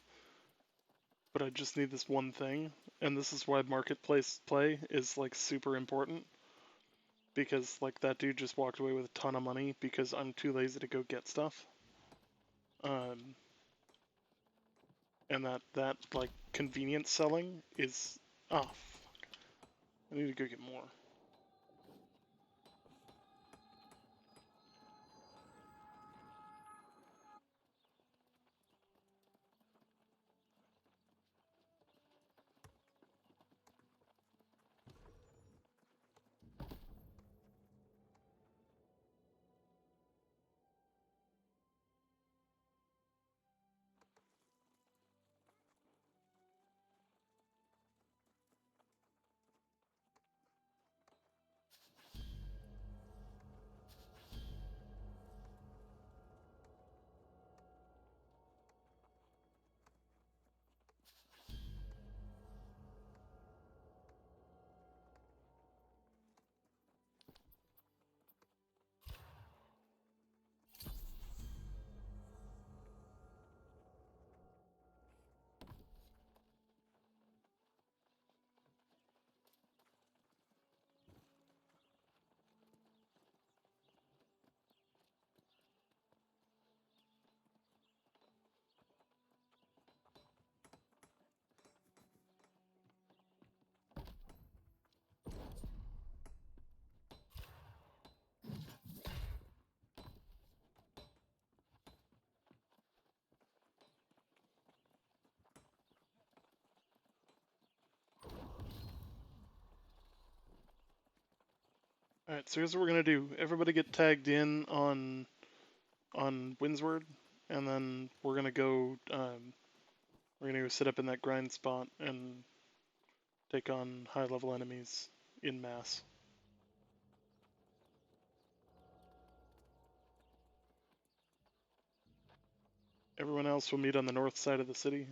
But I just need this one thing, and this is why marketplace play is like super important. Because like that dude just walked away with a ton of money because I'm too lazy to go get stuff. And that like convenience selling is off. I need to go get more. Alright, so here's what we're gonna do. Everybody get tagged in on on Windsward, and then we're gonna go. We're gonna go sit up in that grind spot and take on high-level enemies in mass. Everyone else will meet on the north side of the city.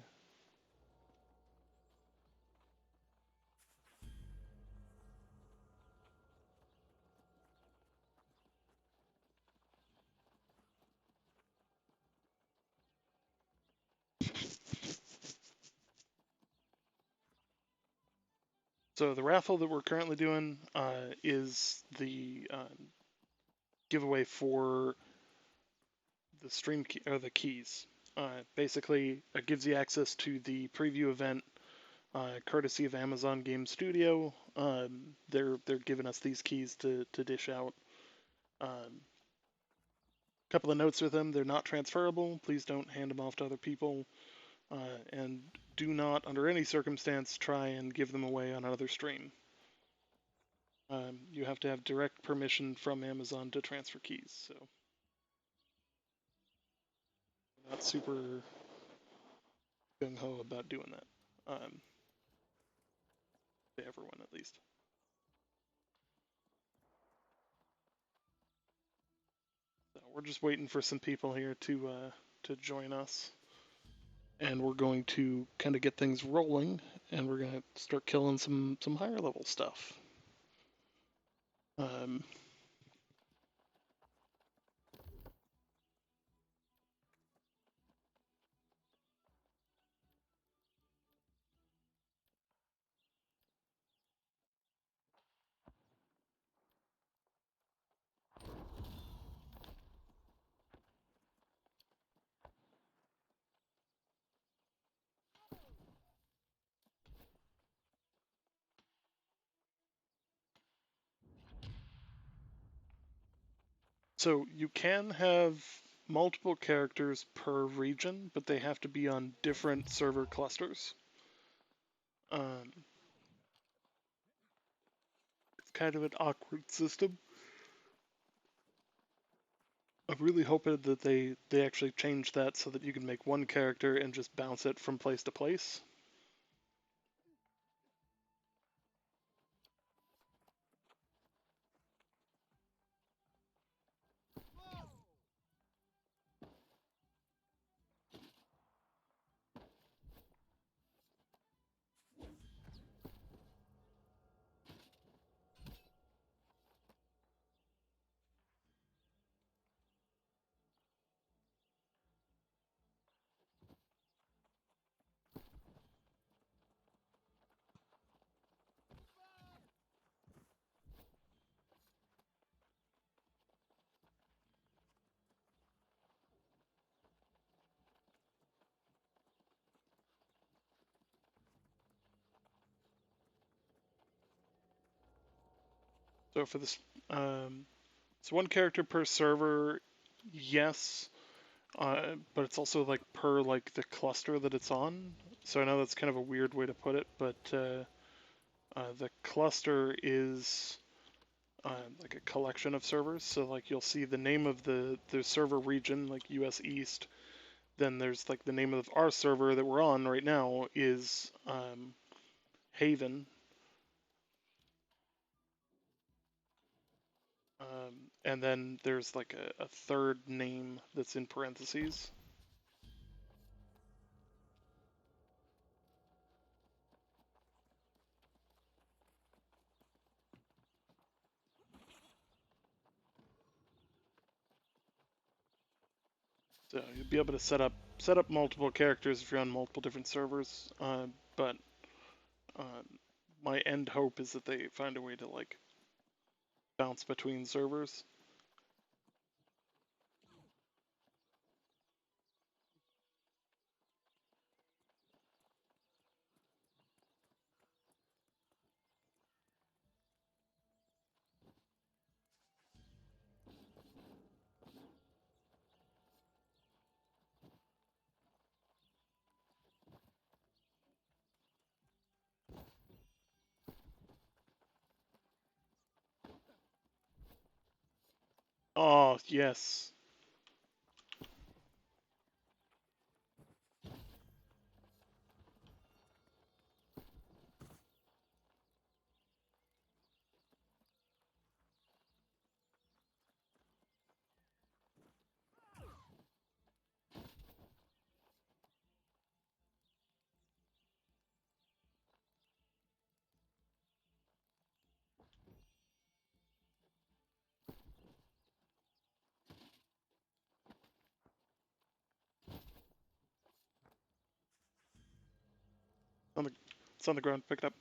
So the raffle that we're currently doing is the giveaway for the stream key, or the keys. Basically, it gives you access to the preview event, courtesy of Amazon Game Studio. They're giving us these keys to dish out. Couple of notes with them: they're not transferable. Please don't hand them off to other people, and do not, under any circumstance, try and give them away on another stream. You have to have direct permission from Amazon to transfer keys, so not super gung ho about doing that. To everyone, at least. So we're just waiting for some people here to join us, and we're going to kind of get things rolling, and we're gonna start killing some higher level stuff. So you can have multiple characters per region, but they have to be on different server clusters. It's kind of an awkward system. I'm really hoping that they actually change that so that you can make one character and just bounce it from place to place. So for this, it's one character per server, yes, but it's also like per like the cluster that it's on. So I know that's kind of a weird way to put it, but the cluster is like a collection of servers. So like you'll see the name of the server region, like US East. Then there's like the name of our server that we're on right now is Haven. And then there's like a third name that's in parentheses. So you'll be able to set up multiple characters if you're on multiple different servers. But my end hope is that they find a way to like bounce between servers. Oh yes, It's on the ground. Pick it up.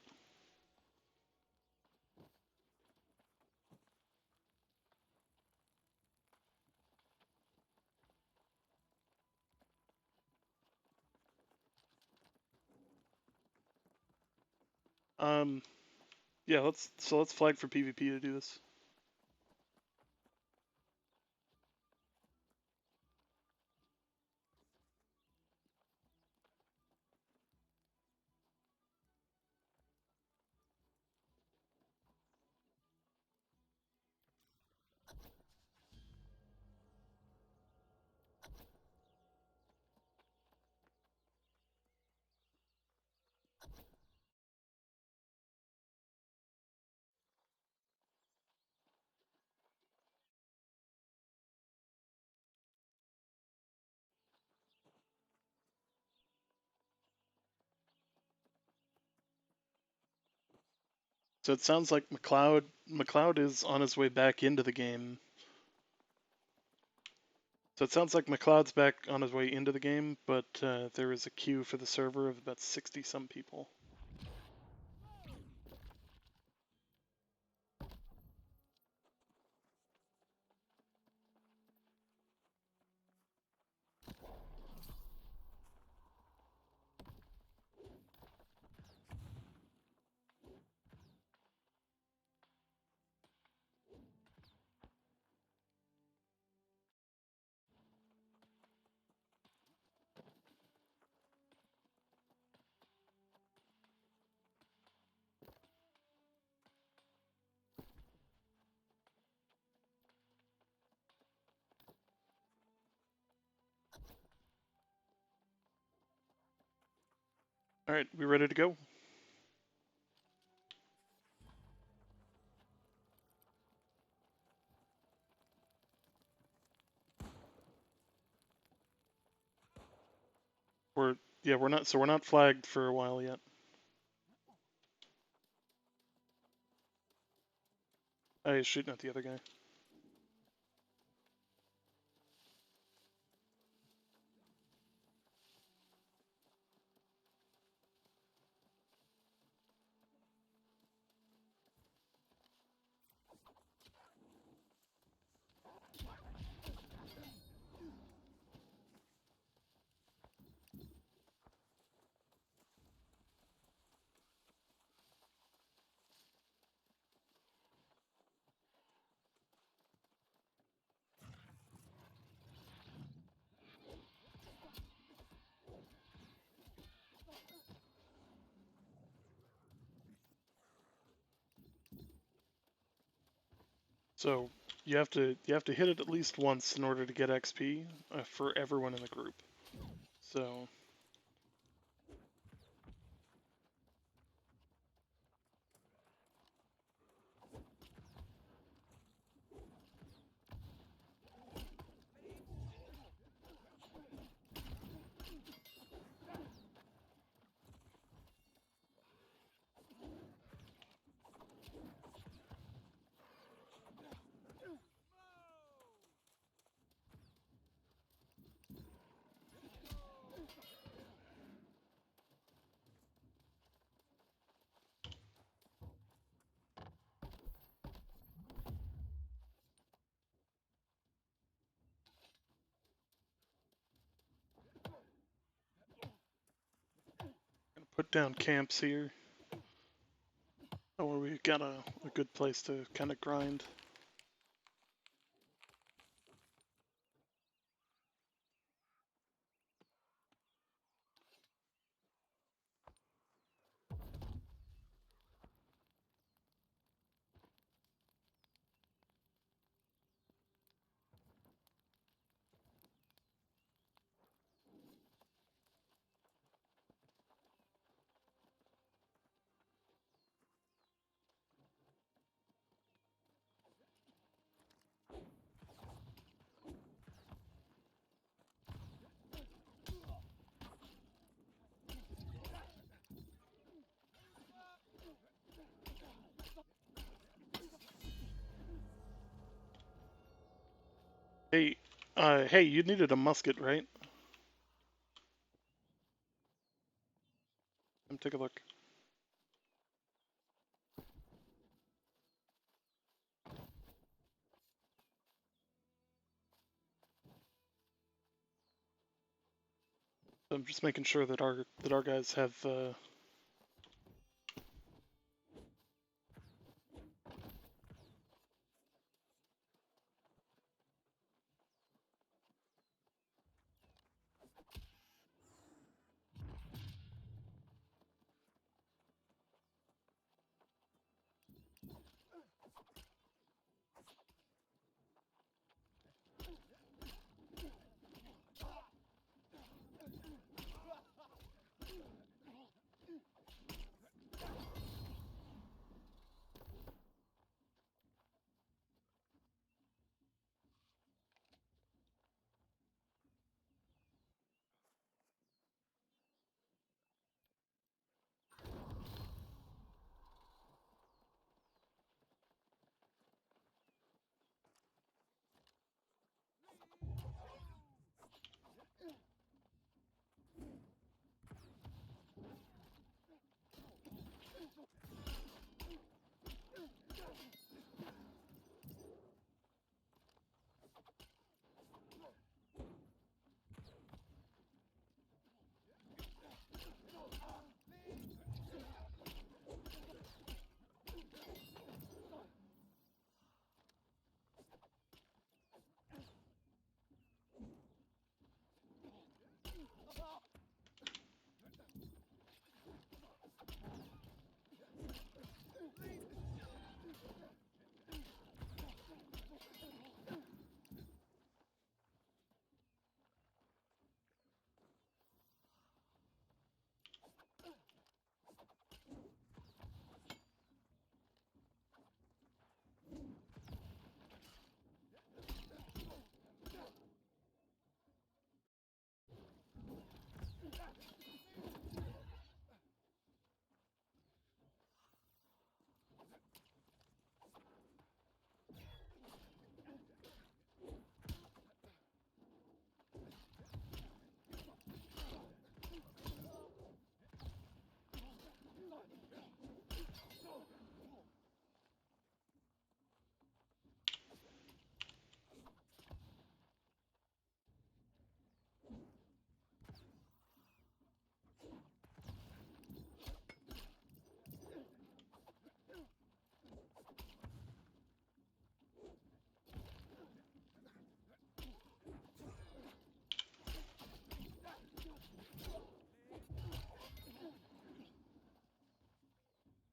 Yeah, let's flag for PvP to do this. So it sounds like McLeod is on his way back into the game. So it sounds like McLeod's back on his way into the game, but there is a queue for the server of about 60 some people. All right, we ready to go? We're not flagged for a while yet. Oh, he's shooting at the other guy. So you have to hit it at least once in order to get XP for everyone in the group. So gonna put down camps here. Oh, we got a good place to kind of grind. Hey, hey, you needed a musket, right? Come take a look. I'm just making sure that our guys have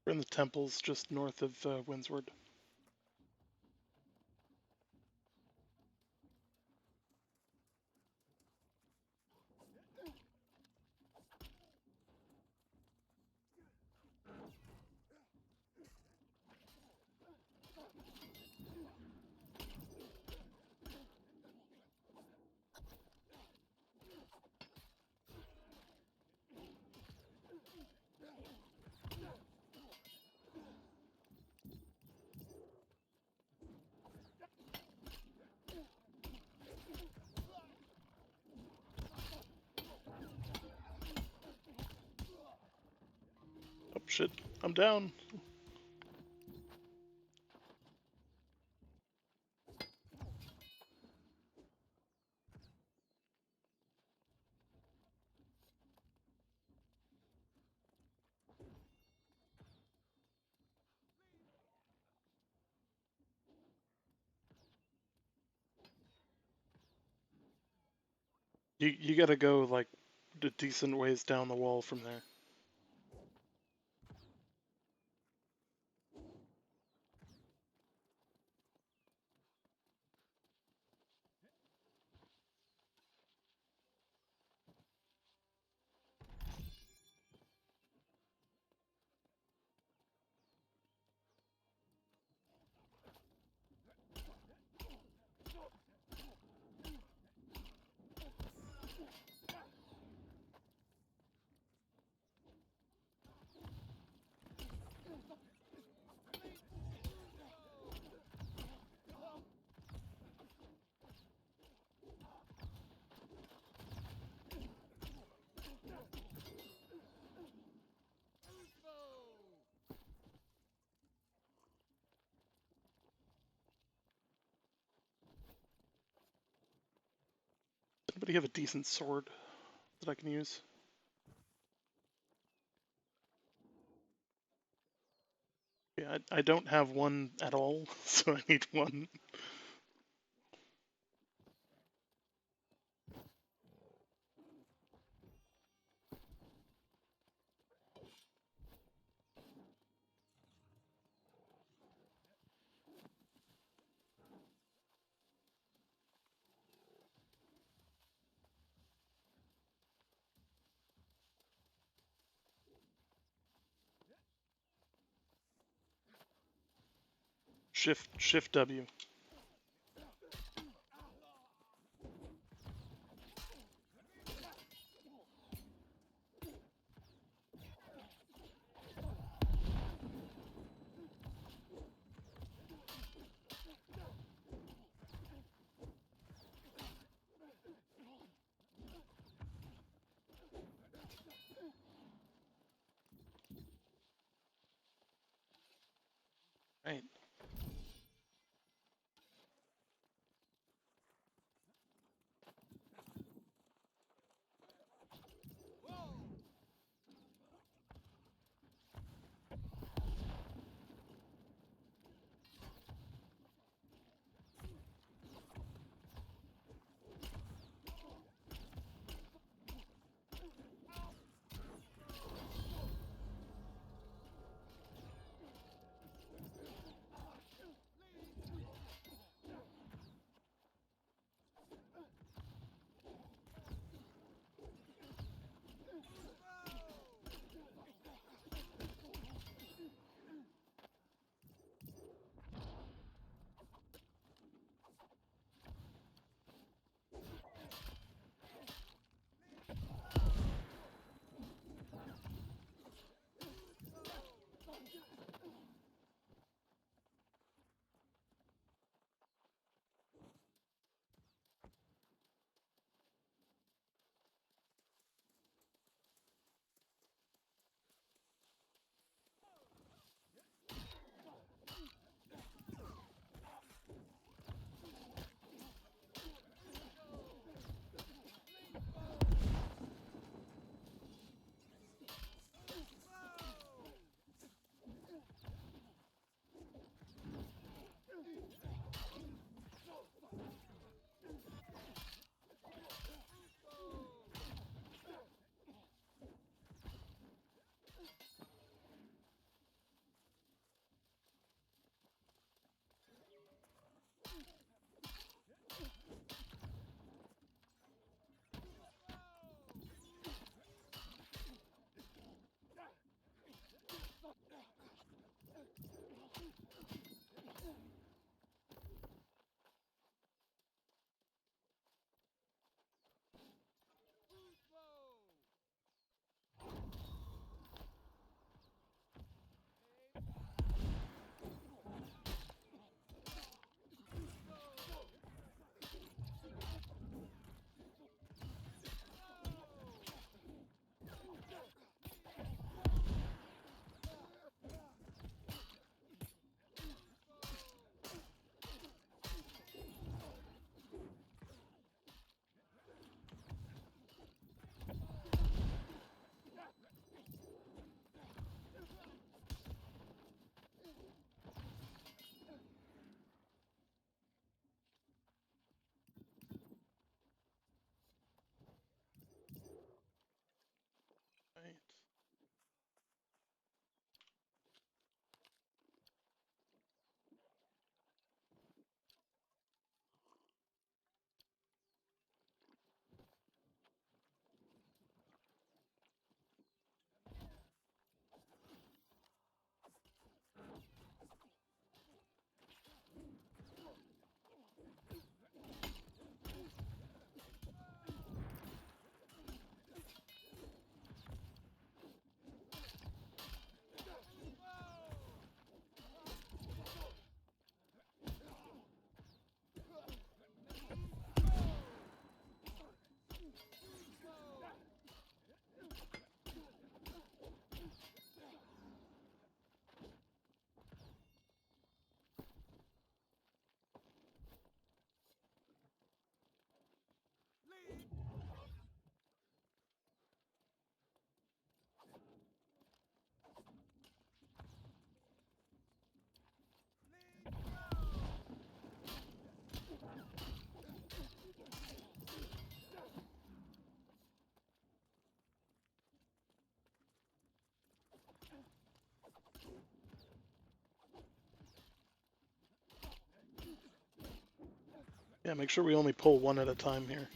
we're in the temples just north of Windsward. Oh shit, I'm down. You gotta go like a decent ways down the wall from there. Anybody have a decent sword? that I can use? Yeah, I don't have one at all, so I need one. Shift W. Right. Yeah, make sure we only pull one at a time here.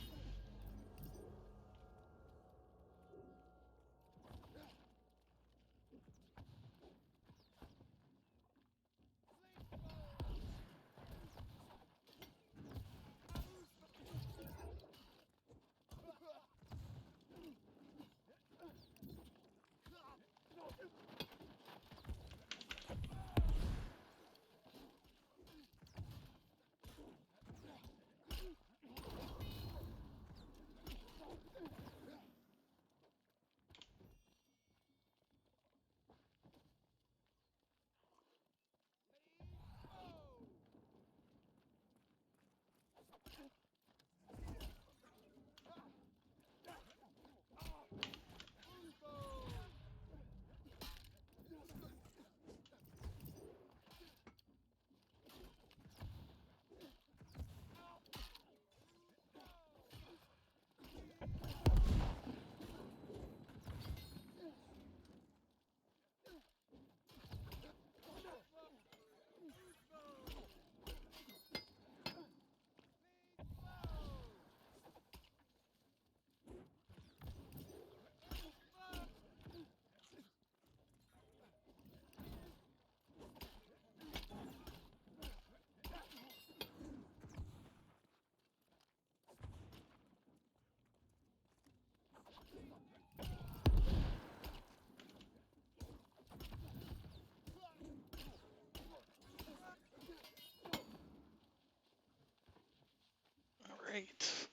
Alright.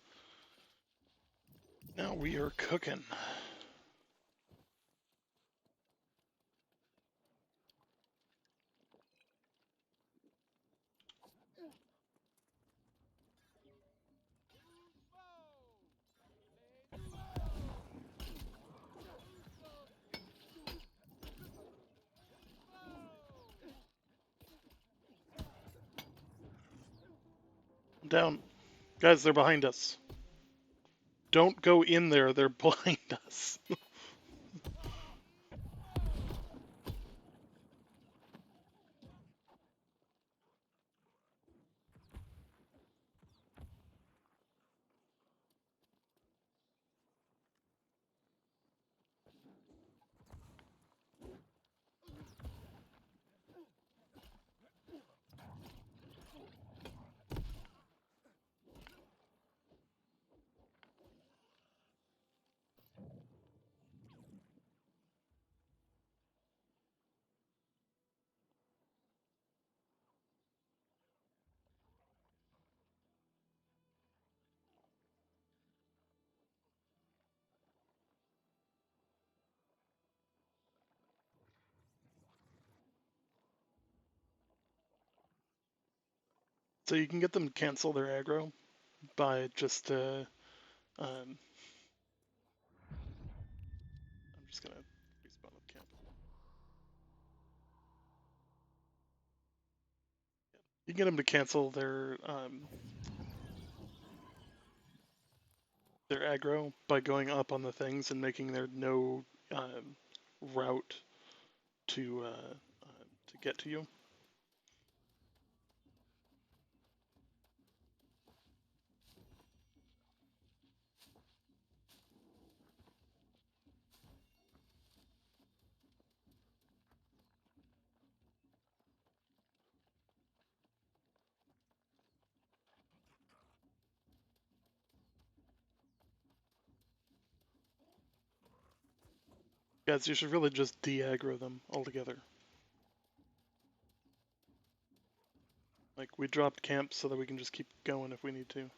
Now we are cooking. Down. Guys, they're behind us. Don't go in there, they're behind us. So you can get them to cancel their aggro by just, I'm just gonna respawn with camp. You can get them to cancel their aggro by going up on the things and making there no route to get to you. Guys, you should really just de-aggro them altogether. Like, we dropped camp so that we can just keep going if we need to.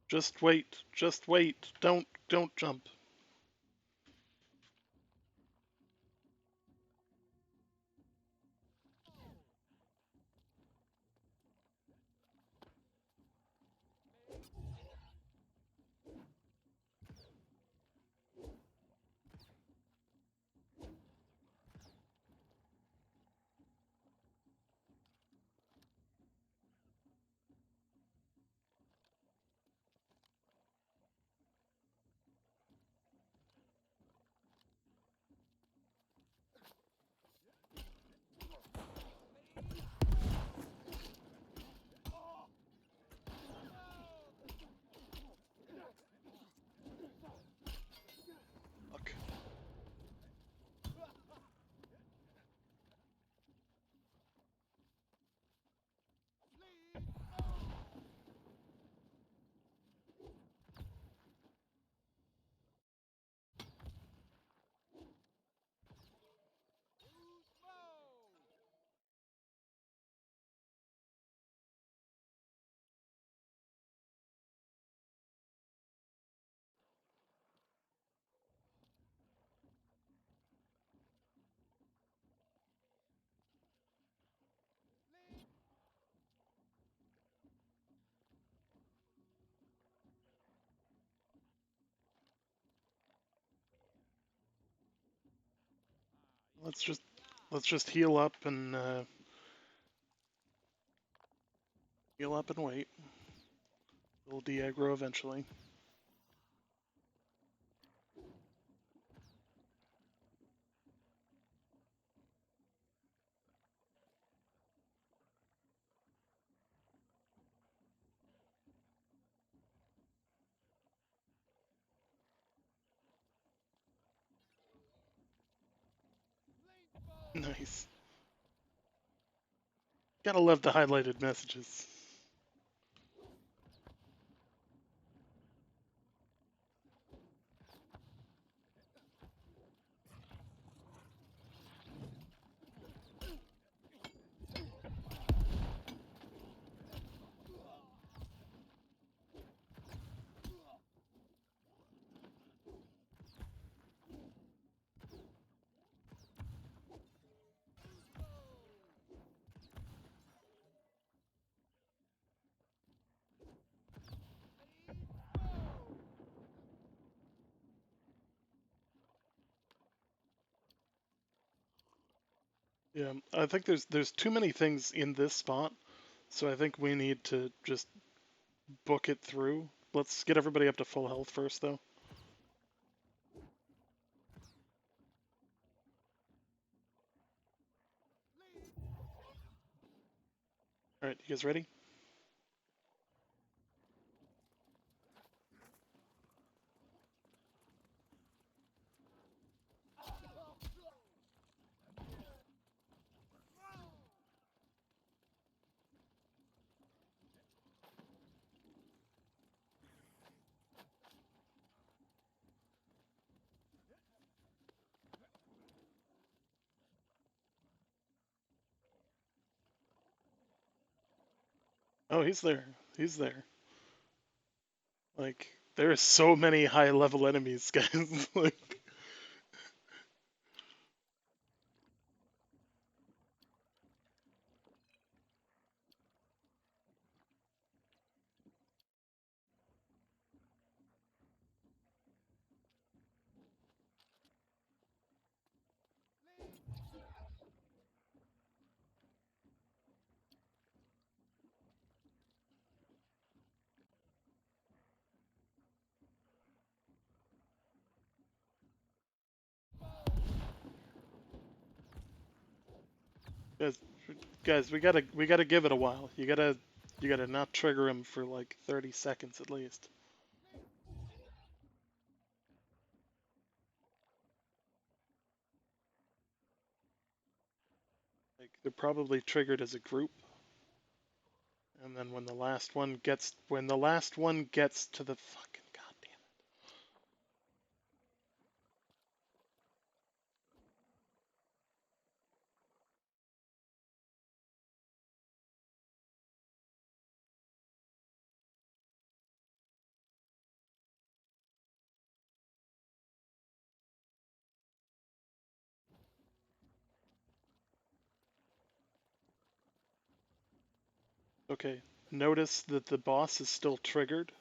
Just wait, don't jump. Let's just heal up and wait. We'll de-aggro eventually. Nice. Gotta love the highlighted messages. Yeah, I think there's too many things in this spot, so I think we need to just book it through. Let's get everybody up to full health first, though. All right, you guys ready? Oh, he's there. He's there. Like, there are so many high-level enemies, guys. Like, guys, guys, we gotta give it a while. You gotta not trigger him for like 30 seconds at least. Like, they're probably triggered as a group, and then when the last one gets to the fucking goddamn. Okay, notice that the boss is still triggered.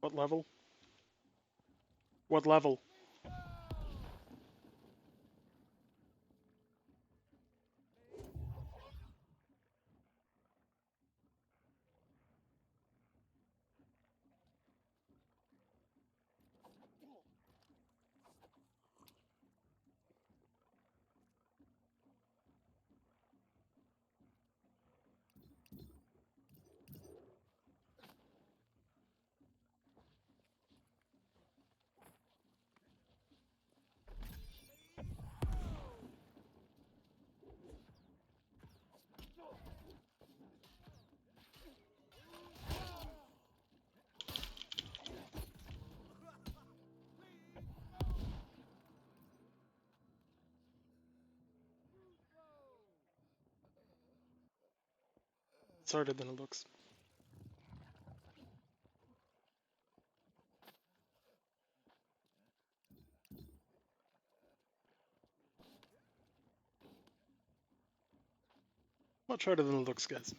What level? What level? It's harder than it looks. Much harder than it looks, guys.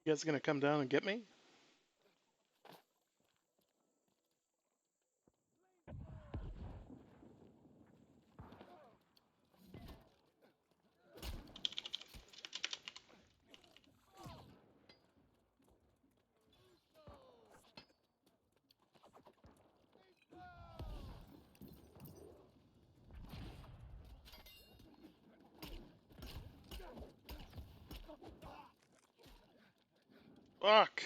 You guys gonna come down and get me? Fuck!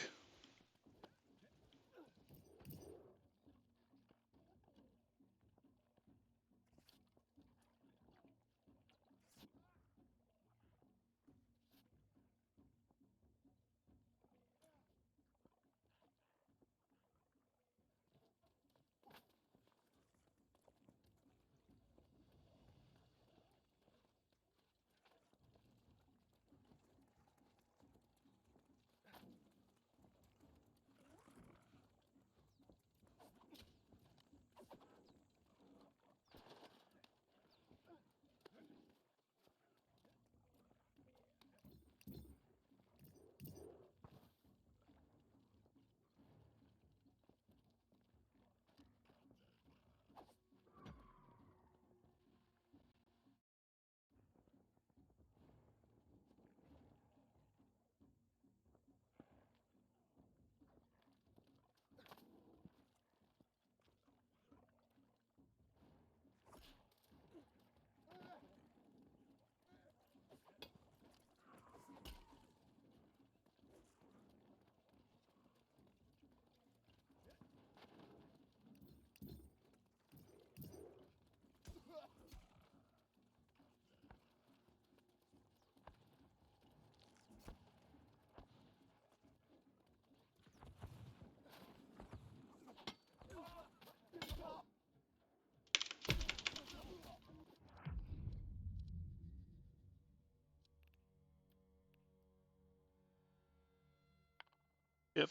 Yep.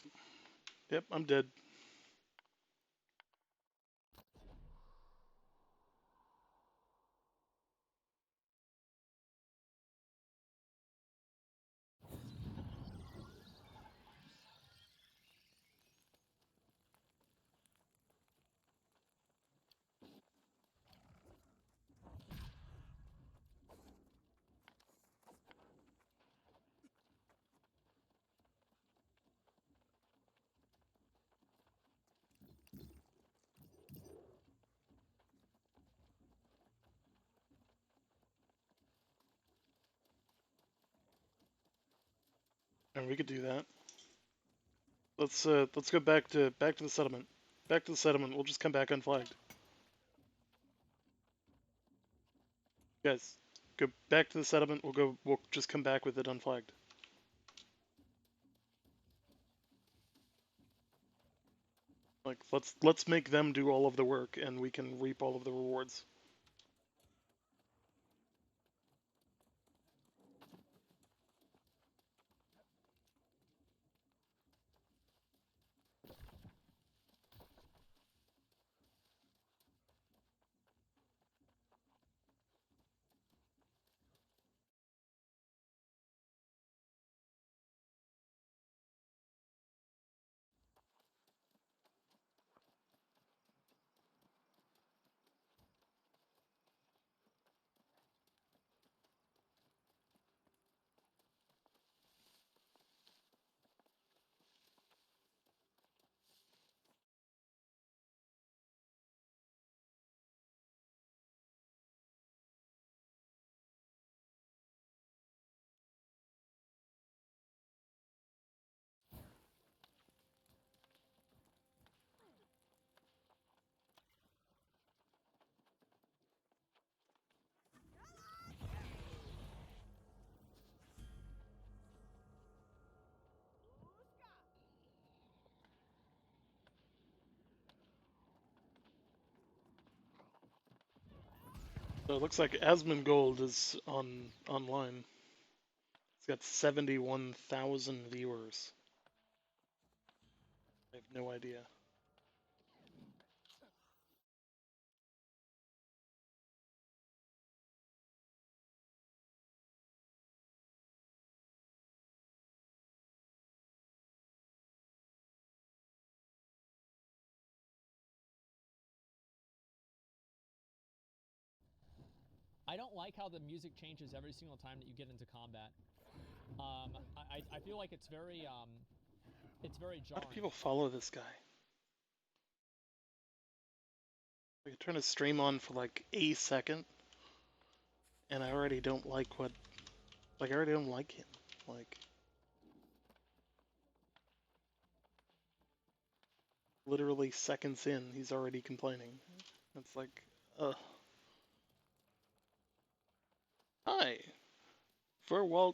Yep, I'm dead. And we could do that. Let's go back to the settlement. Back to the settlement. We'll just come back unflagged. Guys, go back to the settlement. We'll just come back with it unflagged. Like let's make them do all of the work and we can reap all of the rewards. So it looks like Asmongold is online. It's got 71,000 viewers. I have no idea. I don't like how the music changes every single time that you get into combat. I feel like it's very How jarring. do people follow this guy? I turn his stream on for like a second, and I already don't like what. Like I already don't like him. Like literally seconds in, he's already complaining. It's like, ugh. Hi. Verwalt.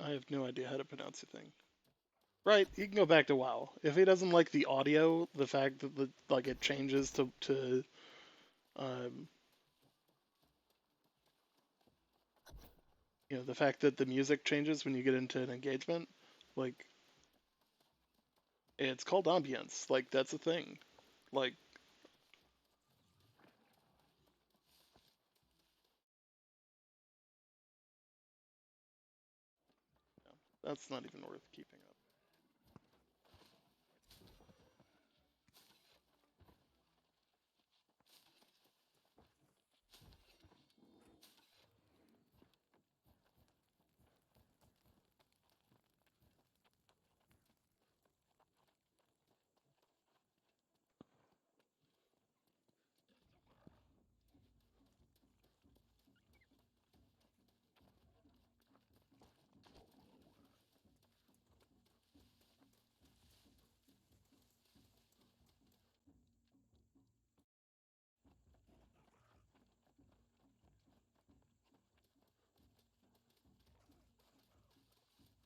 I have no idea how to pronounce the thing. Right, he can go back to WoW. If he doesn't like the audio, the fact that it changes to um, the fact that the music changes when you get into an engagement, like it's called ambience. Like that's a thing. Like that's not even worth keeping up.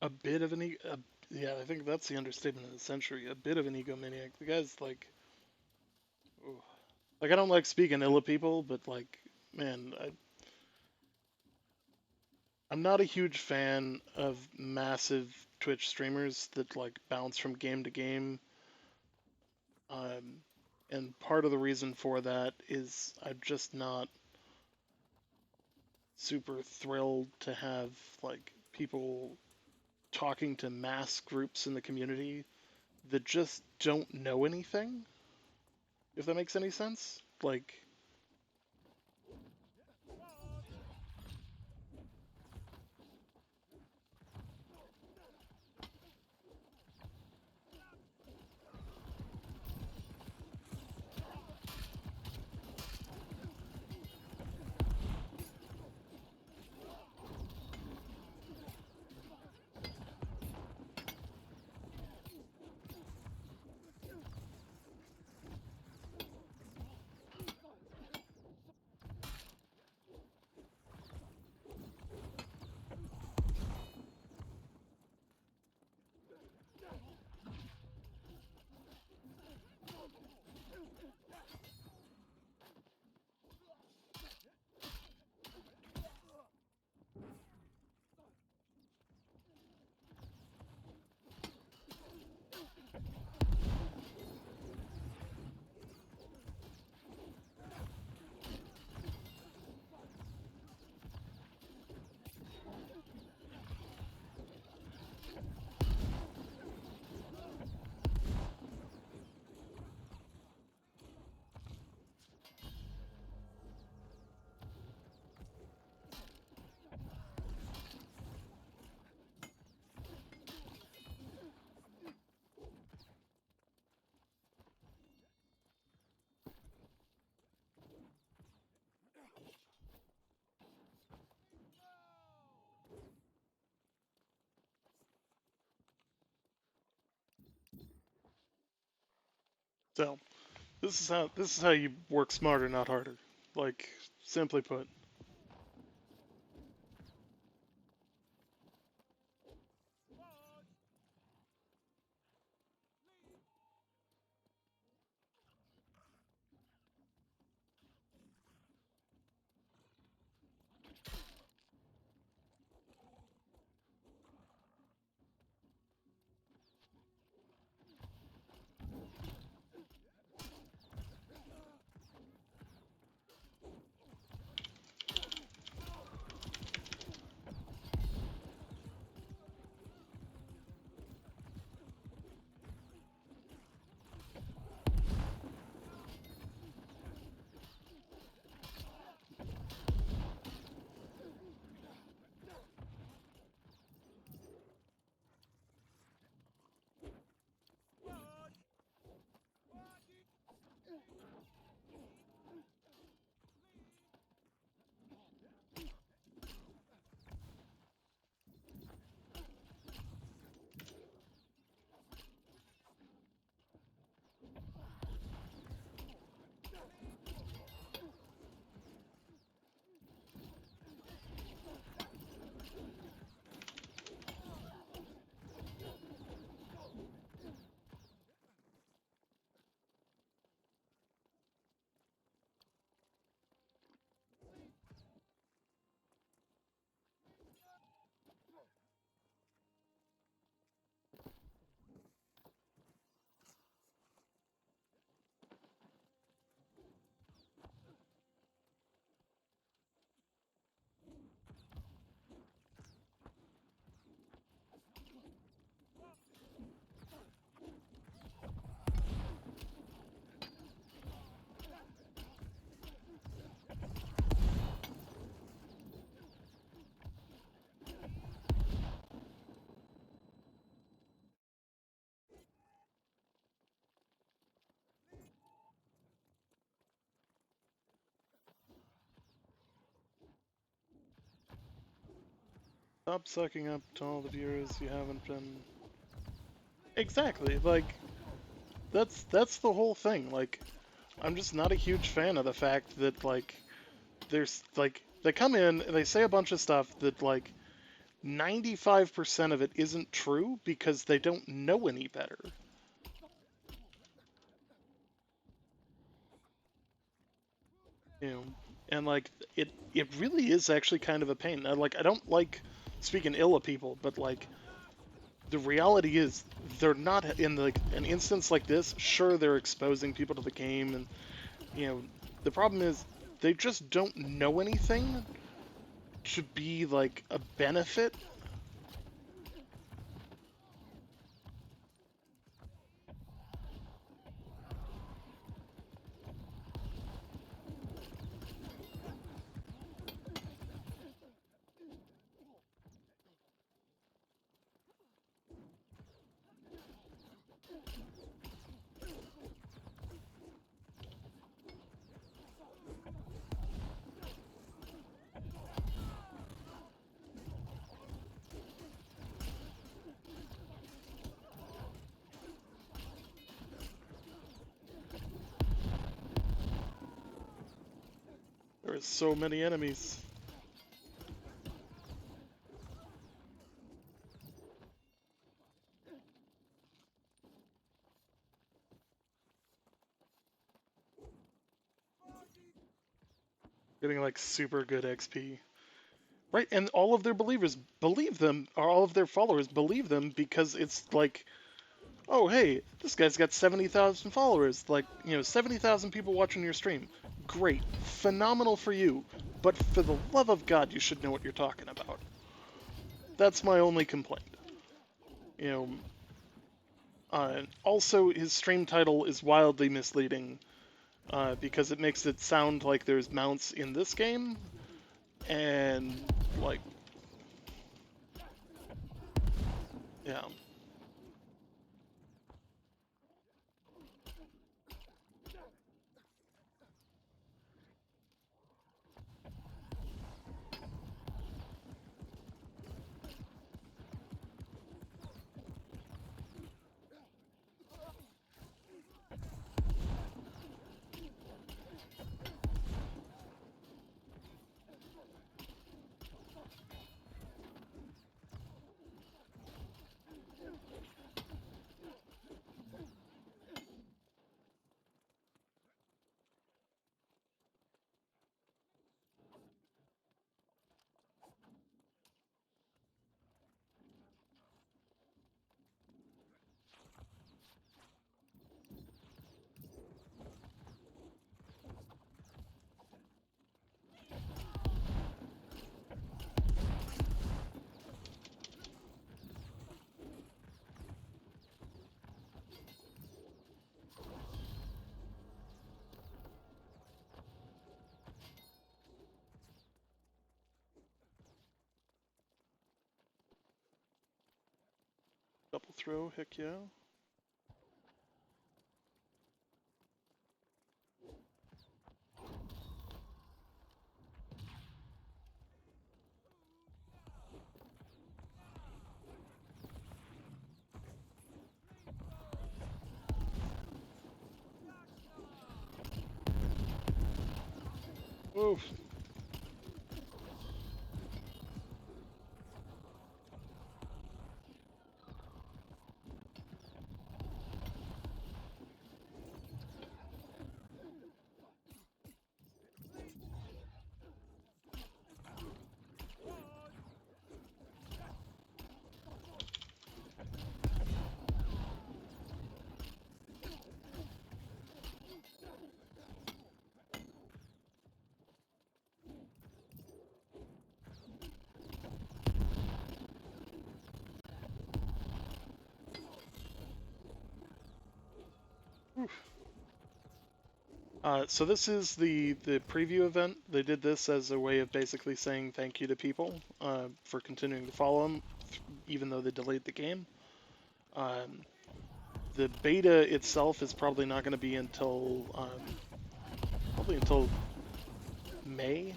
A bit of an yeah, I think that's the understatement of the century. A bit of an egomaniac. The guy's like, ooh. Like I don't like speaking ill of people, but like, man, I'm not a huge fan of massive Twitch streamers that like bounce from game to game. And part of the reason for that is I'm just not super thrilled to have like people talking to mass groups in the community that just don't know anything, if that makes any sense. Like, so this is how you work smarter, not harder. Like, simply put. Stop sucking up to all the viewers you haven't been. Exactly, like that's the whole thing. Like, I'm just not a huge fan of the fact that like there's like they come in and they say a bunch of stuff that like 95% of it isn't true because they don't know any better. You know, and like it really is actually kind of a pain. Like, I don't like speaking ill of people, but like the reality is they're not in like an instance like this. Sure, they're exposing people to the game, and you know the problem is they just don't know anything to be like a benefit. There are so many enemies. Getting like super good XP. Right, and all of their believers believe them, or all of their followers believe them because it's like, oh hey, this guy's got 70,000 followers, like, 70,000 people watching your stream. Great, phenomenal for you, but for the love of God, you should know what you're talking about. That's my only complaint. You know, also his stream title is wildly misleading because it makes it sound like there's mounts in this game, and like, yeah. Double throw, heck yeah. Oof. So this is the preview event. They did this as a way of basically saying thank you to people for continuing to follow them, even though they delayed the game. The beta itself is probably not going to be until probably until May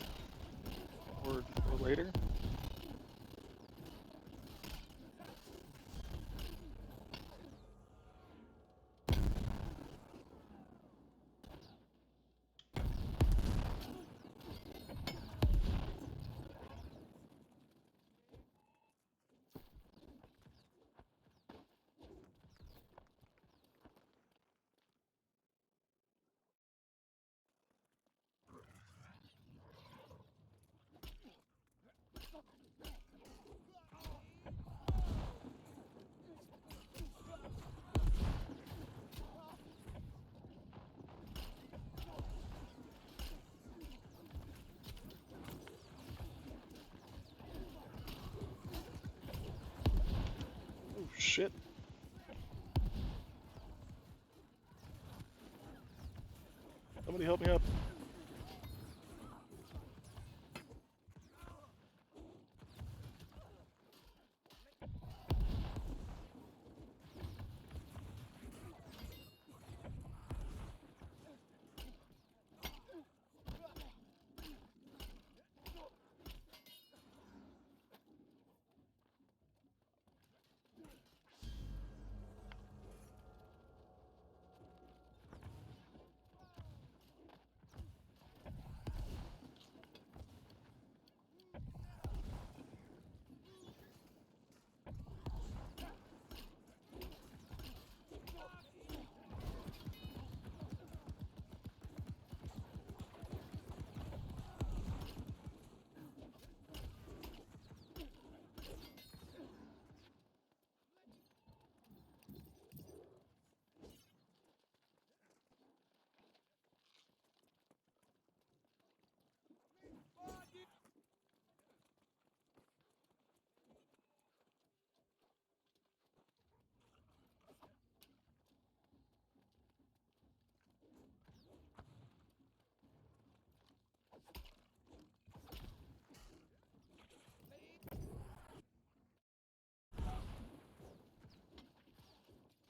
or later. shit. Somebody help me up.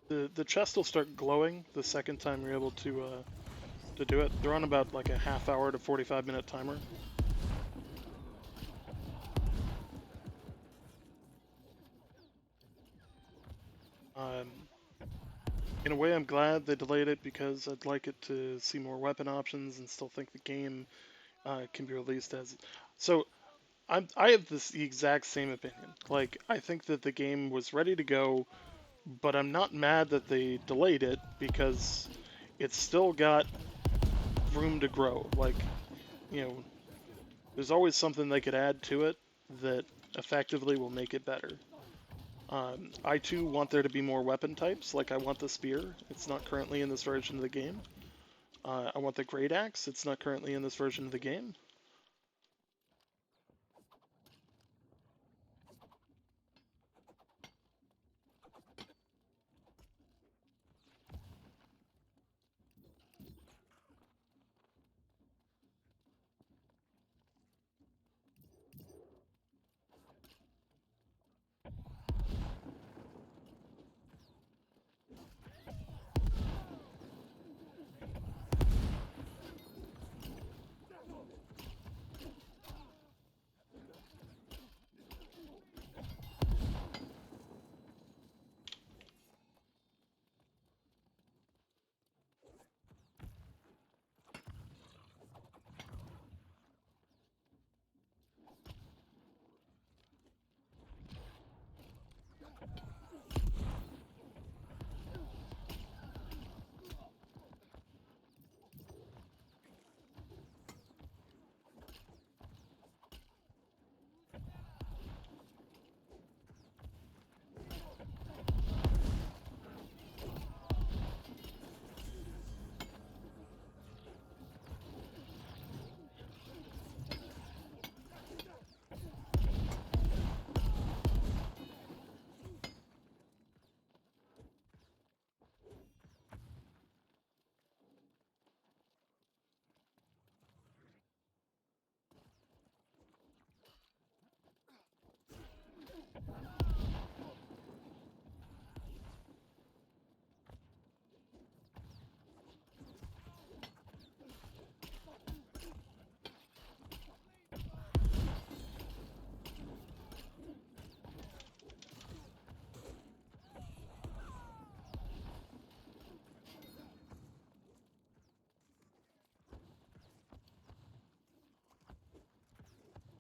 The chest will start glowing the second time you're able to do it. They're on about like a half hour to 45-minute timer. In a way, I'm glad they delayed it because I'd like it to see more weapon options and still think the game can be released as. So I have the exact same opinion. Like, I think that the game was ready to go, but I'm not mad that they delayed it because it's still got room to grow. Like, you know, there's always something they could add to it that effectively will make it better. I too want there to be more weapon types. Like, I want the spear. It's not currently in this version of the game. I want the great axe. It's not currently in this version of the game.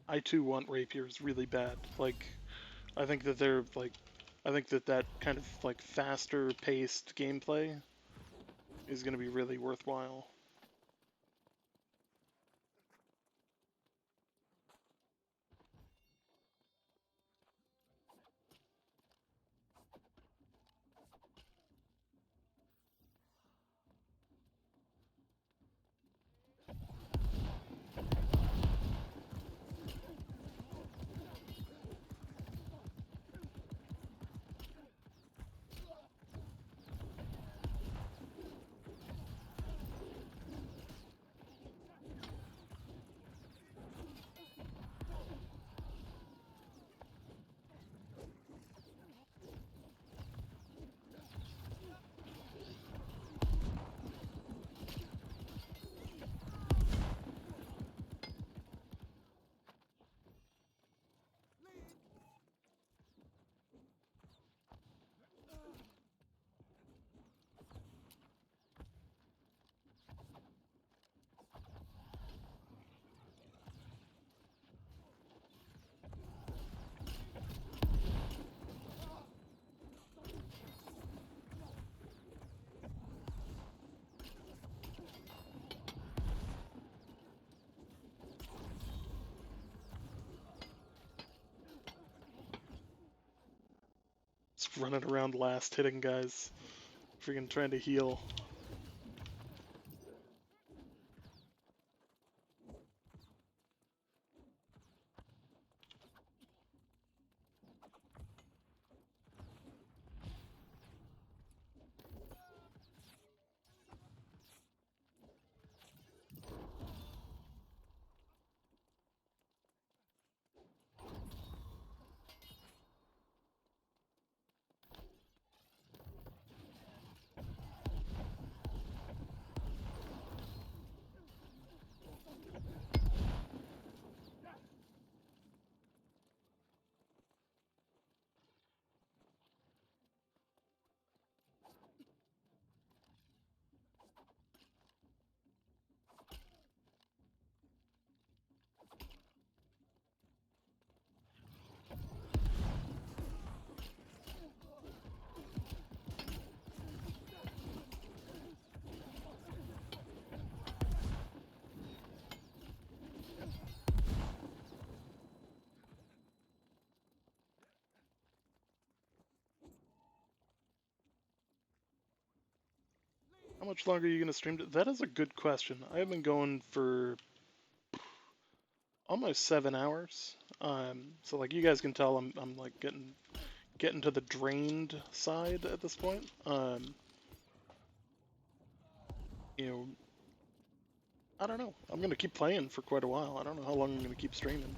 I too want rapiers really bad. Like, I think that they're like, I think that that kind of like faster paced gameplay is going to be really worthwhile. Just running around last, hitting guys. Freaking trying to heal. How much longer are you going to stream? That is a good question. I have been going for almost 7 hours. So like you guys can tell, I'm like getting to the drained side at this point. You know, I don't know. I'm gonna keep playing for quite a while. I don't know how long I'm gonna keep streaming.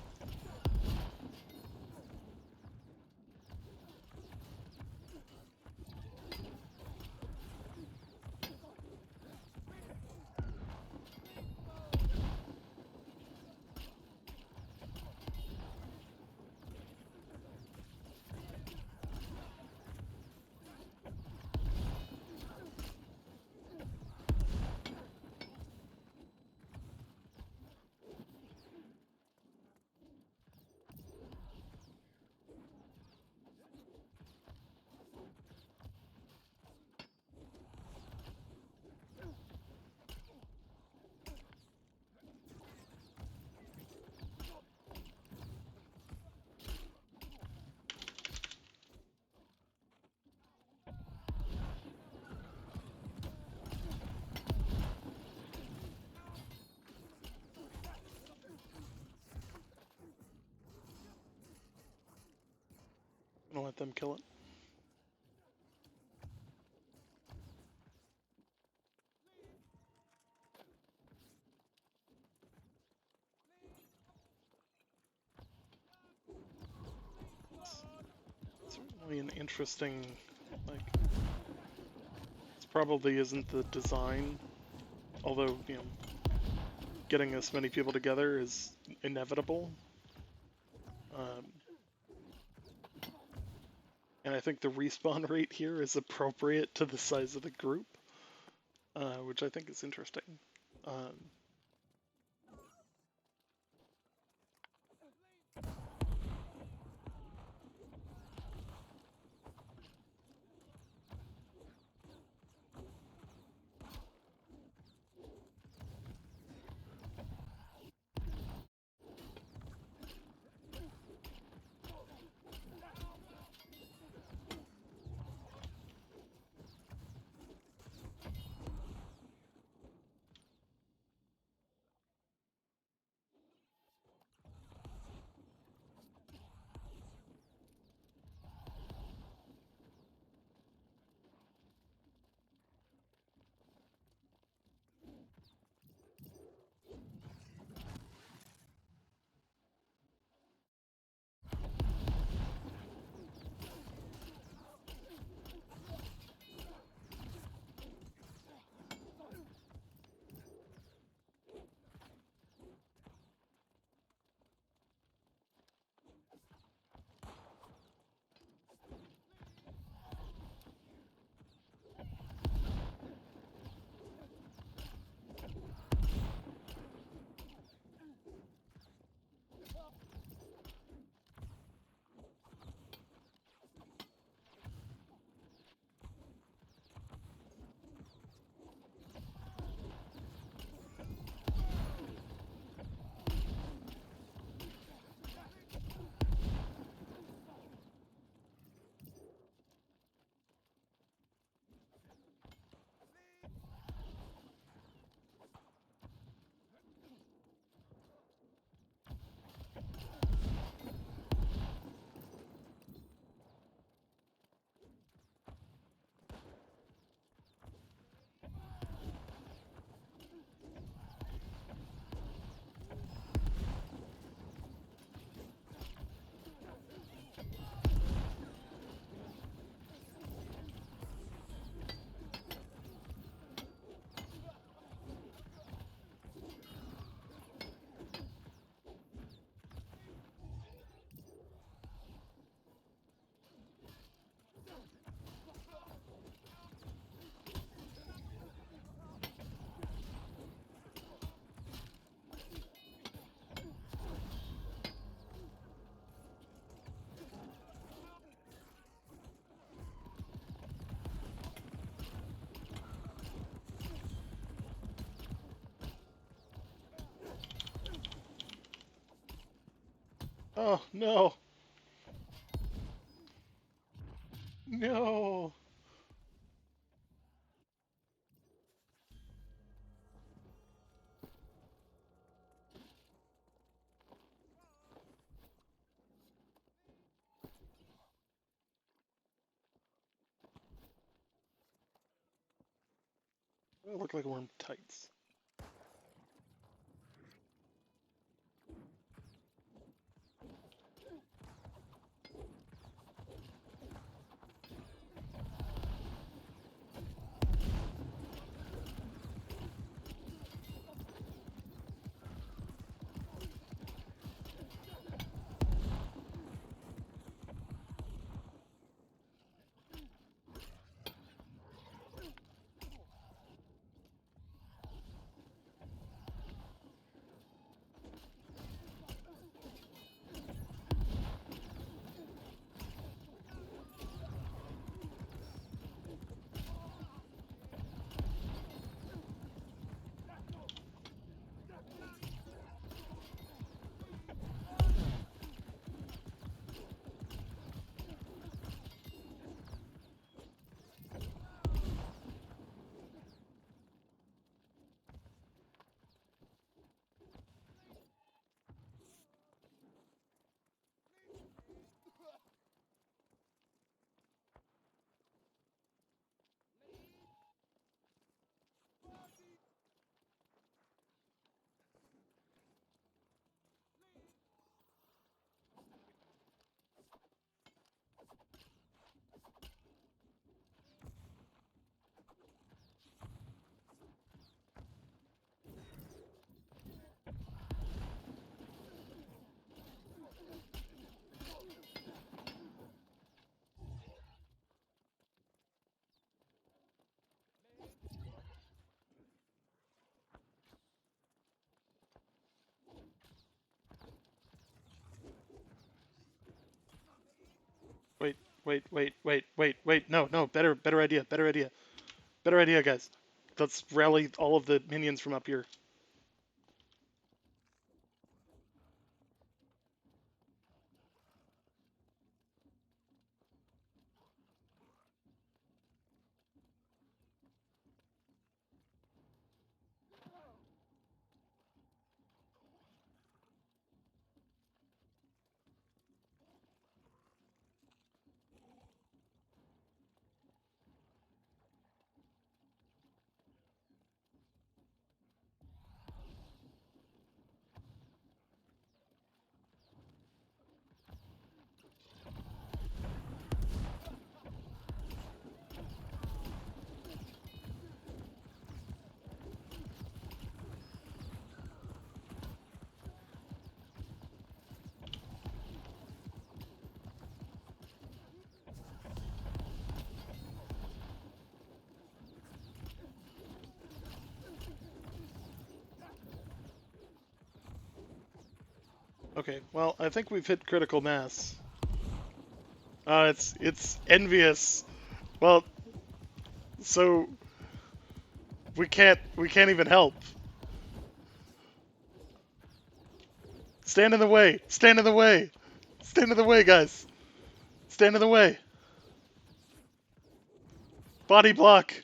I'm gonna let them kill it. It's certainly an interesting, like, this probably isn't the design, although, you know, getting this many people together is inevitable. And I think the respawn rate here is appropriate to the size of the group, which I think is interesting. Oh, no. No. I look like I'm wearing tights. Wait, wait. No, no, better idea, better idea. Better idea, guys. Let's rally all of the minions from up here. Okay, well, I think we've hit critical mass. It's envious. Well, so we can't even help. Stand in the way. Stand in the way. Stand in the way, guys. Stand in the way. Body block.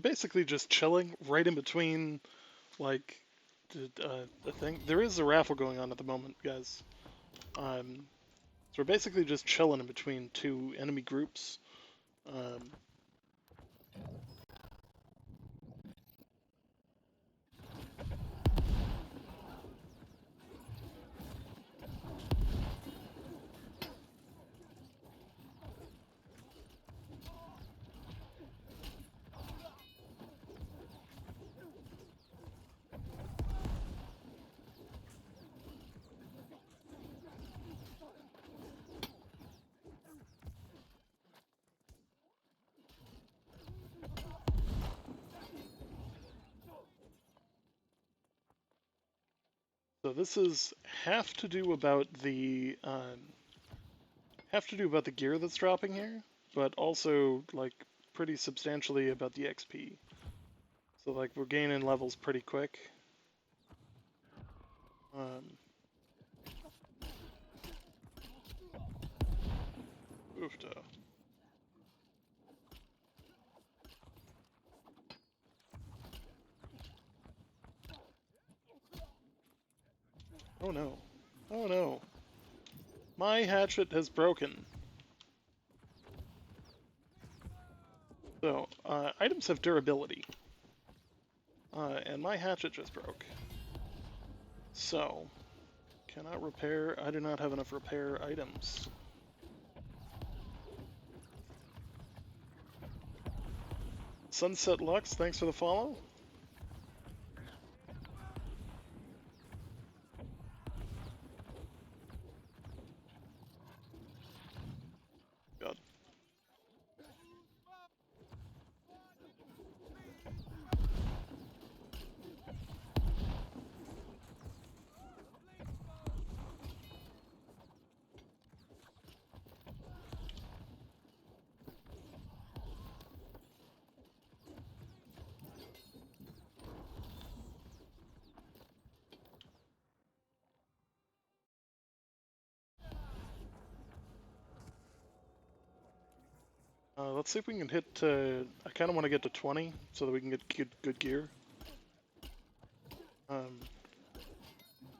basically just chilling right in between, like, the thing. There is a raffle going on at the moment, guys. So we're basically just chilling in between two enemy groups. Um, so this is have to do about the gear that's dropping here, but also like pretty substantially about the XP. So like we're gaining levels pretty quick. Oofta. Oh no. Oh no. My hatchet has broken. So, items have durability. And my hatchet just broke. So, cannot repair. I do not have enough repair items. Sunset Lux, thanks for the follow. God. Let's see if we can hit. I kind of want to get to 20 so that we can get good gear. I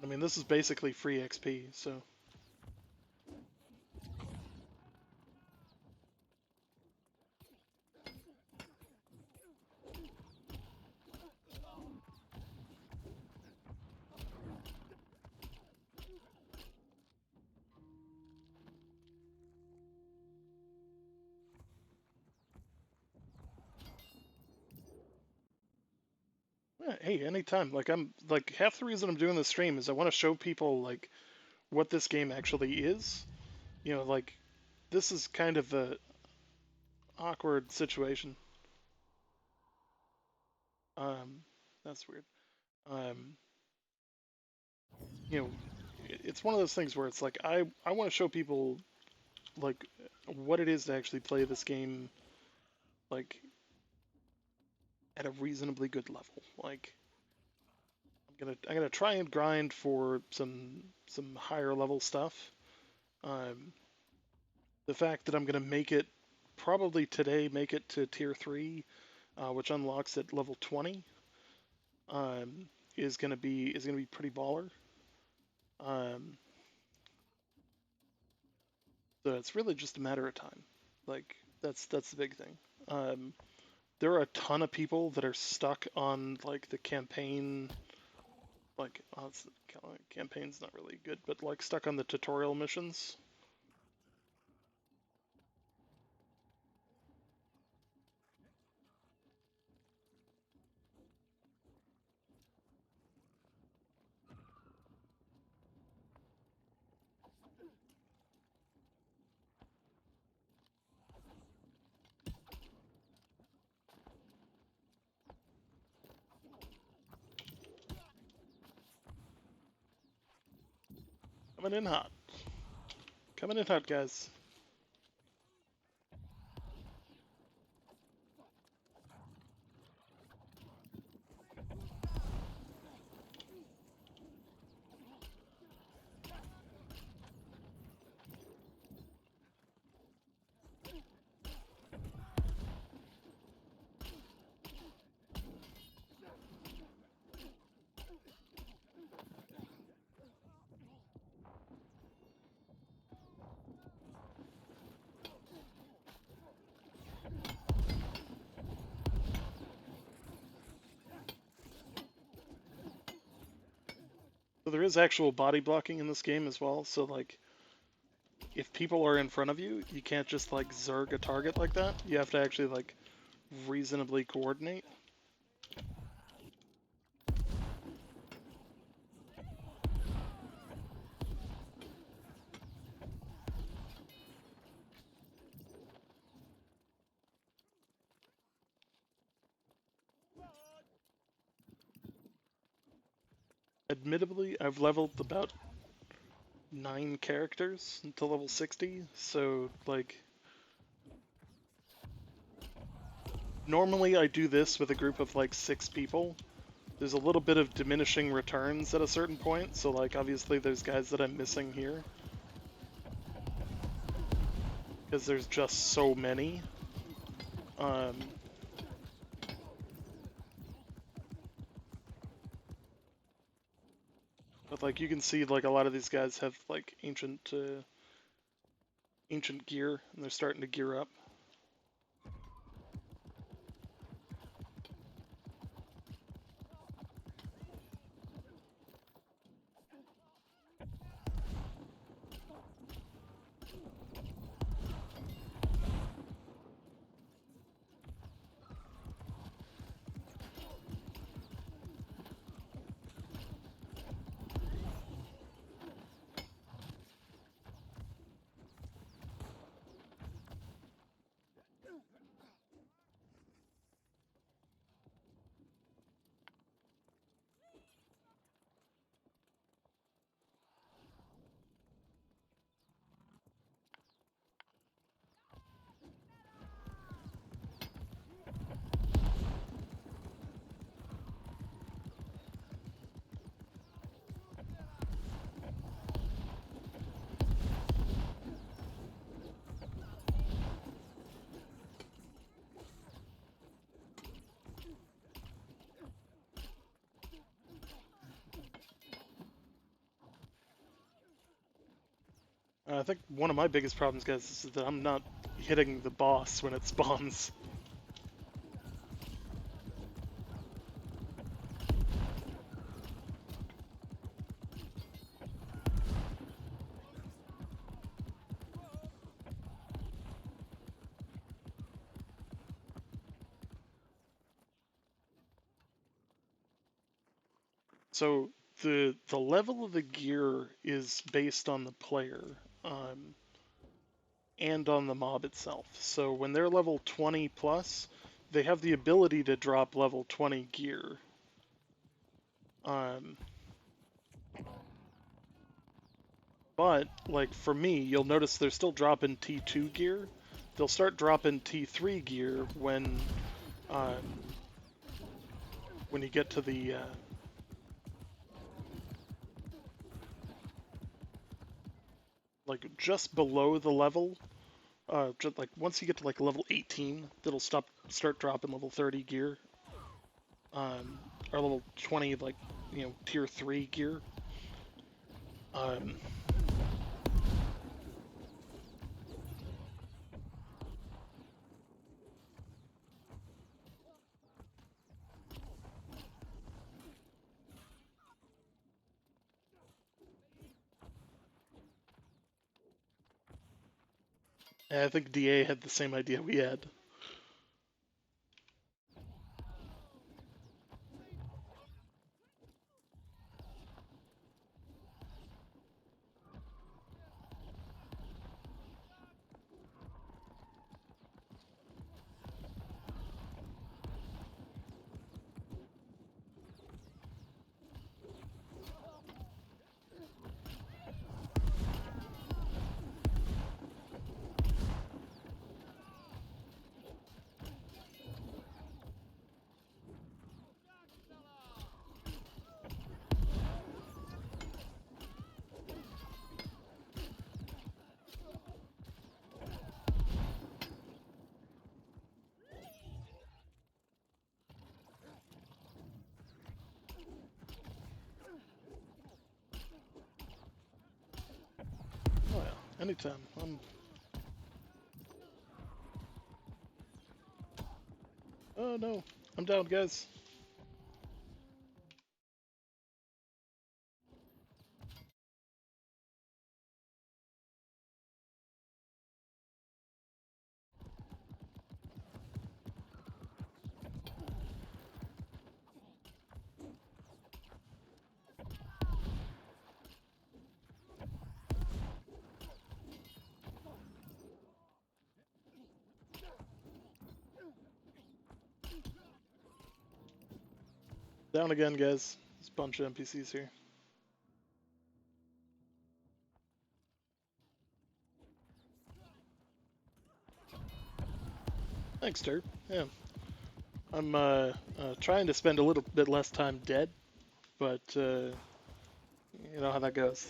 mean, this is basically free XP, so. Yeah, hey, anytime. Like I'm like half the reason I'm doing this stream is I want to show people like what this game actually is. You know, like this is kind of a awkward situation. Um, that's weird. Um, you know, it's one of those things where it's like I want to show people like what it is to actually play this game like at a reasonably good level. Like I'm gonna try and grind for some higher level stuff. Um, the fact that I'm gonna make it probably today, make it to tier 3, which unlocks at level 20, is gonna be pretty baller. Um, so it's really just a matter of time. Like that's the big thing. There are a ton of people that are stuck on like the campaign. Like campaign's not really good, but like stuck on the tutorial missions. Coming in hot. Coming in hot, guys. So there is actual body blocking in this game as well. So like, if people are in front of you, you can't just like zerg a target like that. You have to actually like reasonably coordinate. Admittedly, I've leveled about 9 characters to level 60, so like normally I do this with a group of like 6 people. There's a little bit of diminishing returns at a certain point, so like obviously there's guys that I'm missing here. Because there's just so many. But like you can see like a lot of these guys have like ancient gear and they're starting to gear up. I think one of my biggest problems, guys, is that I'm not hitting the boss when it spawns. So the level of the gear is based on the player and on the mob itself. So when they're level 20 plus, they have the ability to drop level 20 gear. But like for me, you'll notice they're still dropping T2 gear. They'll start dropping T3 gear when you get to the like just below the level. Just like once you get to like level 18, that'll start dropping level 30 gear. Or level 20, like tier 3 gear. And I think DA had the same idea we had. Oh yeah, anytime. Oh no, I'm down, guys. Down again, guys. There's a bunch of NPCs here. Thanks, Turp. Yeah. I'm trying to spend a little bit less time dead, but you know how that goes.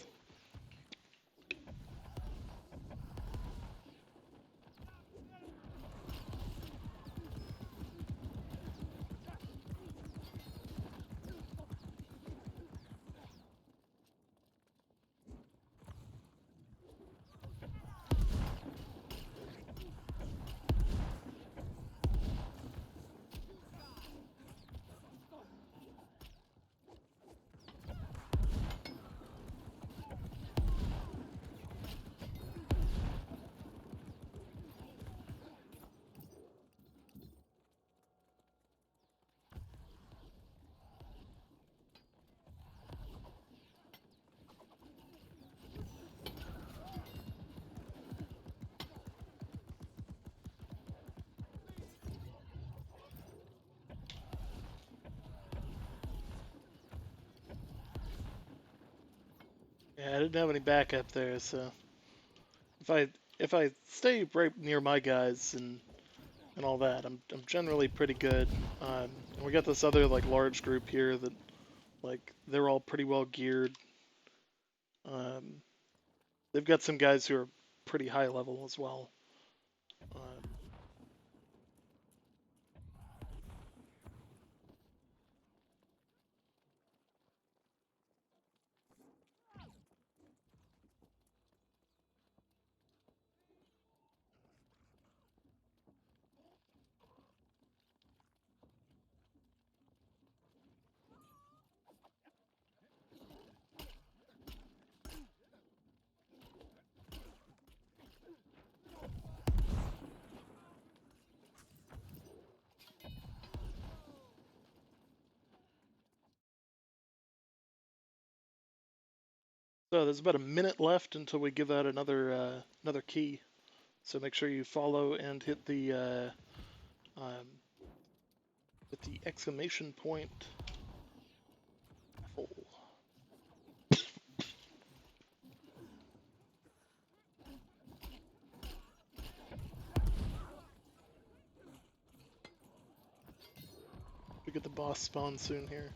Yeah, I didn't have any backup there, so if I if I stay right near my guys and all that, I'm generally pretty good. And we got this other like large group here that like they're all pretty well geared. Um, they've got some guys who are pretty high level as well. Um, so there's about a minute left until we give out another key. So make sure you follow and hit the exclamation point. Full. We get the boss spawn soon here.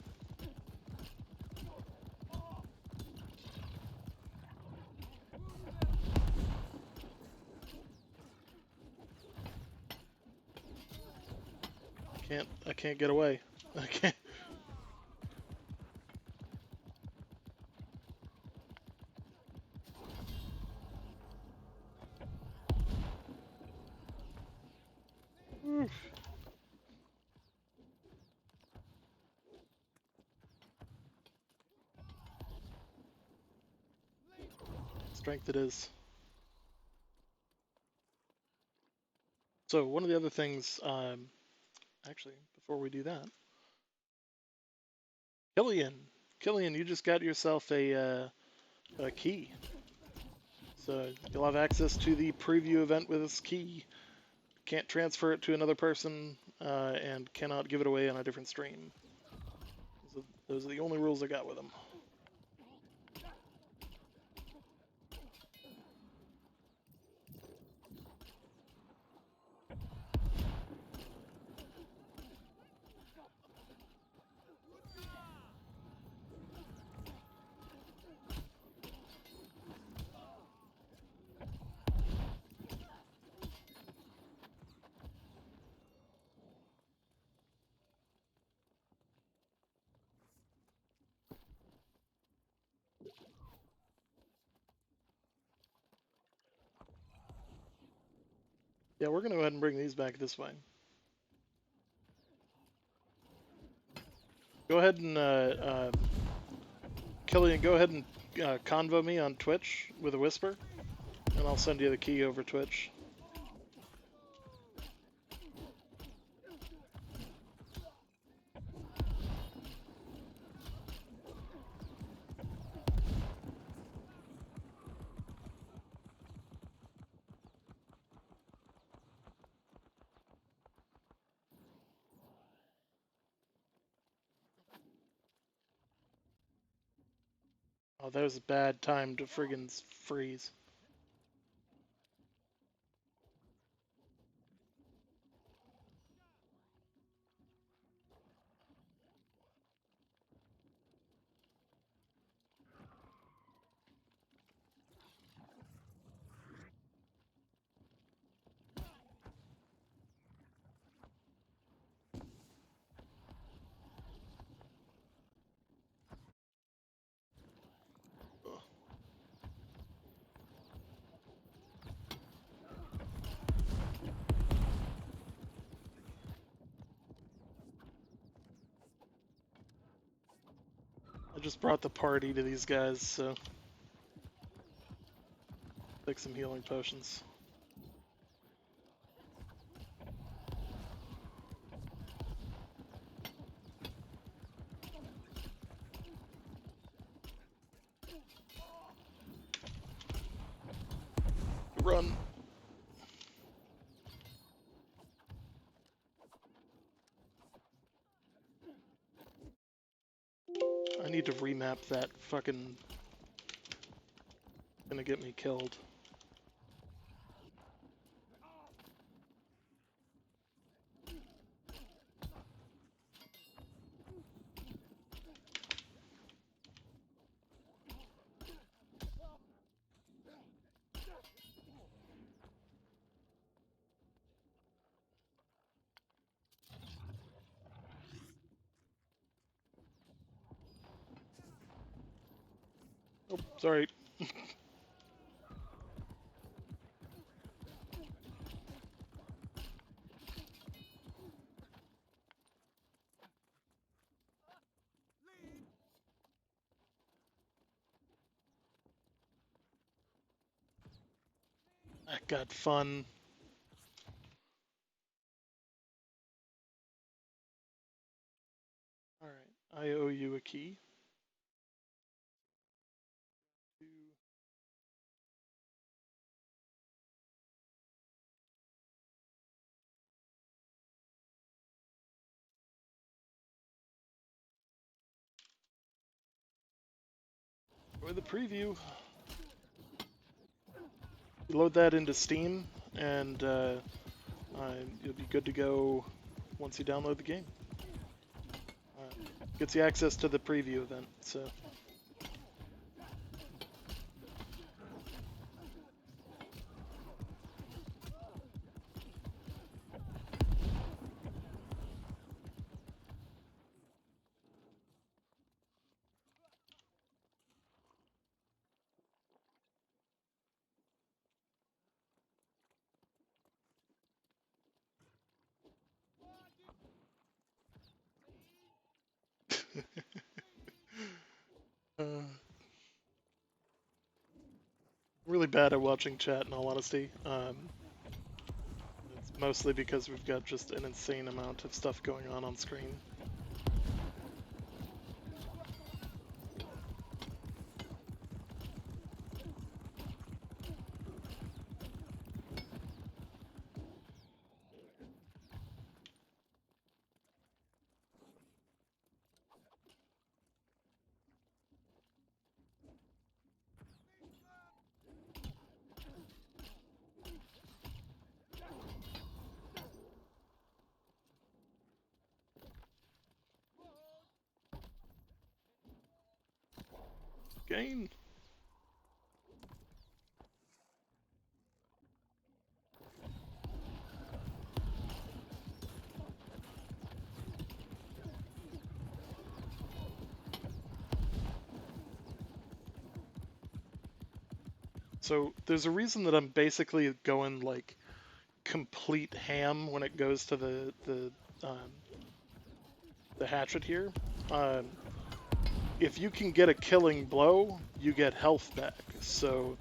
I can't get away. I can't. Oof. Strength it is. So one of the other things, actually, before we do that, Killian, you just got yourself a key. So you'll have access to the preview event with this key. Can't transfer it to another person, and cannot give it away on a different stream. Those are the only rules I got with them. Yeah, we're gonna go ahead and bring these back this way. Go ahead and Killian, go ahead and convo me on Twitch with a whisper, and I'll send you the key over Twitch. Oh, that was a bad time to friggin' freeze. I just brought the party to these guys, so take some healing potions. Run. I need to remap that fucking... Gonna get me killed. Oh, sorry. That got fun. Alright, I owe you a key. Or the preview. You load that into Steam, and you'll be good to go once you download the game. Gets you access to the preview event, so... Really bad at watching chat, in all honesty. It's mostly because we've got just an insane amount of stuff going on screen. Gain. So there's a reason that I'm basically going like complete ham when it goes to the hatchet here. If you can get a killing blow, you get health back. So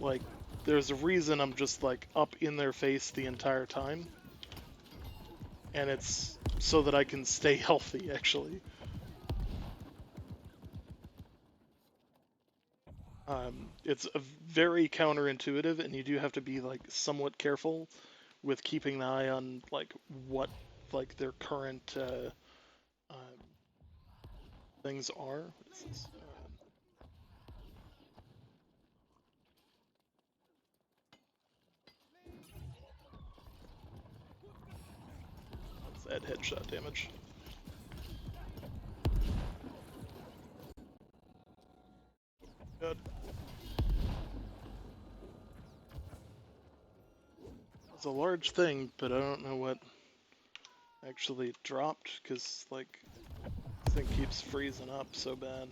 like there's a reason I'm just like up in their face the entire time. And it's so that I can stay healthy, actually. It's a very counterintuitive, and you do have to be like somewhat careful with keeping an eye on like what like their current things are. What is this? bad headshot damage. Good. It's a large thing, but I don't know what actually dropped, because, like, this thing keeps freezing up so bad.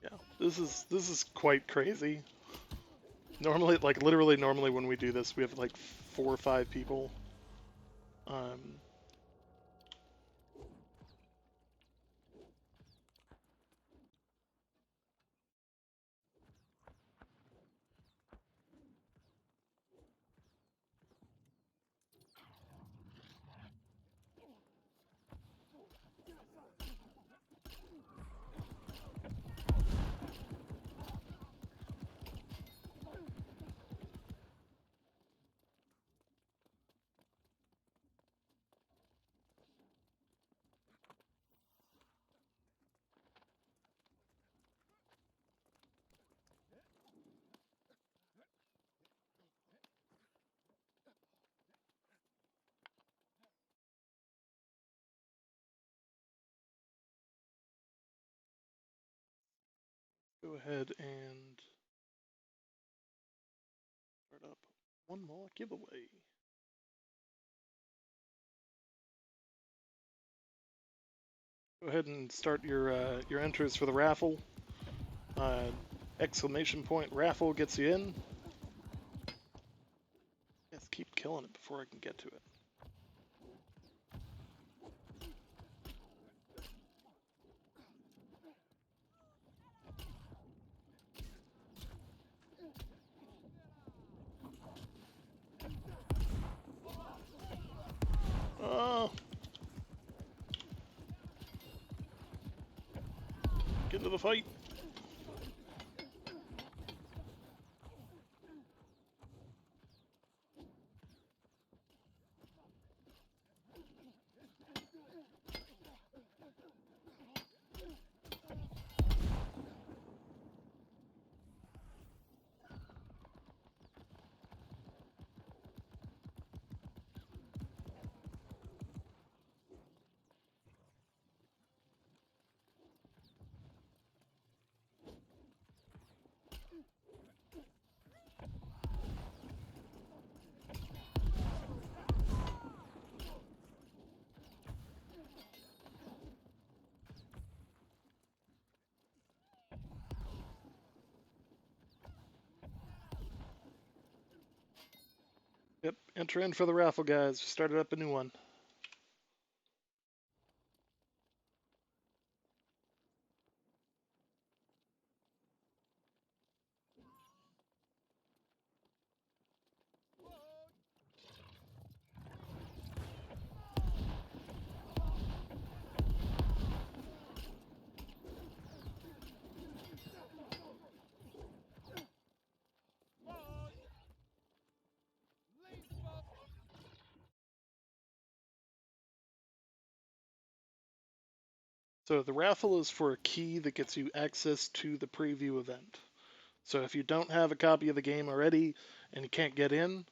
Yeah, this is quite crazy. Normally, like literally normally when we do this, we have like 4 or 5 people. Go ahead and start up one more giveaway. Go ahead and start your entries for the raffle. Exclamation point raffle gets you in. Let's keep killing it before I can get to it. Oh! Get into the fight! Yep, enter in for the raffle, guys. Started up a new one. So the raffle is for a key that gets you access to the preview event. So if you don't have a copy of the game already and you can't get in,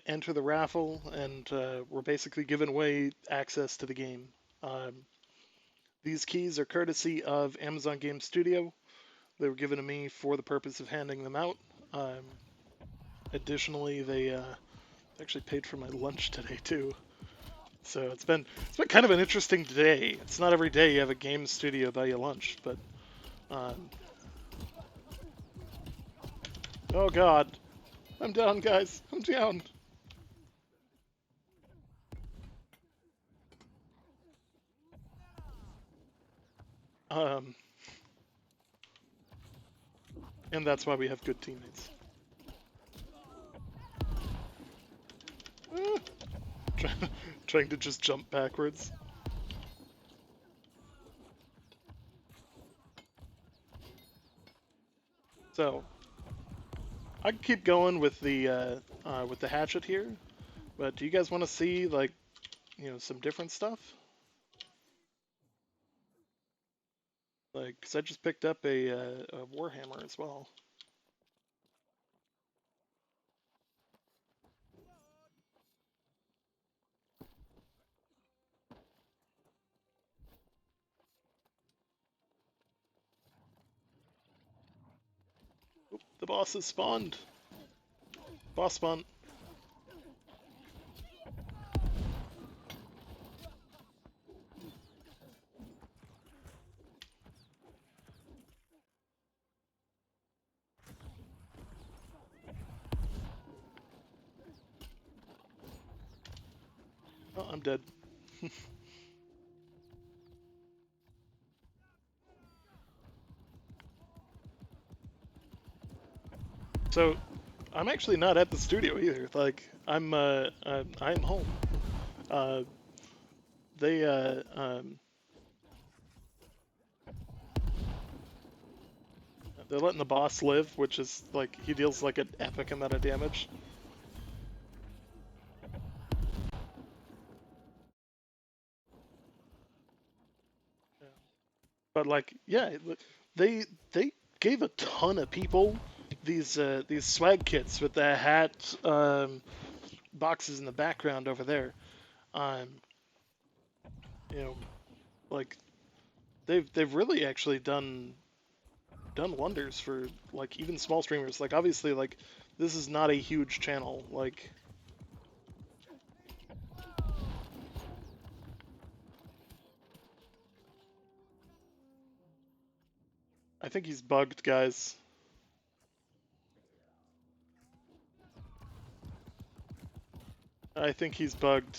enter the raffle, and we're basically giving away access to the game. These keys are courtesy of Amazon Game Studio. They were given to me for the purpose of handing them out. Additionally, they actually paid for my lunch today too. So it's been kind of an interesting day. It's not every day you have a game studio buy you lunch, but oh god, I'm down, guys. I'm down. And that's why we have good teammates. Trying to just jump backwards. So I can keep going with the hatchet here, But do you guys want to see, like, some different stuff? Like, 'cause I just picked up a Warhammer as well. Oop, the boss has spawned. Boss spawn. Oh, I'm dead. So, I'm actually not at the studio either. Like, I'm home. Uh, they they're letting the boss live, which is like he deals like an epic amount of damage. But like, yeah, they gave a ton of people these swag kits with the hat boxes in the background over there. Um, you know, like they've really actually done wonders for like even small streamers. Like obviously like this is not a huge channel. Like I think he's bugged, guys. I think he's bugged.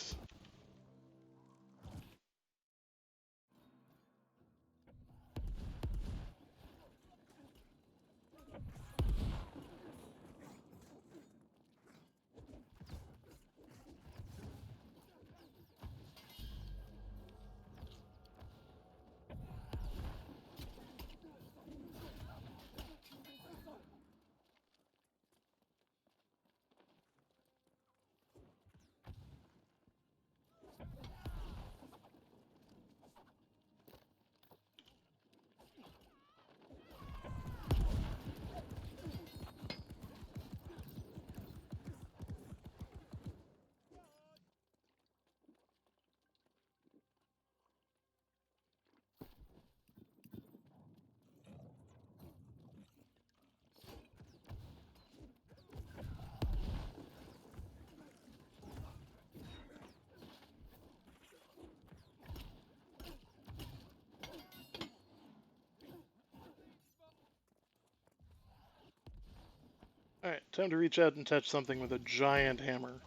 Alright, time to reach out and touch something with a giant hammer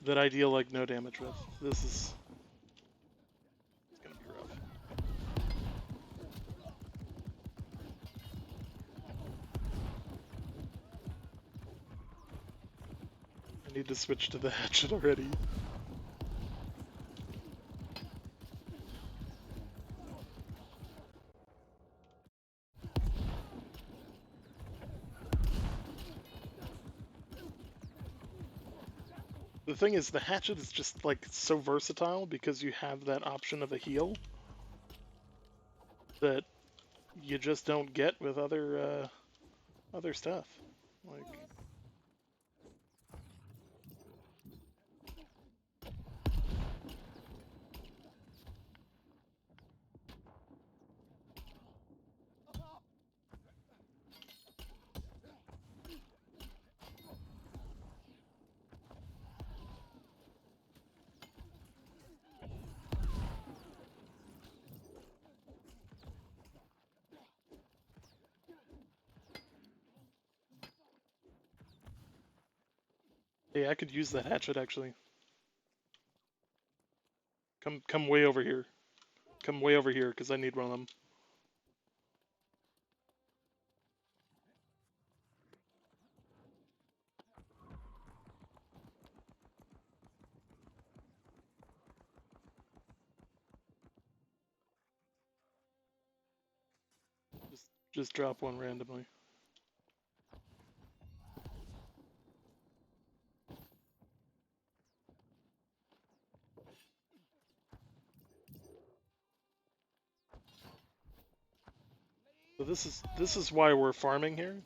that I deal like no damage with. This is it's gonna be rough. I need to switch to the hatchet already. The thing is, the hatchet is just like so versatile because you have that option of a heal that you just don't get with other stuff. Like, hey, I could use that hatchet actually. Come way over here. Come way over here because I need one of them. Just drop one randomly. So this is why we're farming here.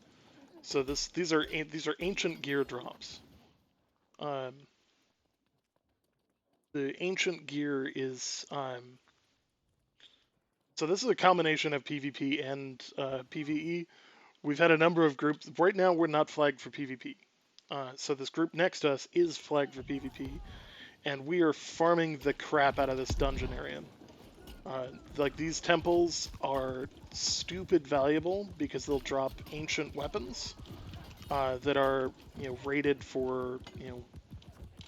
So these are ancient gear drops. The ancient gear is so this is a combination of PvP and PvE. We've had a number of groups. Right now, we're not flagged for PvP. So this group next to us is flagged for PvP, and we are farming the crap out of this dungeon area. Like these temples are stupid valuable because they'll drop ancient weapons that are rated for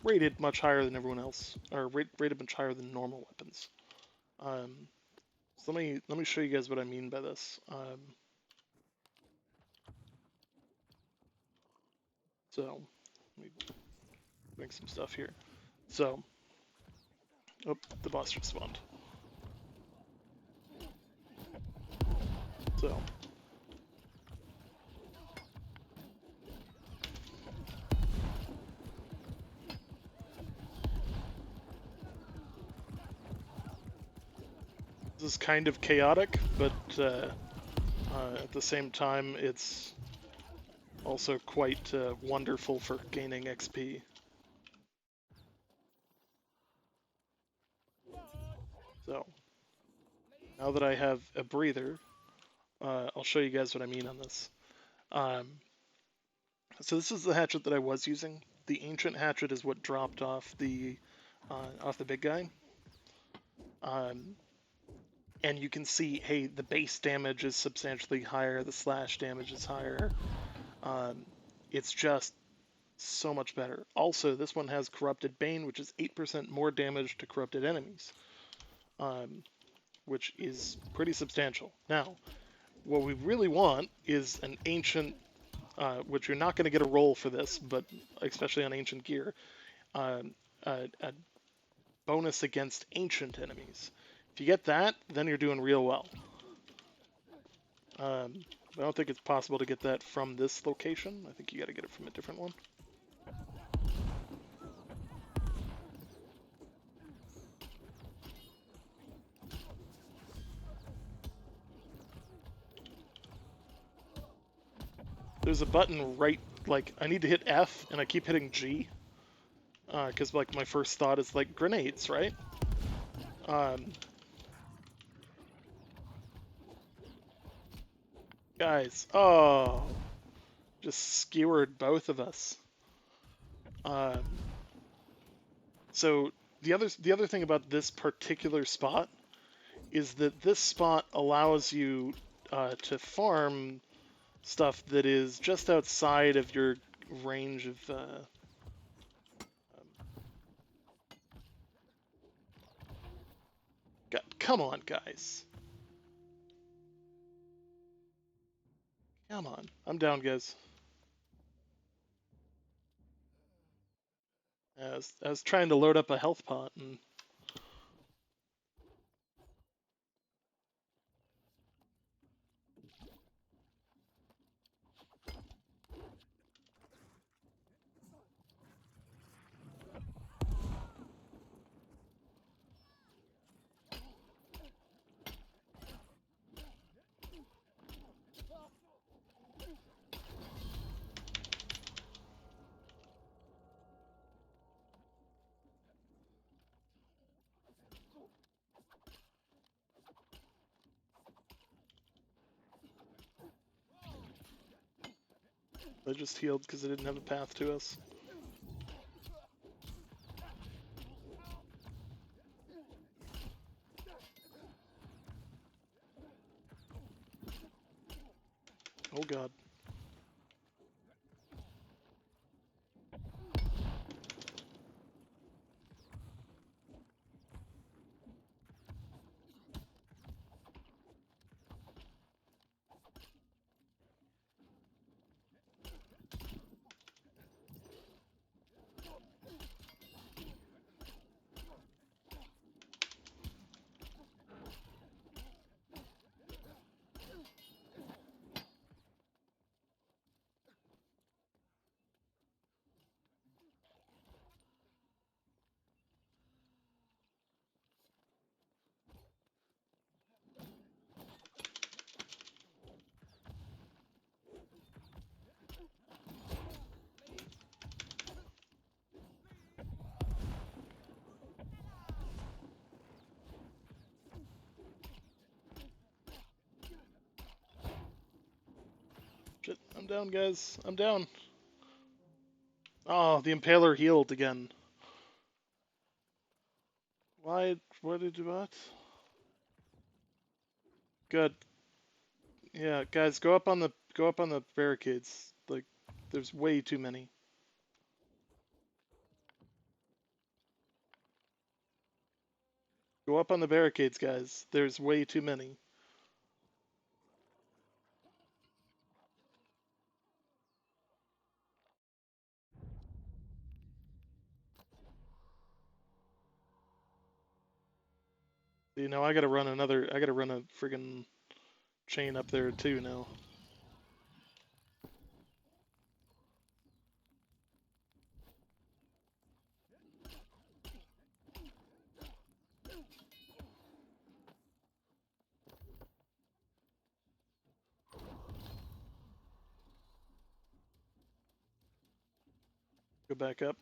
rated much higher than everyone else, or rated much higher than normal weapons. So let me show you guys what I mean by this. So let me make some stuff here. So, oh, the boss just spawned. So, this is kind of chaotic, but at the same time, it's also quite wonderful for gaining XP. So, now that I have a breather, I'll show you guys what I mean on this. So this is the hatchet that I was using. The ancient hatchet is what dropped off the big guy. And you can see, hey, the base damage is substantially higher, the slash damage is higher. It's just so much better. Also, this one has Corrupted Bane, which is 8% more damage to corrupted enemies, which is pretty substantial. Now, what we really want is an ancient, which you're not going to get a roll for this, but especially on ancient gear, a bonus against ancient enemies. If you get that, then you're doing real well. I don't think it's possible to get that from this location. I think you got to get it from a different one. There's a button right, like, I need to hit F, and I keep hitting G. Because, like, my first thought is, like, grenades, right? Guys, oh, just skewered both of us. So the other thing about this particular spot is that this spot allows you to farm stuff that is just outside of your range of come on, guys. Come on. I'm down, guys. I was trying to load up a health pot, and I just healed because I didn't have a path to us. Oh god. down, guys. I'm down. Oh, the Impaler healed again. Why? What did you what? Good. Yeah, guys, go up on the barricades. Like, there's way too many. Go up on the barricades, guys. There's way too many. You know, I gotta run a friggin' chain up there too now. Go back up.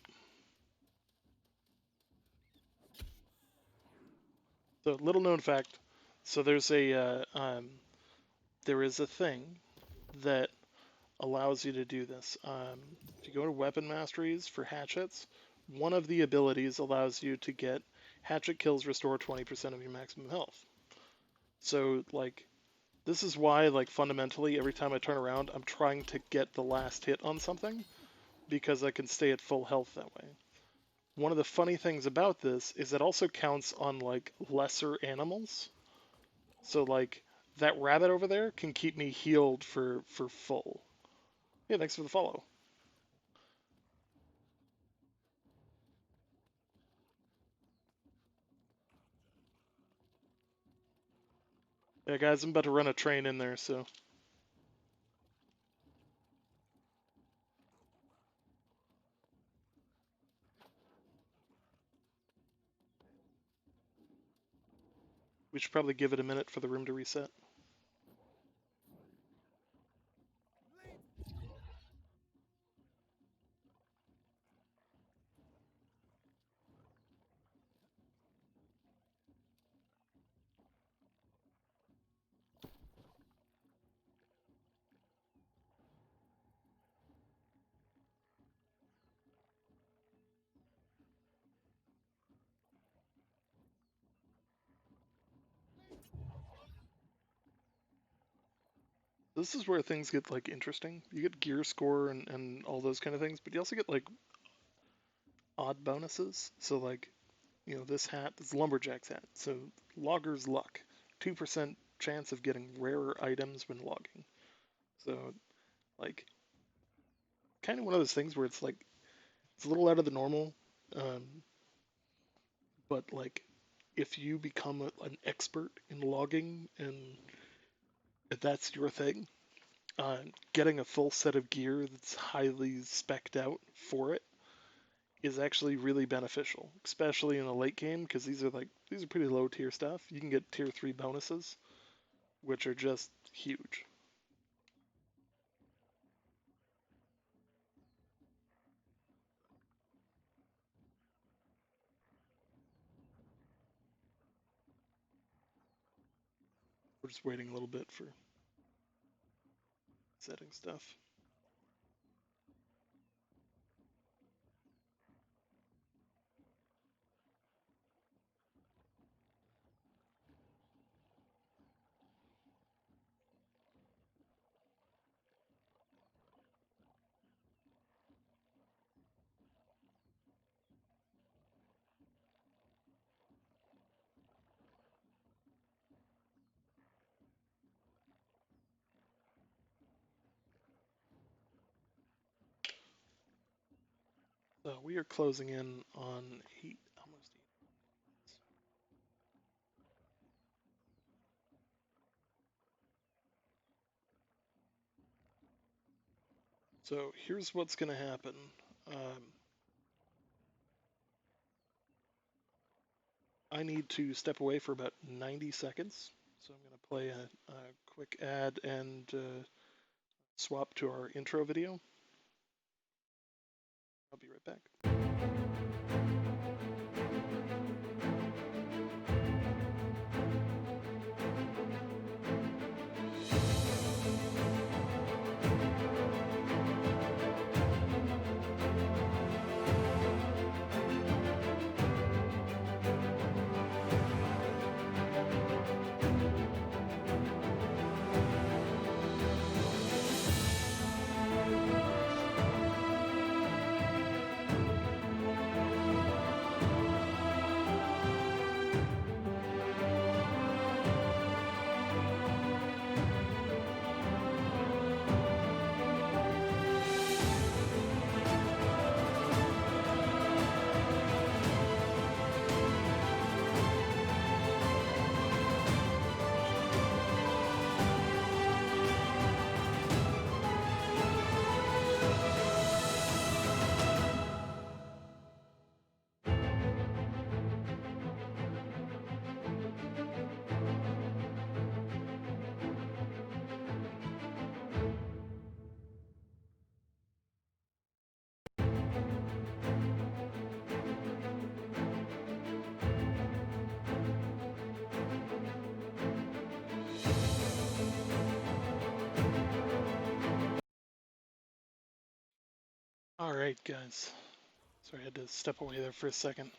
So, little known fact. So there's there is a thing that allows you to do this. If you go to Weapon Masteries for hatchets, one of the abilities allows you to get hatchet kills restore 20% of your maximum health. So, like, this is why, like, fundamentally, every time I turn around, I'm trying to get the last hit on something, because I can stay at full health that way. One of the funny things about this is it also counts on, like, lesser animals. So, like, that rabbit over there can keep me healed for full. Yeah, thanks for the follow. Yeah, guys, I'm about to run a train in there, so... we should probably give it a minute for the room to reset. This is where things get, like, interesting. You get gear score and all those kind of things, but you also get, like, odd bonuses. So, like, you know, this hat is Lumberjack's hat. So, Logger's Luck. 2% chance of getting rarer items when logging. So, like, kind of one of those things where it's, like, it's a little out of the normal. But, like, if you become an expert in logging and if that's your thing, getting a full set of gear that's highly specced out for it is actually really beneficial, especially in the late game, because these are pretty low tier stuff. You can get tier 3 bonuses, which are just huge. We're just waiting a little bit for setting stuff. So we are closing in on almost 8. So here's what's going to happen. I need to step away for about 90 seconds. So I'm going to play a quick ad and swap to our intro video. I'll be right back. Alright, guys. Sorry, I had to step away there for a second.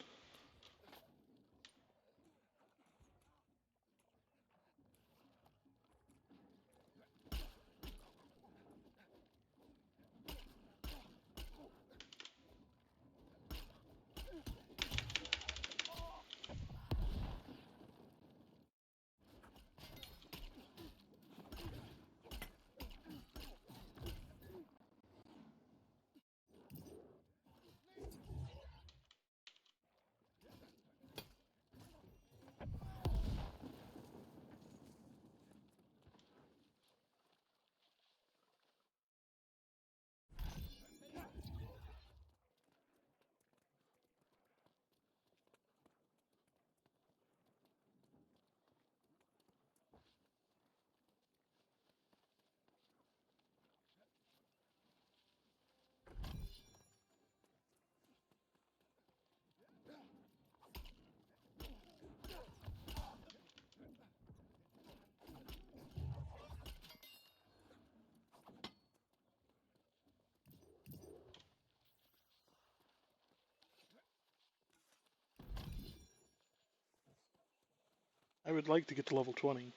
I would like to get to level 20.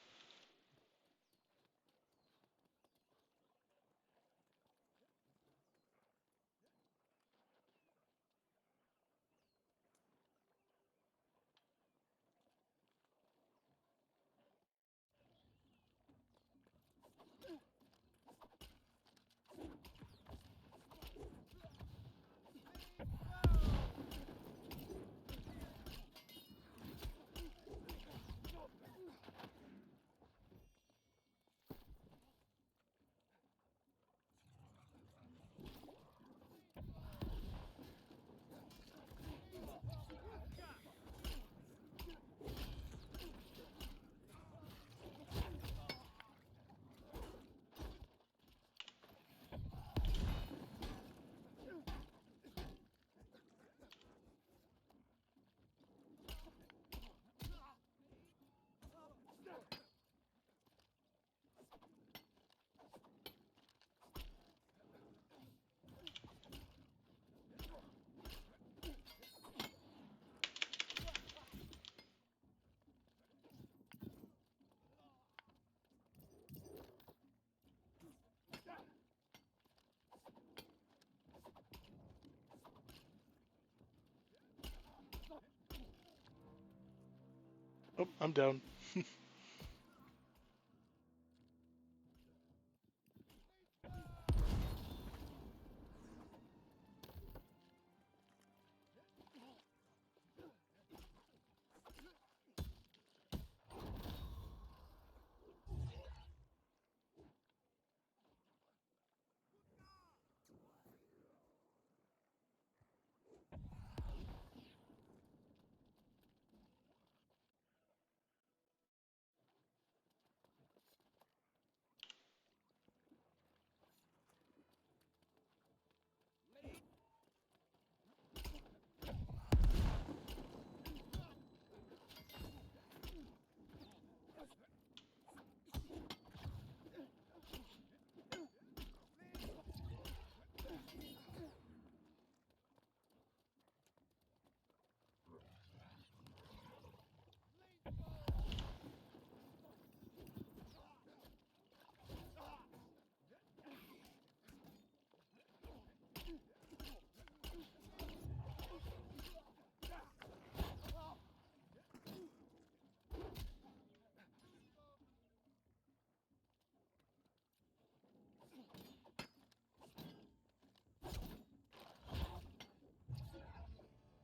Oh, I'm down.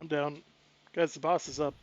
I'm down. Guys, the boss is up.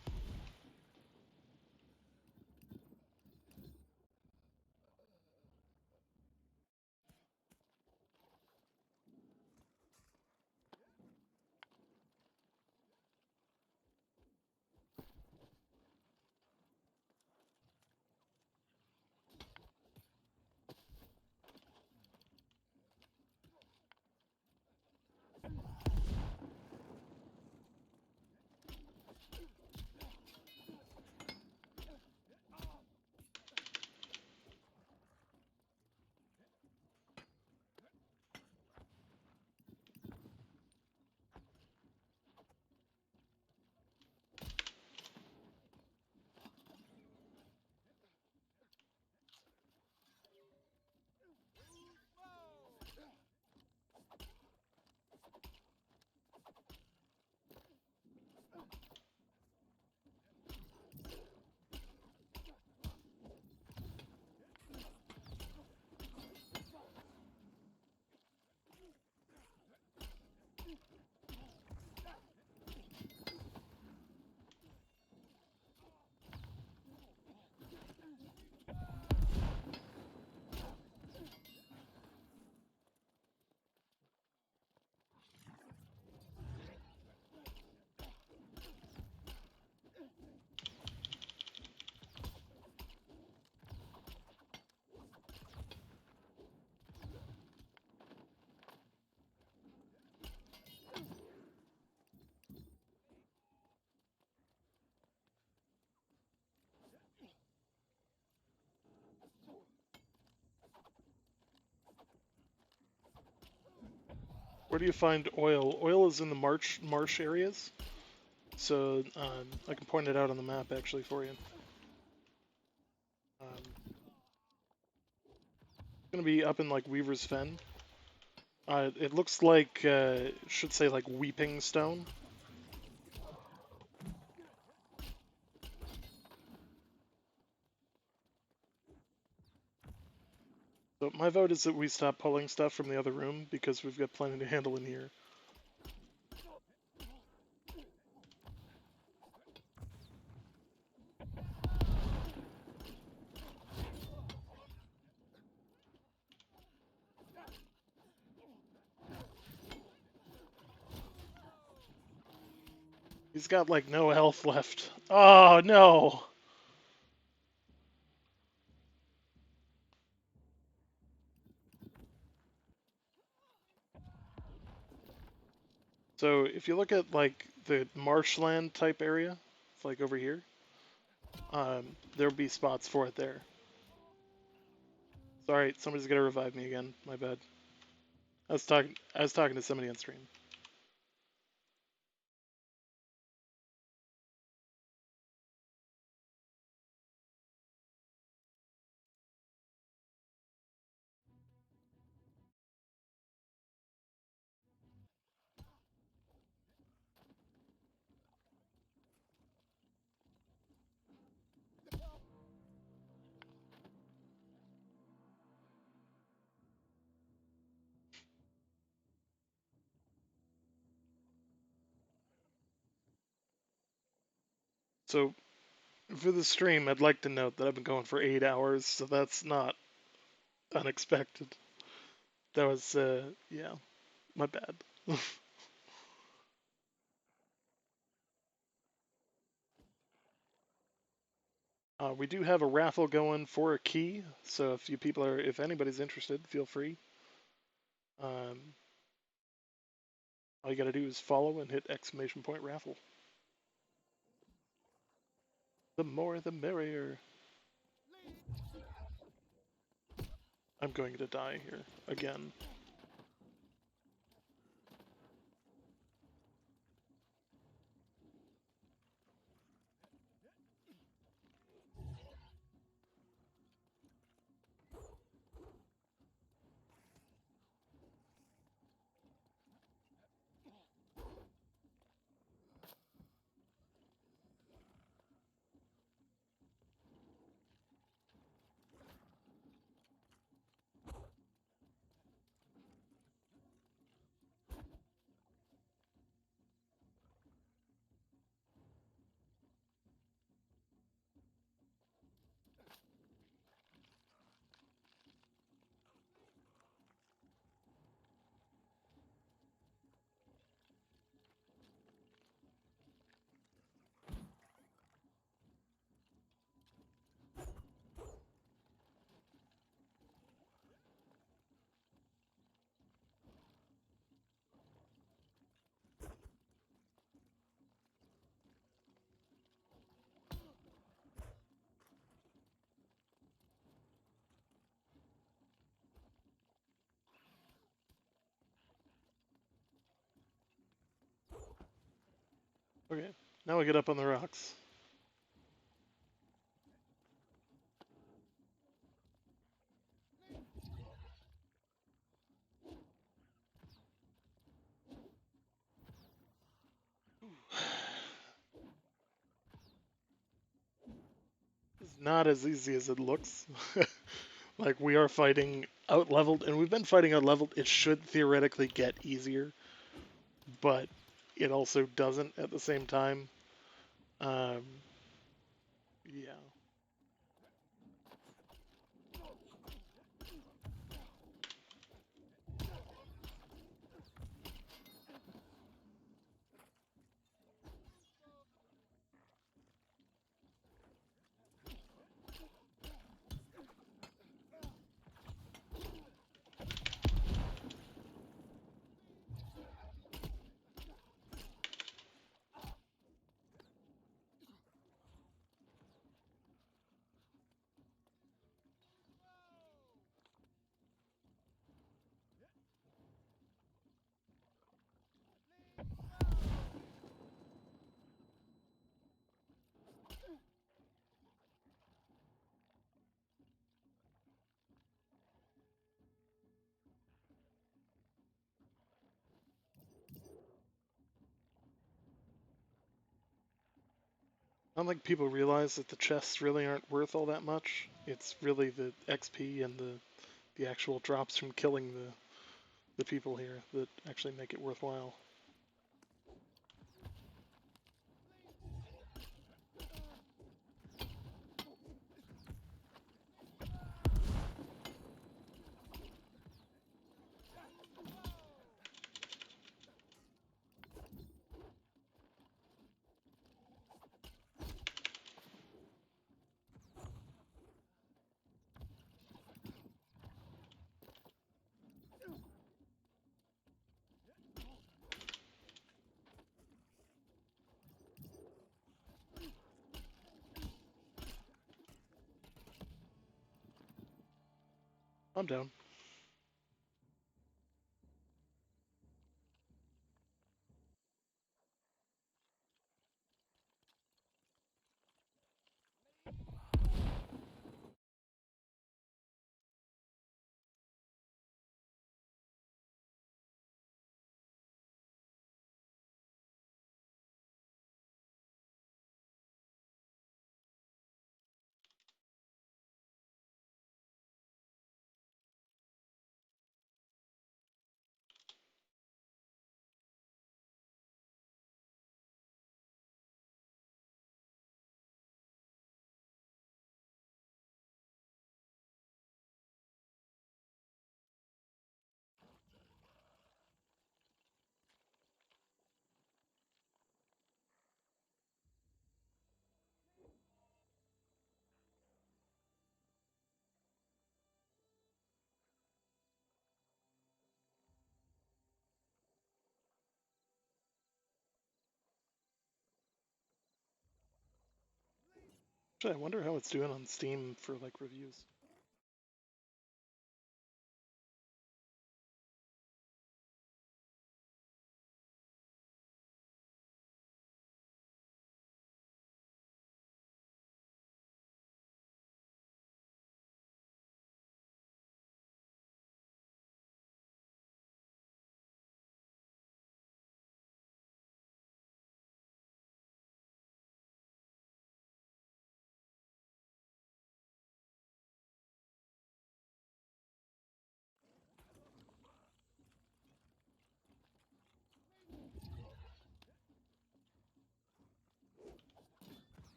Where do you find oil? Oil is in the marsh areas. So I can point it out on the map actually for you. It's gonna be up in like Weaver's Fen. It looks like should say like Weeping Stone. So my vote is that we stop pulling stuff from the other room because we've got plenty to handle in here. He's got like no health left. Oh no! So if you look at like the marshland type area, it's like over here, there'll be spots for it there. Sorry, somebody's gonna revive me again. My bad. I was talking to somebody on stream. So for the stream, I'd like to note that I've been going for 8 hours, so that's not unexpected. That was yeah, my bad. We do have a raffle going for a key, so if anybody's interested, feel free. Um, all you gotta do is follow and hit exclamation point raffle. The more the merrier. I'm going to die here again. Okay, now we get up on the rocks. It's not as easy as it looks. Like we are fighting out leveled, and we've been fighting out leveled. It should theoretically get easier, but it also doesn't at the same time. Um, yeah. I don't think people realize that the chests really aren't worth all that much. It's really the XP and the actual drops from killing the people here that actually make it worthwhile. I'm down. Actually, I wonder how it's doing on Steam for like reviews.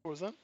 What was that?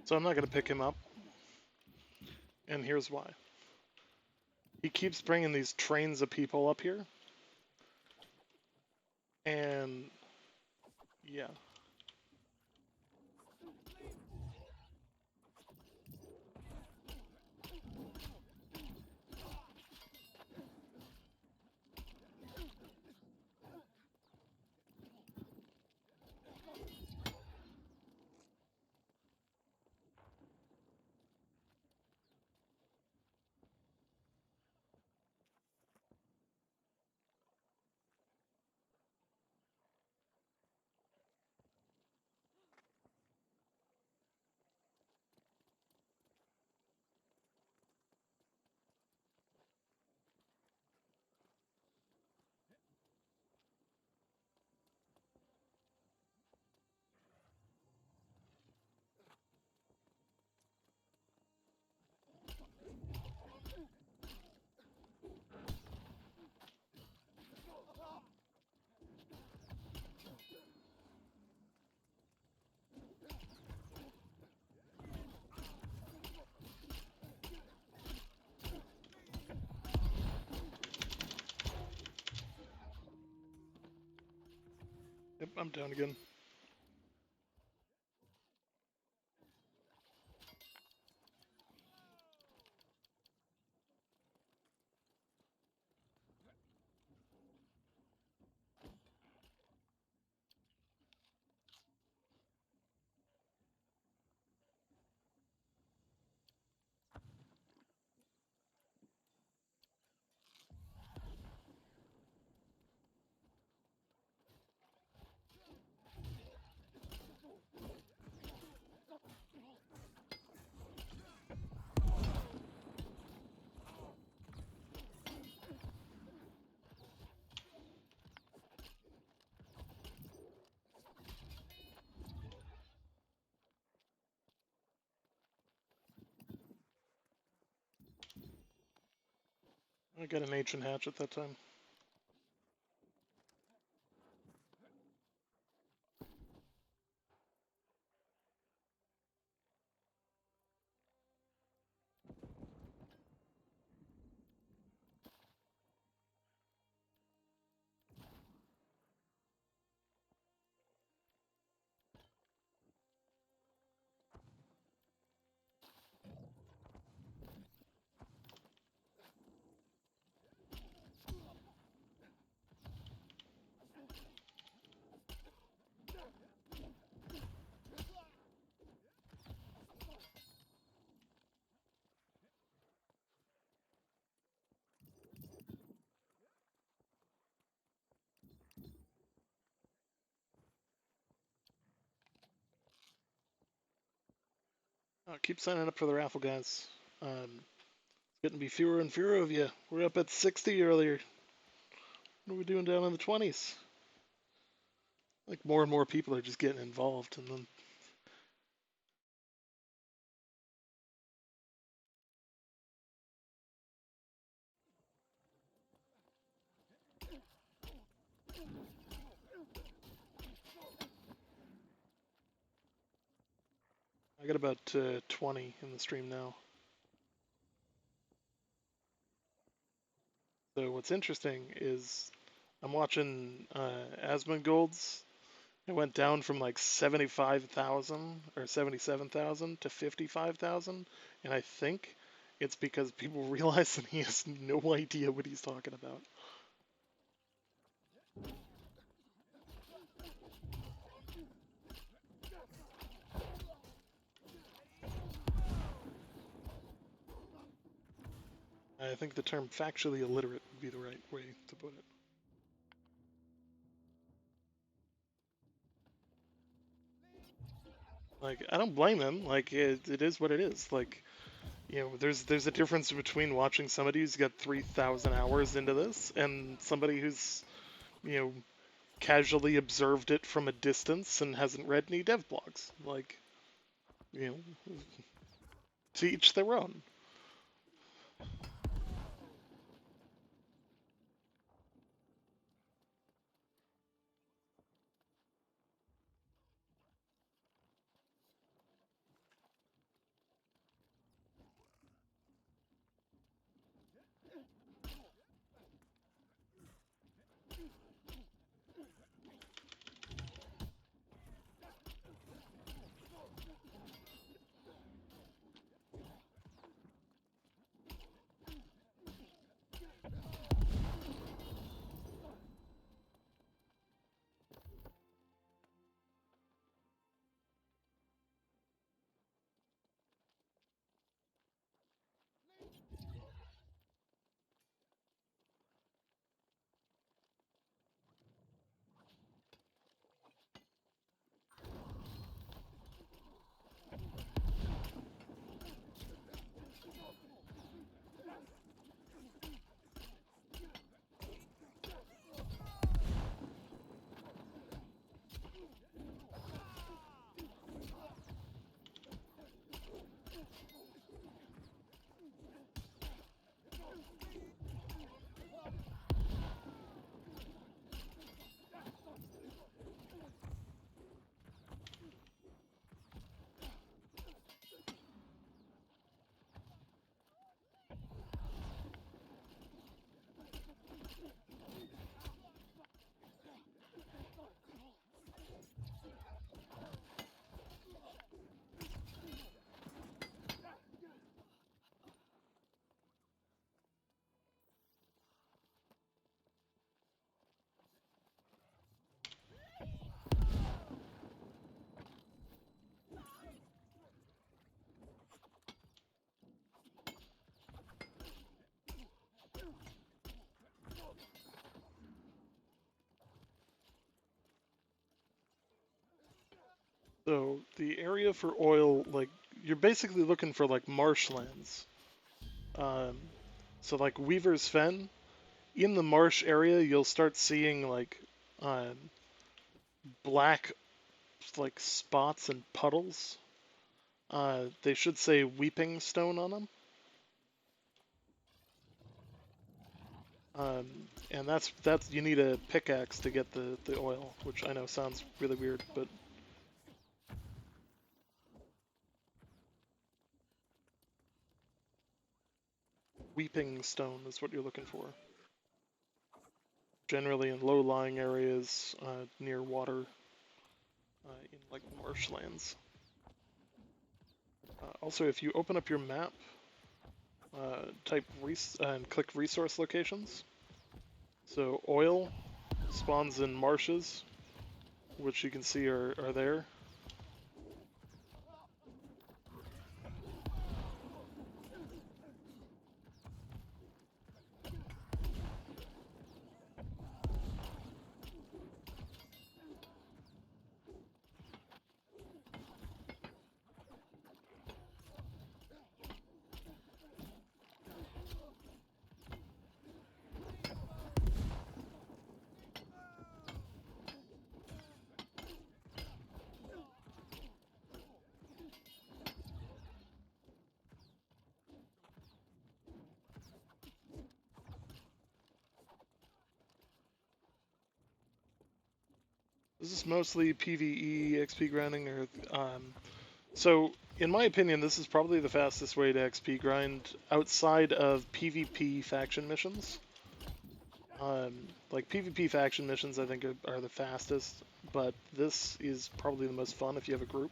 So I'm not going to pick him up. And here's why. He keeps bringing these trains of people up here. And yeah. Yep, I'm down again. I got an ancient hatchet that time. Keep signing up for the raffle, guys. It's getting to be fewer and fewer of you. We're up at 60 earlier. What are we doing down in the 20s? Like more and more people are just getting involved, and then I got about 20 in the stream now. So what's interesting is I'm watching Asmongold's. It went down from like 75,000 or 77,000 to 55,000, and I think it's because people realize that he has no idea what he's talking about. I think the term factually illiterate would be the right way to put it. Like, I don't blame him. Like, it is what it is. Like, you know, there's a difference between watching somebody who's got 3,000 hours into this and somebody who's, you know, casually observed it from a distance and hasn't read any dev blogs. Like, you know, to each their own. So the area for oil, like you're basically looking for like marshlands. Um, so like Weaver's Fen, in the marsh area, you'll start seeing like um, black like spots and puddles. They should say Weeping Stone on them. And that's you need a pickaxe to get the oil, which I know sounds really weird, but Weeping Stone is what you're looking for. Generally in low-lying areas near water, in like marshlands. Also, if you open up your map, type and click resource locations. So oil spawns in marshes, which you can see are there. This is mostly PvE XP grinding, or so in my opinion, this is probably the fastest way to XP grind outside of PvP faction missions. Like PvP faction missions, I think are the fastest, but this is probably the most fun if you have a group.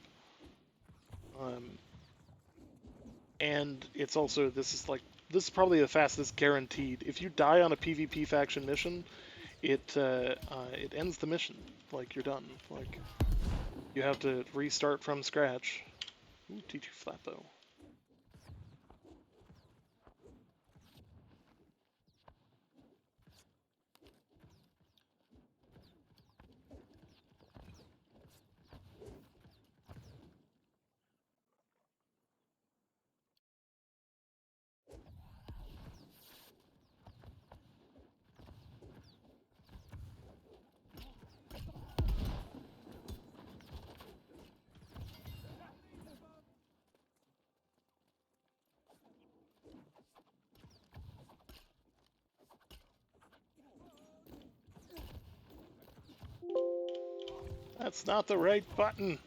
And it's also this is probably the fastest guaranteed. If you die on a PvP faction mission, it ends the mission. Like you're done. Like you have to restart from scratch. Ooh, T2 flat bow. That's not the right button.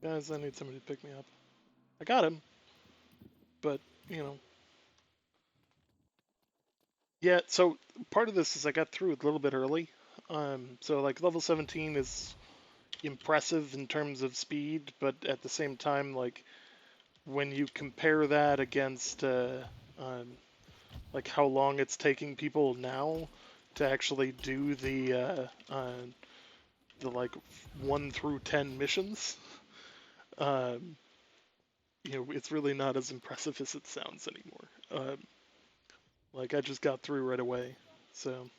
Guys, I need somebody to pick me up. I got him, but you know. Yeah, so part of this is I got through a little bit early. So like level 17 is impressive in terms of speed, but at the same time, like when you compare that against um, like how long it's taking people now to actually do the like 1 through 10 missions, um, it's really not as impressive as it sounds anymore. Like I just got through right away, so.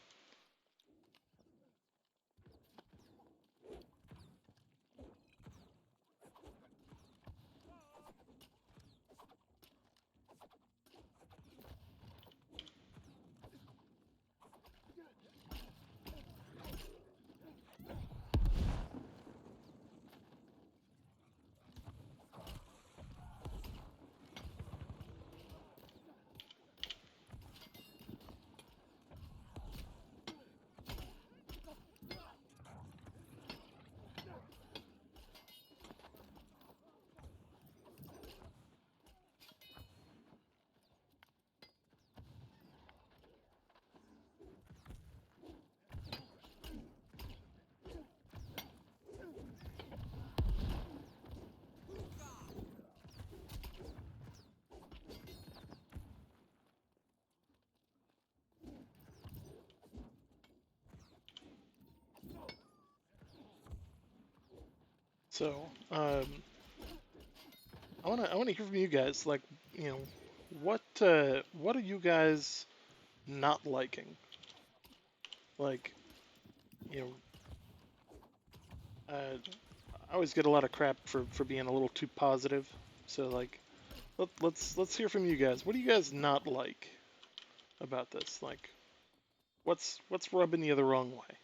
So, I wanna hear from you guys. Like, you know, what are you guys not liking? Like, you know, I always get a lot of crap for being a little too positive. So like, let's hear from you guys. What do you guys not like about this? Like, what's rubbing you the wrong way?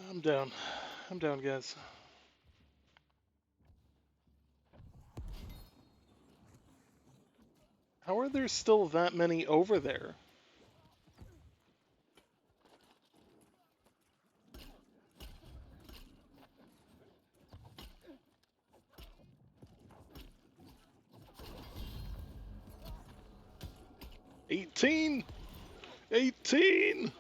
I'm down. I'm down, guys. How are there still that many over there? '18! '18!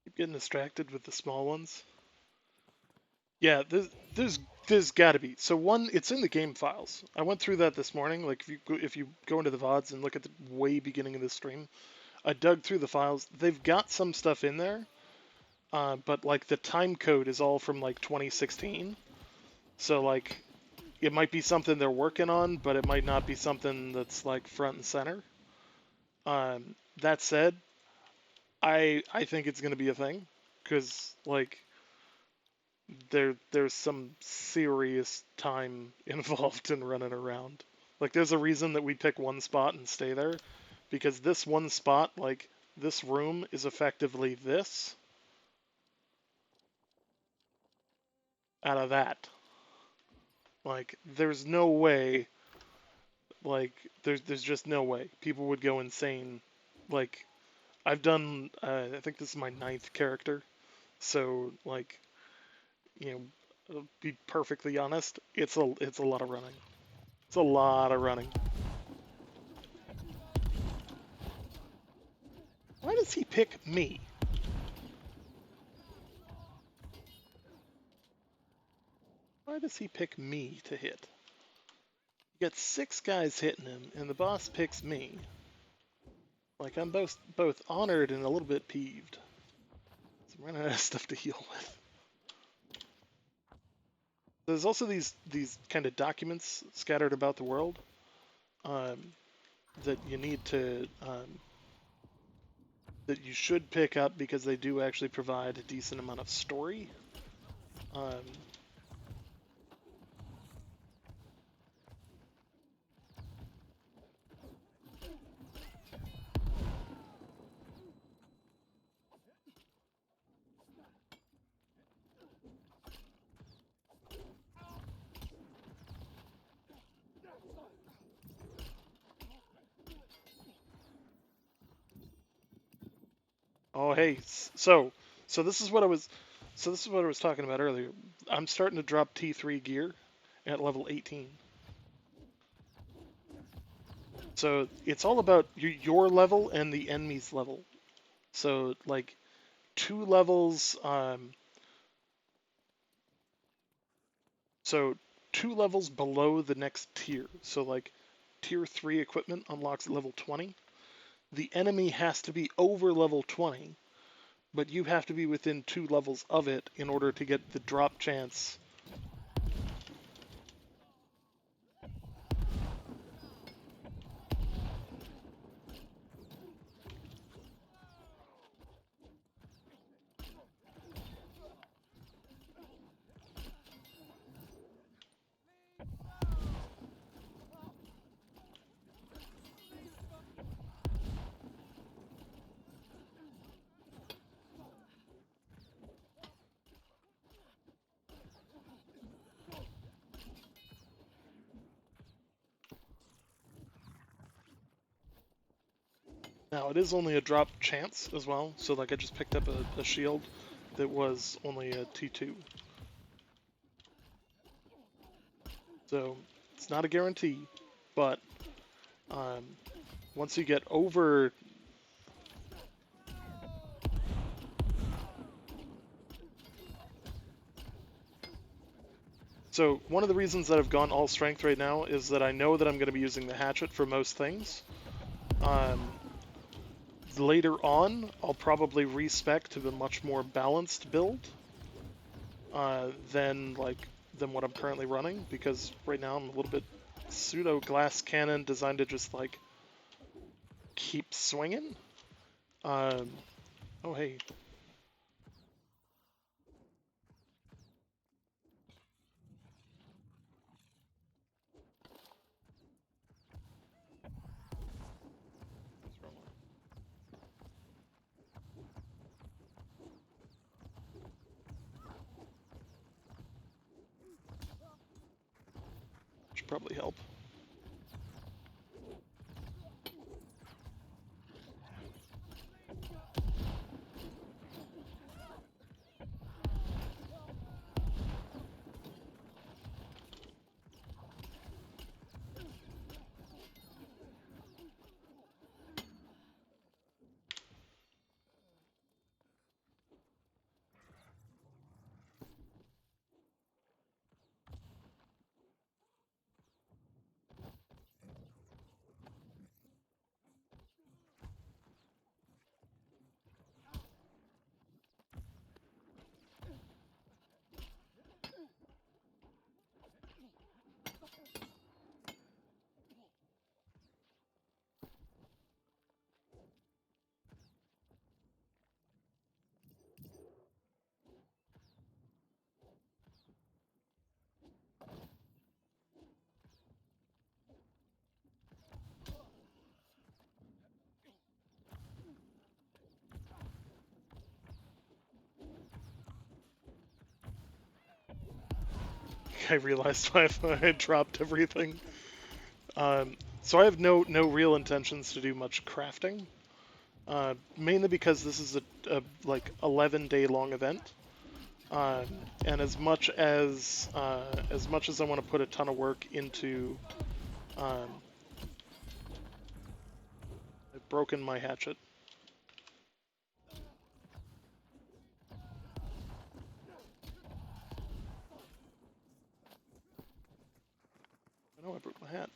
Keep getting distracted with the small ones. Yeah, there's got to be. So one, it's in the game files. I went through that this morning. Like if you go into the VODs and look at the way beginning of the stream, I dug through the files. They've got some stuff in there, but like the time code is all from like 2016. So like it might be something they're working on, but it might not be something that's like front and center. That said, I think it's gonna be a thing because like there's some serious time involved in running around. Like there's a reason that we pick one spot and stay there because this one spot, like this room is effectively this out of that. Like there's no way like there's just no way people would go insane. Like I've done I think this is my ninth character. So like, you know, I'll be perfectly honest, it's a lot of running. It's a lot of running. Why does he pick me? Why does he pick me to hit? You got 6 guys hitting him, and the boss picks me. Like I'm both honored and a little bit peeved. So I'm running out of stuff to heal with. There's also these kind of documents scattered about the world um, that you need to that you should pick up because they do actually provide a decent amount of story. Um, oh hey, so this is what I was talking about earlier. I'm starting to drop T3 gear at level 18. So it's all about your level and the enemy's level. So like 2 levels, so 2 levels below the next tier. So like tier 3 equipment unlocks at level 20. the enemy has to be over level 20, but you have to be within 2 levels of it in order to get the drop chance. Now, it is only a drop chance as well, so like I just picked up a shield that was only a T2. So, it's not a guarantee, but once you get over... So, one of the reasons that I've gone all strength right now is that I know that I'm going to be using the hatchet for most things. Later on, I'll probably respec to a much more balanced build than what I'm currently running, because right now I'm a little bit pseudo glass cannon designed to just like keep swinging. Oh hey. Should probably help. I realized I had dropped everything. So I have no real intentions to do much crafting. Mainly because this is a like 11-day long event. And as much as I want to put a ton of work into, I've broken my hatchet. I know I broke my hat.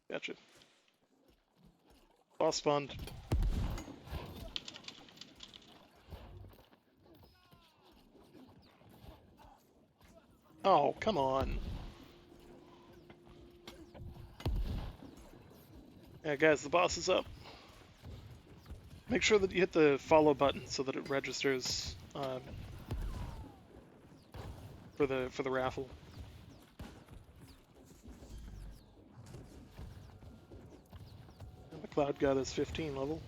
Gotcha. Boss spawned. Oh, come on. Yeah, guys, the boss is up. Make sure that you hit the follow button so that it registers for the raffle. And the cloud god is 15 level.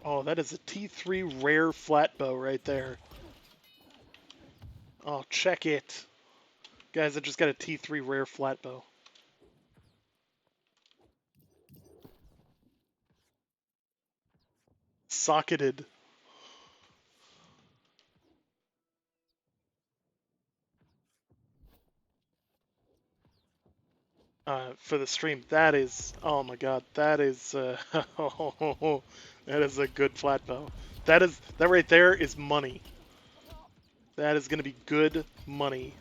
Oh, that is a T3 rare flat bow right there. Oh, check it. Guys, I just got a T3 rare flat bow. Socketed. For the stream, that is, oh my god, that is, that is a good flat bow. That right there is money. That is going to be good money.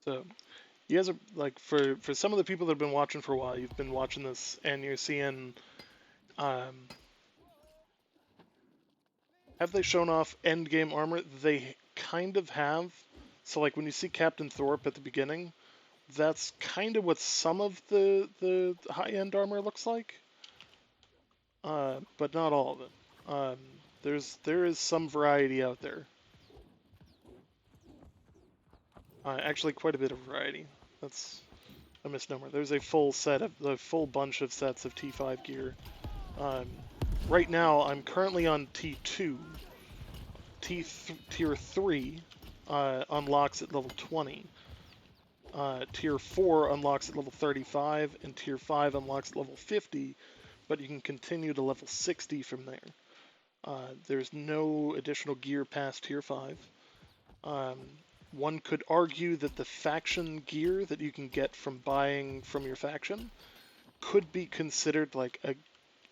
So, you guys are, like, for some of the people that have been watching for a while, you've been watching this, and you're seeing, um, have they shown off endgame armor? They kind of have. So, like, when you see Captain Thorpe at the beginning, that's kind of what some of the high-end armor looks like, but not all of it. There is some variety out there. Actually, quite a bit of variety. That's a misnomer. There's a full bunch of sets of T5 gear. Right now, I'm currently on T2. Tier 3 unlocks at level 20. Tier 4 unlocks at level 35, and Tier 5 unlocks at level 50, but you can continue to level 60 from there. There's no additional gear past Tier 5. One could argue that the faction gear that you can get from buying from your faction could be considered like a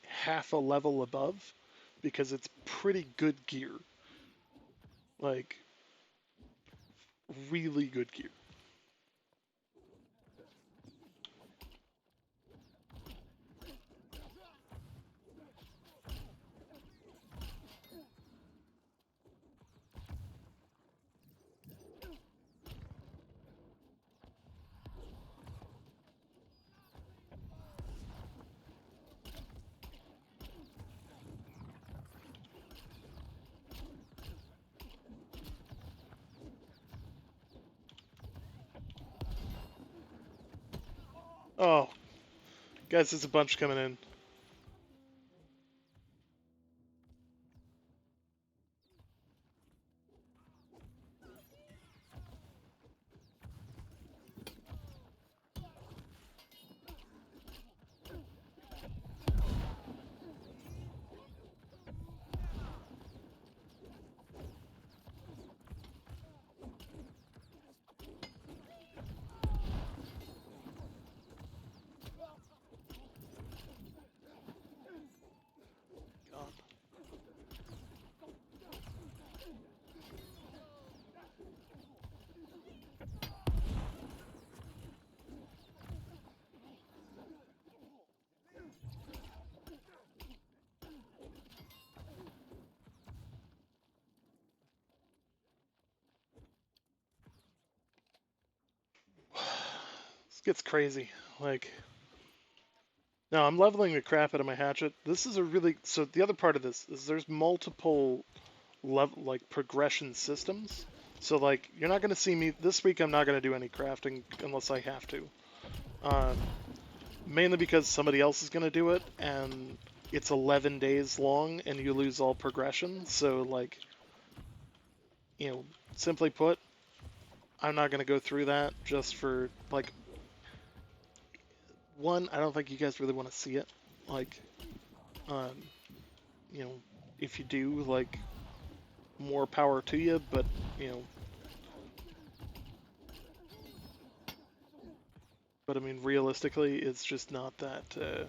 half a level above, because it's pretty good gear. Like, really good gear. Oh, guys, there's a bunch coming in. God. This gets crazy. Like, now I'm leveling the crap out of my hatchet. This is a really, so the other part of this is there's multiple level, like, progression systems. So, like, you're not going to see me this week. I'm not going to do any crafting unless I have to. Um, Mainly because somebody else is going to do it, and it's 11 days long, and you lose all progression. So, like, simply put, I'm not going to go through that just for, like, one, I don't think you guys really want to see it. Like, um, if you do, like, more power to you, but, I mean, realistically, it's just not that,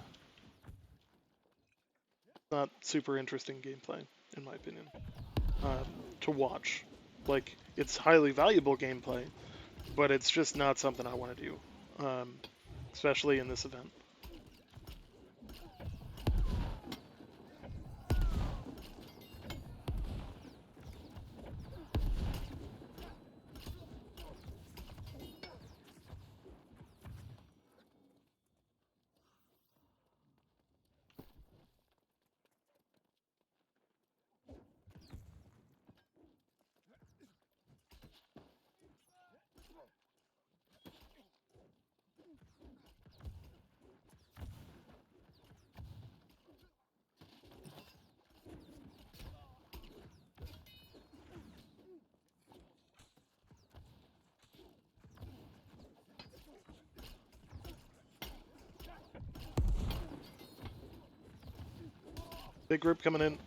not super interesting gameplay, in my opinion, to watch. Like, it's highly valuable gameplay, but it's just not something I want to do, especially in this event. Big group coming in.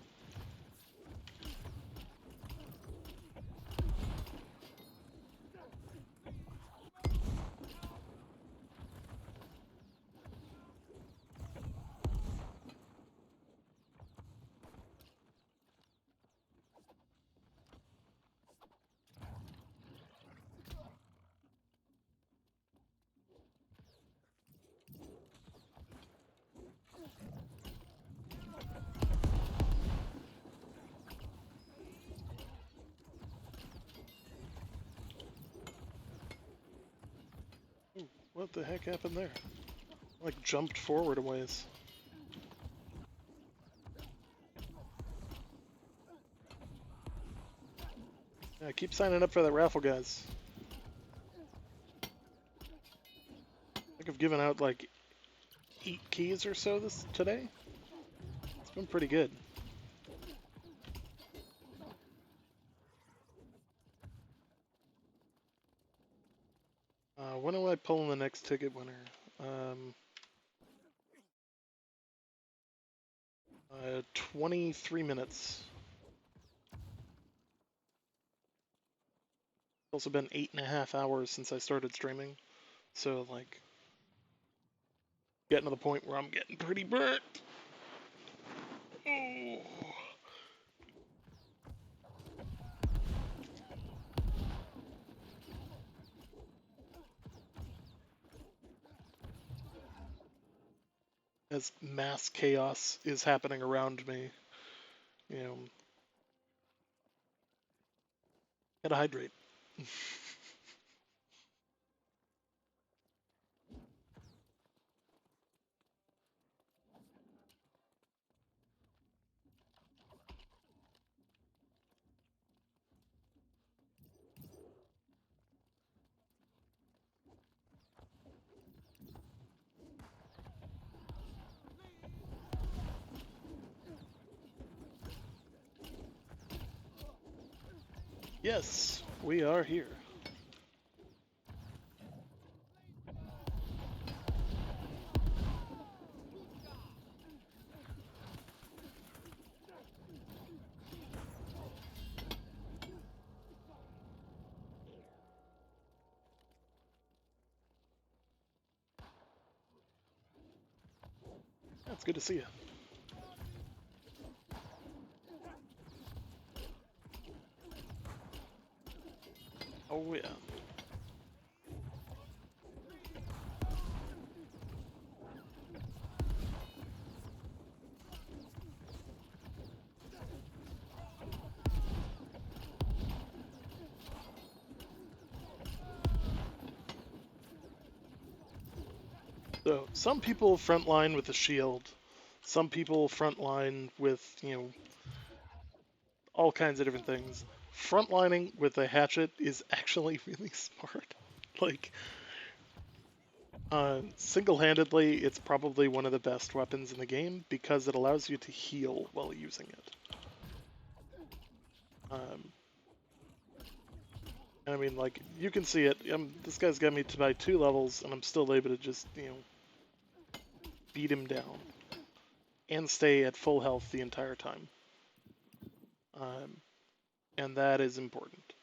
Ooh, what the heck happened there? Like jumped forward a ways. Yeah, keep signing up for that raffle, guys. I think I've given out like 8 keys or so today. It's been pretty good. When am I pulling the next ticket winner? 23 minutes. It's also been 8.5 hours since I started streaming, so like, getting to the point where I'm getting pretty burnt. Oh. As mass chaos is happening around me, you know, gotta hydrate. Yes, we are here. Yeah, it's good to see you. Oh yeah. So some people frontline with a shield, some people frontline with, you know, all kinds of different things. Frontlining with a hatchet is actually really smart. Like, single-handedly, it's probably one of the best weapons in the game because it allows you to heal while using it. And I mean, like, you can see it. This guy's got me to by 2 levels, and I'm still able to just, you know, beat him down and stay at full health the entire time. And that is important.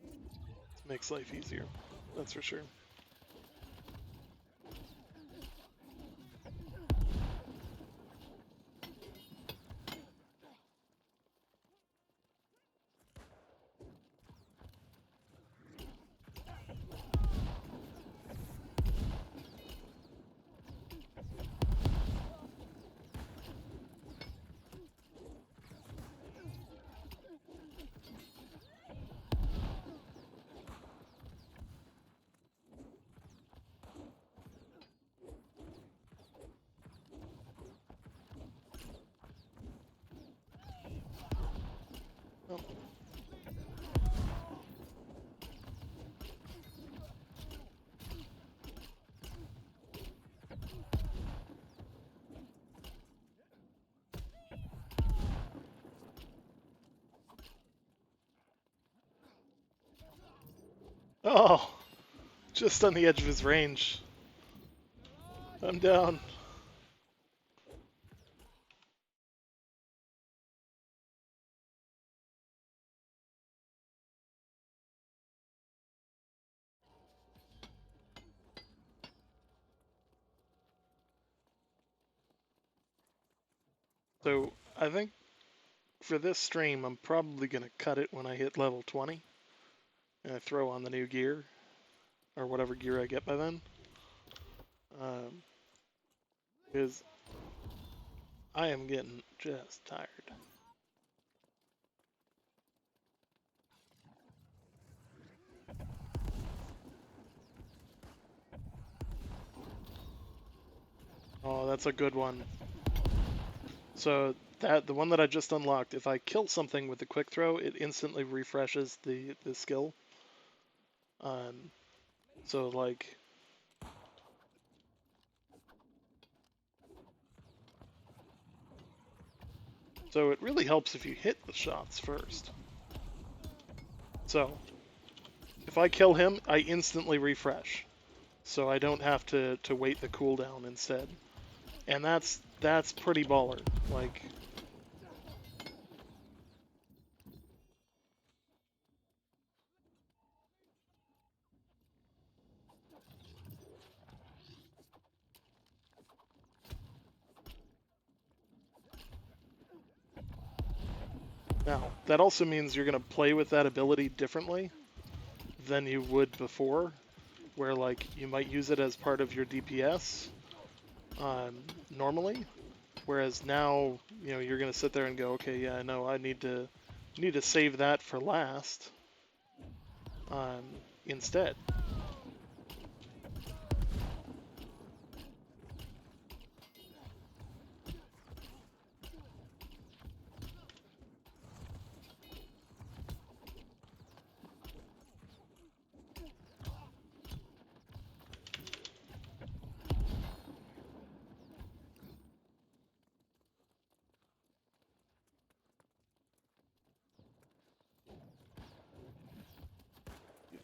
It makes life easier, that's for sure. Oh, just on the edge of his range. I'm down. So I think for this stream, I'm probably going to cut it when I hit level 20. And I throw on the new gear, or whatever gear I get by then. Because I am getting just tired. Oh, that's a good one. So the one that I just unlocked, if I kill something with the quick throw, it instantly refreshes the skill. So like, so it really helps if you hit the shots first. So if I kill him, I instantly refresh, so I don't have to wait the cooldown instead. And that's pretty baller. Like, now that also means you're gonna play with that ability differently than you would before, where like you might use it as part of your DPS normally, whereas now you're gonna sit there and go, okay, yeah, no, I need to save that for last instead.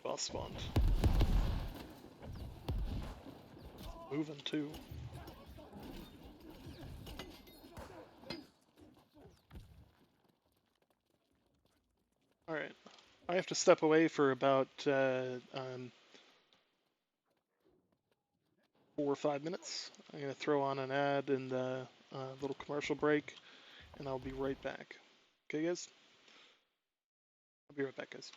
Boss spawned. Moving too. Alright. I have to step away for about 4 or 5 minutes. I'm going to throw on an ad and a little commercial break, and I'll be right back. Okay, guys? I'll be right back, guys.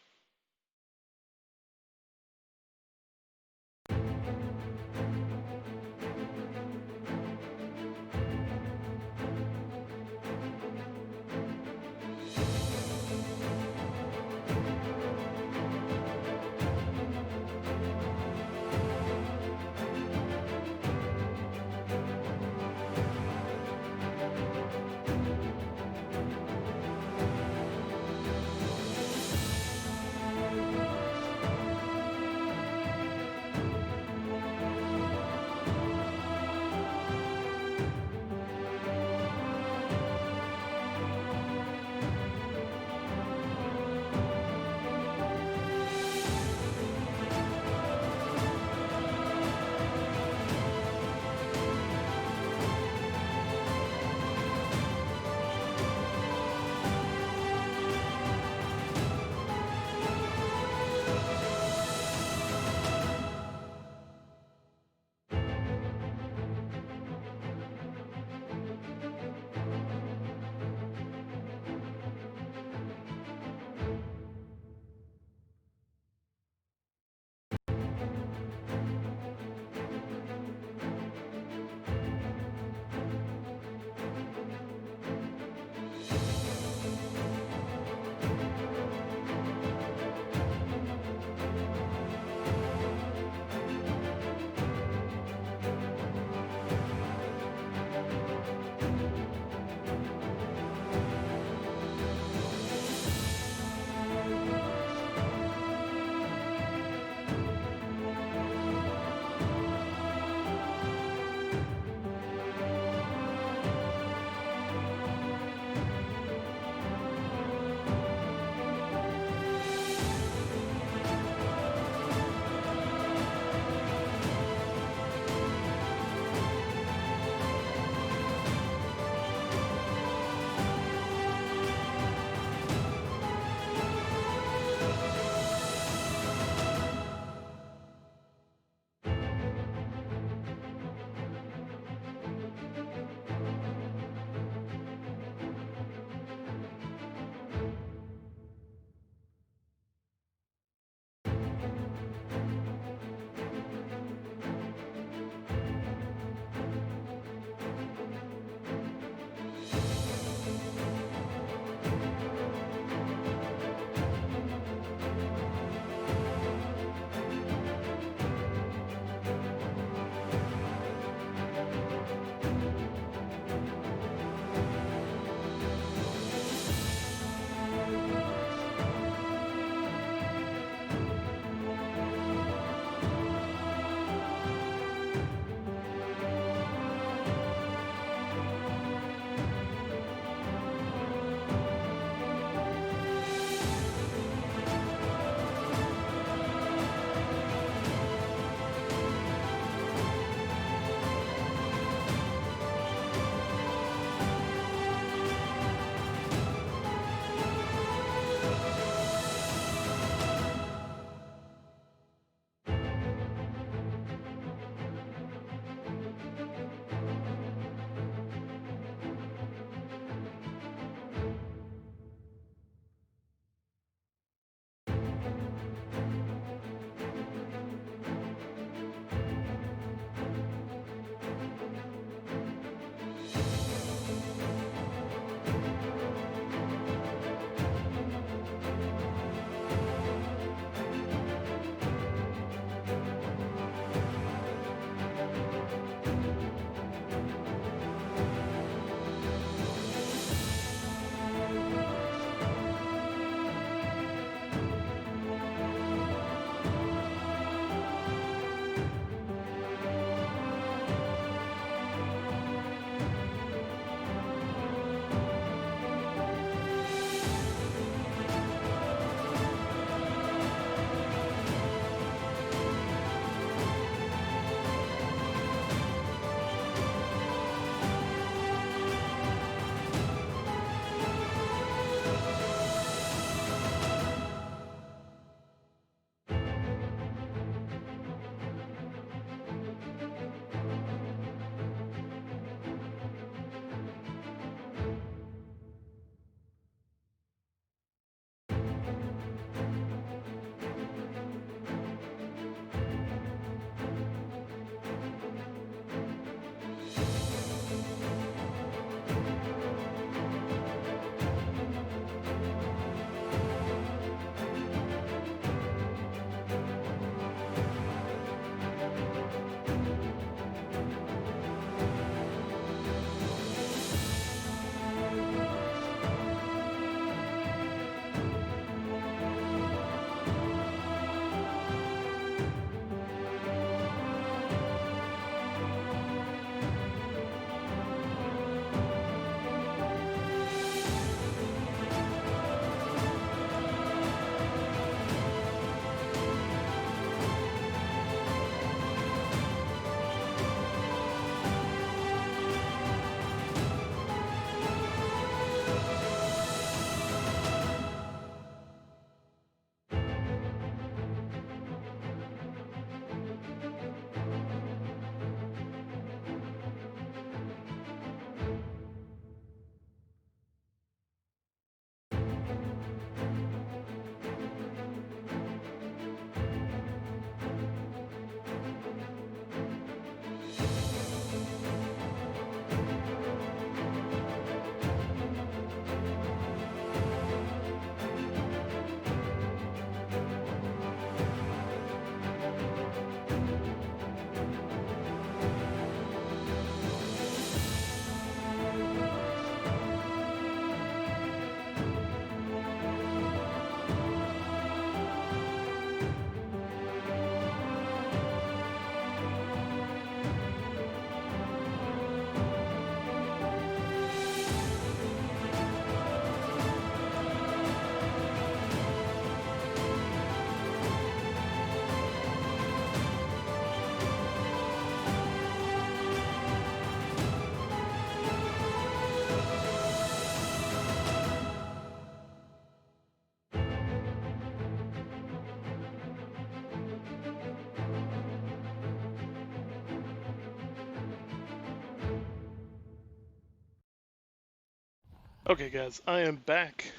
Okay, guys, I am back.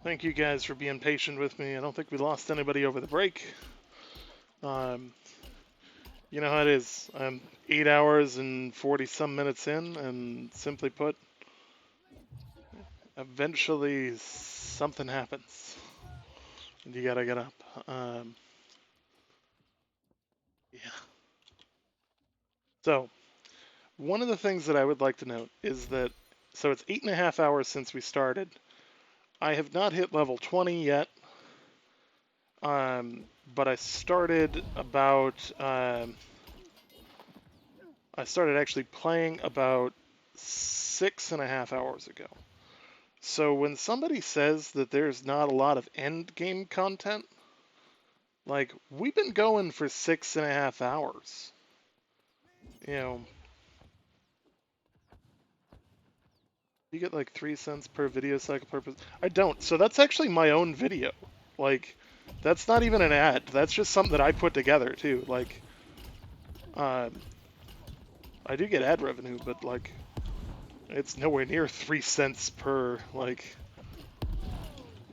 Thank you guys for being patient with me. I don't think we lost anybody over the break. You know how it is. I'm 8 hours and 40 some minutes in, and simply put, eventually something happens. And you gotta get up. Yeah. So, one of the things that I would like to note is that, so it's 8.5 hours since we started. I have not hit level 20 yet. But I started about, I started actually playing about 6.5 hours ago. So when somebody says that there's not a lot of end game content, like, we've been going for 6.5 hours. You know, you get like 3 cents per video cycle purpose. I don't. So that's actually my own video. Like, that's not even an ad. That's just something that I put together too. Like, I do get ad revenue, but like, it's nowhere near 3 cents per, like,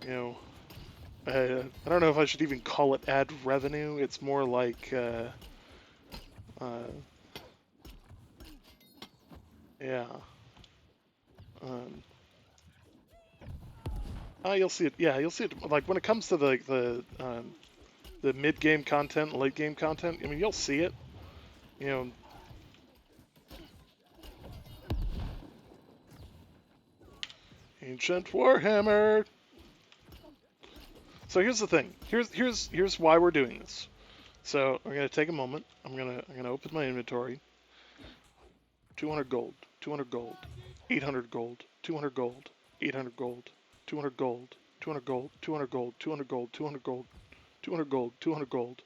you know, I don't know if I should even call it ad revenue. It's more like, yeah. Um, you'll see it. Yeah, you'll see it. Like when it comes to the mid game content, late game content. I mean, you'll see it. You know, Ancient Warhammer. So here's the thing. Here's why we're doing this. So I'm gonna take a moment. I'm gonna open my inventory. 200 gold, 200 gold, 800 gold, 200 gold, 800 gold, 200 gold, 200 gold, 200 gold, 200 gold, 200 gold, 200 gold, 200 gold.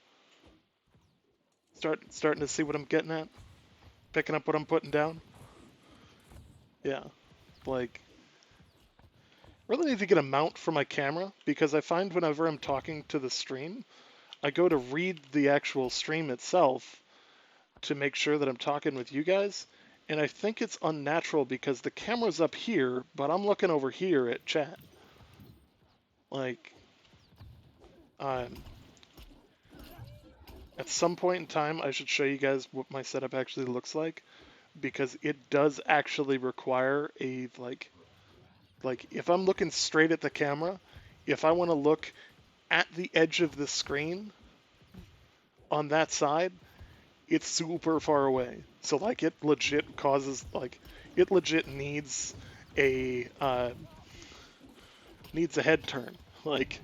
Starting to see what I'm getting at? Picking up what I'm putting down? Yeah. Like, really need to get a mount for my camera, because I find whenever I'm talking to the stream, I go to read the actual stream itself to make sure that I'm talking with you guys, and I think it's unnatural because the camera's up here, but I'm looking over here at chat. Like, at some point in time, I should show you guys what my setup actually looks like, because it does actually require a, like if I'm looking straight at the camera, if I want to look at the edge of the screen on that side, it's super far away. So like it legit causes, like, it legit needs a head turn. Like,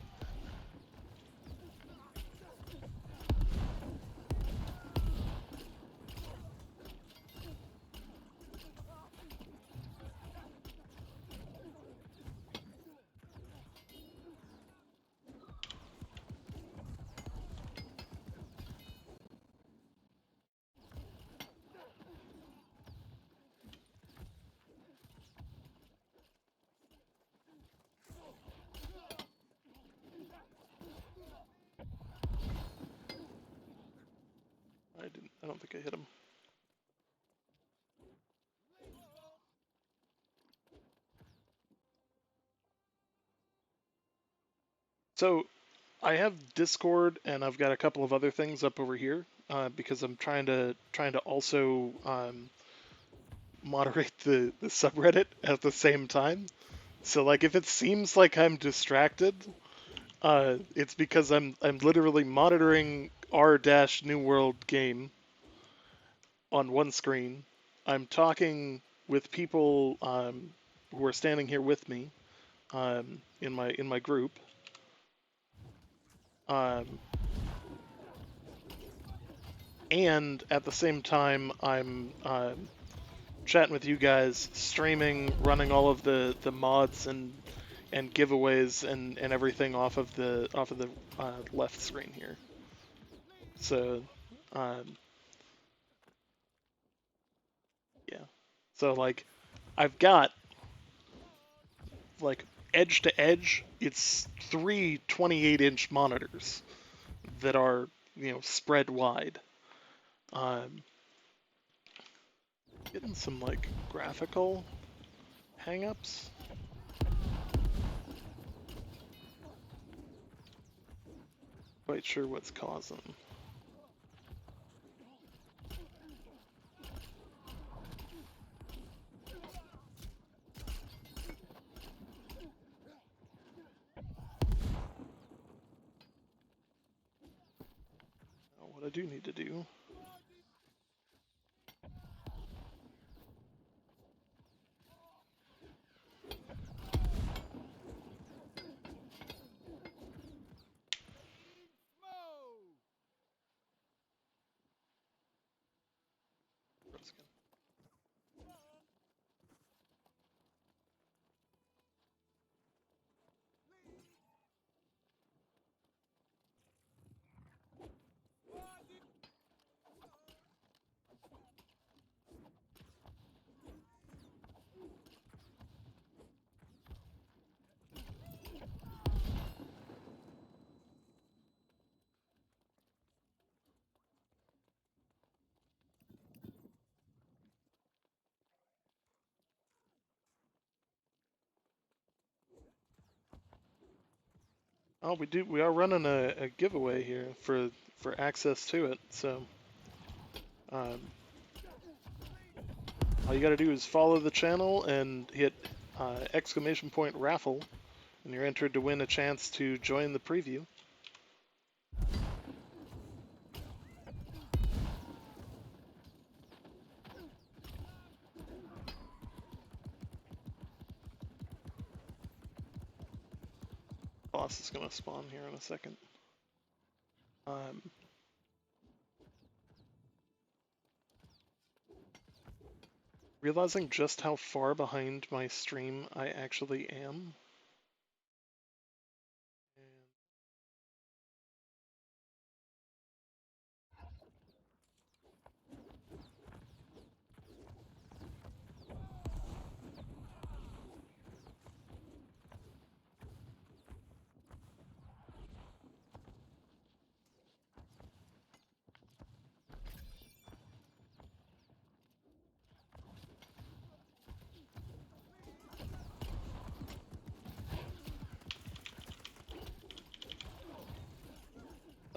I don't think I hit him. So I have Discord and I've got a couple of other things up over here, because I'm trying to also moderate the subreddit at the same time. So like if it seems like I'm distracted, it's because I'm literally monitoring r-new world game on one screen. I'm talking with people who are standing here with me in my group. And at the same time, I'm chatting with you guys, streaming, running all of the mods and giveaways and everything off of the left screen here. So, yeah. So like, I've got like edge to edge. It's three 28-inch monitors that are, you know, spread wide. Getting some like graphical hangups. Quite sure what's causing. Now, what I do need to do. Oh, we are running a giveaway here for access to it. So, um, all you got to do is follow the channel and hit !raffle, and you're entered to win a chance to join the preview. Boss is gonna spawn here in a second. Realizing just how far behind my stream I actually am.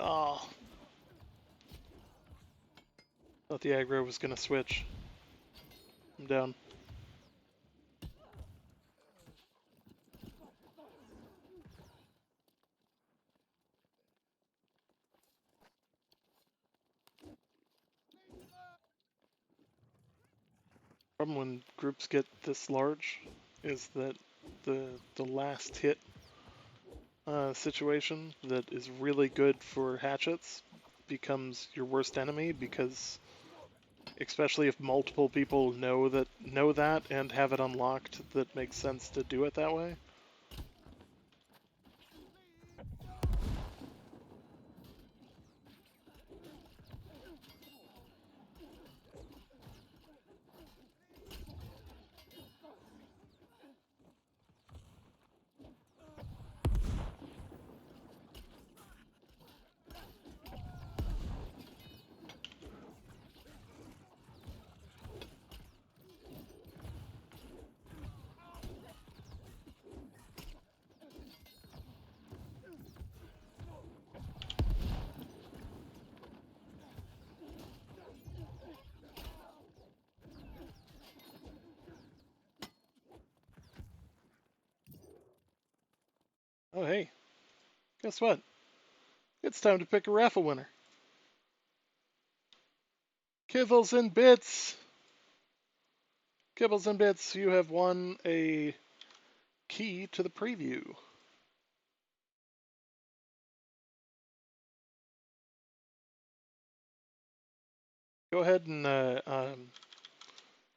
Oh, thought the aggro was gonna switch. I'm down. Problem when groups get this large is that the last hit situation that is really good for hatchets becomes your worst enemy, because especially if multiple people know that and have it unlocked, that makes sense to do it that way. Oh hey, guess what? It's time to pick a raffle winner. Kibbles and Bits! Kibbles and Bits, you have won a key to the preview. Go ahead and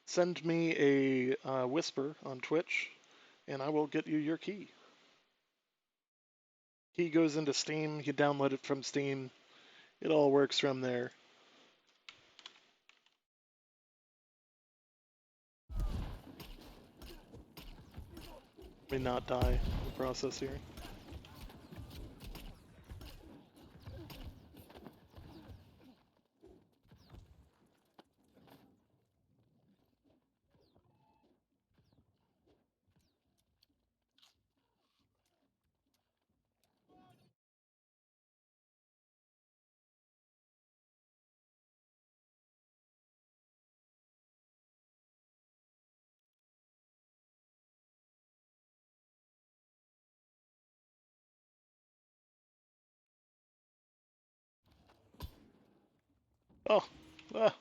send me a whisper on Twitch, and I will get you your key. Key goes into Steam, you download it from Steam, it all works from there. May not die in the process here. Oh, ah,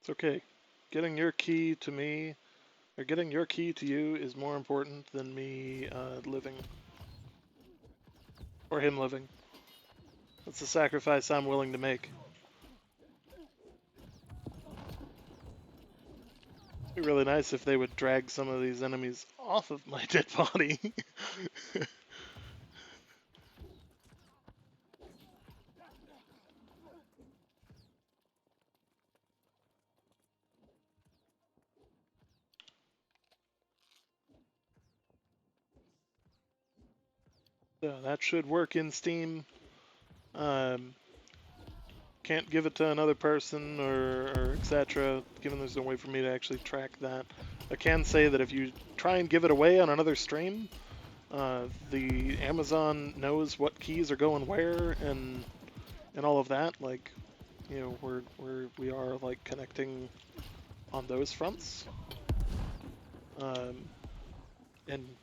it's okay. Getting your key to me, or getting your key to you, is more important than me living. Or him living. That's a sacrifice I'm willing to make. It'd be really nice if they would drag some of these enemies off of my dead body. So that should work in Steam. Um, can't give it to another person or etc. Given there's no way for me to actually track that. I can say that if you try and give it away on another stream, the Amazon knows what keys are going where and all of that. Like, you know, we are like connecting on those fronts. Um, and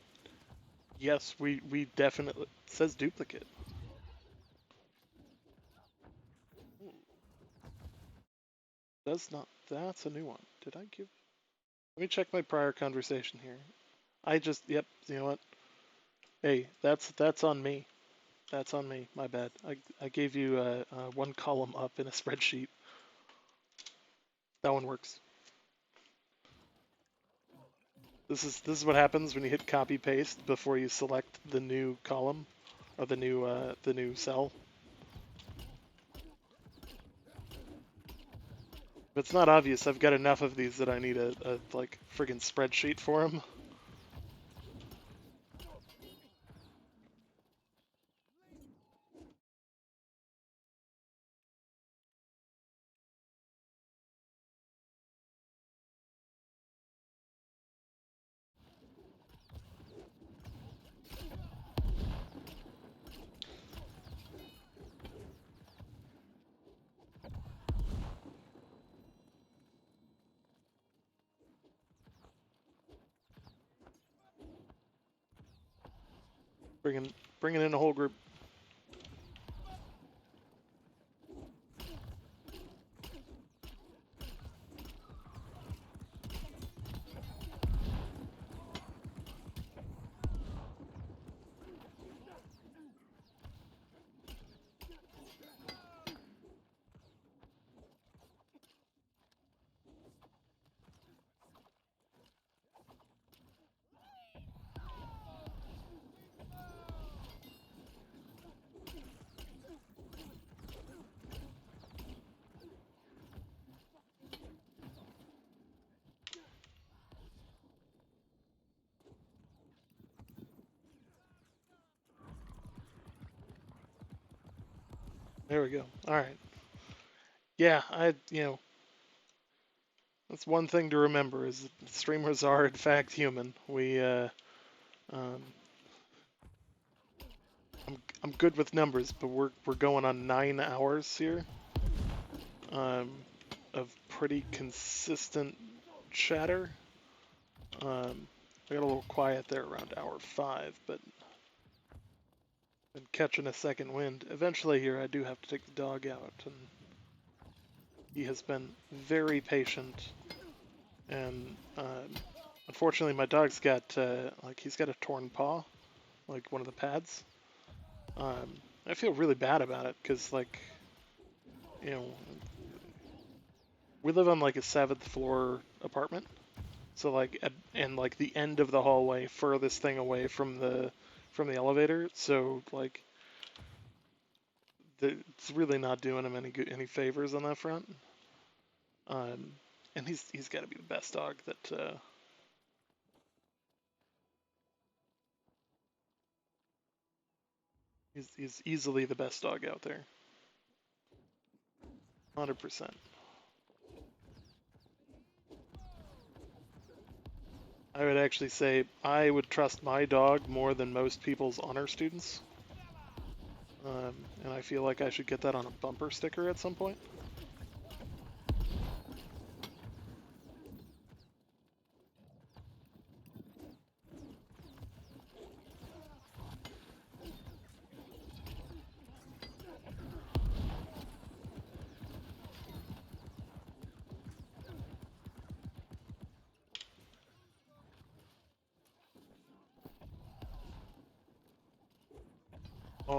yes, we definitely, it says duplicate. Does not. That's a new one. Did I give? Let me check my prior conversation here. I just, yep. You know what? Hey, that's on me. That's on me. My bad. I gave you one column up in a spreadsheet. That one works. This is what happens when you hit copy paste before you select the new column or the new cell. If it's not obvious, I've got enough of these that I need a like friggin' spreadsheet for them. Bringing in a whole group. There we go. All right. Yeah, that's one thing to remember is that streamers are in fact human. Um, I'm good with numbers, but we're going on 9 hours here, of pretty consistent chatter. I got a little quiet there around hour 5, but been catching a second wind. Eventually here, I do have to take the dog out, and he has been very patient. And unfortunately, my dog's got he's got a torn paw, like one of the pads. I feel really bad about it because you know we live on like a 7th floor apartment, so and like the end of the hallway, furthest thing away from the elevator. So like it's really not doing him any favors on that front. Um, and he's got to be the best dog that. He's easily the best dog out there. 100%. I would actually say I would trust my dog more than most people's honor students. And I feel like I should get that on a bumper sticker at some point.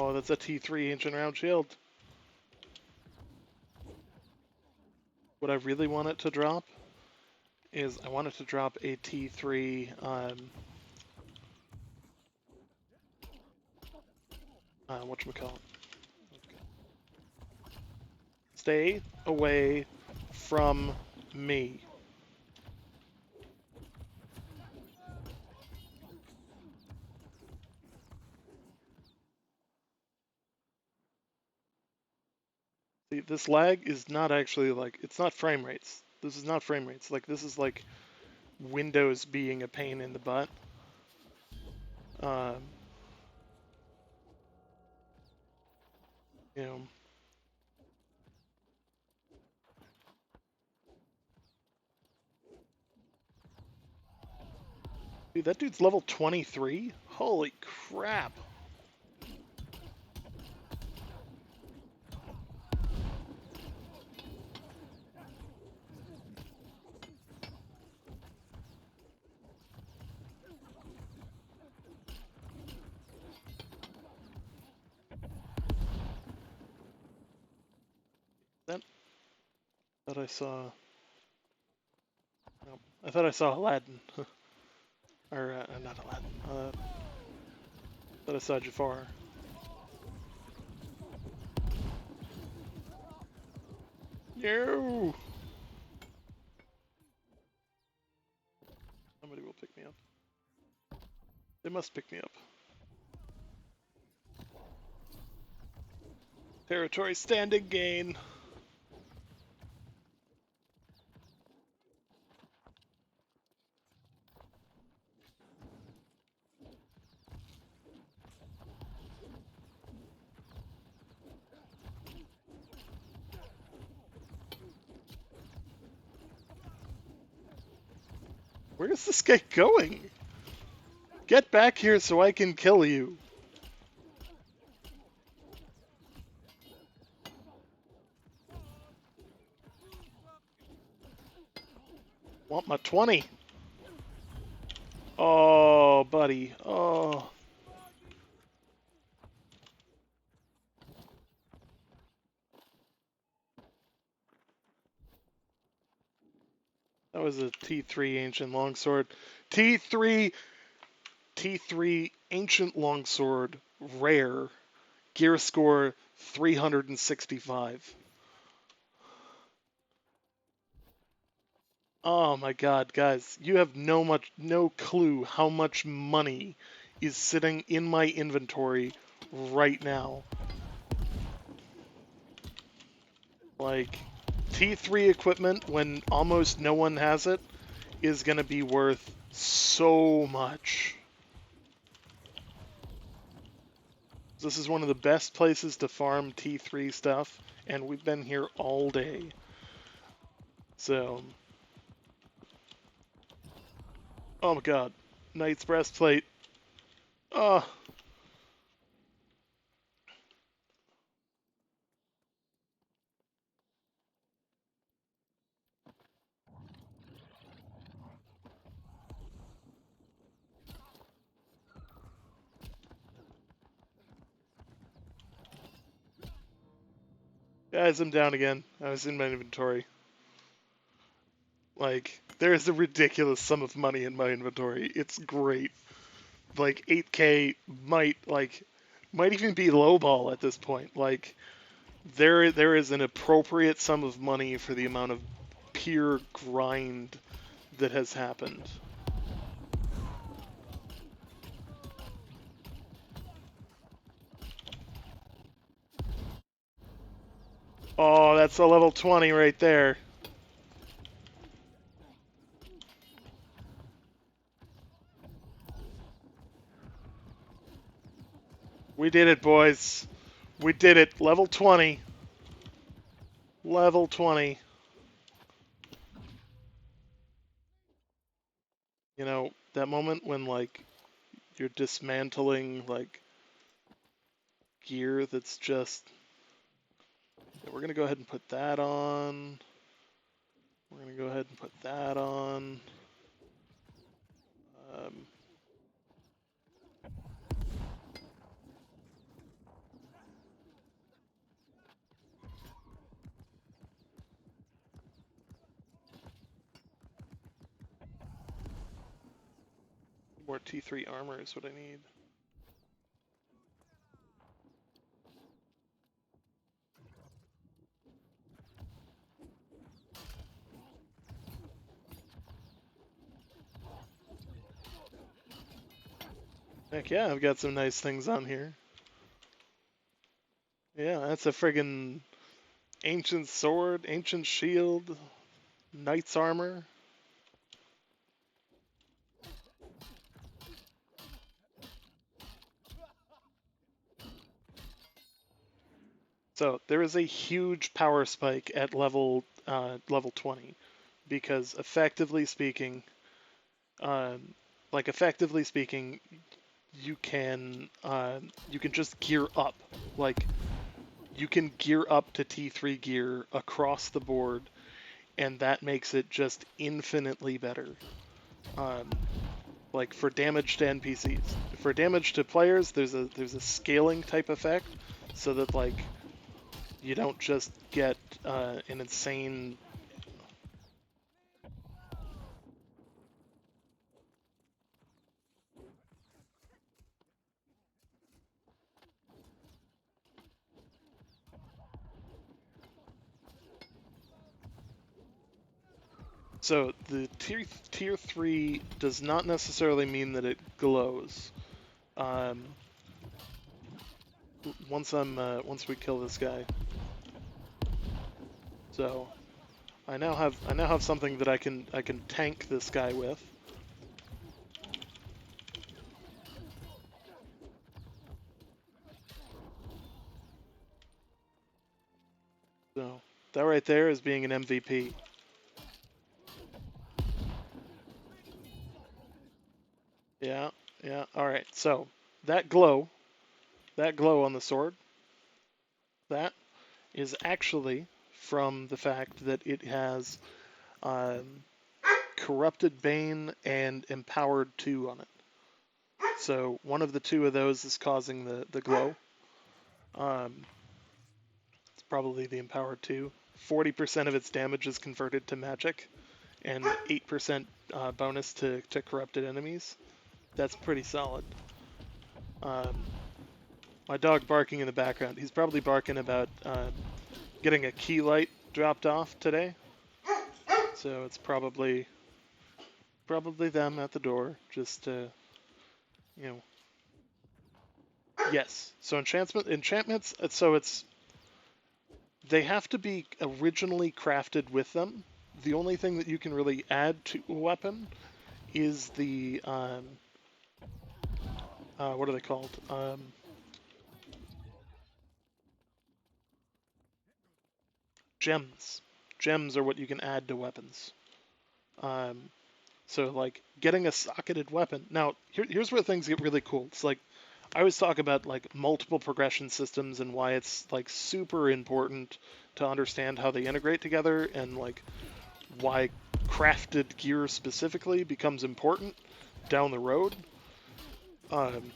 Oh, that's a T3 ancient round shield. What I really want it to drop is I want it to drop a T3 whatchamacallit. Stay away from me. See, this lag is not actually like, it's not frame rates. This is not frame rates. Like, this is like Windows being a pain in the butt. Um, you know. Dude, that dude's level 23? Holy crap. That thought I saw. No, I thought I saw Aladdin. Or not Aladdin. Thought I saw Jafar. No. Somebody will pick me up. They must pick me up. Territory standing gain. Where is this guy going? Get back here so I can kill you. Want my 20. Oh, buddy. Oh. That was a T3 ancient longsword. T3 ancient longsword rare. Gear score 365. Oh my god, guys, you have no clue how much money is sitting in my inventory right now. Like, T3 equipment, when almost no one has it, is gonna be worth so much. This is one of the best places to farm T3 stuff, and we've been here all day. So, oh my god, Knight's Breastplate. Oh. Guys, I'm down again. I was in my inventory. Like, there's a ridiculous sum of money in my inventory. It's great. Like, 8K might even be lowball at this point. Like, there is an appropriate sum of money for the amount of pure grind that has happened. Oh, that's a level 20 right there. We did it, boys. We did it. Level 20. Level 20. You know, that moment when, like, you're dismantling, like, gear that's just... Yeah, we're going to go ahead and put that on. We're going to go ahead and put that on. More T3 armor is what I need. Heck yeah, I've got some nice things on here. Yeah, that's a friggin' ancient sword, ancient shield, knight's armor. So there is a huge power spike at level 20, because effectively speaking, effectively speaking, you can just gear up. Like, you can gear up to T3 gear across the board, and that makes it just infinitely better. Like for damage to NPCs, for damage to players, there's a scaling type effect, so that like you don't just get an insane. So the tier 3 does not necessarily mean that it glows. Once we kill this guy. So I now have something that I can tank this guy with. So that right there is being an MVP. Yeah, yeah. All right. So that glow on the sword, that is actually from the fact that it has Corrupted Bane and Empowered 2 on it. So one of the two of those is causing the glow. It's probably the Empowered 2. 40% of its damage is converted to magic, and 8% bonus to corrupted enemies. That's pretty solid. My dog barking in the background. He's probably barking about getting a key light dropped off today. So it's probably them at the door, just Yes. So enchantments. So they have to be originally crafted with them. The only thing that you can really add to a weapon is the what are they called? Gems. Gems are what you can add to weapons. So like getting a socketed weapon. Now here's where things get really cool. It's like I always talk about like multiple progression systems and why it's like super important to understand how they integrate together, and like why crafted gear specifically becomes important down the road. In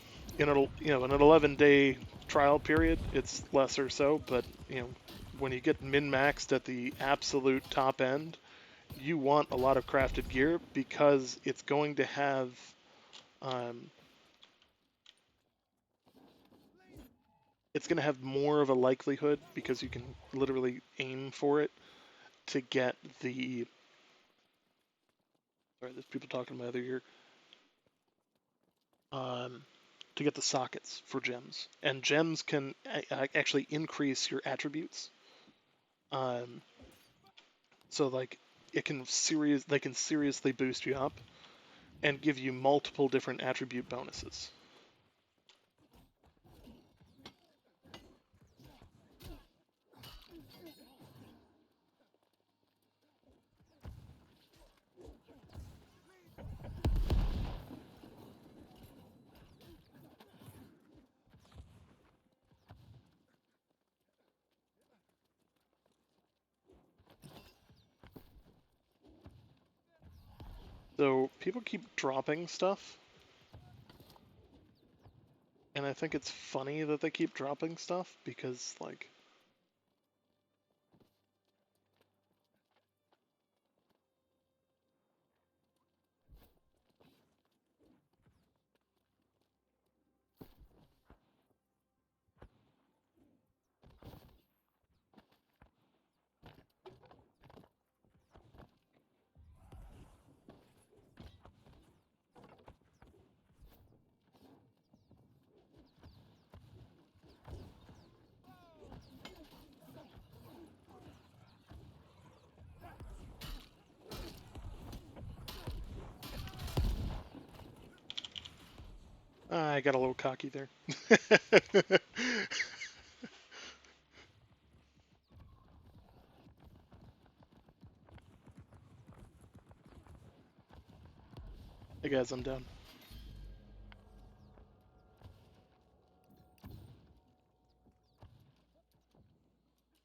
an 11-day trial period, it's less or so, but when you get min-maxed at the absolute top end, you want a lot of crafted gear because it's going to have more of a likelihood, because you can literally aim for it to get the. Sorry, there's people talking in my other ear. To get the sockets for gems, and gems can actually increase your attributes. So like they can seriously boost you up and give you multiple different attribute bonuses. So people keep dropping stuff, and I think it's funny that they keep dropping stuff, because like I got a little cocky there. Hey guys, I'm down.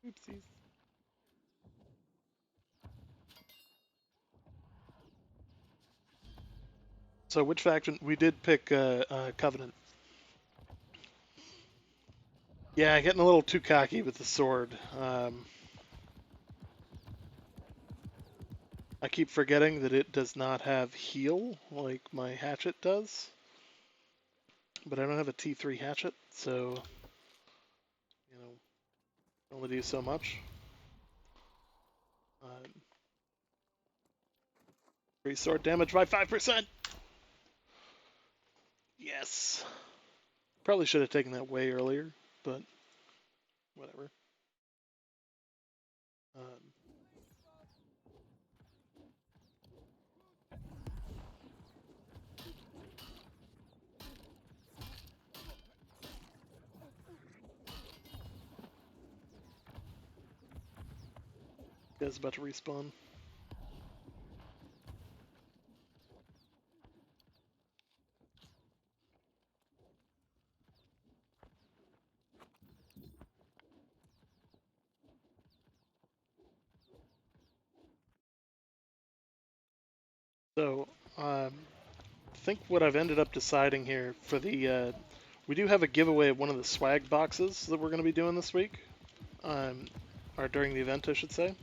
Oopsies. So which faction? We did pick Covenant. Yeah, getting a little too cocky with the sword. I keep forgetting that it does not have heal like my hatchet does. But I don't have a T3 hatchet, so you know, only do so much. Increase sword damage by 5%. Yes. Probably should have taken that way earlier, but whatever. Um, Guy's about to respawn. So, I think what I've ended up deciding here for the, we do have a giveaway of one of the swag boxes that we're going to be doing this week, or during the event, I should say.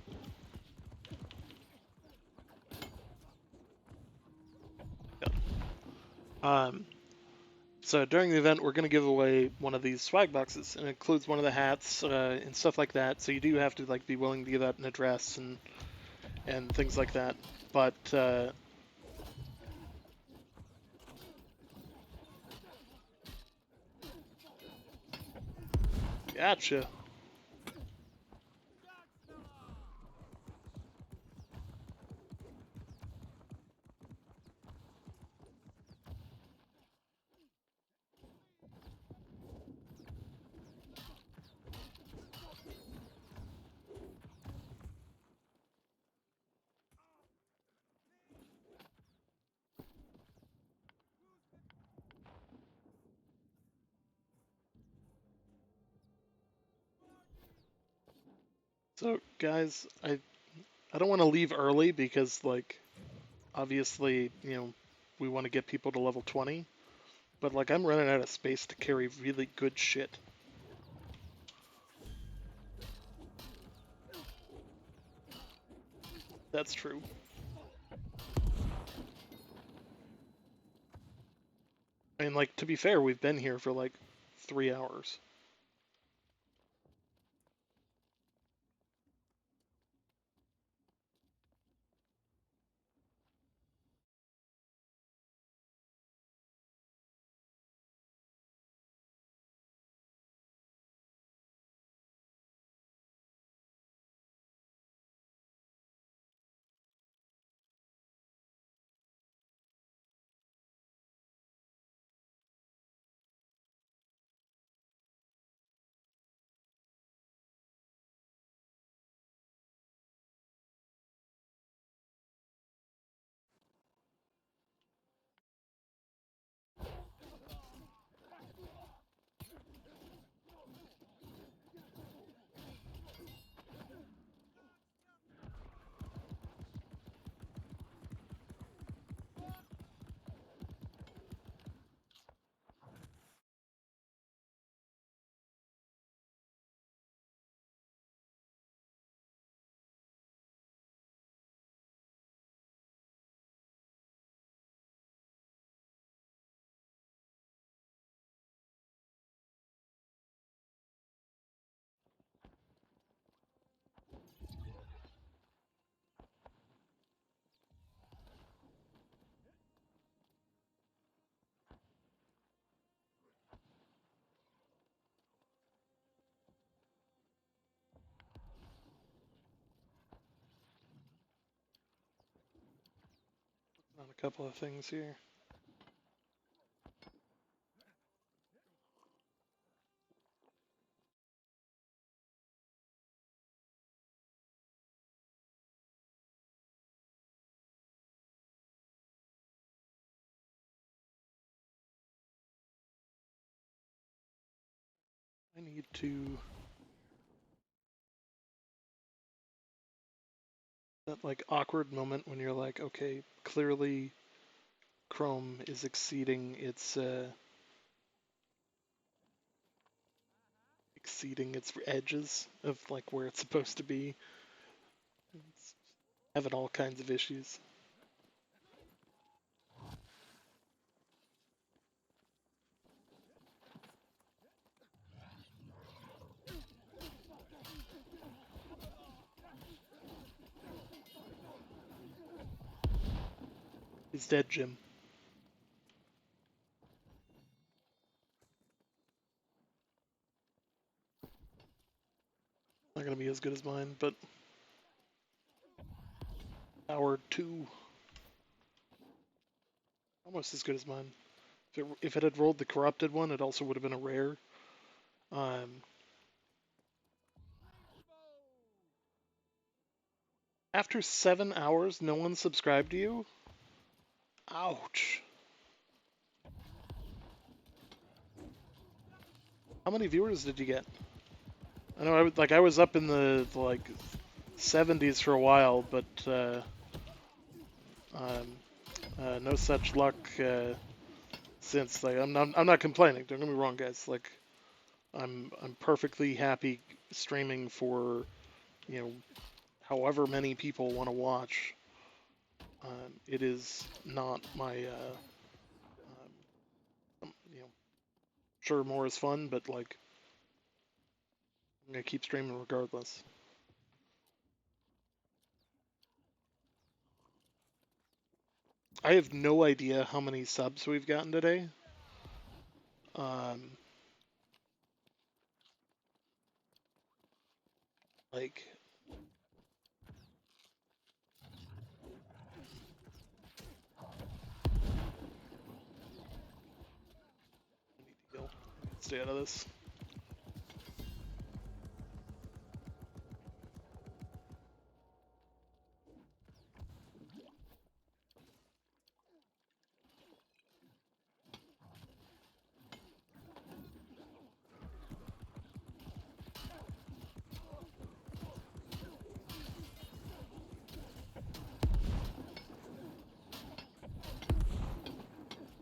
So during the event, we're going to give away one of these swag boxes, and it includes one of the hats and stuff like that. So you do have to like be willing to give out an address and things like that. But gotcha. So guys, I don't want to leave early because like obviously we want to get people to level 20, but like I'm running out of space to carry really good shit. That's true. And like to be fair, we've been here for like 3 hours. On a couple of things here. I need to... That, like, awkward moment when you're like, okay, clearly Chrome is exceeding its edges of like where it's supposed to be. It's having all kinds of issues. He's dead, Jim. Not gonna be as good as mine, but Power 2. Almost as good as mine. If it had rolled the corrupted one, it also would have been a rare. After 7 hours, no one subscribed to you? Ouch. How many viewers did you get? I know I was up in the like 70s for a while, but no such luck since. Like I'm not complaining. Don't get me wrong, guys. Like I'm perfectly happy streaming for however many people want to watch. It is not my sure more is fun, but like I'm gonna keep streaming regardless. I have no idea how many subs we've gotten today. Like I need to heal. Stay out of this.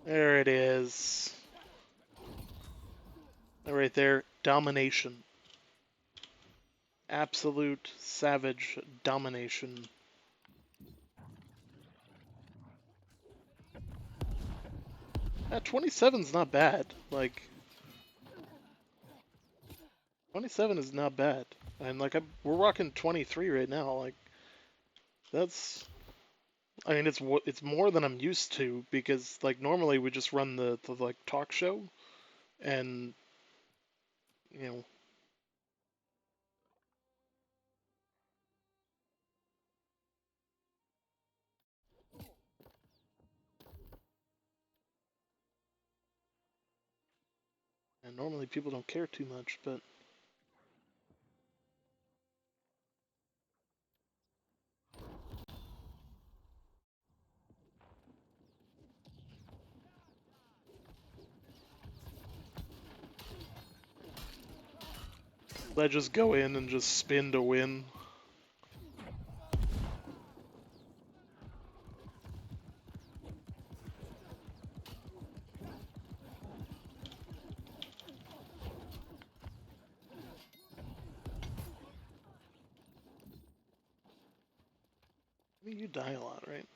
There it is. Right there, domination. Absolute savage domination. That 27's not bad. Like 27 is not bad. And like we're rocking 23 right now. Like that's I mean it's more than I'm used to because like normally we just run the like talk show and you know and normally people don't care too much, but I just go in and just spin to win. I mean, you die a lot, right?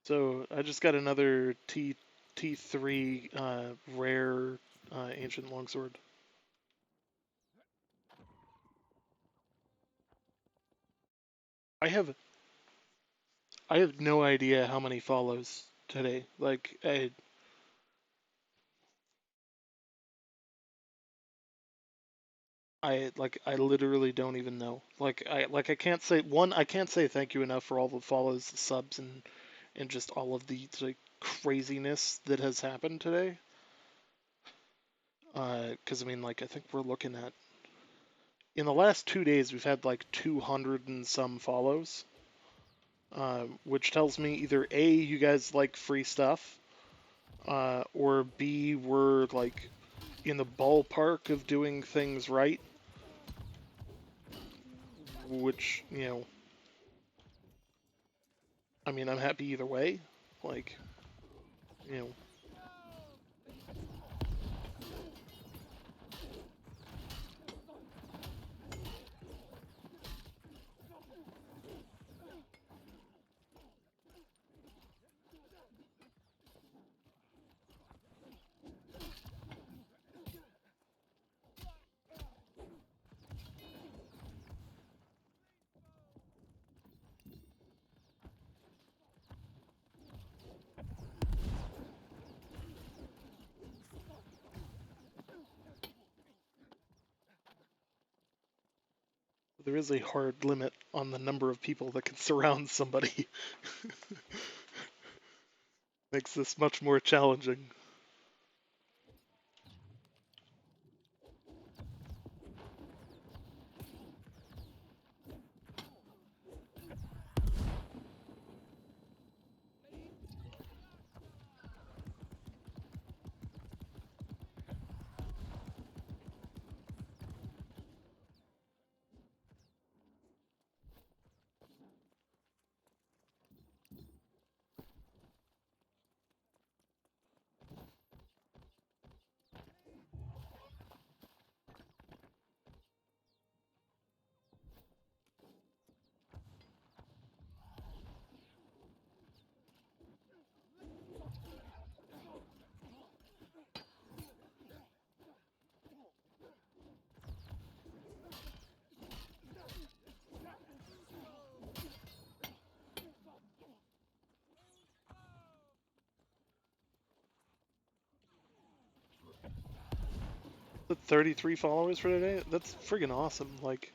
So I just got another T3 rare ancient longsword. I have no idea how many follows today. Like I literally don't even know. I can't say thank you enough for all the follows, subs, and just all of the like craziness that has happened today. Because I mean, like I think we're looking at in the last 2 days we've had like 200 and some follows, which tells me either A, you guys like free stuff, or B, we're like in the ballpark of doing things right, which, I mean, I'm happy either way. Like, you know, there is a hard limit on the number of people that can surround somebody. Makes this much more challenging. But 33 followers for today? That's friggin' awesome. Like,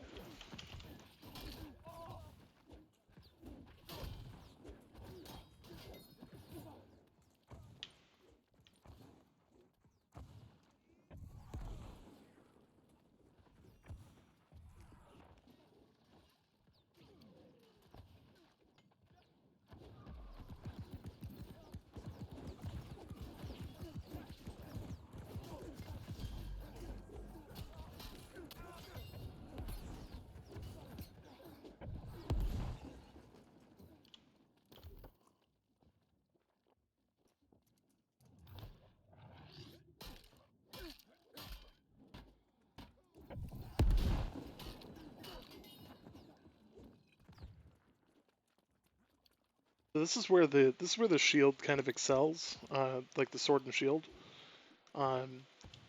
this is where the shield kind of excels, like the sword and shield,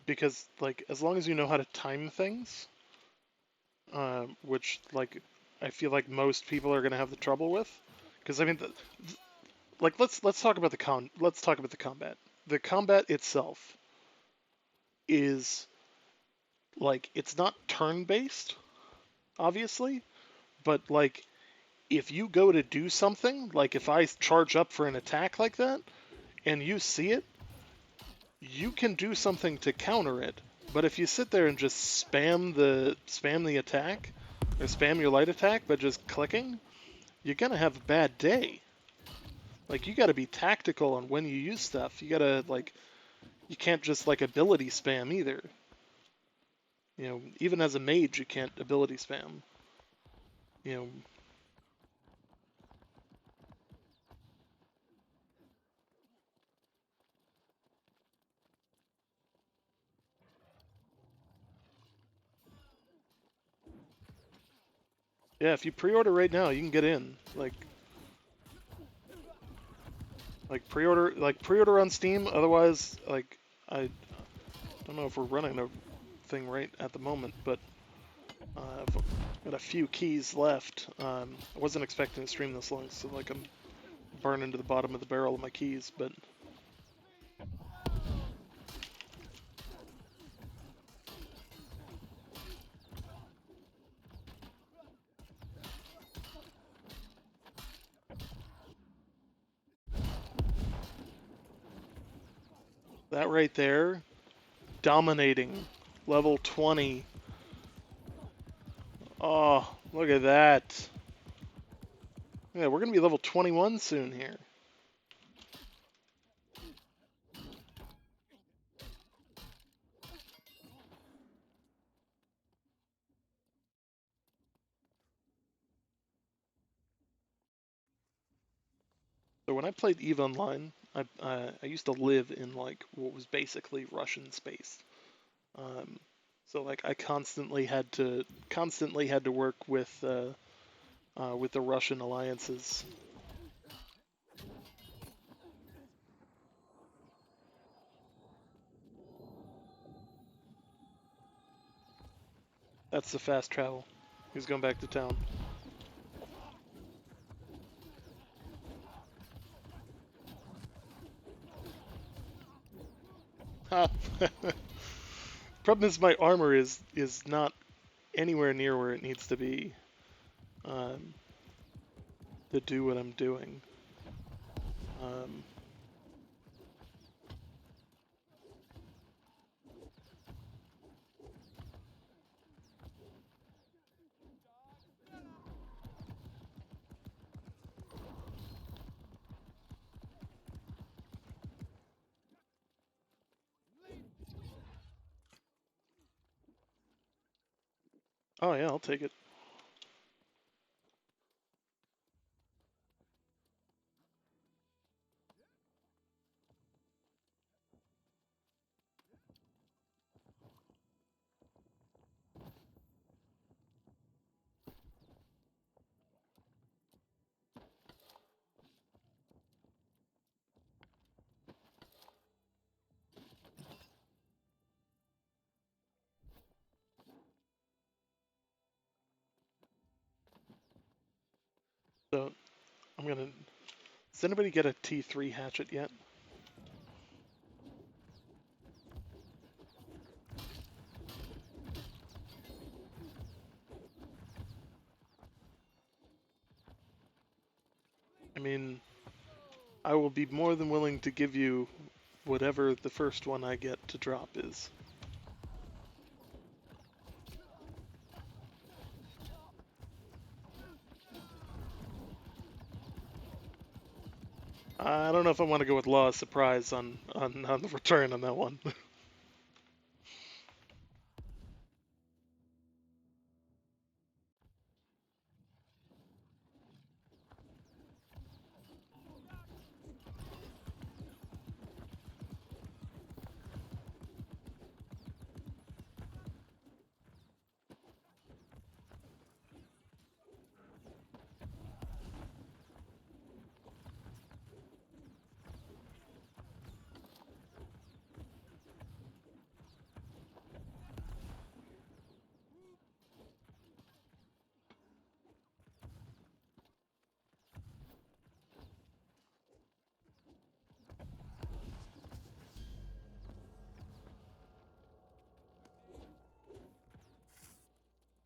because like as long as you know how to time things, which like I feel like most people are gonna have the trouble with, because I mean, like let's talk about the combat. The combat itself is like it's not turn based, obviously, but like if you go to do something, like if I charge up for an attack like that and you see it, you can do something to counter it. But if you sit there and just spam the attack or spam your light attack by just clicking, you're gonna have a bad day. Like you gotta be tactical on when you use stuff. You gotta like you can't just like ability spam either. Even as a mage you can't ability spam. You know, yeah, if you pre-order right now, you can get in. Pre-order on Steam. Otherwise, like I don't know if we're running a thing right at the moment, but I've got a few keys left. I wasn't expecting to stream this long, so like I'm burning to the bottom of the barrel of my keys, but that right there, dominating, level 20. Oh, look at that. Yeah, we're gonna be level 21 soon here. So when I played EVE Online, I used to live in like what was basically Russian space. Um, so like I constantly had to work with the Russian alliances. That's the fast travel. He's going back to town. Ha! Problem is my armor is not anywhere near where it needs to be um, to do what I'm doing. Um, oh yeah, I'll take it. So I'm gonna. Does anybody get a T3 hatchet yet? I mean, I will be more than willing to give you whatever the first one I get to drop is. I don't know if I want to go with Law of Surprise on the return on that one.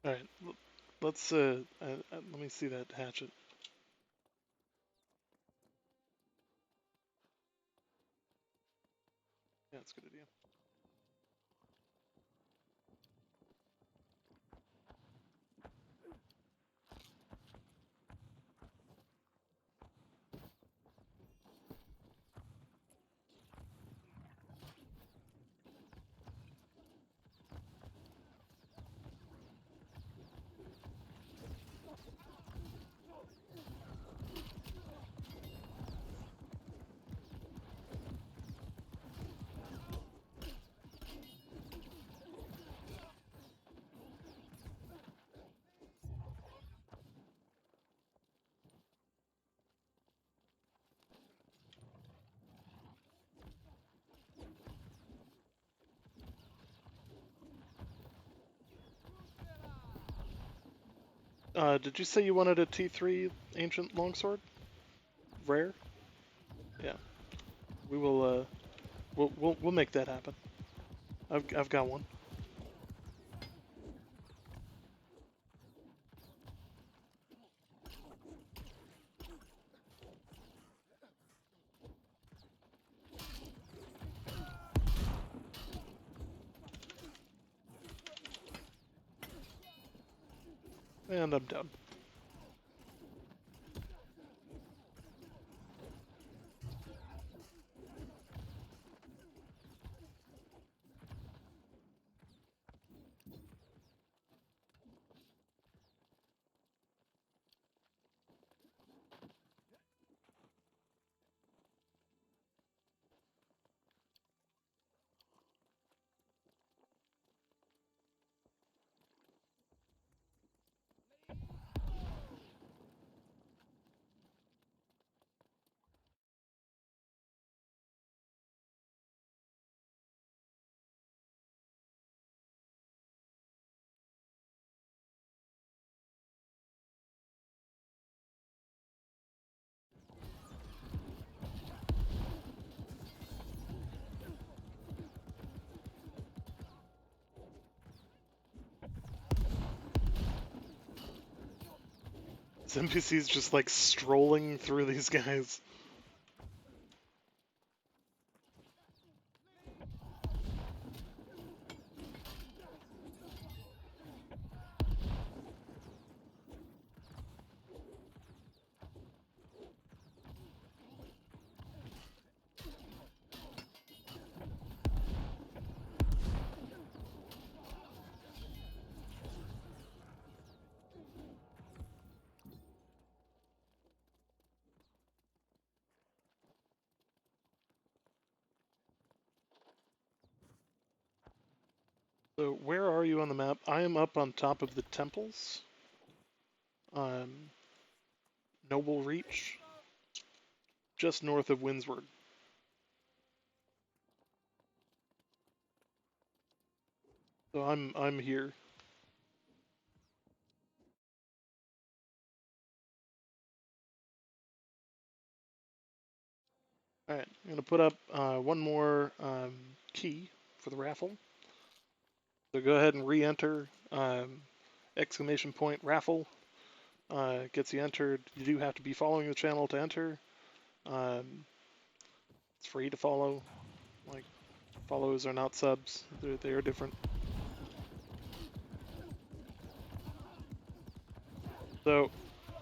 All right, let's let me see that hatchet. Yeah, it's a good idea. Did you say you wanted a T3 ancient longsword? Rare? Yeah. We will. We'll make that happen. I've got one. And I'm done. This NPC's just like strolling through these guys. So where are you on the map? I am up on top of the temples. Noble Reach, just north of Windsward. So I'm here. All right, I'm gonna put up one more key for the raffle. So go ahead and re-enter exclamation point raffle. Gets you entered. You do have to be following the channel to enter. It's free to follow. Like, follows are not subs. They are different. So,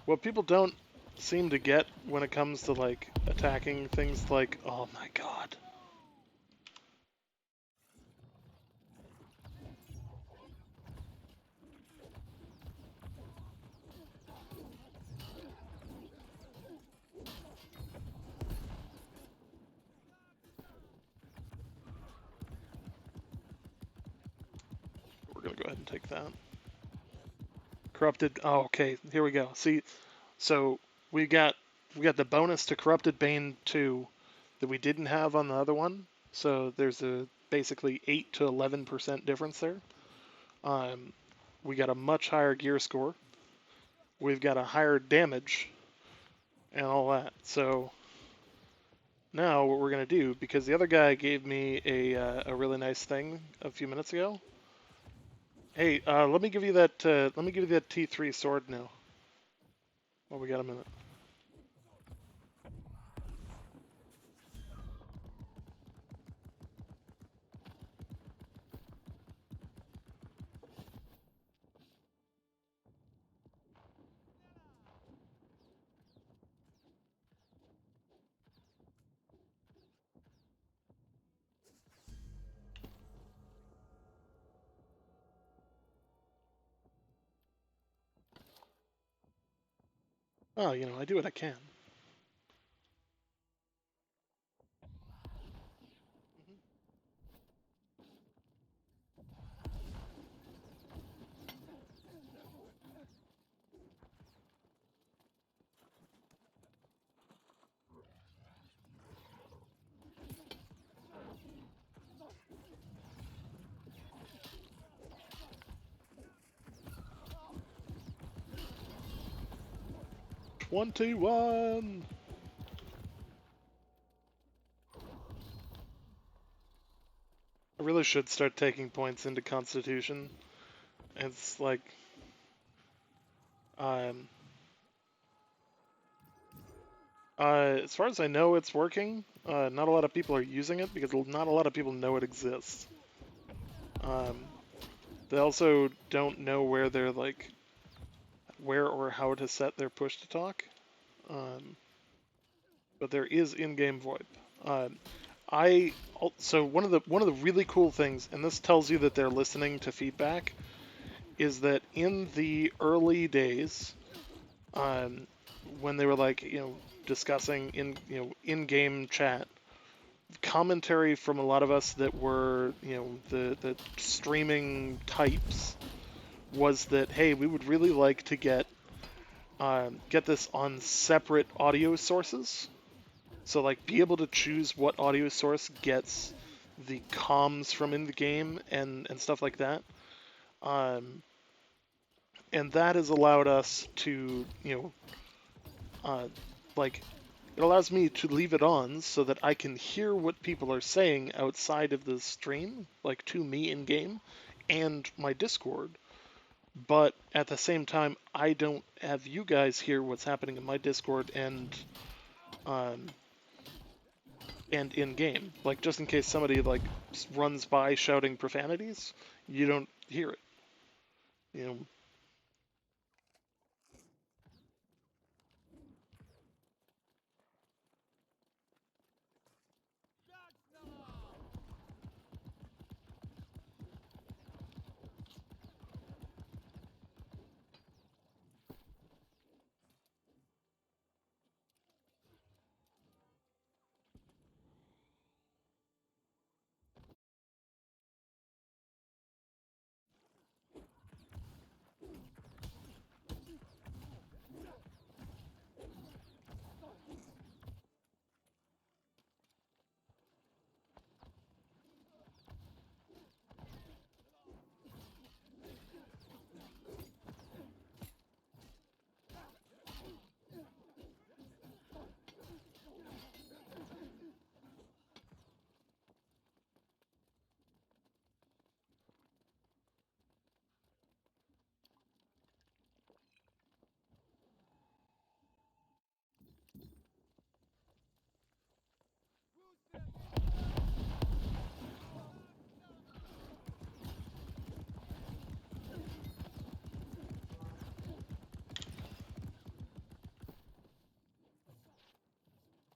what people don't seem to get when it comes to like attacking things like, oh my god. We're gonna go ahead and take that. Corrupted. Oh, okay. Here we go. See, so we got the bonus to Corrupted Bane 2 that we didn't have on the other one. So there's a basically 8 to 11% difference there. We got a much higher gear score. We've got a higher damage and all that. So now what we're gonna do, because the other guy gave me a really nice thing a few minutes ago. Hey, let me give you that. Let me give you that T3 sword now. Well, we got a minute. Oh, you know, I do what I can. 21. I really should start taking points into Constitution. It's like, um, as far as I know, it's working. Not a lot of people are using it because not a lot of people know it exists. They also don't know where their like where or how to set their push to talk, but there is in-game VoIP. Um, so one of the really cool things, and this tells you that they're listening to feedback, is that in the early days, um, when they were like discussing in-game chat, commentary from a lot of us that were the streaming types was that, hey, we would really like to get this on separate audio sources. So like be able to choose what audio source gets the comms from in the game and stuff like that. Um, and that has allowed us to uh, like it allows me to leave it on so that I can hear what people are saying outside of the stream, like to me in game, and my Discord. But at the same time, I don't have you guys hear what's happening in my Discord um, and in game. Like just in case somebody like runs by shouting profanities, you don't hear it. You know.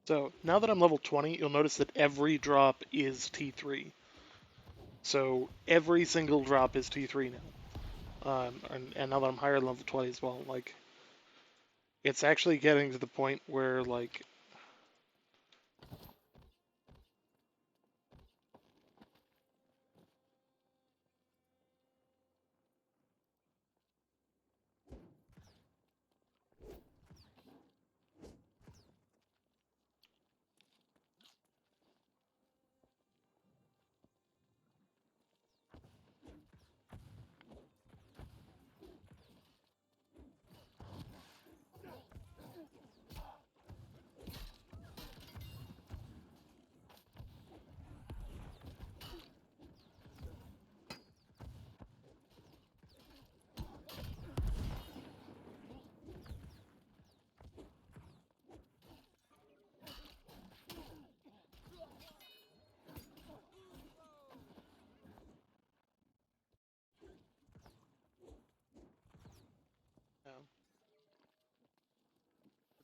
So now that I'm level 20, you'll notice that every drop is T3. So every single drop is T3 now. And now that I'm higher than level 20 as well, like it's actually getting to the point where like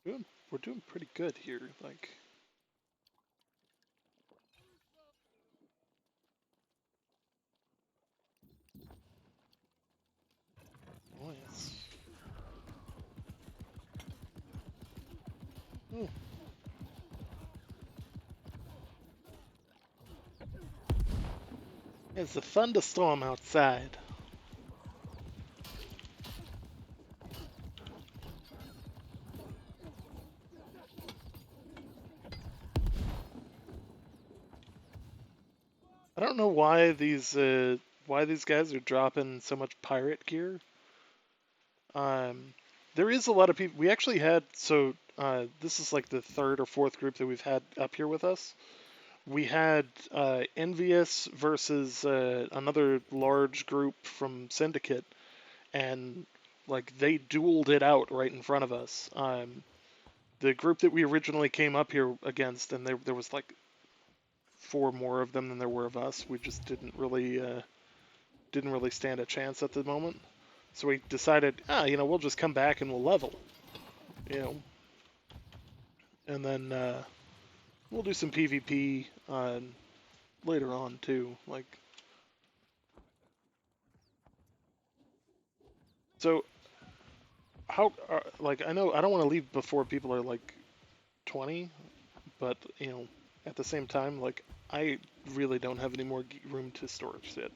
we're doing pretty good here. Like, oh yes. Oh, there's a thunderstorm outside. I don't know why these guys are dropping so much pirate gear. Um, there is a lot of people. We actually had this is like the third or fourth group that we've had up here with us. We had Envious versus another large group from Syndicate, and like they dueled it out right in front of us. The group that we originally came up here against, and there was like four more of them than there were of us. We just didn't really stand a chance at the moment. So we decided, we'll just come back and we'll level, and then we'll do some PvP later on too. So how, I know I don't want to leave before people are 20, but at the same time, I really don't have any more room to store shit.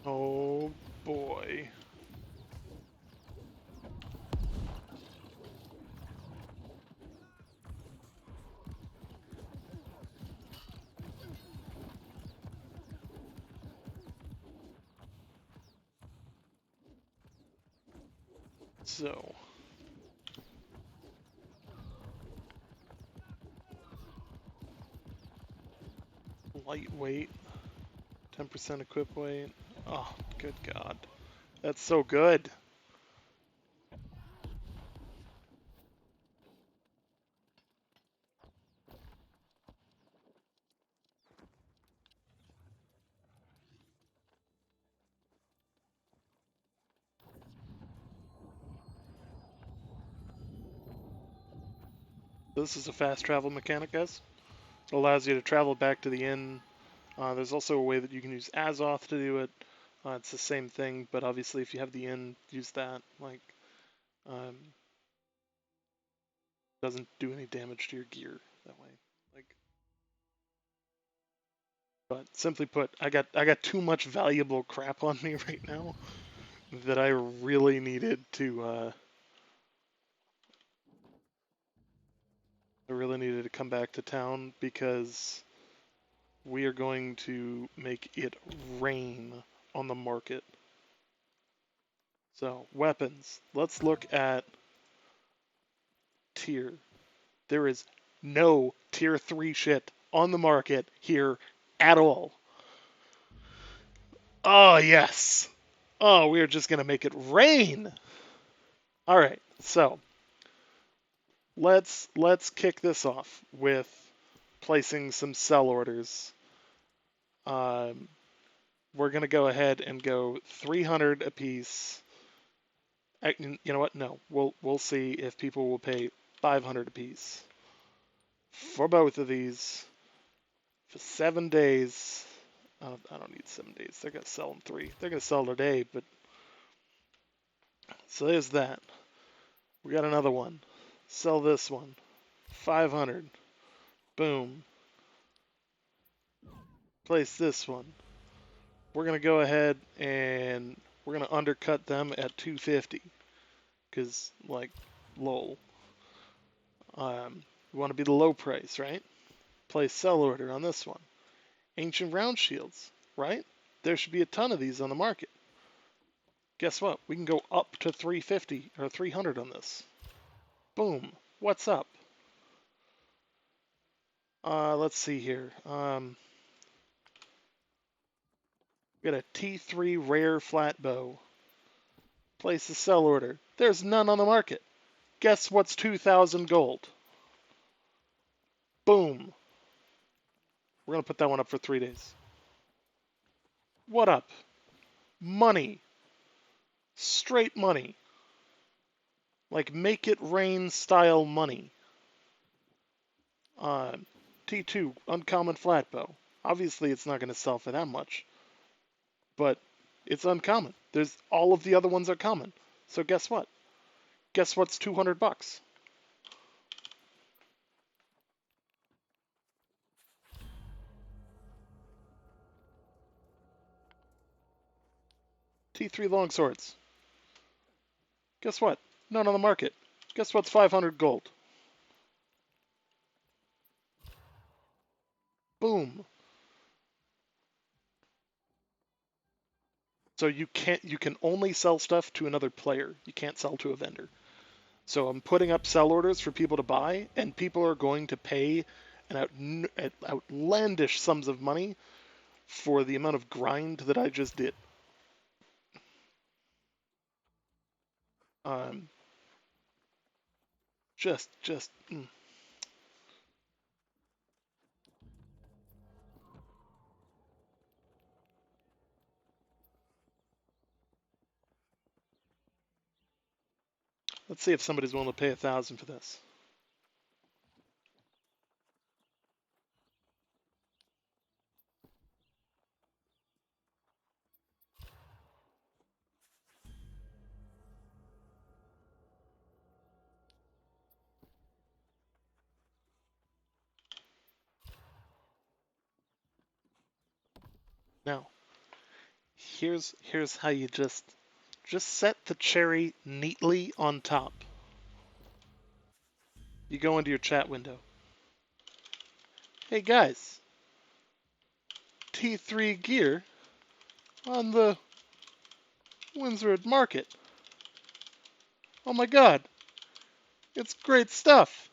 Oh boy. So, lightweight, 10% equip weight. Oh, good God. That's so good. This is a fast travel mechanic, guys. It allows you to travel back to the inn. There's also a way that you can use Azoth to do it. It's the same thing, but obviously if you have the inn, use that. Um, doesn't do any damage to your gear that way. But simply put, I got too much valuable crap on me right now that I really needed to come back to town because we are going to make it rain on the market. So, weapons. Let's look at tier. There is no tier 3 shit on the market here at all. Oh, yes. Oh, we are just going to make it rain. All right. So, let's kick this off with placing some sell orders. We're going to go ahead and go 300 apiece. You know what? No. We'll see if people will pay 500 apiece for both of these for 7 days. I don't need 7 days. They're going to sell in 3. They're going to sell today, but so there's that. We got another one. Sell this one. 500. Boom. Place this one. We're going to go ahead and we're going to undercut them at 250. Because, lol. We want to be the low price, right? Place sell order on this one. Ancient round shields, right? There should be a ton of these on the market. Guess what? We can go up to 350 or 300 on this. Boom. What's up? Let's see here. We got a T3 rare flat bow. Place the sell order. There's none on the market. Guess what's 2,000 gold? Boom. We're going to put that one up for 3 days. What up? Money. Straight money. Make it rain style money. T2 uncommon flat bow. Obviously it's not going to sell for that much. But it's uncommon. There's all of the other ones are common. So guess what? Guess what's 200 bucks? T3 longswords. Guess what? None on the market. Guess what's 500 gold? Boom. So you can only sell stuff to another player. You can't sell to a vendor. So I'm putting up sell orders for people to buy, and people are going to pay at outlandish sums of money for the amount of grind that I just did. Um, just. Let's see if somebody's willing to pay 1,000 for this. Now, here's how you just set the cherry neatly on top. You go into your chat window. Hey guys, T3 gear on the Windsor Market. Oh my god, it's great stuff.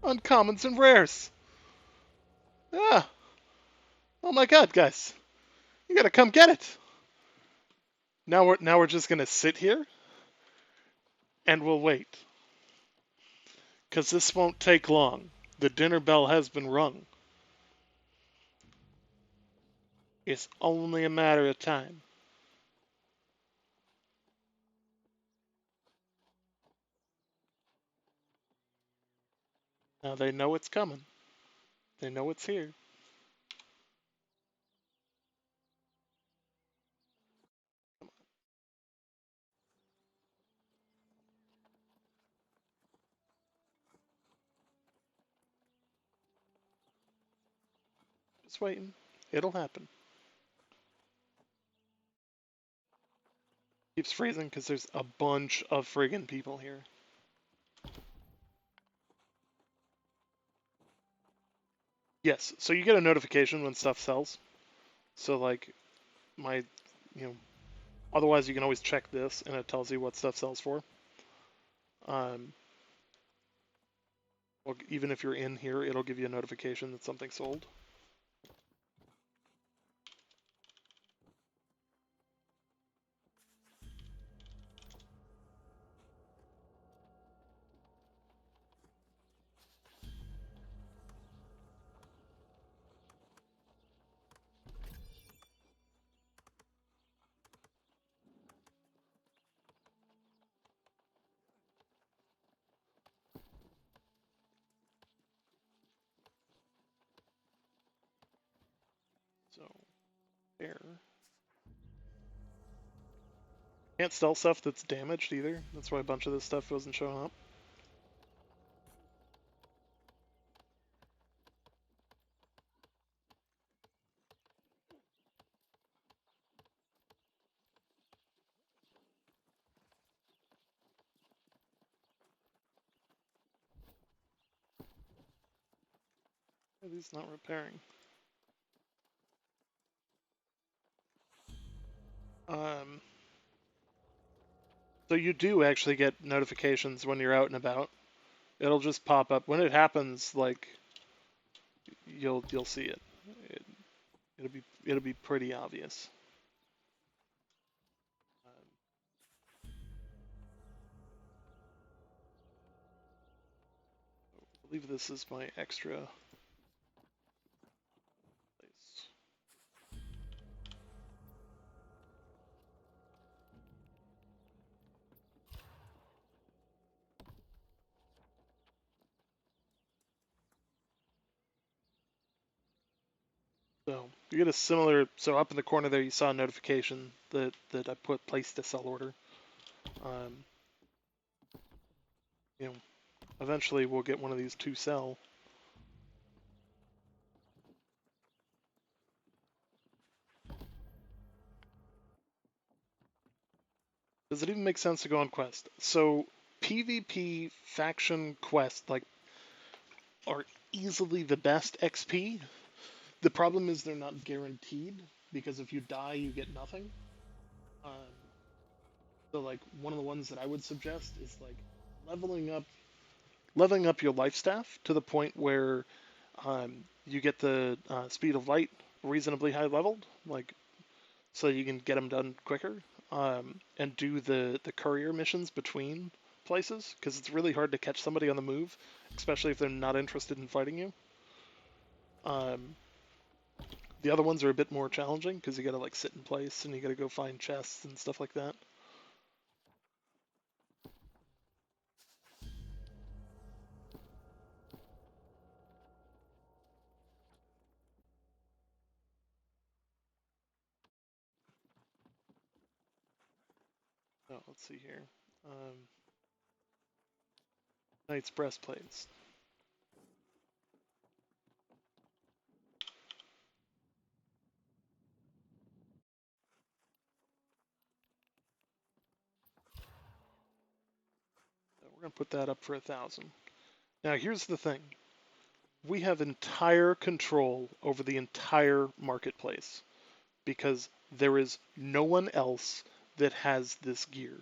Uncommons and rares. Ah, oh my god, guys, you gotta come get it. Now we're just gonna sit here and we'll wait. 'Cause this won't take long. The dinner bell has been rung. It's only a matter of time. Now they know it's coming. They know it's here. Just waiting. It'll happen. Keeps freezing because there's a bunch of friggin' people here. Yes, so you get a notification when stuff sells. So like my, you know, otherwise you can always check this and it tells you what stuff sells for. Well, even if you're in here, it'll give you a notification that something sold. So, there. Can't sell stuff that's damaged either. That's why a bunch of this stuff wasn't showing up. Why are these not repairing? So you do actually get notifications when you're out and about. It'll just pop up when it happens. Like you'll see it. It'll be pretty obvious. I believe this is my extra place. So you get a similar. So up in the corner there, you saw a notification that I put place to sell order. You know, eventually we'll get one of these to sell. Does it even make sense to go on quest? So PvP faction quests like are easily the best XP. The problem is they're not guaranteed. because if you die, you get nothing. Um, so like one of the ones that I would suggest is like leveling up leveling up your life staff to the point where you get the speed of light reasonably high leveled, like so you can get them done quicker, and do the courier missions between places because it's really hard to catch somebody on the move, especially if they're not interested in fighting you. Um, the other ones are a bit more challenging because you got to like sit in place and you got to go find chests and stuff like that. Oh, let's see here. Knight's breastplates. So we're gonna put that up for 1,000. Now here's the thing. We have entire control over the entire marketplace because there is no one else that has this gear.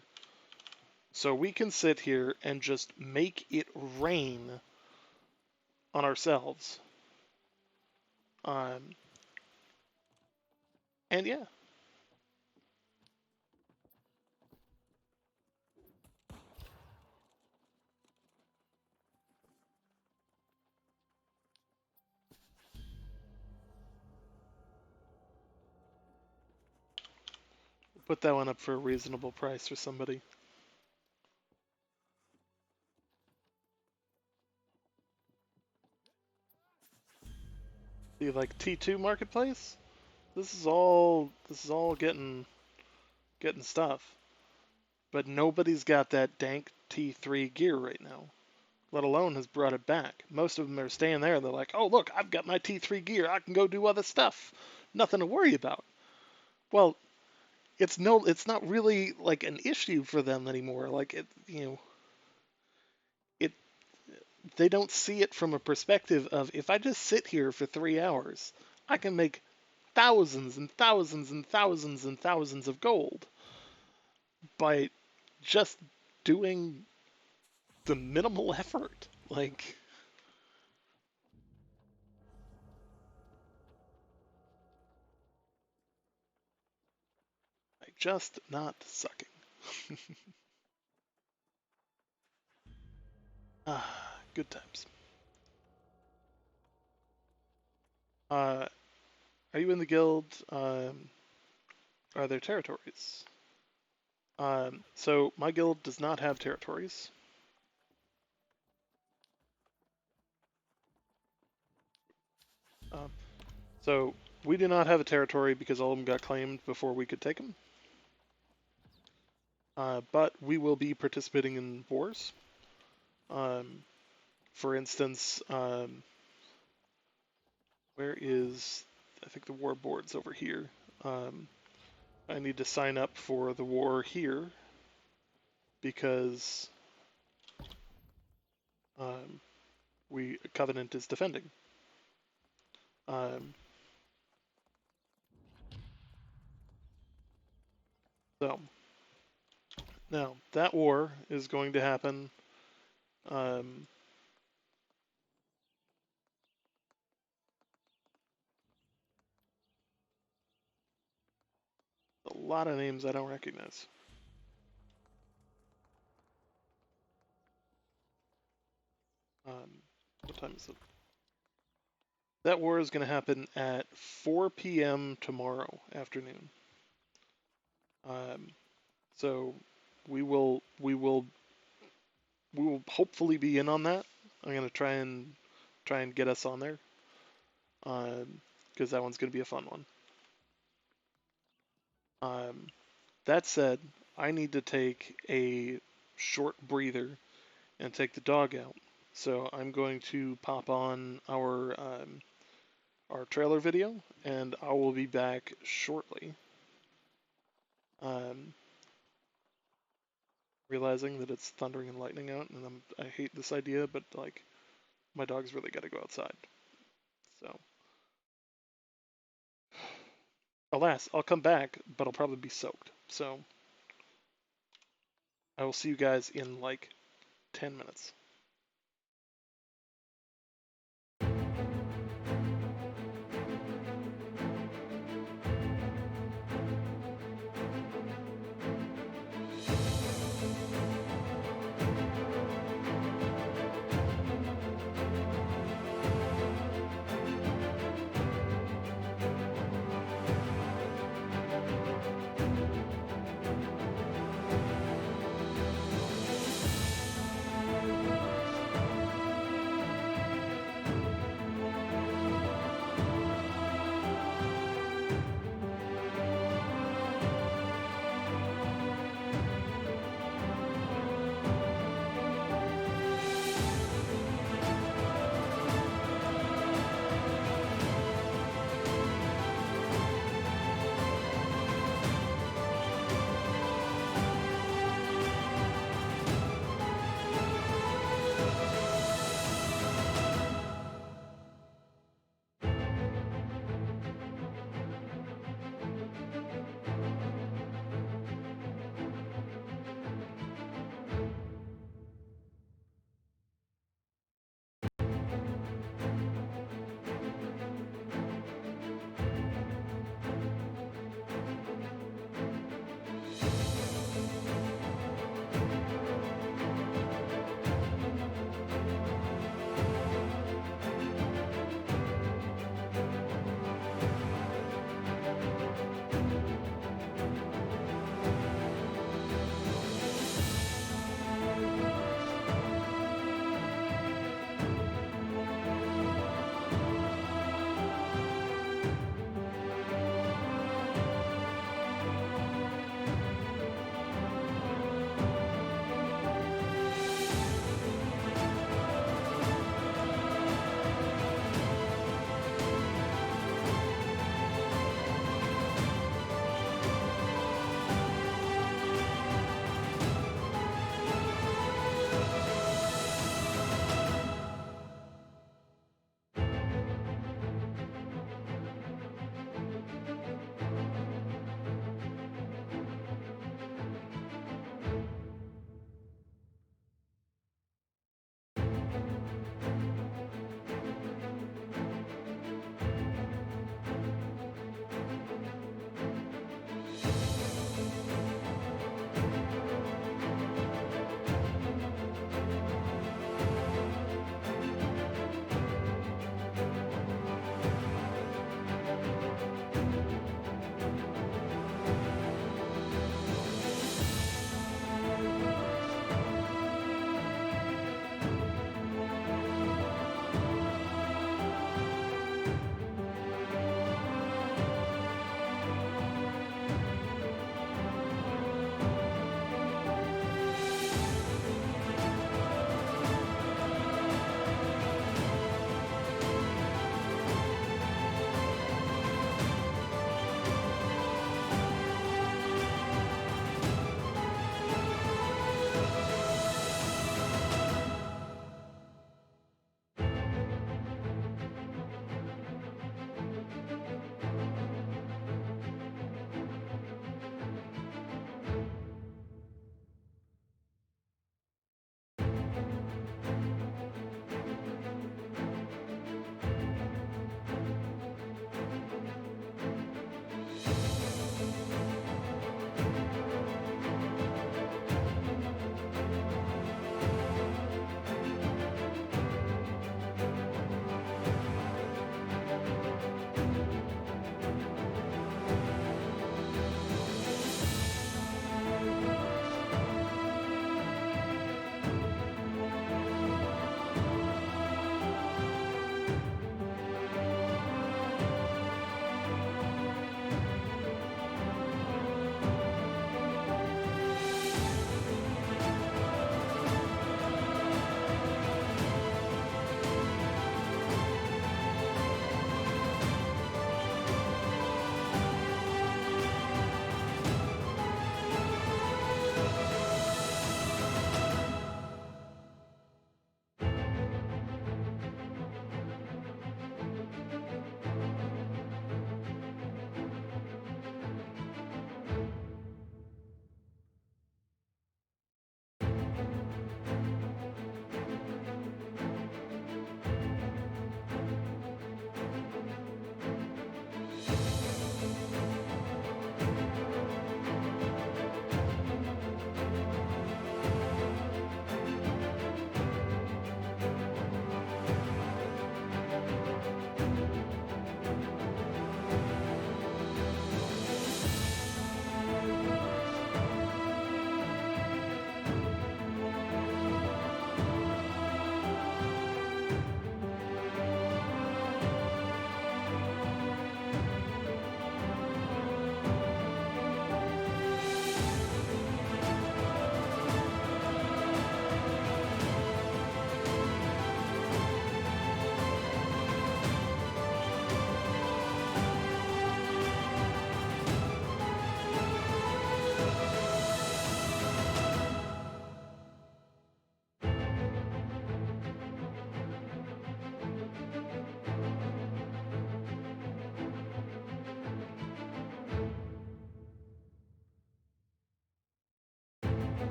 So we can sit here and just make it rain on ourselves. Um, and yeah. Put that one up for a reasonable price for somebody. See, like T2 marketplace? This is all getting stuff. But nobody's got that dank T3 gear right now, let alone has brought it back. Most of them are staying there. They're like, oh, look, I've got my T3 gear. I can go do other stuff. Nothing to worry about. Well, it's not really like an issue for them anymore. Like it, they don't see it from a perspective of if I just sit here for 3 hours, I can make thousands and thousands and thousands and thousands of gold by just doing the minimal effort. Like, just not sucking. Good times. Uh, are you in the guild? Are there territories? So my guild does not have territories. So we do not have a territory because all of them got claimed before we could take them. But we will be participating in wars. For instance, where is, I think the war board's over here. I need to sign up for the war here because Covenant is defending. So now that war is going to happen. A lot of names I don't recognize. What time is it? That war is going to happen at 4 p.m. tomorrow afternoon. So we will hopefully be in on that. I'm going to try and get us on there because that one's going to be a fun one. That said, I need to take a short breather and take the dog out. So I'm going to pop on our trailer video, and I will be back shortly. Realizing that it's thundering and lightning out, and I hate this idea, but like my dog's really got to go outside. So Alas, I'll come back, but I'll probably be soaked. So I will see you guys in like 10 minutes.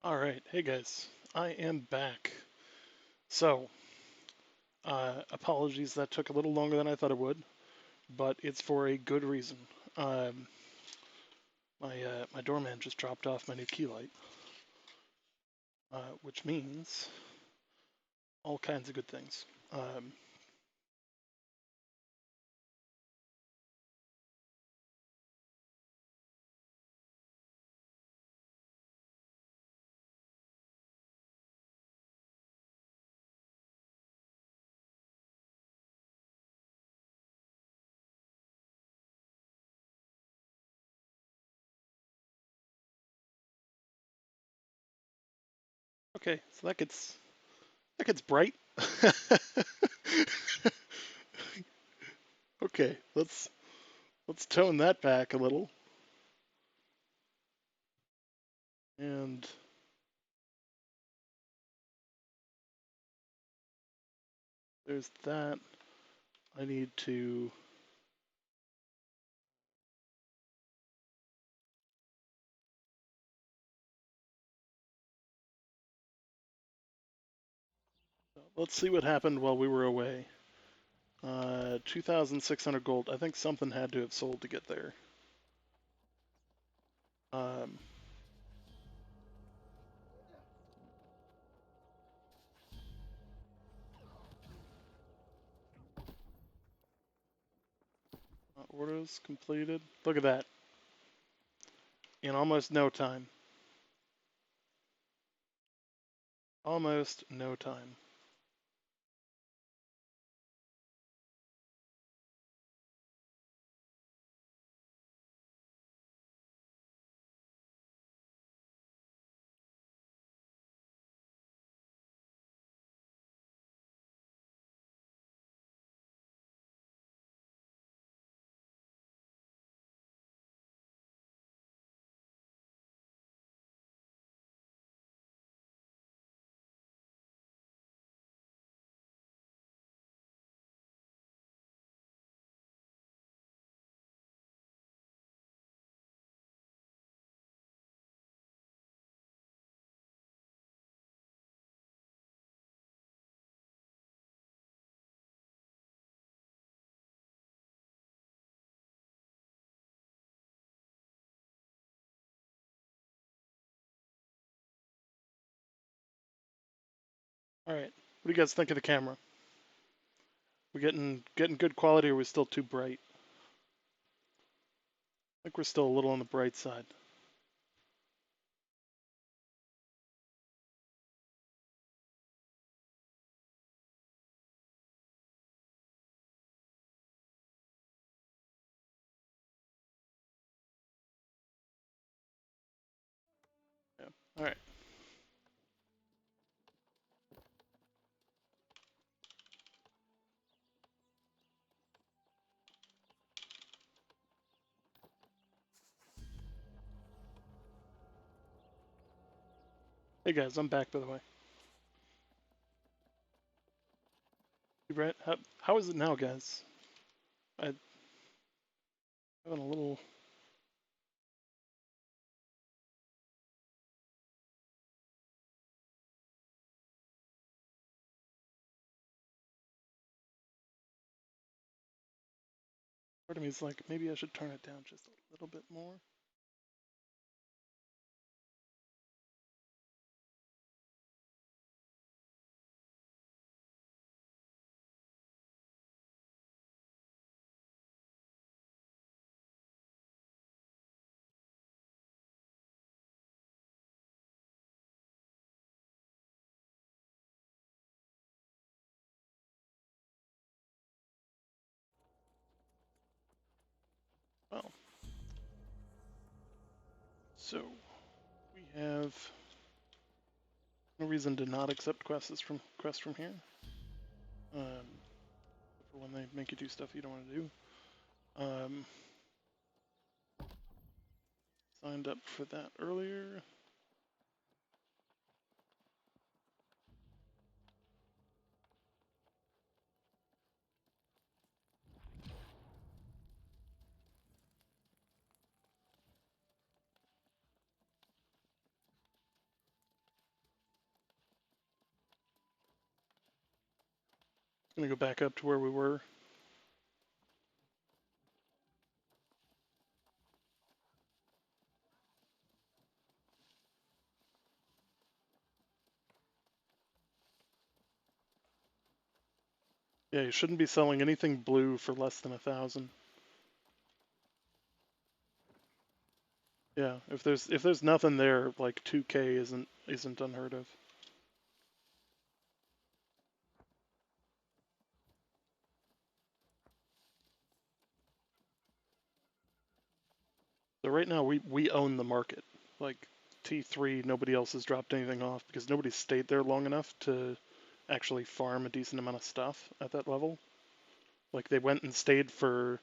All right, hey guys, I am back. So, apologies that took a little longer than I thought it would, but it's for a good reason. Um, my doorman just dropped off my new key light, which means all kinds of good things. Okay, so that gets bright. Okay, let's tone that back a little. And there's that. I need to. Let's see what happened while we were away. 2,600 gold. I think something had to have sold to get there. Um, orders completed. Look at that. In almost no time. Almost no time. All right. What do you guys think of the camera? We getting good quality, or are we still too bright? I think we're still a little on the bright side. Yeah. All right. Hey guys, I'm back by the way. You Brett, how is it now, guys? I'm having a little. Part of me is like, maybe I should turn it down just a little bit more. Well, so we have no reason to not accept quests from here. For when they make you do stuff you don't want to do. Um, signed up for that earlier. Gonna go back up to where we were. Yeah, you shouldn't be selling anything blue for less than 1,000. Yeah, if there's nothing there, like 2K isn't unheard of. So right now we own the market. Like T3, nobody else has dropped anything off because nobody stayed there long enough to actually farm a decent amount of stuff at that level. Like they went and stayed for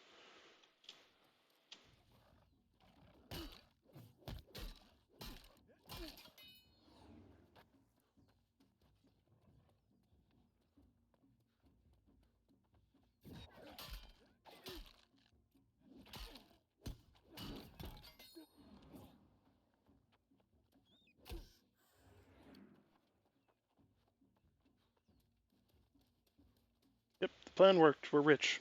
Yep, the plan worked. We're rich.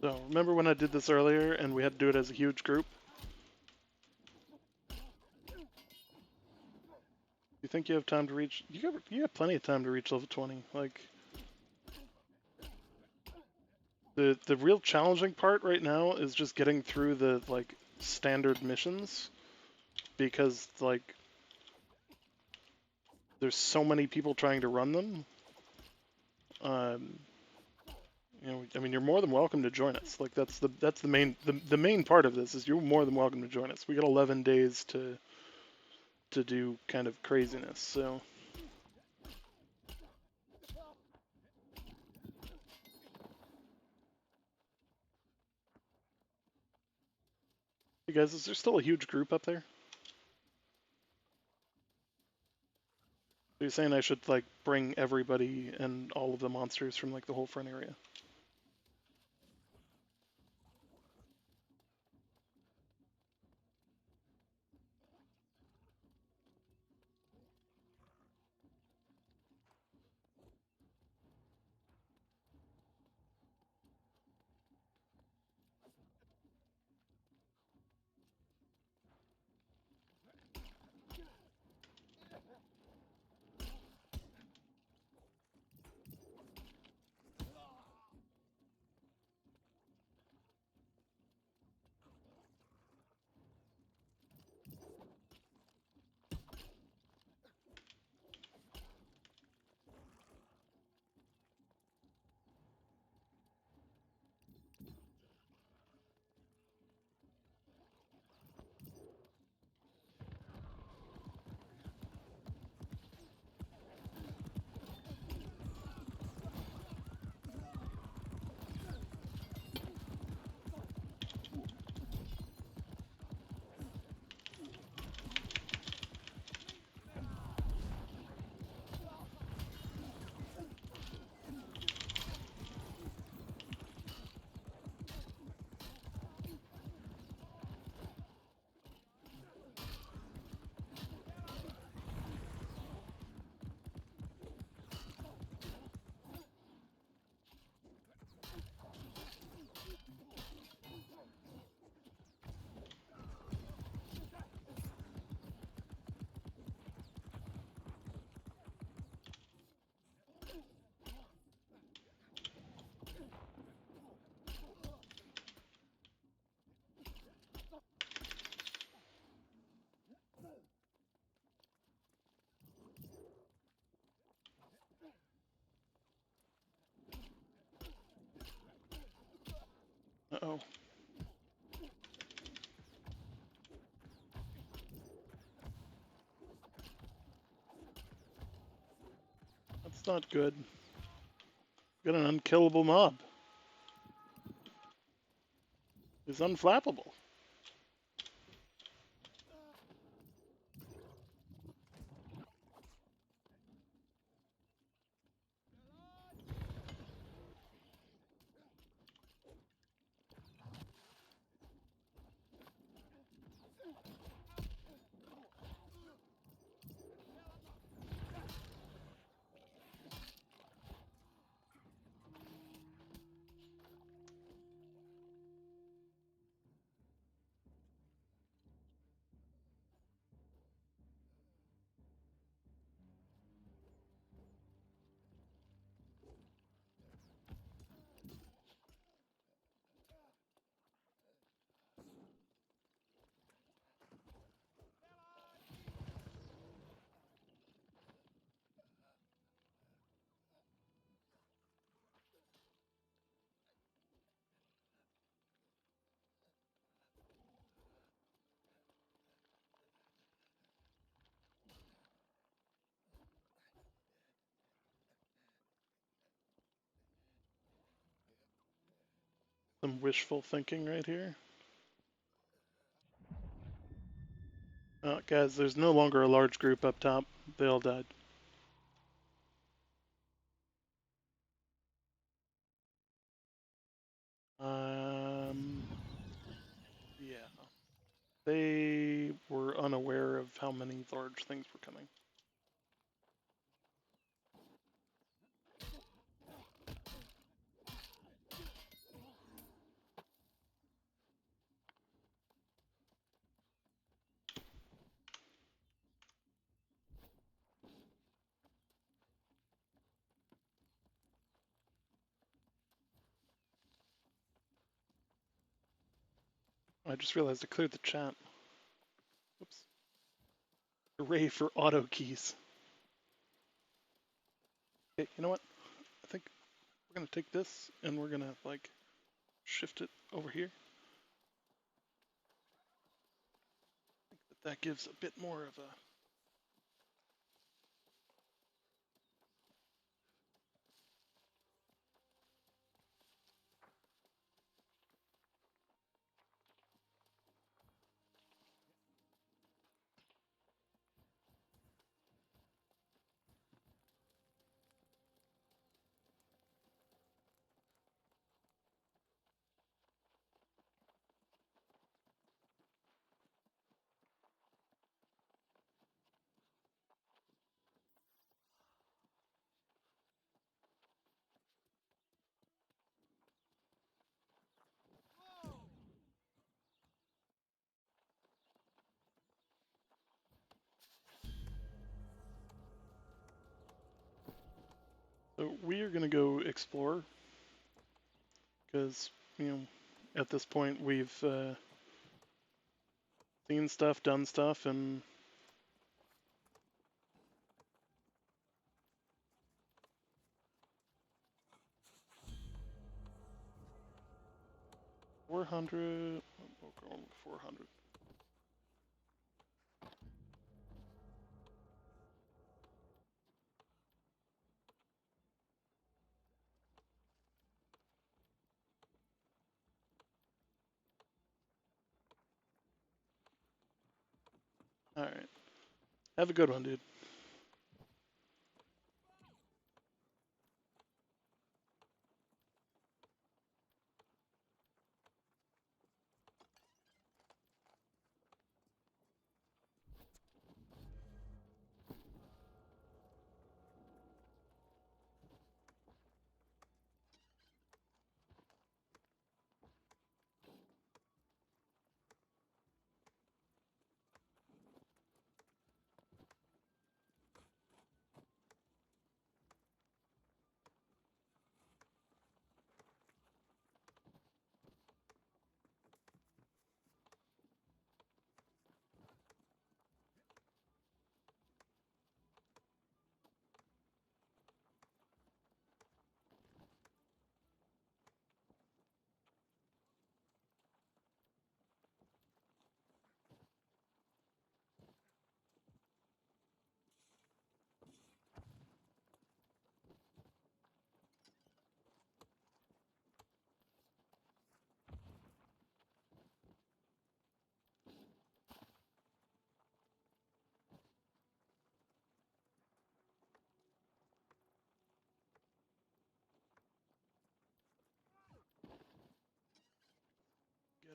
So remember when I did this earlier and we had to do it as a huge group? You think you have time to reach? You have plenty of time to reach level 20. Like the real challenging part right now is just getting through the like standard missions because like there's so many people trying to run them. You know, I mean, you're more than welcome to join us. Like that's the main part of this is you're more than welcome to join us. We got 11 days to do kind of craziness. So you guys, is there still a huge group up there? So you're saying I should like bring everybody and all of the monsters from like the whole front area? Uh-oh. That's not good. Got an unkillable mob. It's unflappable. Some wishful thinking right here. Guys, there's no longer a large group up top. They all died. Yeah. They were unaware of how many large things were coming. I just realized I cleared the chat. Oops. Hooray for auto keys. Okay, you know what? I think we're gonna take this and we're gonna like shift it over here. I think that gives a bit more of a So we are gonna go explore because at this point we've seen stuff, done stuff, and 400. We'll go with 400. All right. Have a good one, dude.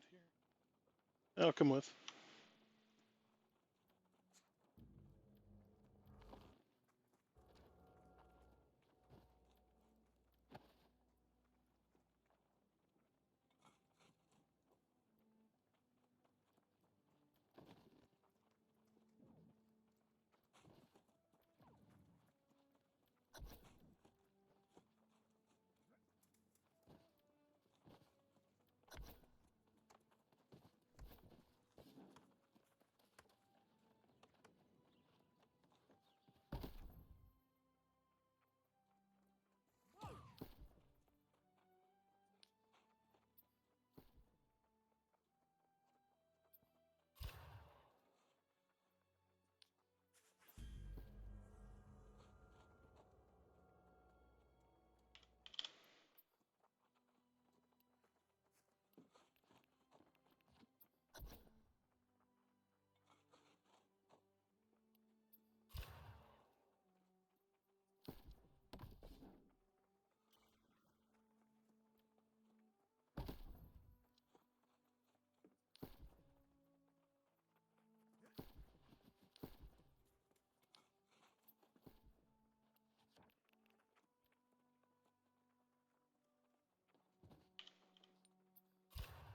head here. I'll come with.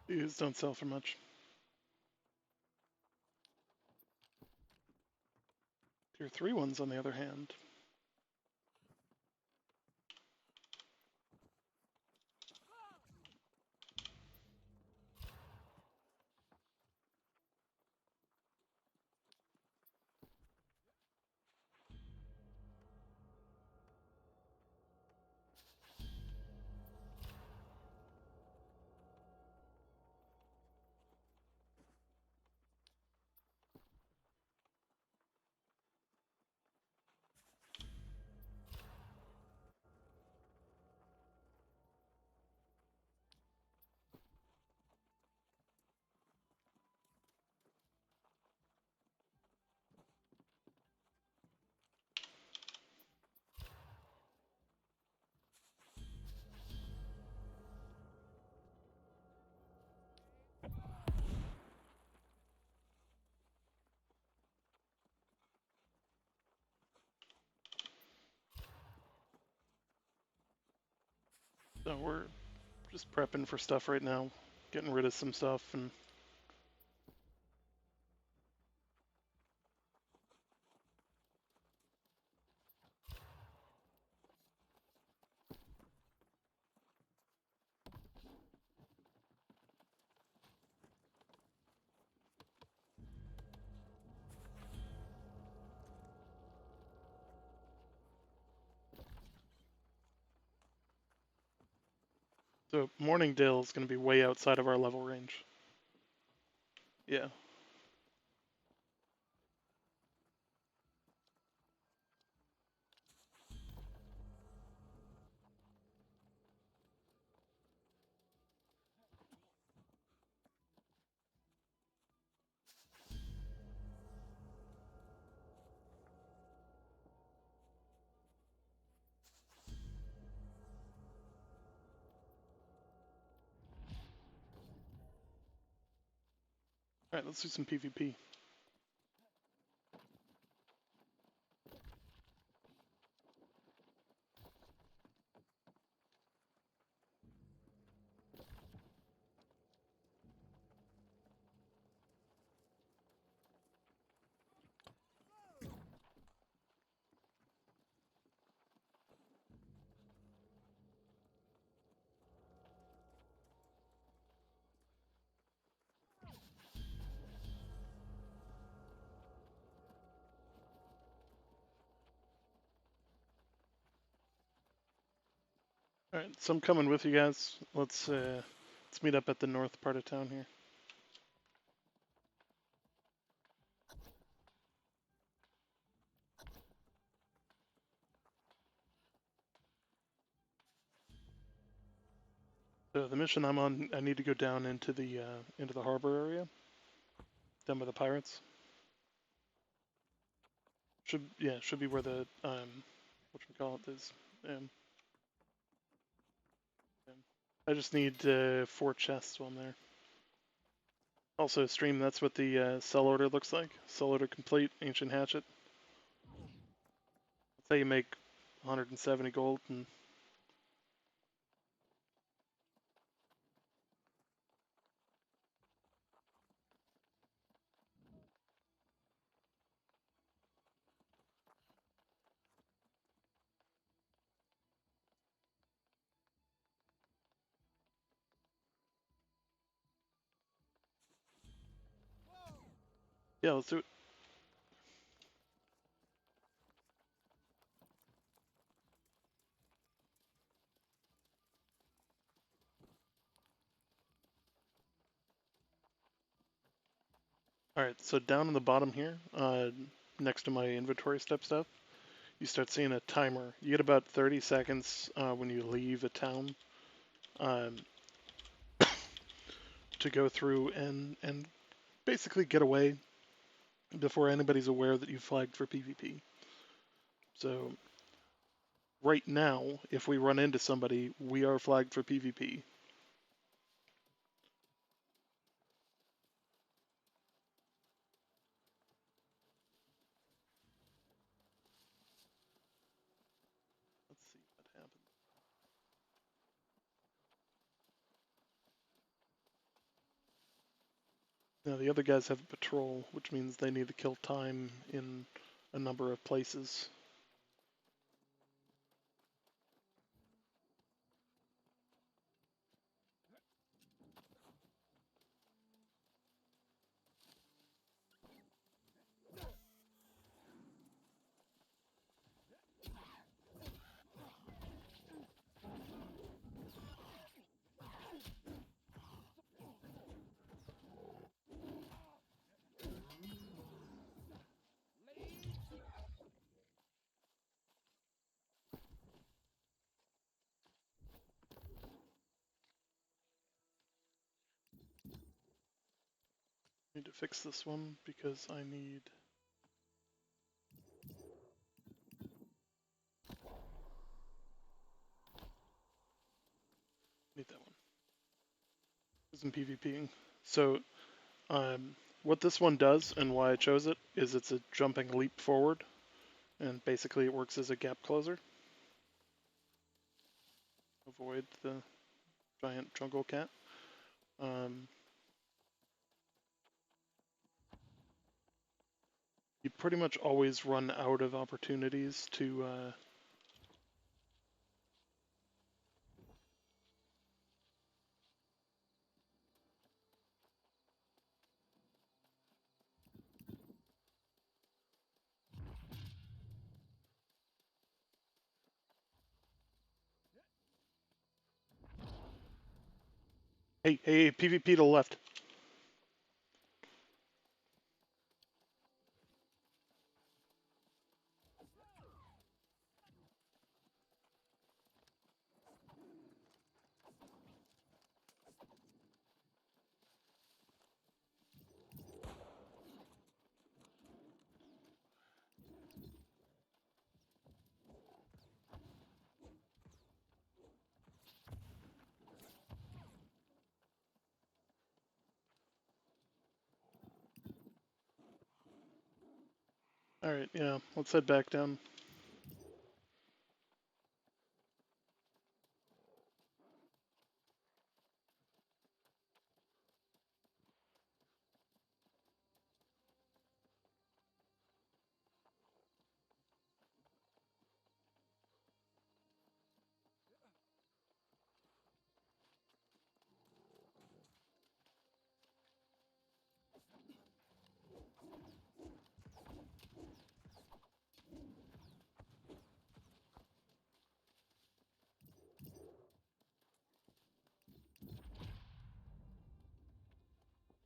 These don't sell for much. Tier 3 ones, on the other hand. So we're just prepping for stuff right now, getting rid of some stuff, and so Morningdale is going to be way outside of our level range. Yeah. Alright, let's do some PvP. Alright, so I'm coming with you guys. Let's meet up at the north part of town here. So the mission I'm on, I need to go down into the harbor area, down by the pirates. Should be where the whatchamacallit is. I just need 4 chests while I'm there. Also, stream, that's what the sell order looks like. Sell order complete, ancient hatchet. Let's say you make 170 gold and yeah, let's do it. Alright, so down in the bottom here, next to my inventory stuff, you start seeing a timer. You get about 30 seconds when you leave a town um, to go through and basically get away before anybody's aware that you flagged for PvP. So right now, if we run into somebody, we are flagged for PvP. Let's see what happens. Now the other guys have a patrol, which means they need to kill time in a number of places. Need to fix this one because I need that one. Isn't PvPing. So what this one does and why I chose it is it's a jumping leap forward, and basically it works as a gap closer. Avoid the giant jungle cat. You pretty much always run out of opportunities to hey, PvP to the left. Alright, yeah, let's head back down.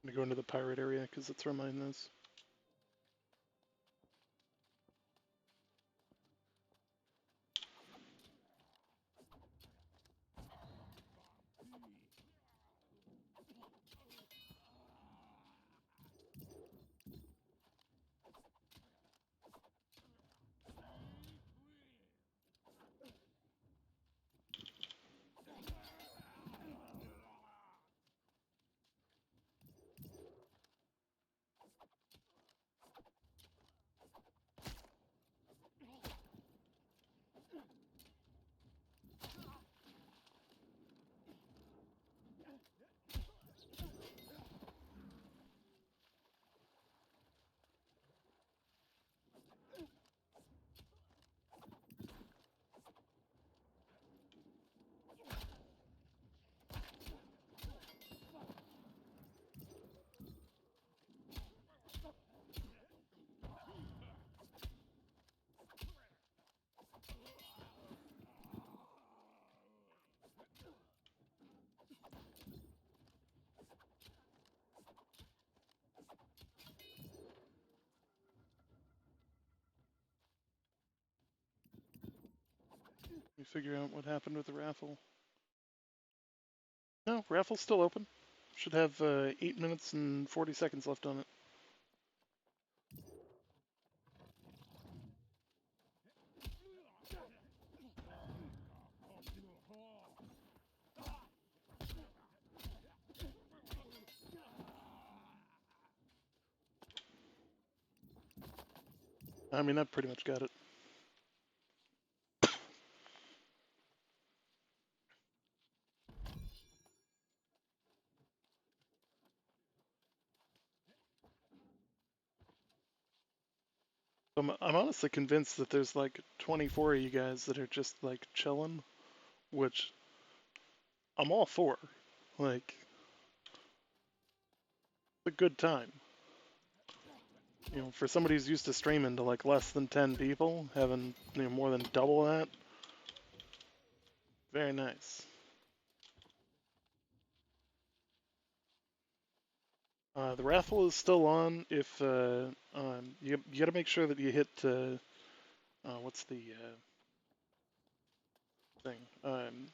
I'm gonna go into the pirate area because that's where mine is. me figure out what happened with the raffle. No, raffle's still open. Should have 8 minutes and 40 seconds left on it. I mean, I've pretty much got it. I'm honestly convinced that there's like 24 of you guys that are just like chilling, which I'm all for. Like, it's a good time. You know, for somebody who's used to streaming to like less than 10 people, having more than double that, very nice. The raffle is still on. If you got to make sure that you hit what's the thing?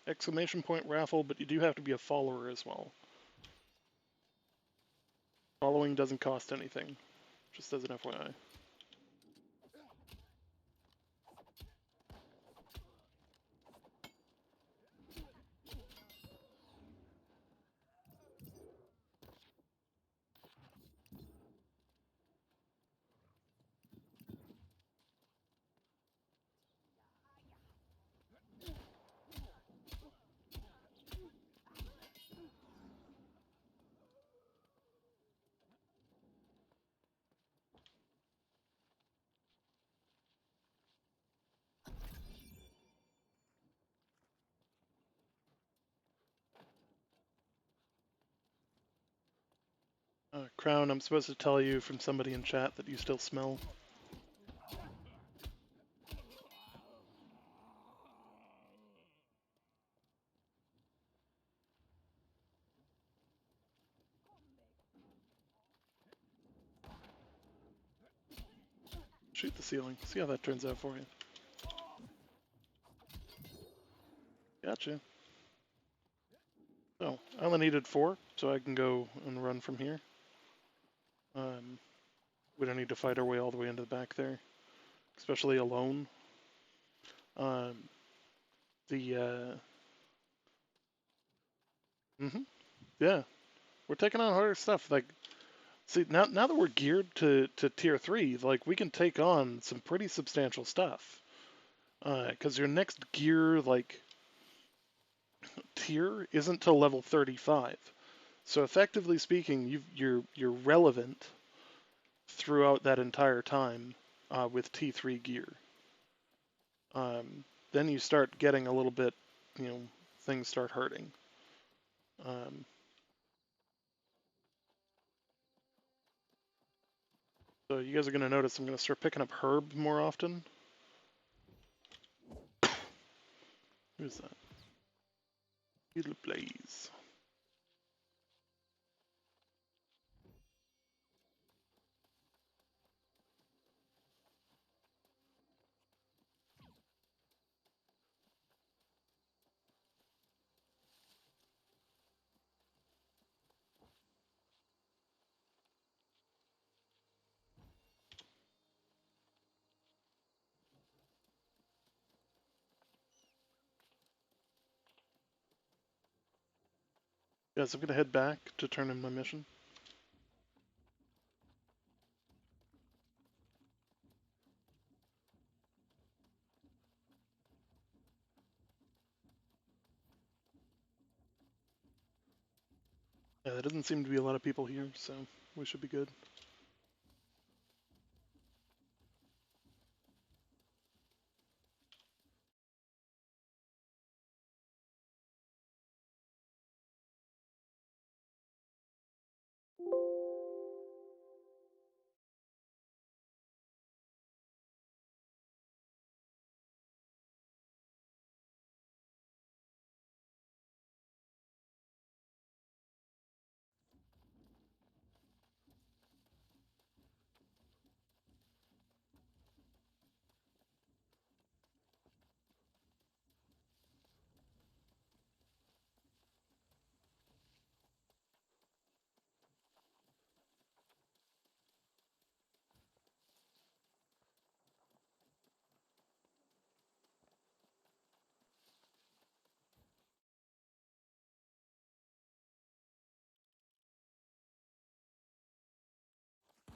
Exclamation point raffle, but you do have to be a follower as well. Following doesn't cost anything, just as an FYI. Crown, I'm supposed to tell you from somebody in chat that you still smell. Shoot the ceiling. See how that turns out for you. Gotcha. Oh, I only needed 4, so I can go and run from here. We don't need to fight our way all the way into the back there, especially alone. The yeah, we're taking on harder stuff. Like, see, now that we're geared to tier 3, like we can take on some pretty substantial stuff. Because your next gear like tier isn't till level 35. So effectively speaking, you're relevant throughout that entire time with T3 gear. Then you start getting a little bit, things start hurting. So you guys are going to notice I'm going to start picking up herb more often. Who's that? Little Blaze. Guys, I'm going to head back to turn in my mission. Yeah, there doesn't seem to be a lot of people here, so we should be good.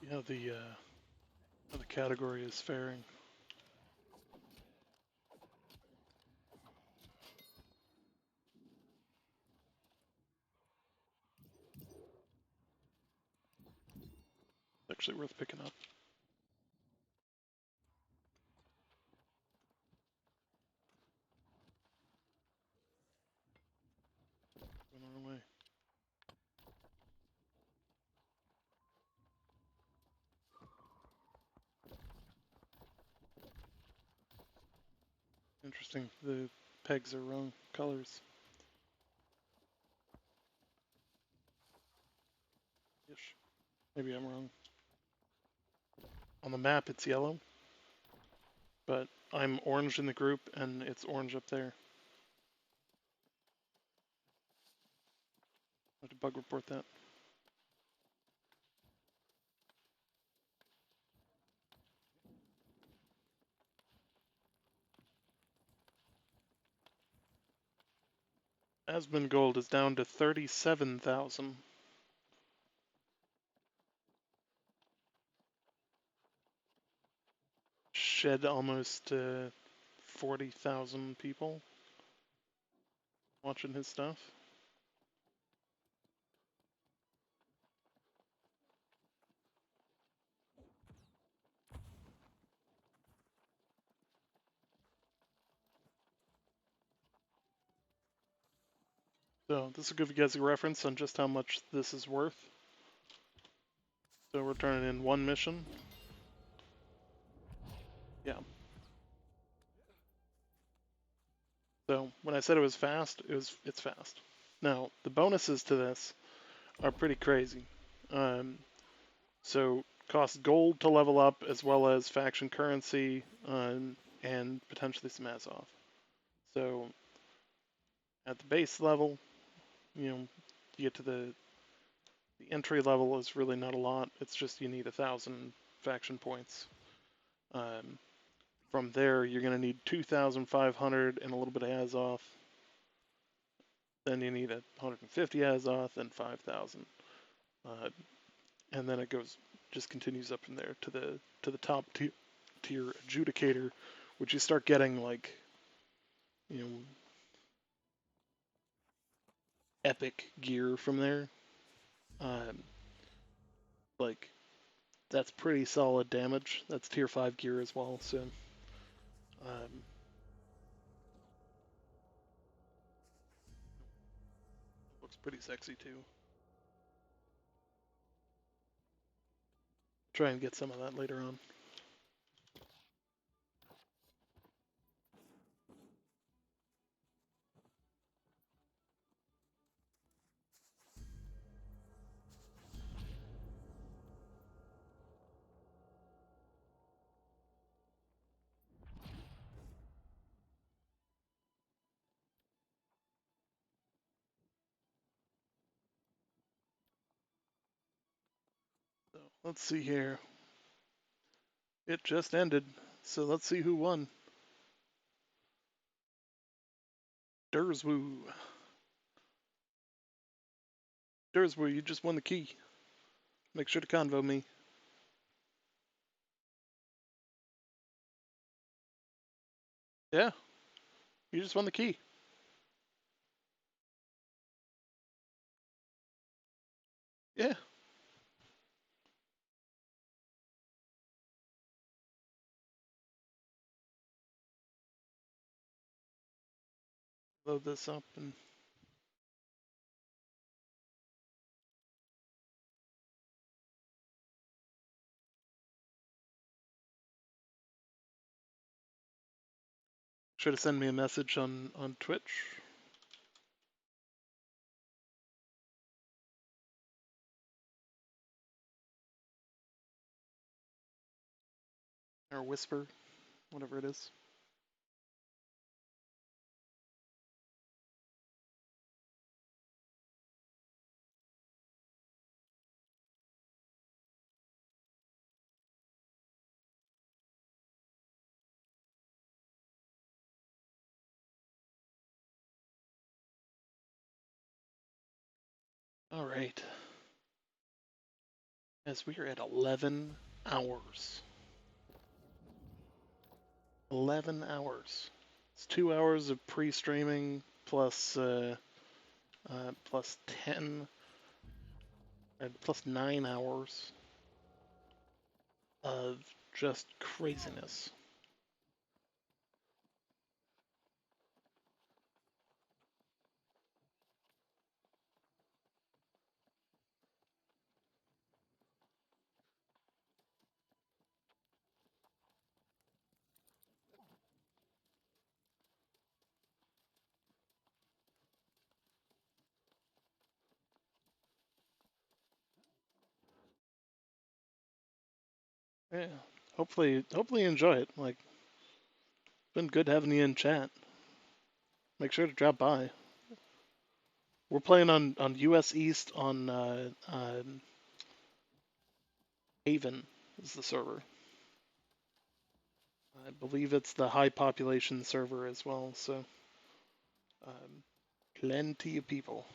how the category is faring. It's actually worth picking up. Going the wrong way. Interesting. The pegs are wrong colors. Ish. Maybe I'm wrong. On the map, it's yellow, but I'm orange in the group, and it's orange up there. I have to bug report that. Asmon Gold is down to 37,000. Shed almost 40,000 people watching his stuff. So this will give you guys a reference on just how much this is worth. So we're turning in one mission. Yeah. So when I said it was fast, it's fast. Now the bonuses to this are pretty crazy. So costs gold to level up, as well as faction currency, and potentially some Azov. So at the base level, you get to the entry level is really not a lot. It's just you need 1,000 faction points. From there, you're going to need 2,500 and a little bit of Azoth. Then you need 150 Azoth and 5,000. And then it just continues up from there to the top tier adjudicator, which you start getting like, epic gear from there. Like that's pretty solid damage. That's tier 5 gear as well. So looks pretty sexy too. Try and get some of that later on. So let's see here. It just ended, so let's see who won. Durswoo. Durswoo, you just won the key. Make sure to convo me. Yeah, you just won the key. Yeah. Load this up and should have sent me a message on Twitch. Or whisper, whatever it is. All right. As we are at 11 hours. 11 hours. It's 2 hours of pre-streaming plus plus 10 plus 9 hours of just craziness. Yeah. Hopefully you enjoy it. Like, it's been good having you in chat. Make sure to drop by. We're playing on US East on Haven is the server. I believe it's the high population server as well, so plenty of people.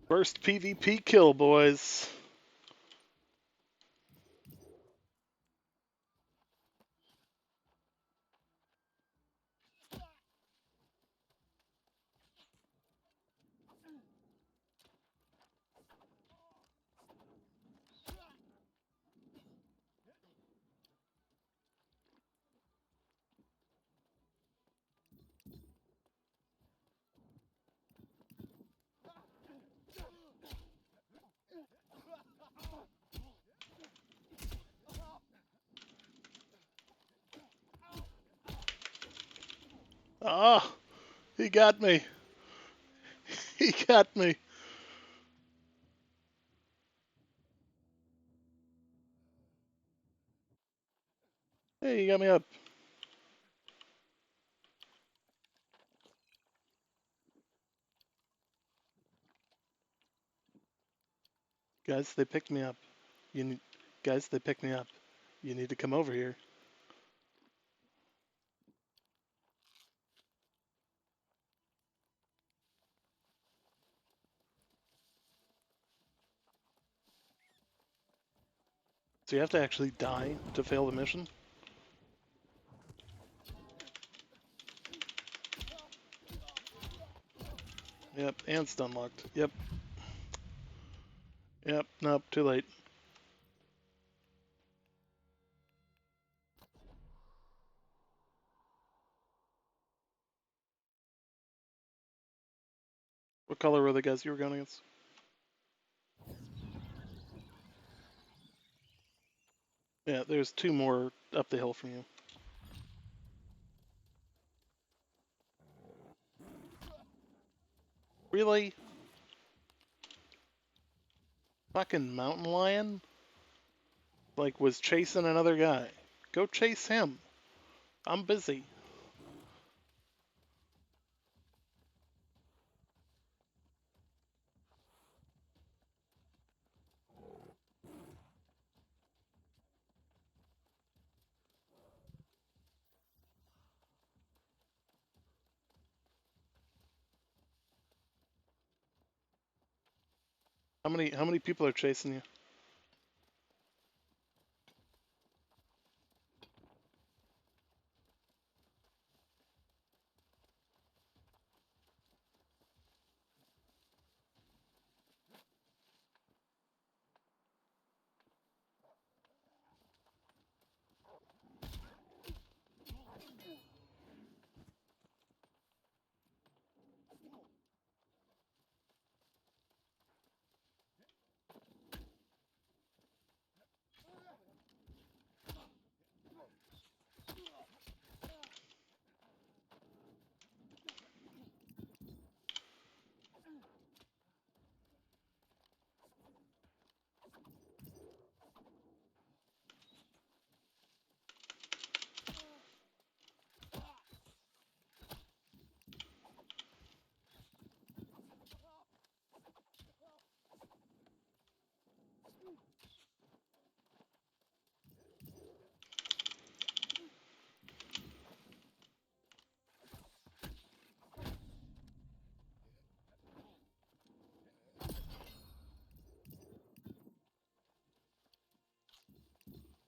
First PvP kill, boys. Ah, he got me. He got me. Hey, you got me up. Guys, they picked me up. You need, guys, they picked me up. You need to come over here. So you have to actually die to fail the mission? Yep, and stun locked. Yep. Yep, nope, too late. What color were the guys you were going against? Yeah, there's 2 more up the hill from you. Really? Fucking mountain lion? Like, was chasing another guy. Go chase him. I'm busy. How many people are chasing you?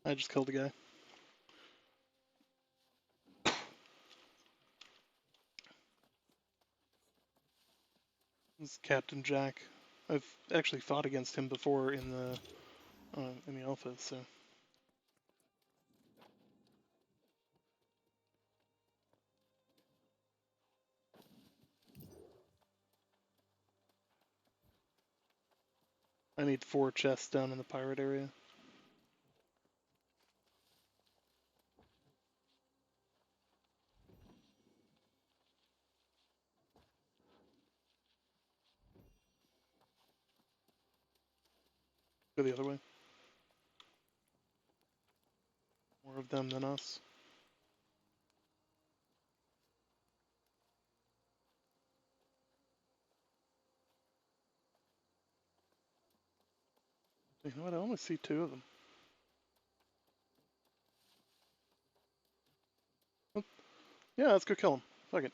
I just killed a guy. This is Captain Jack. I've actually fought against him before in the alpha, so. I need 4 chests down in the pirate area. Go the other way. More of them than us. You know what? I only see 2 of them. Oh, yeah, let's go kill them. Fuck it.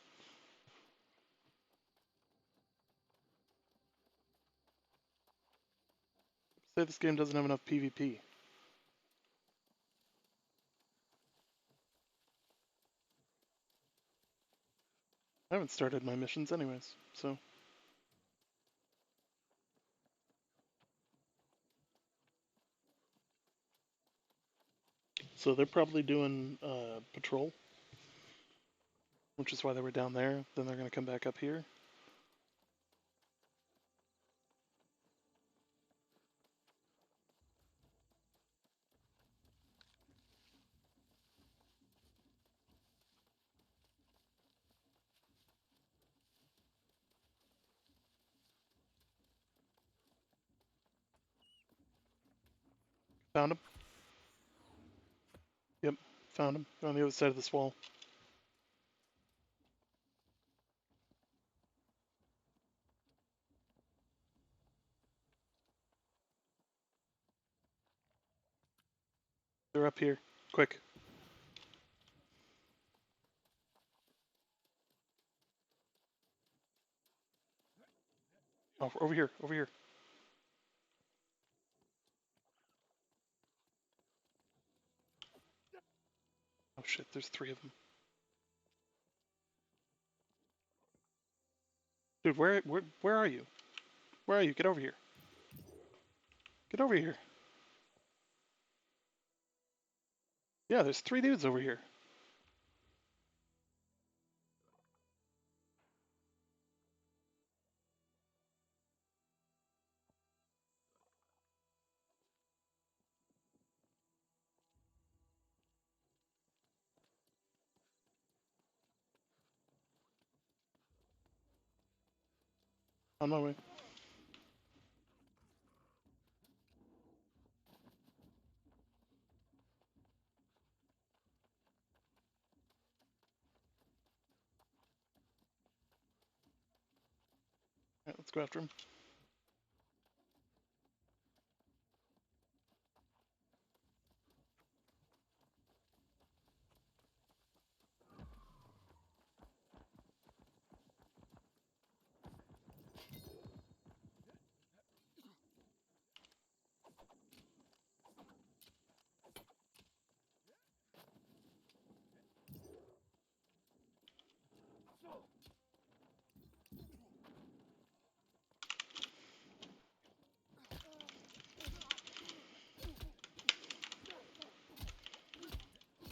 Say this game doesn't have enough PvP. I haven't started my missions anyways, so. So they're probably doing patrol, which is why they were down there. Then they're going to come back up here. Found him. Yep, found him. They're on the other side of this wall. They're up here. Quick. Oh, over here, over here. Oh shit, there's 3 of them. Dude, where are you? Where are you? Get over here. Get over here. Yeah, there's 3 dudes over here. On my way. Alright, let's go after him.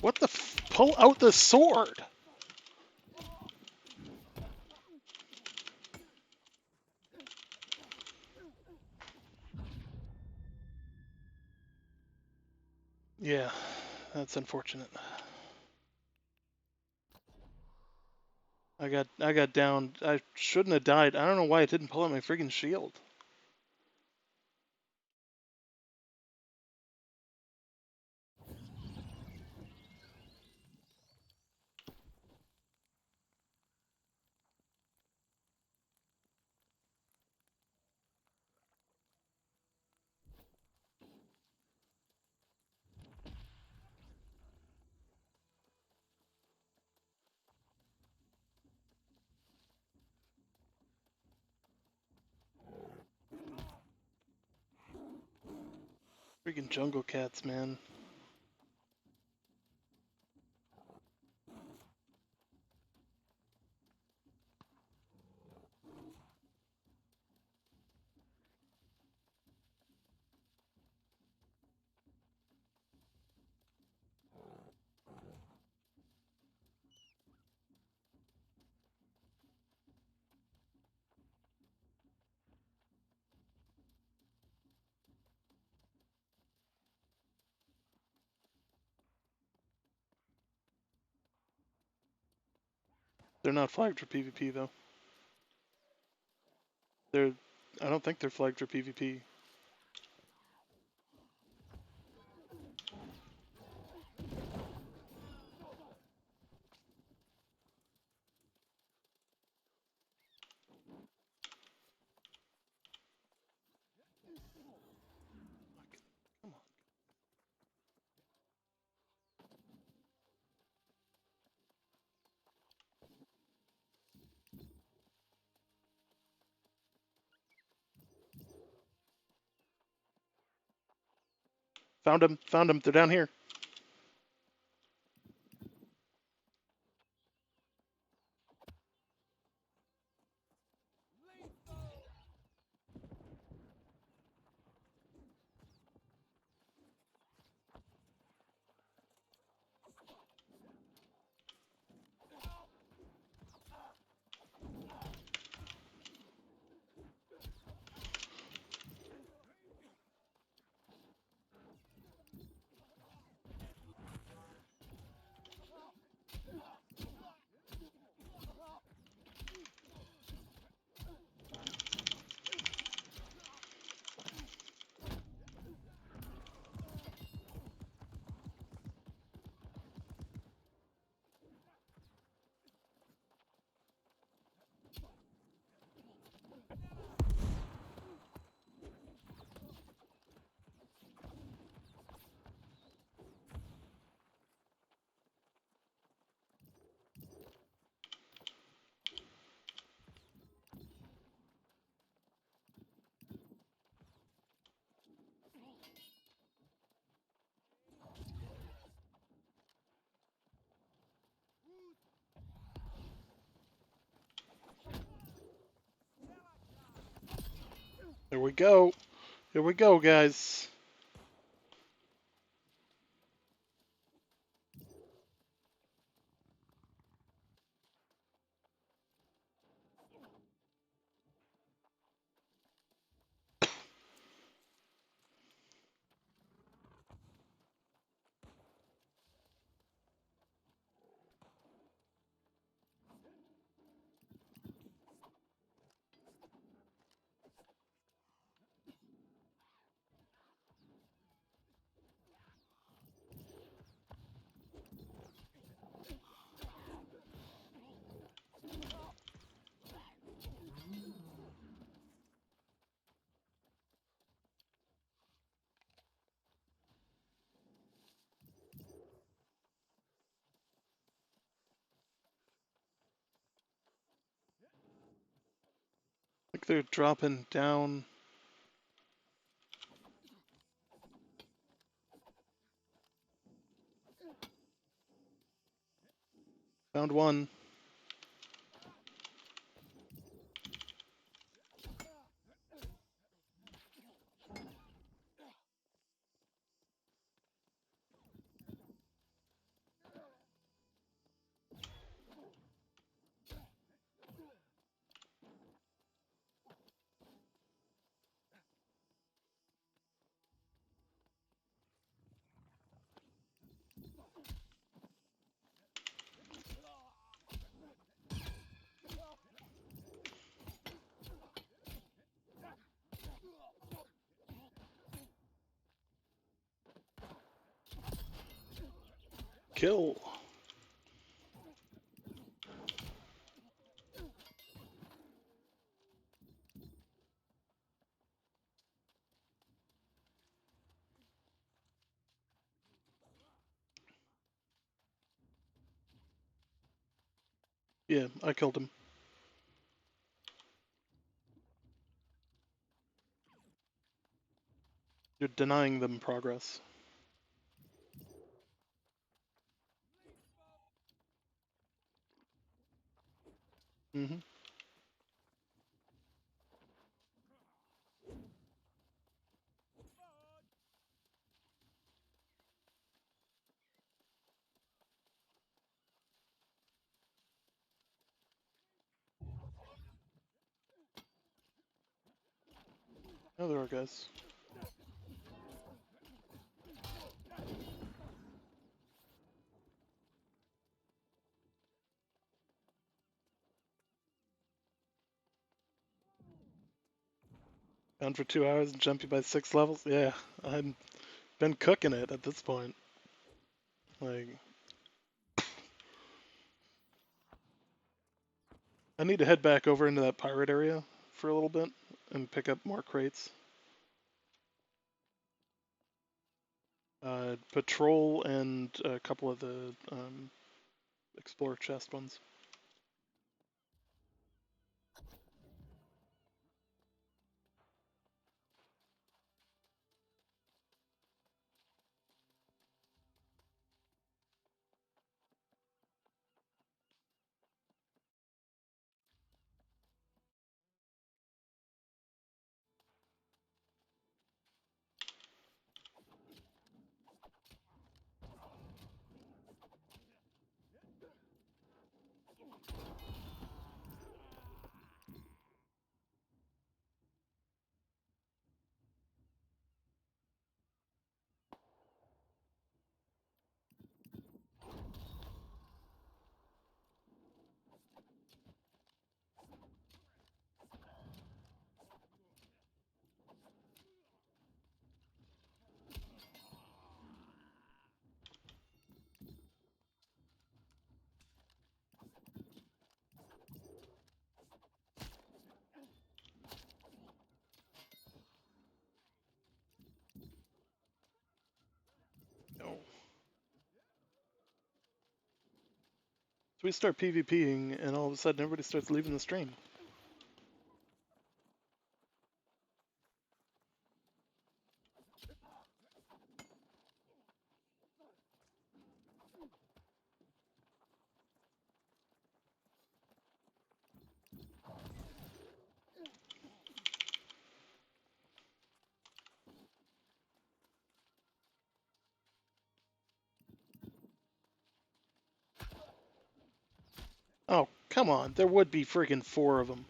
What the pull out the sword! Yeah, that's unfortunate. I got down. I shouldn't have died. I don't know why it didn't pull out my friggin' shield. Friggin' jungle cats, man. They're not flagged for PvP though. I don't think they're flagged for PvP. Come on. Found them. Found them. They're down here. There we go. Here we go, guys. I think they're dropping down. Found one. Kill. Yeah, I killed him. You're denying them progress. Mm-hmm. Oh, there are guys. Bound for 2 hours and jump you by 6 levels? Yeah, I've been cooking it at this point. Like, I need to head back over into that pirate area for a little bit and pick up more crates. Patrol and a couple of the Explorer chest ones. No. So we start PvPing, and all of a sudden everybody starts leaving the stream. Oh, come on. There would be friggin' 4 of them.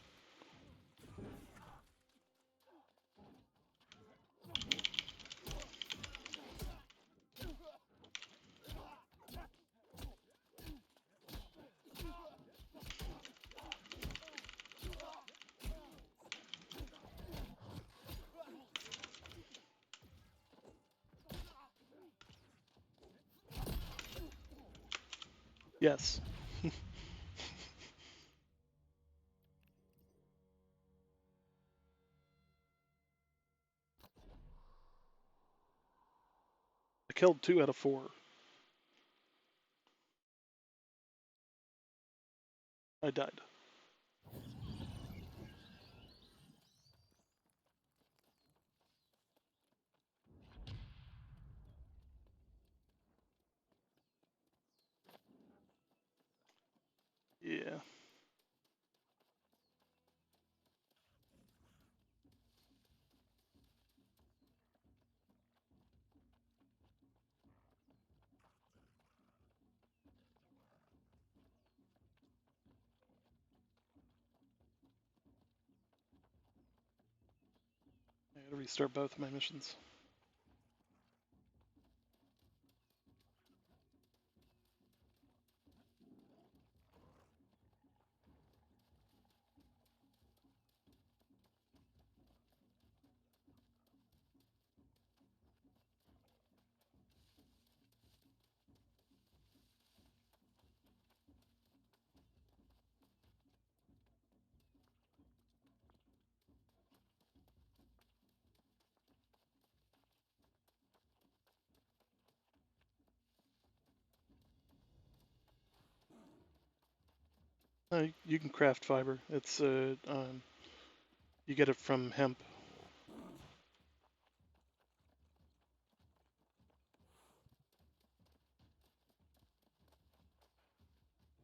Yes. I killed 2 out of 4. I died. Yeah. I gotta restart both of my missions. You can craft fiber. It's you get it from hemp.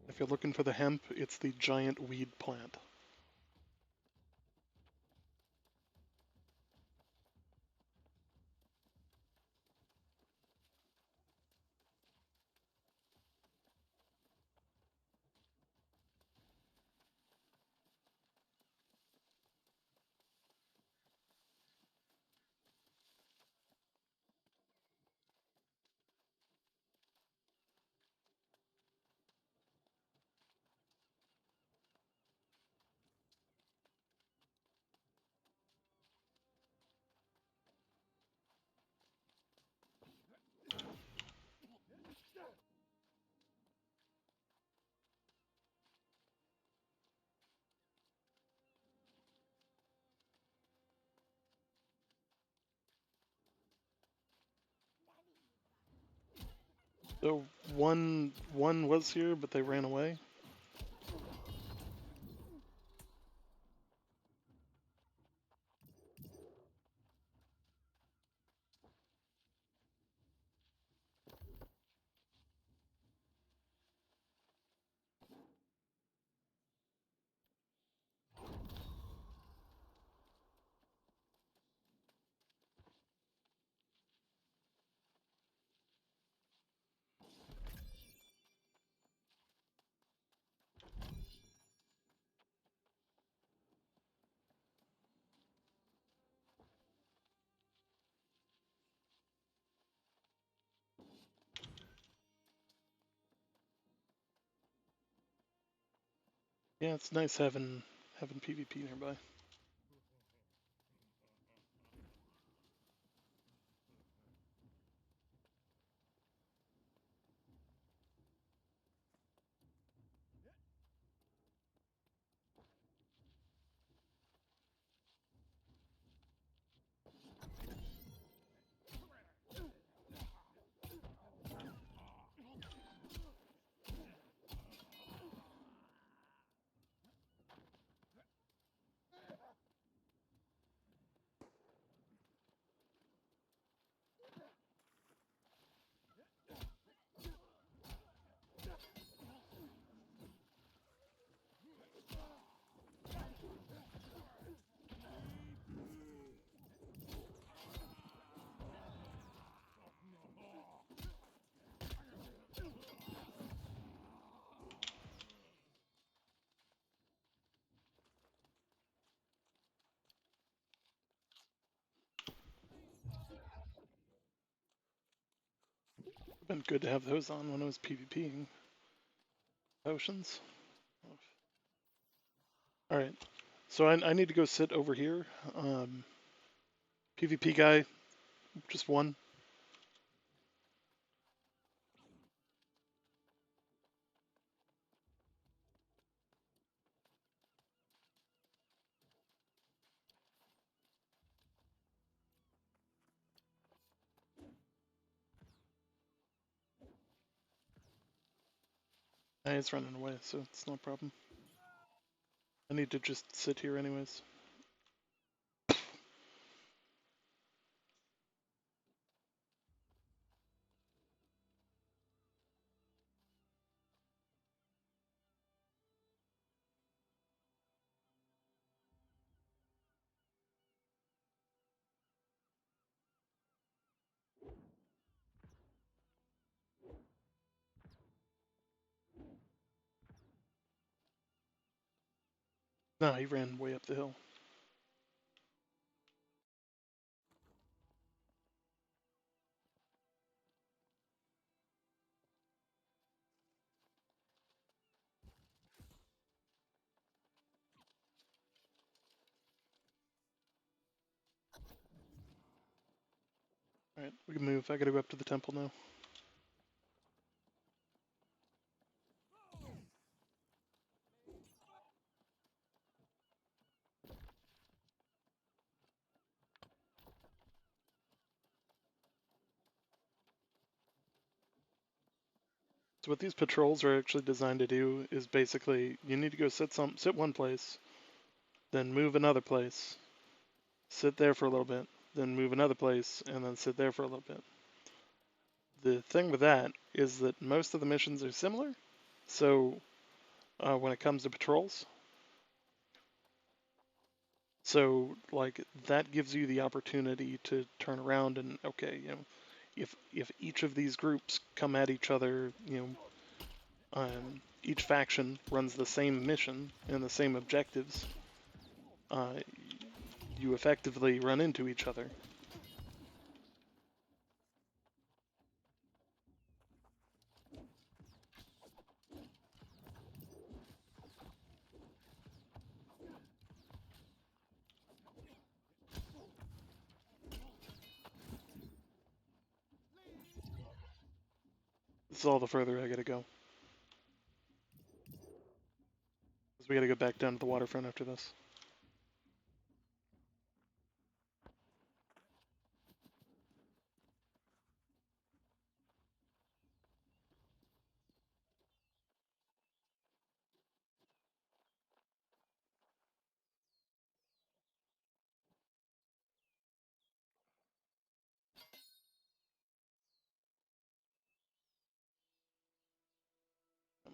If you're looking for the hemp, it's the giant weed plant. So one was here, but they ran away. Yeah, it's nice having PvP nearby. Been good to have those on when I was PvPing. Potions. All right. So I need to go sit over here. PvP guy, just one. It's running away, so it's no problem. I need to just sit here anyways. No, he ran way up the hill. All right, we can move. I gotta go up to the temple now. So what these patrols are actually designed to do is basically you need to go sit one place, then move another place, sit there for a little bit, then move another place, and then sit there for a little bit. The thing with that is that most of the missions are similar. So when it comes to patrols, so like that gives you the opportunity to turn around and okay, if each of these groups come at each other, each faction runs the same mission and the same objectives, uh, you effectively run into each other. This is all the further I gotta go. Because we gotta go back down to the waterfront after this.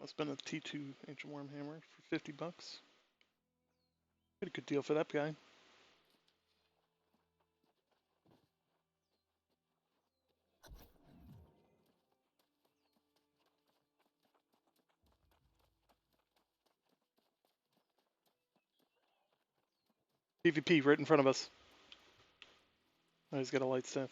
I'll spend a T2 Ancient Worm Hammer for $50. Get a good deal for that guy. PvP right in front of us. Oh, he's got a light staff.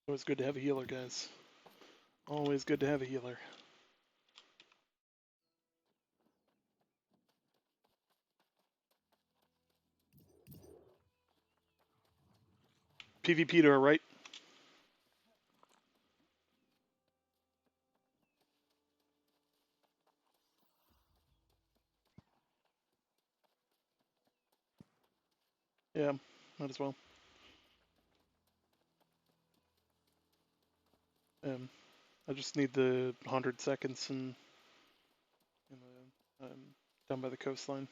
Always good to have a healer, guys. Always good to have a healer. PvP to our right. Yeah, might as well. I just need the 100 seconds and down by the coastline.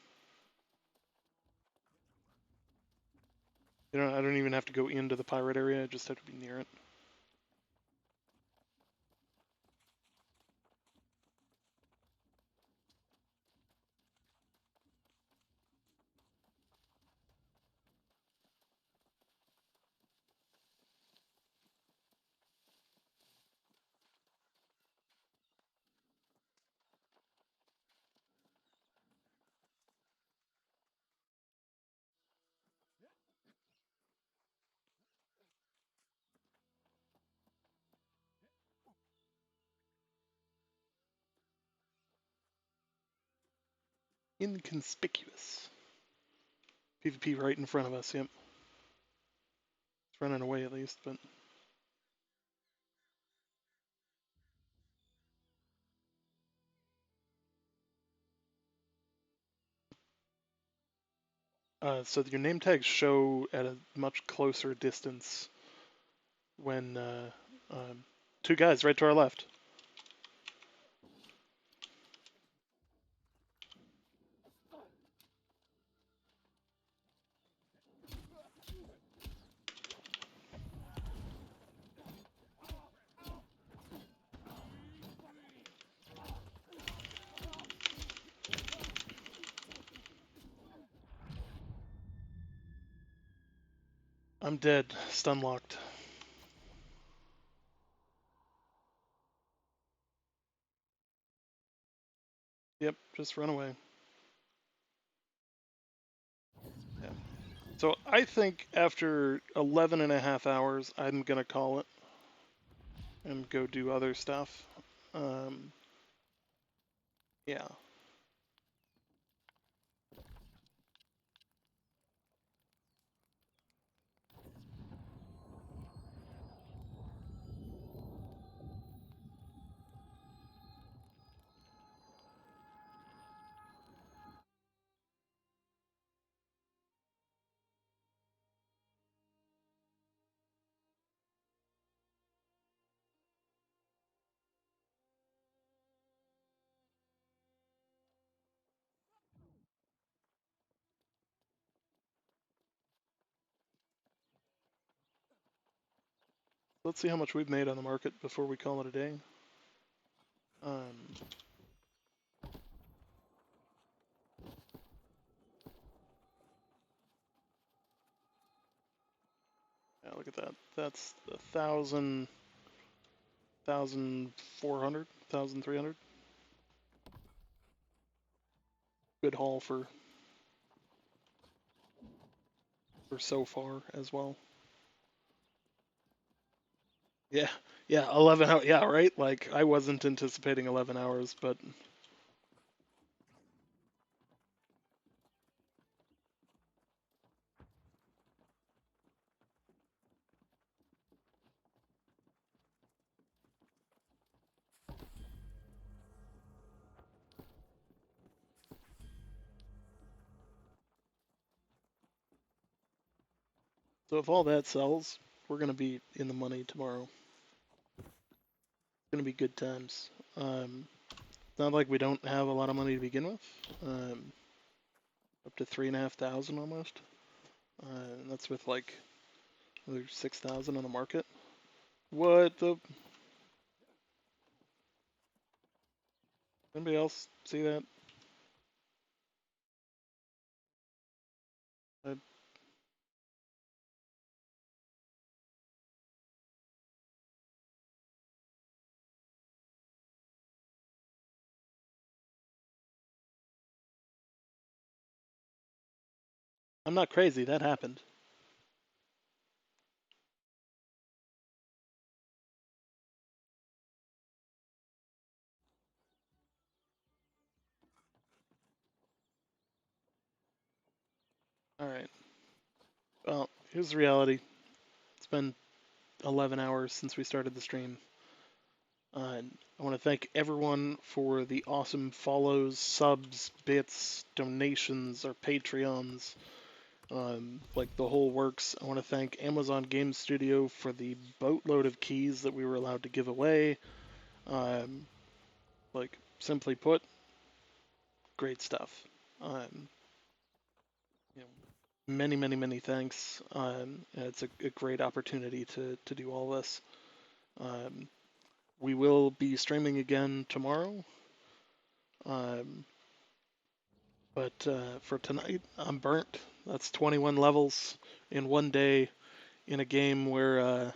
You know, I don't even have to go into the pirate area. I just have to be near it. Inconspicuous. PvP right in front of us, yep. It's running away at least, but... so your name tags show at a much closer distance when two guys right to our left. I'm dead. Stun locked. Yep, just run away. Yeah. So I think after 11 and a half hours, I'm gonna call it and go do other stuff. Yeah. Let's see how much we've made on the market before we call it a day. Yeah, look at that. That's 1,000, 1,400, 1,300. Good haul for so far as well. Yeah, yeah, 11 hours. Yeah, right. Like I wasn't anticipating 11 hours, but So if all that sells, we're gonna be in the money tomorrow. It's gonna be good times. It's not like we don't have a lot of money to begin with. Up to 3,500 almost. And that's with like another 6,000 on the market. What the? Anybody else see that? I, I'm not crazy. That happened. All right. Well, here's the reality. It's been 11 hours since we started the stream. I want to thank everyone for the awesome follows, subs, bits, donations, or Patreons. Like the whole works. I want to thank Amazon Game Studio for the boatload of keys that we were allowed to give away. Like, simply put, great stuff. Um, you know, many, many, many thanks. It's a great opportunity to do all this. We will be streaming again tomorrow. But for tonight, I'm burnt. That's 21 levels in one day in a game where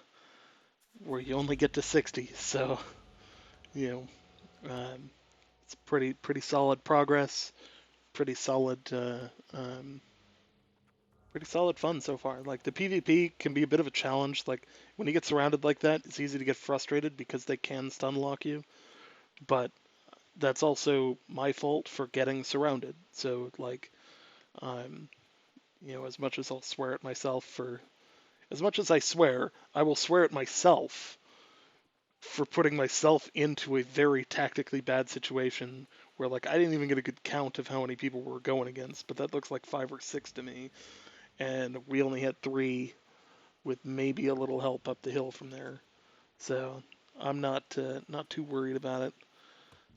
you only get to 60. So you it's pretty solid progress. Pretty solid pretty solid fun so far. Like the PvP can be a bit of a challenge. Like when you get surrounded like that, it's easy to get frustrated because they can stun lock you. But that's also my fault for getting surrounded. So like, um, as much as I'll swear at myself for, as much as I swear, I will swear at myself for putting myself into a very tactically bad situation where like I didn't even get a good count of how many people we're going against, but that looks like 5 or 6 to me, and we only had 3 with maybe a little help up the hill from there. So I'm not too worried about it.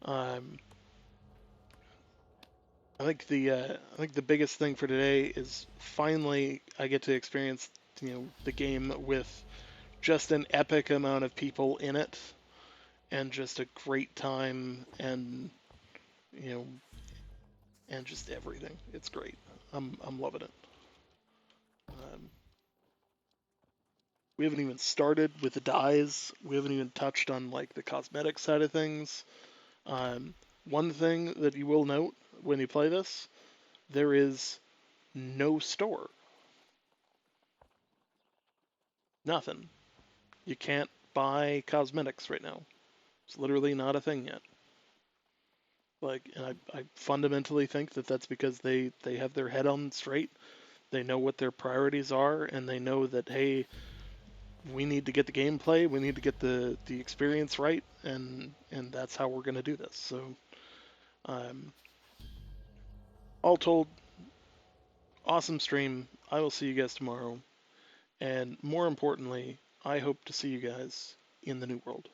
Um, I think the biggest thing for today is finally I get to experience the game with just an epic amount of people in it and just a great time you know and just everything. It's great. I'm loving it. Um, we haven't even started with the dyes. We haven't even touched on like the cosmetic side of things. Um, One thing that you will note when you play this, there is no store. Nothing. You can't buy cosmetics right now. It's literally not a thing yet. Like, and I fundamentally think that that's because they have their head on straight. They know what their priorities are, and they know that hey, we need to get the gameplay, we need to get the experience right, and that's how we're gonna do this. So, um, all told, awesome stream. I will see you guys tomorrow, and more importantly, I hope to see you guys in the new world.